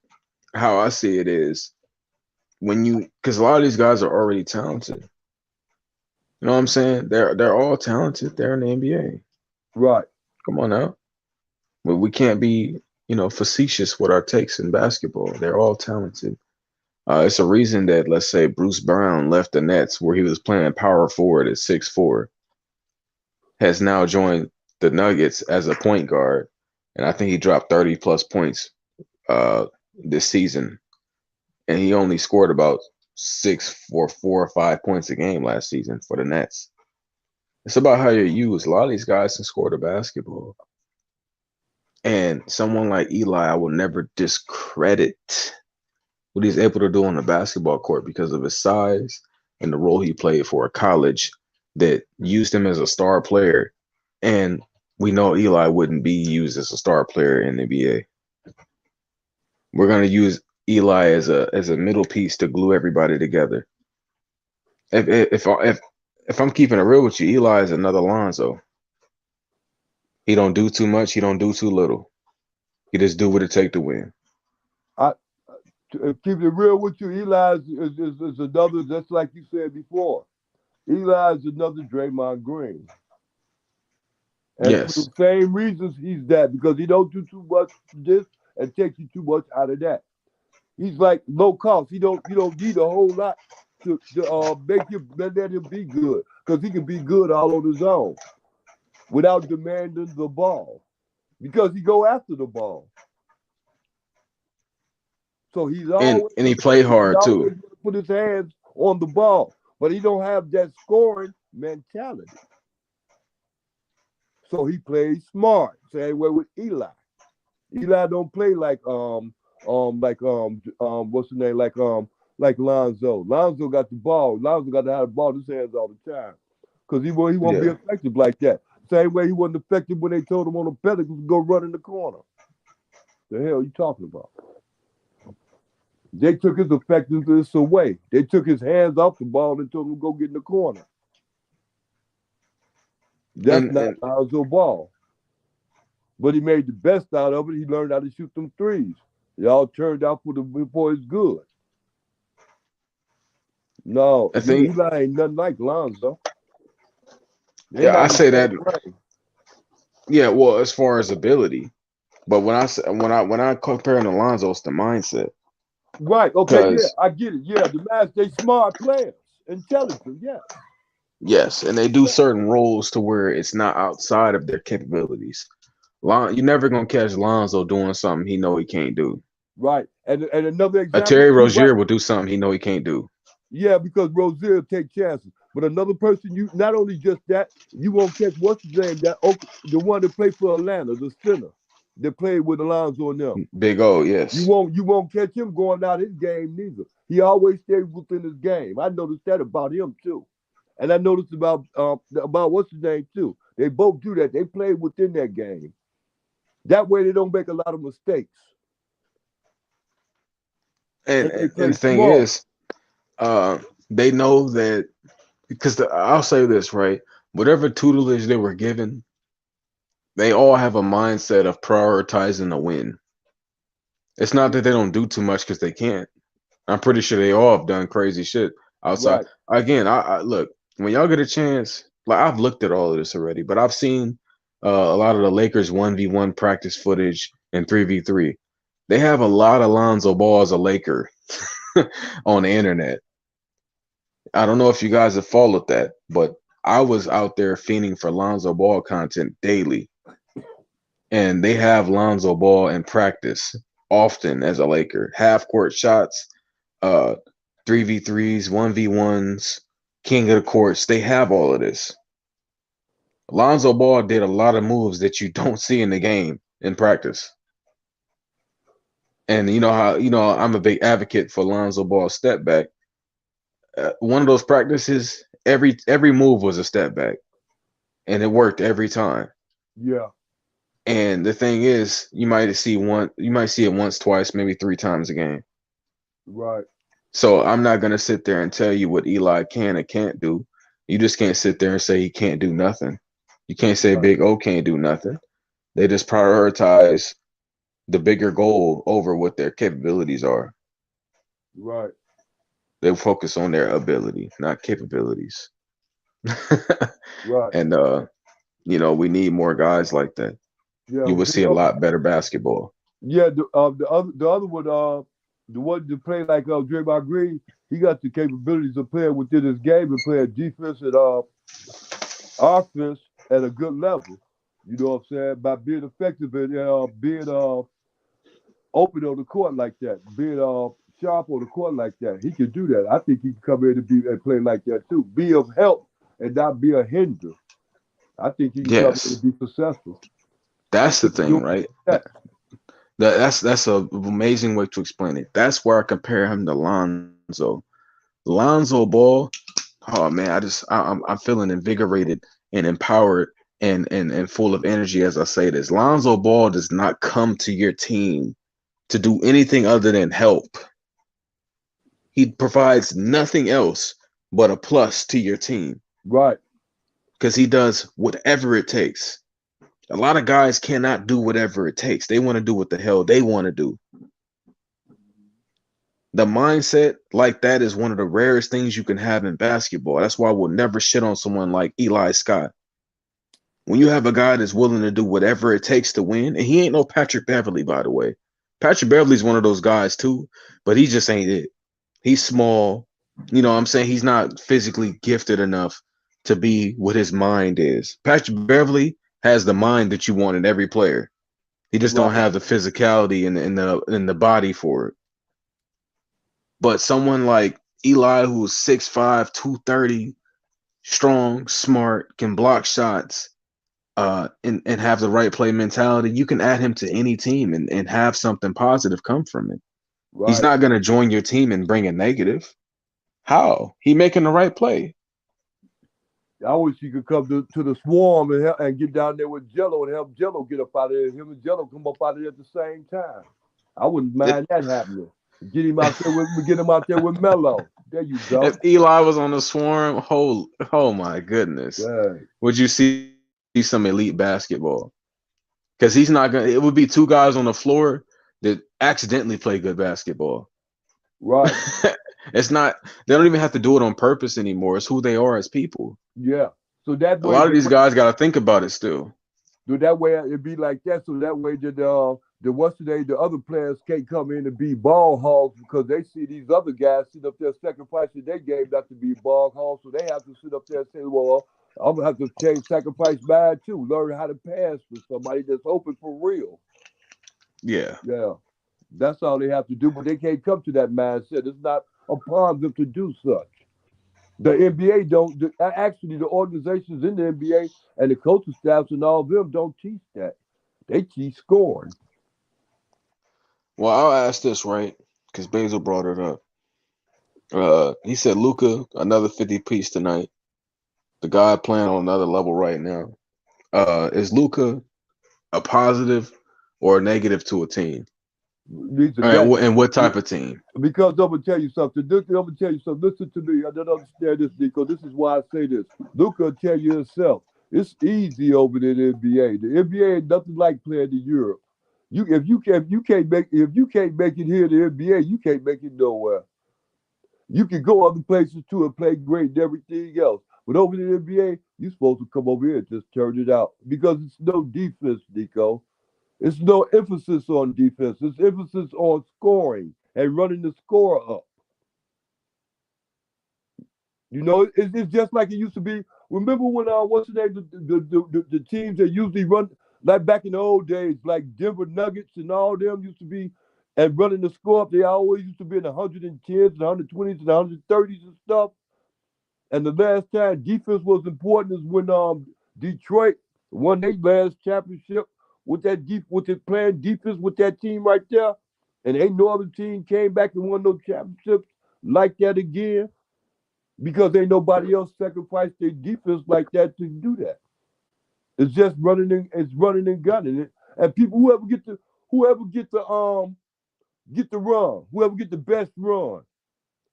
how I see it is, because a lot of these guys are already talented. You know what I'm saying? They're all talented. They're in the NBA.
Right.
Come on now. But we can't be, facetious with our takes in basketball. They're all talented. It's a reason that, let's say, Bruce Brown left the Nets, where he was playing power forward at 6'4", has now joined the Nuggets as a point guard, and I think he dropped 30+ points this season, and he only scored about 4 or 5 points a game last season for the Nets. It's about how you're used. A lot of these guys can score the basketball, and someone like Eli, I will never discredit what he's able to do on the basketball court because of his size and the role he played for a college that used him as a star player. And we know Eli wouldn't be used as a star player in the NBA. We're going to use Eli as a middle piece to glue everybody together. If I'm keeping it real with you, Eli is another Lonzo. He don't do too much. He don't do too little. He just do what it take to win.
Keep it real with you, Eli is another, just like you said before. Eli is another Draymond Green. And
yes.
for the same reasons he's that, because he don't do too much this and take you too much out of that. He's like low cost. You don't need a whole lot to let him be good, because he can be good all on his own without demanding the ball, because he go after the ball. So he's always
and he play hard too.
Put his hands on the ball, but he don't have that scoring mentality. So he plays smart. Same way with Eli. Eli don't play like what's the name? Like Lonzo. Lonzo got the ball. Lonzo got to have the ball in his hands all the time. Because he won't be
Yeah.
effective like that. Same way he wasn't effective when they told him on the Pelicans to go run in the corner. The hell you talking about? They took his effectiveness away. They took his hands off the ball and told him to go get in the corner. That's not Lonzo Ball. But he made the best out of it. He learned how to shoot them threes. It all turned out for his good. No,
I think
Eli ain't nothing like Lonzo.
I say that. Yeah, well, as far as ability, but when I compare him to Lonzo, it's the mindset.
Right. Okay. Yeah, I get it. Yeah, the Mavs, they smart players, intelligent. Yeah.
Yes, and they do certain roles to where it's not outside of their capabilities. You're never gonna catch Lonzo doing something he know he can't do.
Right. And another
A
example.
Terry Rozier will do something he know he can't do.
Yeah, because Rozier take chances. But another person, you not only just that, you won't catch what's his name, the one that played for Atlanta, the center that played with Alonzo and them.
Big O, yes.
You won't catch him going out his game neither. He always stays within his game. I noticed that about him too. And I noticed about what's his name too. They both do that. They play within their game. That way they don't make a lot of mistakes.
And the thing is, they know that because I'll say this, right? Whatever tutelage they were given, they all have a mindset of prioritizing a win. It's not that they don't do too much because they can't. I'm pretty sure they all have done crazy shit outside. Right. Again, I look, when y'all get a chance, like I've looked at all of this already, but I've seen a lot of the Lakers 1v1 practice footage and 3v3. They have a lot of Lonzo Ball as a Laker on the internet. I don't know if you guys have followed that, but I was out there fiending for Lonzo Ball content daily. And they have Lonzo Ball in practice often as a Laker. Half court shots, 3v3s, 1v1s, king of the courts. They have all of this. Lonzo Ball did a lot of moves that you don't see in the game in practice. And you know how, I'm a big advocate for Lonzo Ball step back. One of those practices, every move was a step back, and it worked every time.
Yeah.
And the thing is, you might see it once, twice, maybe 3 times a game.
Right.
So I'm not gonna sit there and tell you what Eli can and can't do. You just can't sit there and say he can't do nothing. You can't say Big O can't do nothing. They just prioritize the bigger goal over what their capabilities are.
Right.
They focus on their ability, not capabilities.
Right.
And we need more guys like that. Yeah, you will see a lot better basketball.
Yeah, the other one, the one to play like Draymond Green, he got the capabilities of playing within his game and playing defense and offense at a good level. You know what I'm saying? By being effective and being open on the court like that, being sharp on the court like that. He can do that. I think he can come in and play like that too. Be of help and not be a hinder. I think he can come in and be successful.
That's the thing, right? That's an amazing way to explain it. That's where I compare him to Lonzo. Lonzo Ball, oh man, I'm feeling invigorated and empowered and full of energy as I say this. Lonzo Ball does not come to your team to do anything other than help. He provides nothing else but a plus to your team.
Right.
Because he does whatever it takes. A lot of guys cannot do whatever it takes. They want to do what the hell they want to do. The mindset like that is one of the rarest things you can have in basketball. That's why we'll never shit on someone like Eli Scott. When you have a guy that's willing to do whatever it takes to win, and he ain't no Patrick Beverly, by the way. Patrick Beverly's one of those guys too, but he just ain't it. He's small. You know what I'm saying? He's not physically gifted enough to be what his mind is. Patrick Beverly has the mind that you want in every player. He just don't have the physicality in the body for it. But someone like Eli, who's 6'5", 230, strong, smart, can block shots, and have the right play mentality, you can add him to any team and have something positive come from it.
Right.
He's not going to join your team and bring a negative. How? He making the right play.
I wish he could come to the Swarm and get down there with Jello and help Jello get up out of there. Him and Jello come up out of there at the same time. I wouldn't mind that happening. Get him out there with Melo. There you go.
If Eli was on the Swarm, oh my goodness,
Right.
would you see some elite basketball? Because he's not gonna. It would be two guys on the floor that accidentally play good basketball.
Right.
It's not. They don't even have to do it on purpose anymore. It's who they are as people.
Yeah. So that
A
way,
lot of these guys got to think about it still.
So that way it'd be like that. So that way that the other players can't come in and be ball hogs because they see these other guys sit up there sacrificing their game not to be ball hogs. So they have to sit up there and say, well, I'm gonna have to sacrifice mine too. Learn how to pass for somebody that's open for real.
Yeah.
Yeah. That's all they have to do, but they can't come to that mindset. It's not upon them to do such. The NBA don't. Actually, the organizations in the NBA and the coaching staffs and all of them don't teach that. They teach scoring.
Well, I'll ask this, right? Because Basil brought it up. He said Luka, another 50 piece tonight. The guy playing on another level right now. Is Luka a positive or a negative to a team? And what type of team?
Because I'm gonna tell you something. Listen to me. I don't understand this, Nico. This is why I say this. Luka will tell you himself. It's easy over there in the NBA. The NBA ain't nothing like playing in Europe. If you can't make it here in the NBA, you can't make it nowhere. You can go other places too and play great and everything else. But over in the NBA, you're supposed to come over here and just turn it out. Because it's no defense, Nico. It's no emphasis on defense. It's emphasis on scoring and running the score up. You know, it's just like it used to be. Remember when what's the name? The teams that usually run like back in the old days, like Denver Nuggets and all them used to be and running the score up. They always used to be in the 110s and 120s and 130s and stuff. And the last time defense was important is when Detroit won their last championship with it playing defense with that team right there. And ain't no other team came back and won no championships like that again because ain't nobody else sacrificed their defense like that to do that. It's just running and gunning it. And people whoever get the run, whoever get the best run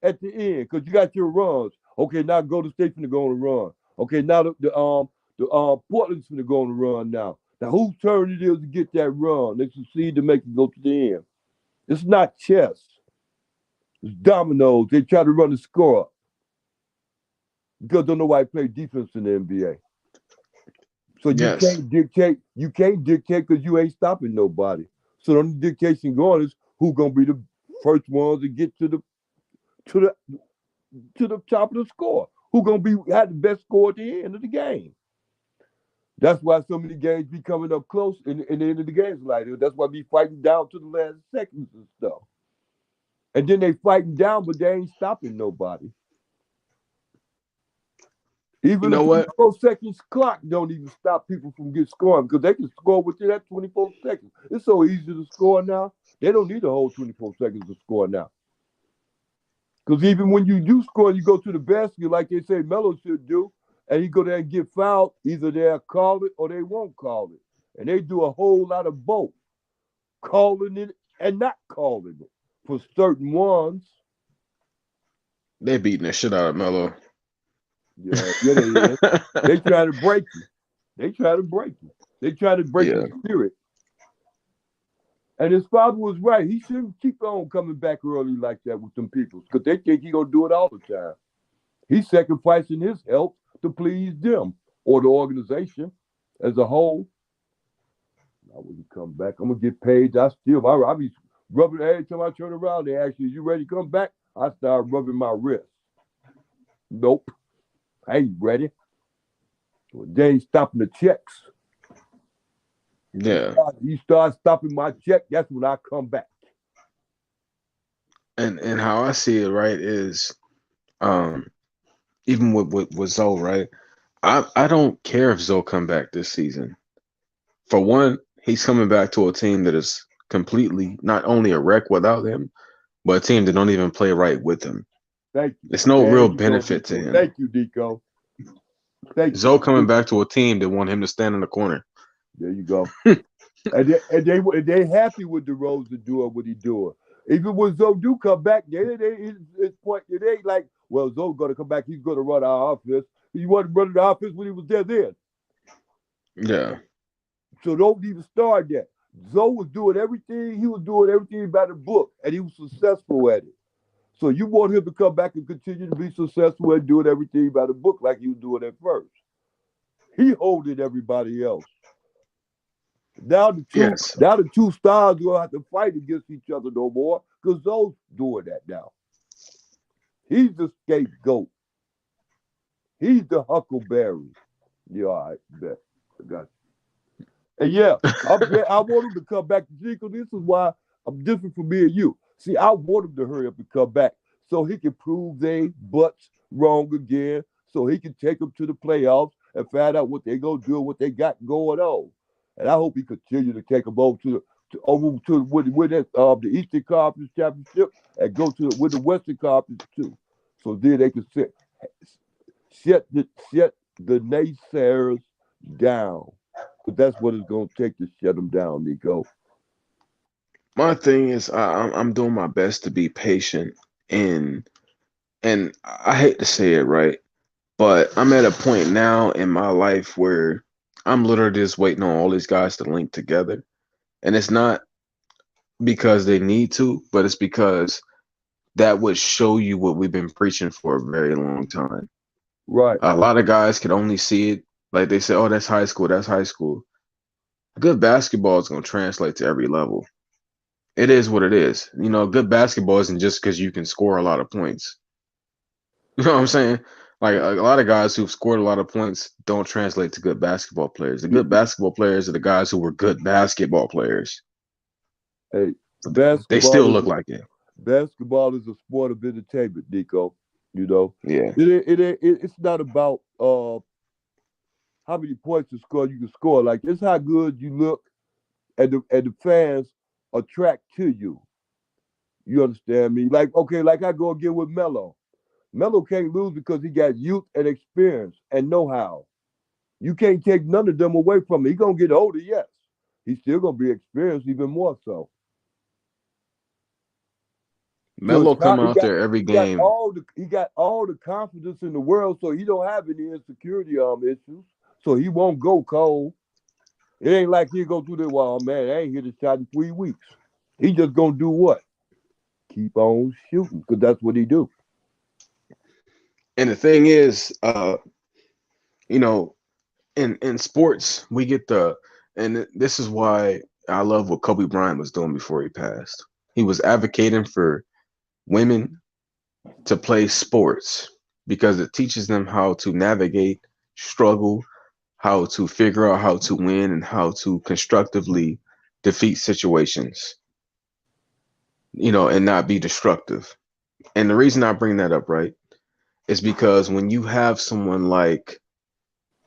at the end, because you got your runs. Okay, now Golden State's gonna go on a run. Okay, now the Portland's gonna go on a run now. Now whose turn it is to get that run? They succeed to make it go to the end. It's not chess. It's dominoes. They try to run the score up. Because don't nobody play defense in the NBA. So you can't dictate. You can't dictate because you ain't stopping nobody. So the only dictation going is who's gonna be the first ones to get to the top of the score. Who gonna have the best score at the end of the game? That's why so many games be coming up close in the end of the games like that. That's why be fighting down to the last seconds and stuff. And then they fighting down, but they ain't stopping nobody. Even the 24 seconds clock don't even stop people from getting scoring because they can score within that 24 seconds. It's so easy to score now. They don't need a whole 24 seconds to score now. Because even when you do score, you go to the basket like they say Melo should do, and you go there and get fouled, either they'll call it or they won't call it. And they do a whole lot of both, calling it and not calling it for certain ones.
They beating the shit out of Melo.
Yeah, they is. They try to break you. They try to break the spirit. And his father was right. He shouldn't keep on coming back early like that with them people because they think he's going to do it all the time. He's sacrificing his health to please them or the organization as a whole. Now when you come back, I'm going to get paid. I'll be rubbing every time I turn around. They ask you, you ready to come back? I start rubbing my wrist. Nope. I ain't ready. They ain't stopping the checks.
Yeah.
You start stopping my check, that's when I come back.
And how I see it, right, is even with Zoe, right? I don't care if Zoe come back this season. For one, he's coming back to a team that is completely not only a wreck without him, but a team that don't even play right with him.
Thank you.
It's no
There
real
you go,
benefit to
Deco.
him.
Thank you, Deco. Thank
Zoe
you.
coming back to a team that want him to stand in the corner.
There you go. and they happy with DeRozan doing what he doing. Even when Zoe do come back, his point, it ain't like, well, Zoe's gonna come back, he's gonna run our offense. He wasn't running the offense when he was there then.
Yeah.
So don't even start that. Zoe was doing everything, he was doing everything by the book, and he was successful at it. So you want him to come back and continue to be successful and doing everything by the book like he was doing at first. He holding everybody else. Now the two stars will have to fight against each other no more because Zoe's doing that now. He's the scapegoat. He's the huckleberry. Yeah, all right, bet. I got you. And yeah, I want him to come back to Chico. This is why I'm different from me and you. See, I want him to hurry up and come back so he can prove they butts wrong again, so he can take them to the playoffs and find out what they're going to do and what they got going on. And I hope he continue to take them over to win the Eastern Conference Championship and go to win the Western Conference too. So then they can shut the naysayers down. But that's what it's going to take to shut them down, Nico.
My thing is, I'm doing my best to be patient, and I hate to say it, right, but I'm at a point now in my life where I'm literally just waiting on all these guys to link together, and it's not because they need to, but it's because that would show you what we've been preaching for a very long time.
Right.
A lot of guys can only see it like they say, "Oh, that's high school. That's high school." Good basketball is going to translate to every level. It is what it is. You know, good basketball isn't just because you can score a lot of points. You know what I'm saying? Like a lot of guys who've scored a lot of points don't translate to good basketball players. The good basketball players are the guys who were good basketball players.
Hey,
they still look like it.
Basketball is a sport of entertainment, Nico. You know,
yeah.
It's not about how many points you can score. Like it's how good you look, and the fans attract to you. You understand me? Like I go again with Melo. Melo can't lose because he got youth and experience and know-how. You can't take none of them away from him. He's gonna get older, yes. He's still gonna be experienced even more so.
Melo come out there every game.
He got all the confidence in the world, so he don't have any insecurity issues. So he won't go cold. It ain't like he'll go through the wall, man. I ain't hit a shot in 3 weeks. He just gonna do what? Keep on shooting, because that's what he do.
And the thing is, you know, in sports, we get and this is why I love what Kobe Bryant was doing before he passed. He was advocating for women to play sports because it teaches them how to navigate, struggle, how to figure out how to win, and how to constructively defeat situations, you know, and not be destructive. And the reason I bring that up, right, is because when you have someone like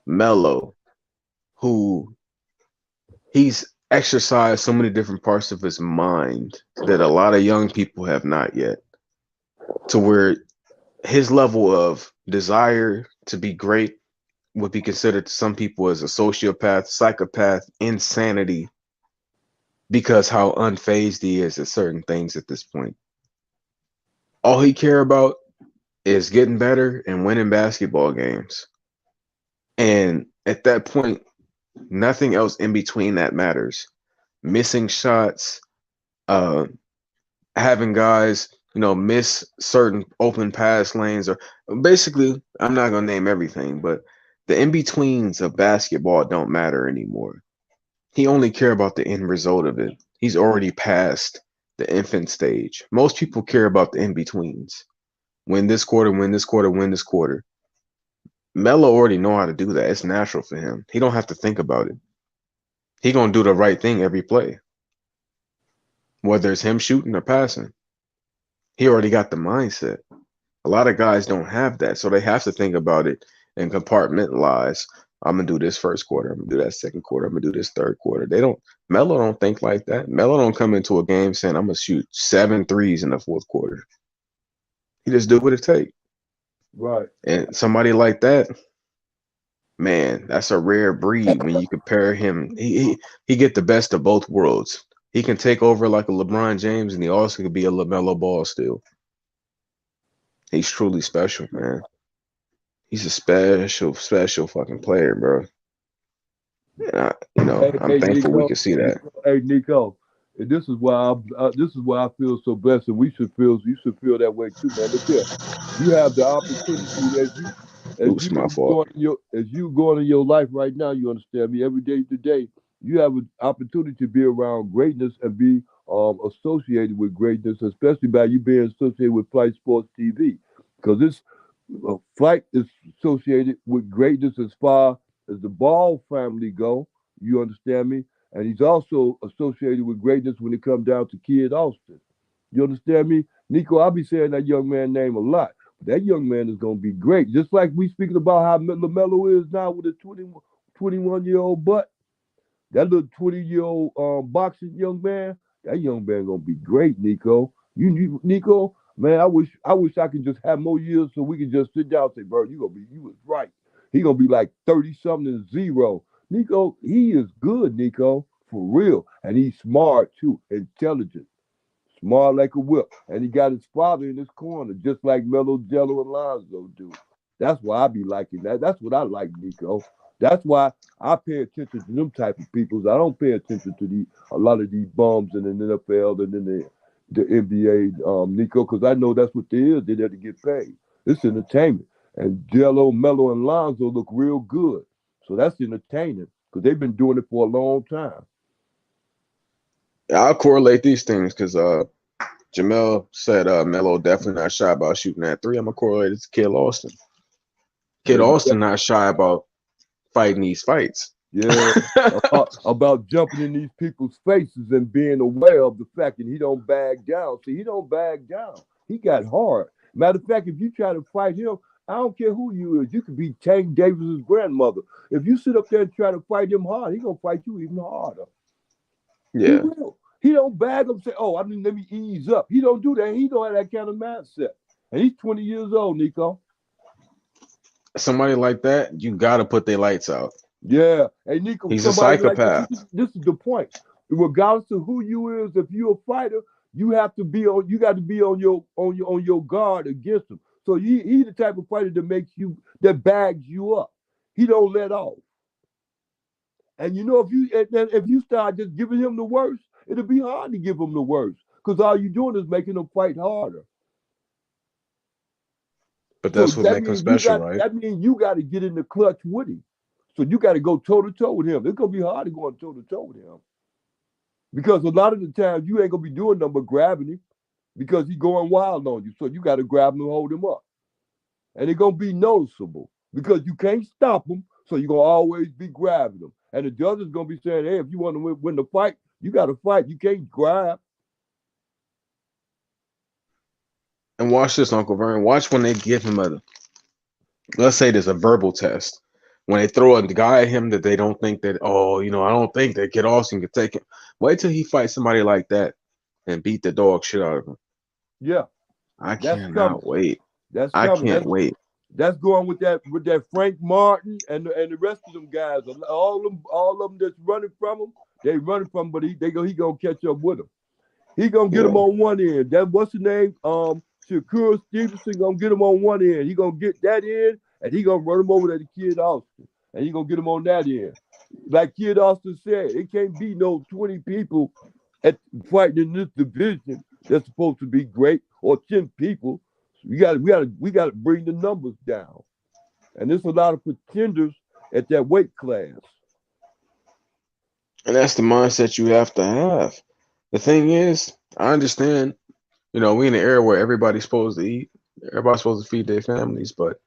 Melo, who he's exercised so many different parts of his mind that a lot of young people have not yet, to where his level of desire to be great would be considered to some people as a sociopath, psychopath, insanity, because how unfazed he is at certain things at this point. All he care about is getting better and winning basketball games. And at that point, nothing else in between that matters. Missing shots, having guys, you know, miss certain open pass lanes, or basically, I'm not gonna name everything, but the in-betweens of basketball don't matter anymore. He only care about the end result of it. He's already past the infant stage. Most people care about the in-betweens. Win this quarter, win this quarter, win this quarter. Melo already know how to do that. It's natural for him. He don't have to think about it. He gonna do the right thing every play, whether it's him shooting or passing. He already got the mindset. A lot of guys don't have that, so they have to think about it and compartmentalize. I'm gonna do this first quarter. I'm gonna do that second quarter. I'm gonna do this third quarter. Melo don't think like that. Melo don't come into a game saying I'm gonna shoot 7 threes in the fourth quarter. He just do what it takes.
Right.
And somebody like that, man, that's a rare breed. When you compare him, he get the best of both worlds. He can take over like a LeBron James, and he also could be a LaMelo Ball still. He's truly special, man. He's a special fucking player, bro. And I'm thankful we can see that.
Hey, Nico, and this is why I feel so blessed, and you should feel that way too, man. Look here, you have the opportunity
Oops, my fault.
as you going in your life right now. You understand me? Every day today, you have an opportunity to be around greatness and be associated with greatness, especially by you being associated with Flight Sports TV, because this Flight is associated with greatness as far as the Ball family go. You understand me? And he's also associated with greatness when it comes down to Kid Austin. You understand me? Nico, I'll be saying that young man's name a lot. But that young man is going to be great. Just like we speaking about how LaMelo is now with a 21-year-old butt. That little 20-year-old boxing young man, that young man going to be great, Nico. Nico, man, I wish I could just have more years so we could just sit down and say, bro, you was right. He going to be like 30-something and 0. Nico, he is good, Nico, for real. And he's smart, too, intelligent, smart like a whip. And he got his father in his corner, just like Melo, Jello, and Lonzo do. That's why I be liking that. That's what I like, Nico. That's why I pay attention to them type of people. I don't pay attention to a lot of these bums in the NFL and in the NBA, Nico, because I know that's what they is. They're there to get paid. It's entertainment. And Jello, Melo, and Lonzo look real good. So that's entertaining because they've been doing it for a long time.
I'll correlate these things because Jamel said Melo definitely not shy about shooting that 3. I'm going to correlate it to Kid Austin. Kid Austin not shy about fighting these fights.
Yeah, about jumping in these people's faces and being aware of the fact that he don't back down. See, he don't back down. He got hard. Matter of fact, if you try to fight him, I don't care who you is. You could be Tank Davis's grandmother. If you sit up there and try to fight him hard, he gonna fight you even harder.
Yeah.
He will. He don't bag up, say, "Oh, let me ease up." He don't do that. He don't have that kind of mindset. And he's 20 years old, Nico.
Somebody like that, you gotta put their lights out.
Yeah. Hey, Nico,
he's a psychopath.
Like this is the point. Regardless of who you is, if you're a fighter, you got to be on your guard against him. So he's the type of fighter that bags you up. He don't let off. And if you start just giving him the worst, it'll be hard to give him the worst because all you're doing is making him fight harder.
But that's what makes him special, right?
That means you got to get in the clutch with him. So you got to go toe-to-toe with him. It's going to be hard to go toe-to-toe with him. Because a lot of the times you ain't going to be doing nothing but grabbing him because he's going wild on you. So you got to grab him and hold him up. And it's going to be noticeable because you can't stop him, so you're going to always be grabbing him. And the judge is going to be saying, hey, if you want to win the fight, you got to fight. You can't grab.
And watch this, Uncle Vern. Watch when they give him let's say there's a verbal test. When they throw a guy at him that they don't think that, I don't think that Kid Austin could take him. Wait till he fights somebody like that and beat the dog shit out of him.
Yeah.
I cannot wait. I can't wait.
That's going with that Frank Martin and the rest of them guys. All of them that's running from him, they running from him, but he gonna catch up with him. He gonna get him on one end. What's the name? Shakur Stevenson gonna get him on one end. He gonna get that end, and he gonna run him over to the Kid Austin, and he gonna get him on that end. Like Kid Austin said, it can't be no 20 people fighting in this division that's supposed to be great, or 10 people. We got to bring the numbers down, and there's a lot of pretenders at that weight class.
And that's the mindset you have to have. The thing is, I understand. We in an era where everybody's supposed to eat, everybody's supposed to feed their families, but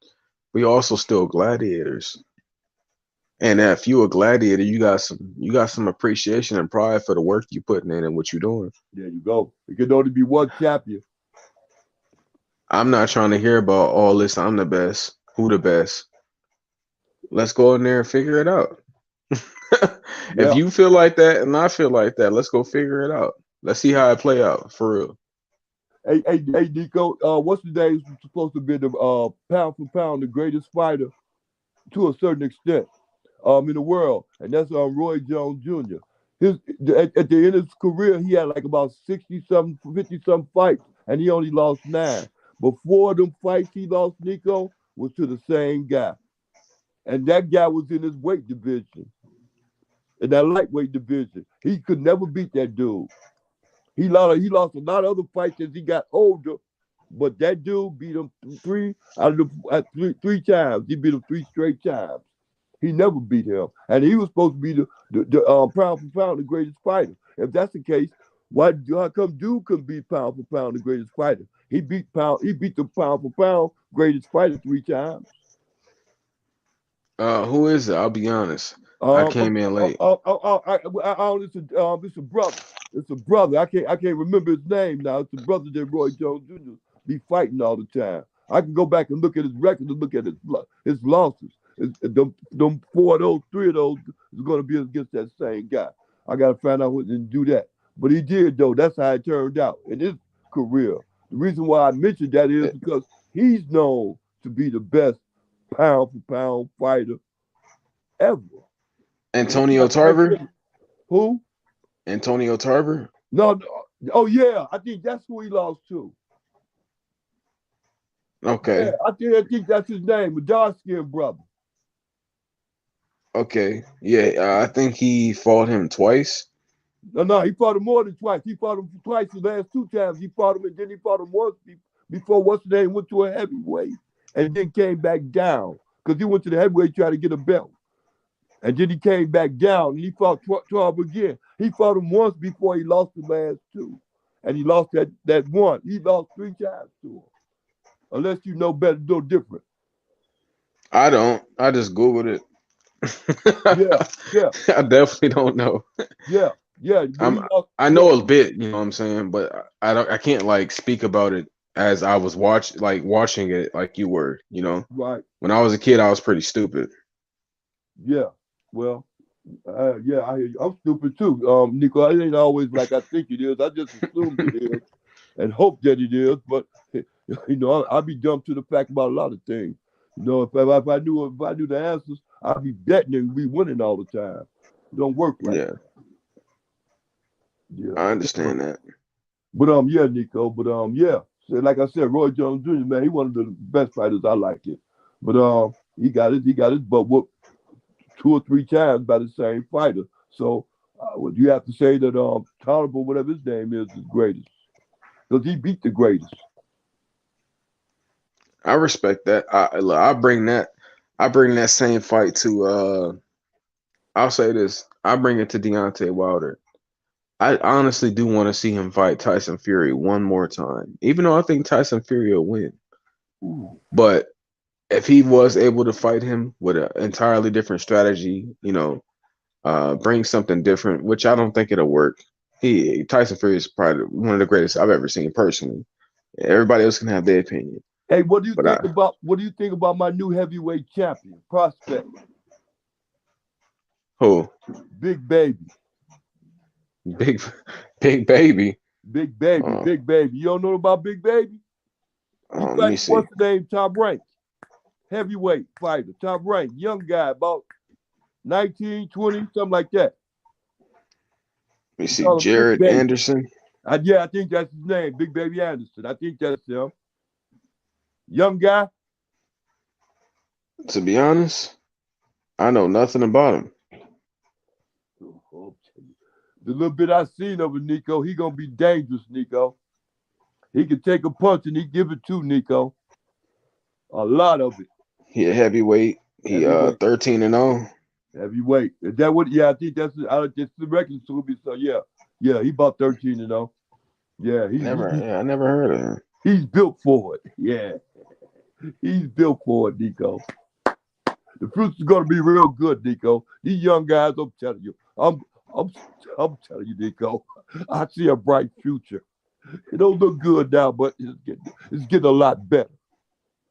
we also still gladiators. And if you a gladiator, you got some appreciation and pride for the work you're putting in and what you're doing.
There you go. It could only be one champion.
I'm not trying to hear about all this. I'm the best. Who the best? let's go in there and figure it out.
Yeah.
If you feel like that and I feel like that, let's go figure it out. Let's see how it play out for real.
Hey, Nico, what's the name supposed to be the pound for pound the greatest fighter to a certain extent in the world, and that's Roy Jones Jr. At the end of his career, he had like about 60-something, 50-something fights, and he only lost 9. Before them fights he lost, Nico, was to the same guy, and that guy was in his weight division, in that lightweight division. He could never beat that dude. He lost a lot of other fights as he got older, but that dude beat him three times. He beat him 3 straight times. He never beat him, and he was supposed to be the pound for pound the greatest fighter. If that's the case, how come dude couldn't be pound for pound the greatest fighter? He beat the pound for pound greatest fighter 3 times.
Who is it? I'll be honest. I came in late.
It's a brother. It's a brother. I can't remember his name now. It's a brother that Roy Jones Jr. be fighting all the time. I can go back and look at his record and look at his losses. Them 4 of those, 3 of those is going to be against that same guy. I got to find out what didn't do that. But he did, though. That's how it turned out in his career. The reason why I mentioned that is because he's known to be the best pound-for-pound fighter ever.
Antonio Tarver?
Who?
Antonio Tarver?
No. Oh, yeah. I think that's who he lost to.
Okay.
Yeah, I think that's his name, the dark-skinned brother.
Okay. Yeah, I think he fought him twice.
No, he fought him more than twice. He fought him twice the last 2 times. He fought him, and then he fought him once before what's the name went to a heavyweight, and then came back down because he went to the heavyweight trying to get a belt, and then he came back down and he fought 12 again. He fought him once before he lost the last 2, and he lost that one. He lost 3 times to him. Unless you know better, no different.
I don't. I just Googled it.
Yeah.
I definitely don't know.
Yeah.
I know a bit, you know what I'm saying, but I can't like speak about it as I was watching it like you were, you know.
Right.
When I was a kid, I was pretty stupid.
Yeah. Well, I hear you. I'm stupid too, Nico. It ain't always like I think it is. I just assume it is and hope that it is. But you know, I'll be dumb to the fact about a lot of things. You know, if I knew the answers, I'd be betting and be winning all the time. It don't work like that. Yeah.
I understand that.
But yeah, Nico. But yeah. So, like I said, Roy Jones Jr., man, he one of the best fighters. I like it. But he got his butt whooped 2 or 3 times by the same fighter. So you have to say that Tolerable, whatever his name is greatest. Because he beat the greatest.
I respect that. I bring that same fight to I'll say this. I bring it to Deontay Wilder. I honestly do want to see him fight Tyson Fury one more time, even though I think Tyson Fury will win.
Ooh.
But if he was able to fight him with an entirely different strategy, you know, bring something different, which I don't think it'll work. Tyson Fury is probably one of the greatest I've ever seen personally. Everybody else can have their opinion.
Hey, what do you think about my new heavyweight champion prospect?
Who?
Big Baby.
Big Baby.
Big Baby. You don't know about Big Baby?
Let me see.
What's the name? Top rank. Heavyweight fighter. Top rank. Young guy, about 19, 20, something like that.
Let me see. Jared Anderson.
Yeah, I think that's his name. Big Baby Anderson. I think that's him. Young guy.
To be honest, I know nothing about him.
The little bit I seen of him, Nico, he gonna be dangerous, Nico. He can take a punch and he give it to Nico. A lot of it.
He a heavyweight. He 13-0.
Heavyweight. Is that what? Yeah, I think that's the record. So be so. Yeah, he about 13-0. Yeah,
I never heard of him.
He's built for it. Yeah, he's built for it, Nico. The fruits is gonna be real good, Nico. These young guys, I'm telling you, I'm telling you, Nico, I see a bright future. It don't look good now, but it's getting a lot better.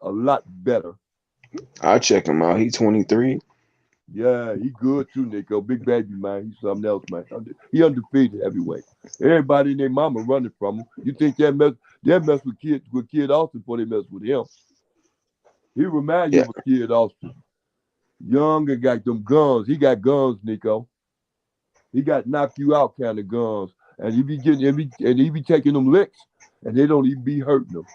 A lot better.
I'll check him out. He's 23.
Yeah, he good too, Nico. Big baby, man. He's something else, man. He undefeated heavyweight. Everybody and their mama running from him. You think they mess with Kid Austin before they mess with him? He remind you of a Kid Austin. Young and got them guns. He got guns, Nico. He got knock you out kind of guns. And he be taking them licks, and they don't even be hurting them.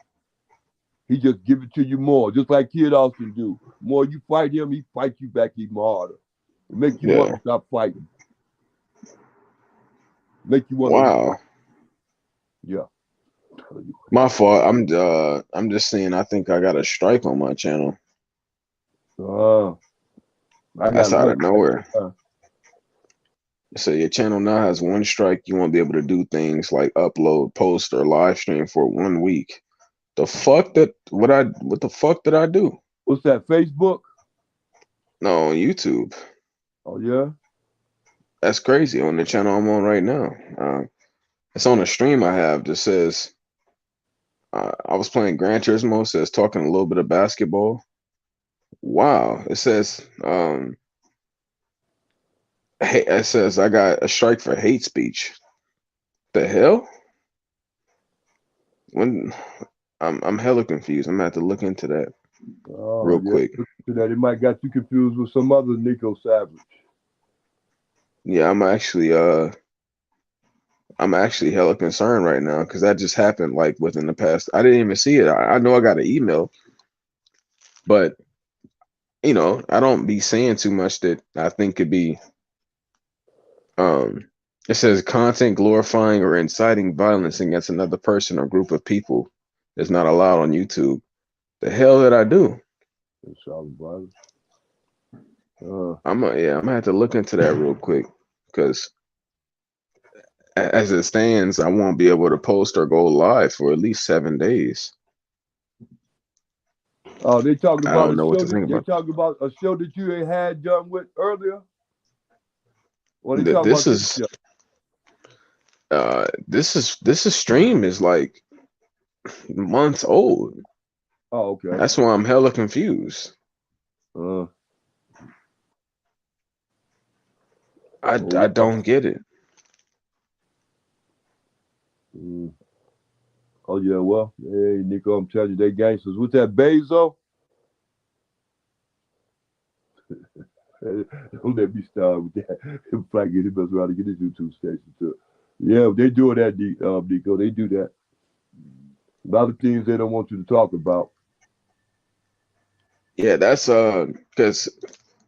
He just give it to you more, just like Kid Austin do. More you fight him, he fight you back even harder. It make you want to stop fighting. Make you want
to.
Yeah.
My fault. I'm just saying. I think I got a strike on my channel. That's out of nowhere. So your channel now has one strike. You won't be able to do things like upload, post, or live stream for 1 week. What the fuck did I do?
What's that, Facebook?
No, on YouTube.
Oh yeah?
That's crazy. On the channel I'm on right now. It's on a stream I have that says I was playing Gran Turismo, says talking a little bit of basketball. Wow. It says it says I got a strike for hate speech. The hell? I'm hella confused. I'm gonna have to look into that real quick.
That it might got you confused with some other Nico Savage.
Yeah, I'm actually hella concerned right now because that just happened like within the past. I didn't even see it. I know I got an email, but I don't be saying too much that I think could be. It says content glorifying or inciting violence against another person or group of people is not allowed on YouTube. The hell did I do? I'm gonna have to look into that real quick because as it stands, I won't be able to post or go live for at least 7 days.
Oh, they talking about
I don't know what to think about.
They talking about a show that you had done with earlier.
This stream is like months old.
Oh, okay.
That's why I'm hella confused. I don't get it.
Oh yeah, well, hey Nico, I'm telling you, they gangsters. What's that, Bezo? Don't let me start with that. Black he must rather get his YouTube station too. Yeah, they do that, Nico. They do that. A lot of things they don't want you to talk about.
Yeah, that's because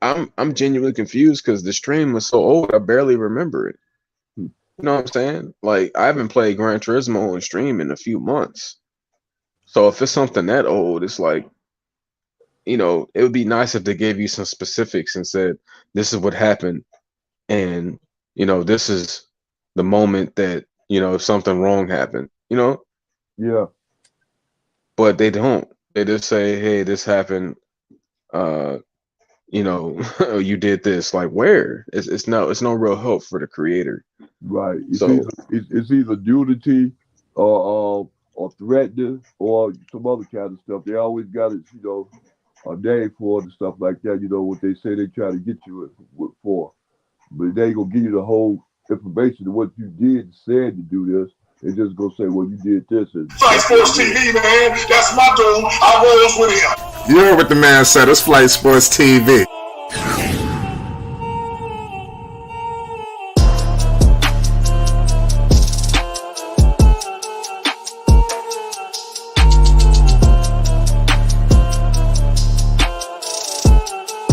I'm genuinely confused because the stream was so old I barely remember it. You know what I'm saying? Like I haven't played Gran Turismo on stream in a few months. So if it's something that old, it's like, it would be nice if they gave you some specifics and said, this is what happened. And, this is the moment that, if something wrong happened,
Yeah.
But they don't. They just say, hey, this happened. You did this. Like where? It's no real help for the creator.
Right. It's either nudity or threatening or some other kind of stuff. They always got it, a day for it and stuff like that. What they say they try to get you for, but they ain't gonna give you the whole information of what you did and said to do this. They just gonna say, well, you did this.
Flight Sports TV, man. That's my doom. I rolls with him.
You heard what the man said. It's Flight Sports TV.